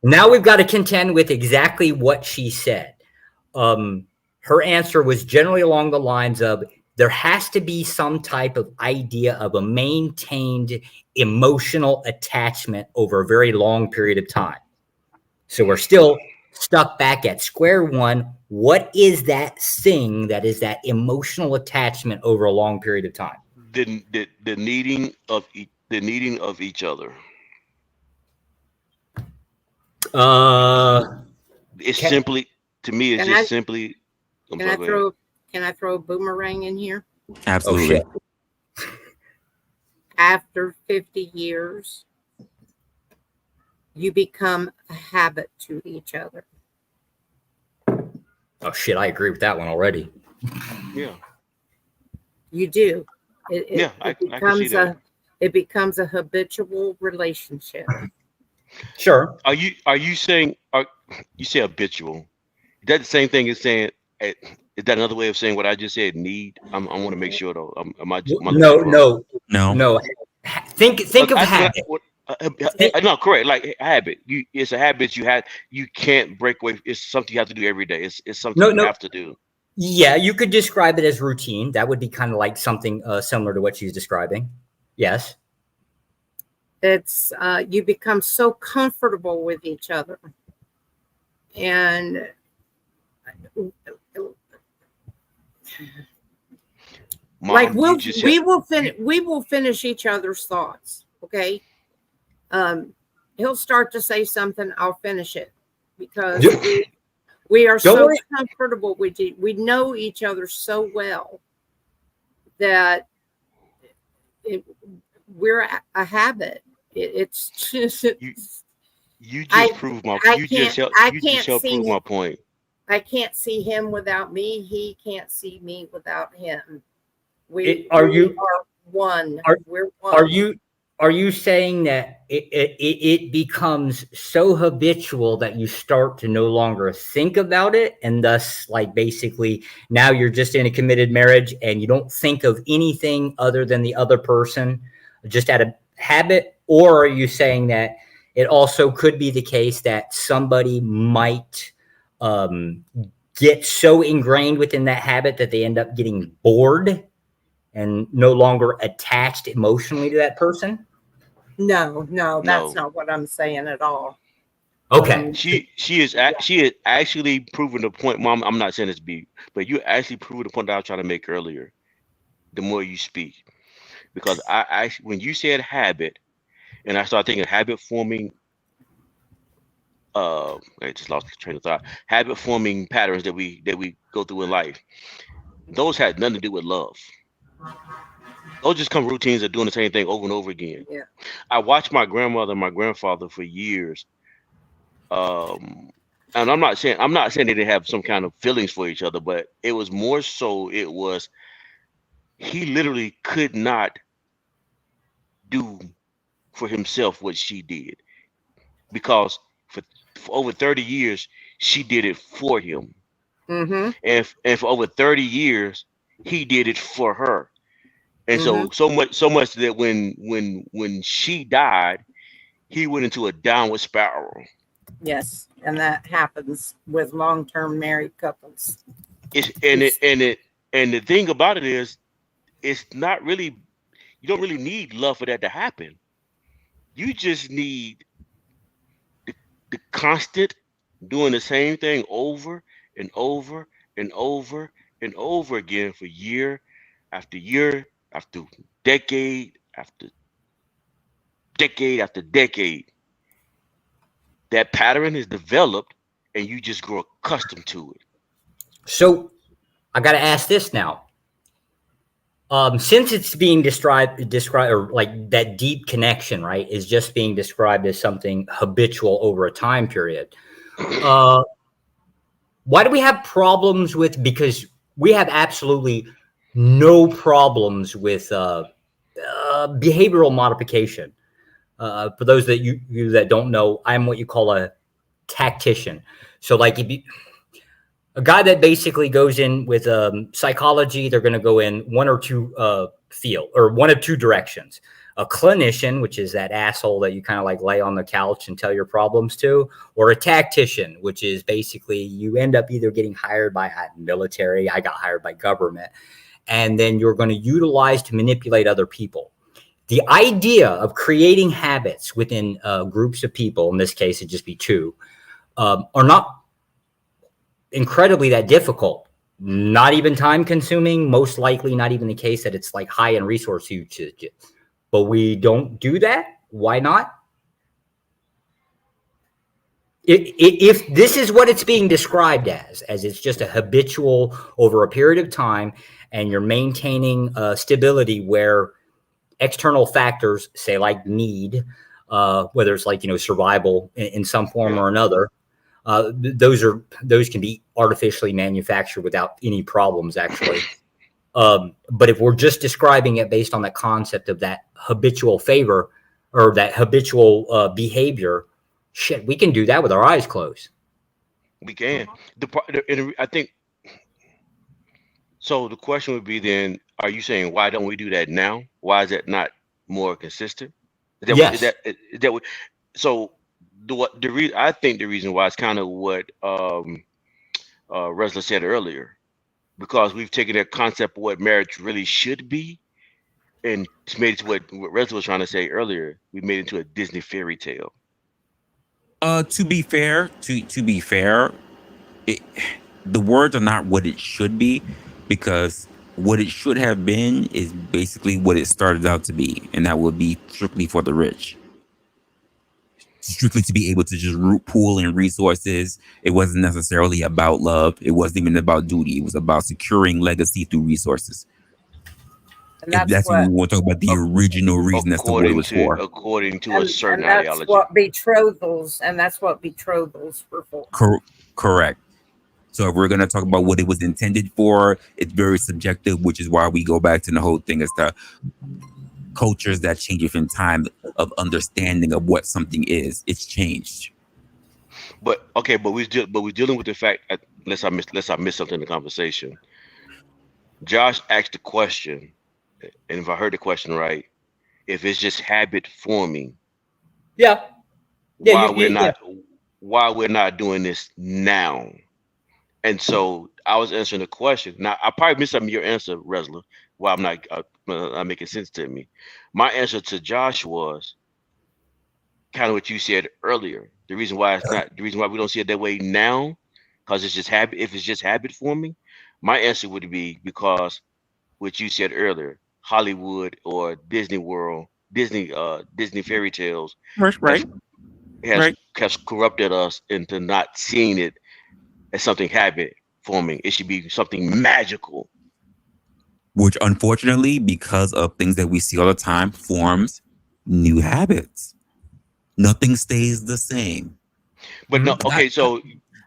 Now we've got to contend with exactly what she said. Her answer was generally along the lines of, there has to be some type of idea of a maintained emotional attachment over a very long period of time. So we're still stuck back at square one. What is that thing that is that emotional attachment over a long period of time? The needing of each other. It's simply, to me, it's just simply. Can I throw a boomerang in here? Absolutely. After 50 years, you become a habit to each other. Oh shit, I agree with that one already. Yeah. You do. I can see that. It becomes a habitual relationship. Sure. Are you saying you say habitual? Is that the same thing as saying? Is that another way of saying what I just said? Need. I want to make sure though. No. Think of habit. No, correct. Like habit. It's a habit you can't break away. It's something you have to do every day. It's something you have to do. Yeah, you could describe it as routine. That would be kind of like something similar to what she's describing. Yes. It's you become so comfortable with each other, and Mom, like we will finish each other's thoughts. Okay. He'll start to say something, I'll finish it because we are so comfortable with you. We know each other so well that we're a habit. It's just you just proved my point. I can't see him without me. He can't see me without him. We are one. We're one. Are you saying that it becomes so habitual that you start to no longer think about it, and thus, like, basically now you're just in a committed marriage and you don't think of anything other than the other person, just out of habit? Or are you saying that it also could be the case that somebody might get so ingrained within that habit that they end up getting bored and no longer attached emotionally to that person? No, that's not what I'm saying at all. Okay. She is actually proving the point, Mom. I'm not saying this be, but you actually proving the point that I was trying to make earlier. The more you speak, because when you said habit, and I started thinking habit forming. I just lost the train of thought. Habit forming patterns that we go through in life. Those had nothing to do with love. Those just come routines of doing the same thing over and over again. Yeah. I watched my grandmother and my grandfather for years. And I'm not saying they didn't have some kind of feelings for each other, but it was more so he literally could not do for himself what she did, because for over 30 years she did it for him. Mm-hmm. And for over 30 years he did it for her. And so much that when she died, he went into a downward spiral. Yes, and that happens with long-term married couples. And the thing about it is, it's not really, you don't really need love for that to happen. You just need the constant doing the same thing over and over and over and over again for year after year after decade after decade after decade. That pattern is developed and you just grow accustomed to it. So I got to ask this now. Since it's being described, or like that deep connection, right, is just being described as something habitual over a time period. Why do we have problems with? Because we have absolutely no problems with behavioral modification. For those that you that don't know, I'm what you call a tactician. So, like, if you, a guy that basically goes in with psychology, they're going to go in one or two one of two directions. A clinician, which is that asshole that you kind of like lay on the couch and tell your problems to, or a tactician, which is basically you end up either getting hired by military. I got hired by government, and then you're going to utilize to manipulate other people. The idea of creating habits within groups of people, in this case, it'd just be two, are not incredibly that difficult, not even time consuming, most likely not even the case that it's like high in resource usage, but we don't do that. Why not? If this is what it's being described as it's just a habitual over a period of time, and you're maintaining stability where external factors, say like need, whether it's like, survival in some form or another, those can be artificially manufactured without any problems, actually. But if we're just describing it based on the concept of that habitual favor or that habitual behavior, shit, we can do that with our eyes closed. We can. I think so. The question would be then: are you saying why don't we do that now? Why is that not more consistent? Is that Yes. so the reason I think the reason why is kind of what Resla said earlier, because we've taken that concept of what marriage really should be and it's made it to what Resla was trying to say earlier. We made it into a Disney fairy tale. To be fair, the words are not what it should be, because what it should have been is basically what it started out to be, and that would be strictly for the rich. Strictly to be able to just pool in resources. It wasn't necessarily about love. It wasn't even about duty. It was about securing legacy through resources. And If that's what we want to talk about, the original reason as to what it was for. According to a certain that's ideology. what betrothals, and that's what betrothals were for. Correct. So if we're going to talk about what it was intended for, it's very subjective, which is why we go back to the whole thing as to cultures that change within time of understanding of what something is. It's changed. But okay, but we're dealing with the fact, unless I missed something in the conversation. Josh asked the question, and if I heard the question right, if it's just habit forming. Yeah. Why we're not doing this now. And so I was answering the question. Now I probably missed some of your answer, Resla. Why I'm not making sense to me. My answer to Josh was kind of what you said earlier. The reason why we don't see it that way now, because it's just habit. If it's just habit forming, my answer would be because what you said earlier, Hollywood or Disney World, Disney fairy tales, has corrupted us into not seeing it as something habit forming. It should be something magical. Which unfortunately, because of things that we see all the time, forms new habits. Nothing stays the same. But no, okay, so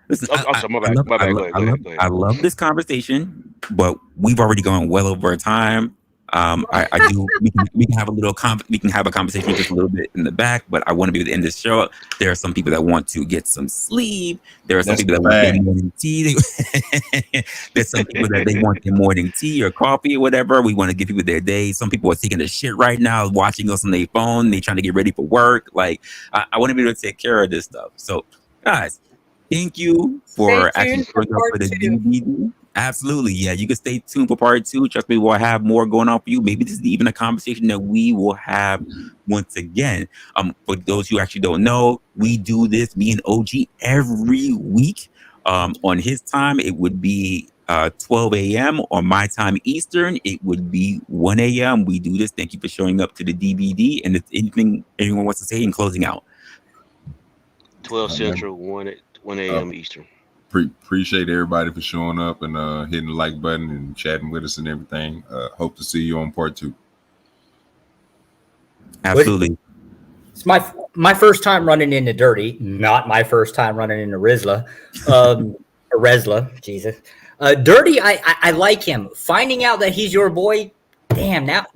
listen, my bad. Go ahead. I love this conversation, but we've already gone well over our time. I do. We can have a little. We can have a conversation just a little bit in the back, but I want to be able to end this show. There are some people that want to get some sleep. There are some people that want their morning tea. There's some people that they want their morning tea or coffee or whatever. We want to give people their day. Some people are taking a shit right now, watching us on their phone. They trying to get ready for work. Like I want to be able to take care of this stuff. So, guys, thank you for actually showing up for the D.B.D. Absolutely. Yeah, you can stay tuned for part 2. Trust me, we'll have more going on for you. Maybe this is even a conversation that we will have once again. For those who actually don't know, we do this, me and OG, every week. On his time, it would be 12 a.m. On my time Eastern, it would be 1 a.m. We do this. Thank you for showing up to the D.B.D. And if anything anyone wants to say in closing out. 12 Central, 1 a.m. Eastern. Appreciate everybody for showing up and hitting the like button and chatting with us and everything. Hope to see you on part 2. Absolutely. It's my first time running into Dirty, not my first time running into Resla. Resla, Jesus. Dirty, I like him. Finding out that he's your boy, damn, now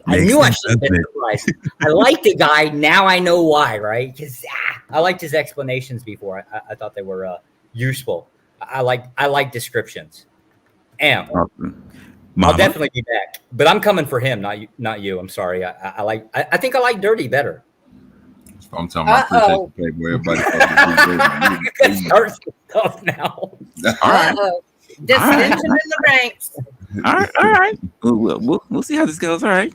I knew I should have been surprised. I like the guy. Now I know why, right? Because I liked his explanations before. I thought they were useful. I like descriptions. I'll definitely be back, but I'm coming for him, not you. I'm sorry. I think I like Dirty better. I'm talking about appreciate everybody. That starts tough now. All right. Dissension in the ranks. All right. We'll see how this goes. All right.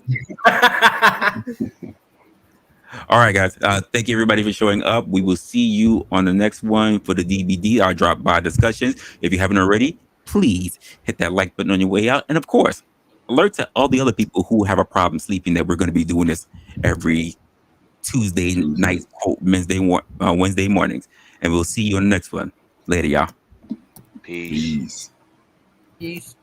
All right, guys. Thank you, everybody, for showing up. We will see you on the next one for the D.B.D, our drop-by discussions. If you haven't already, please hit that like button on your way out. And, of course, alert to all the other people who have a problem sleeping that we're going to be doing this every Tuesday night, Wednesday mornings. And we'll see you on the next one. Later, y'all. Peace. Peace.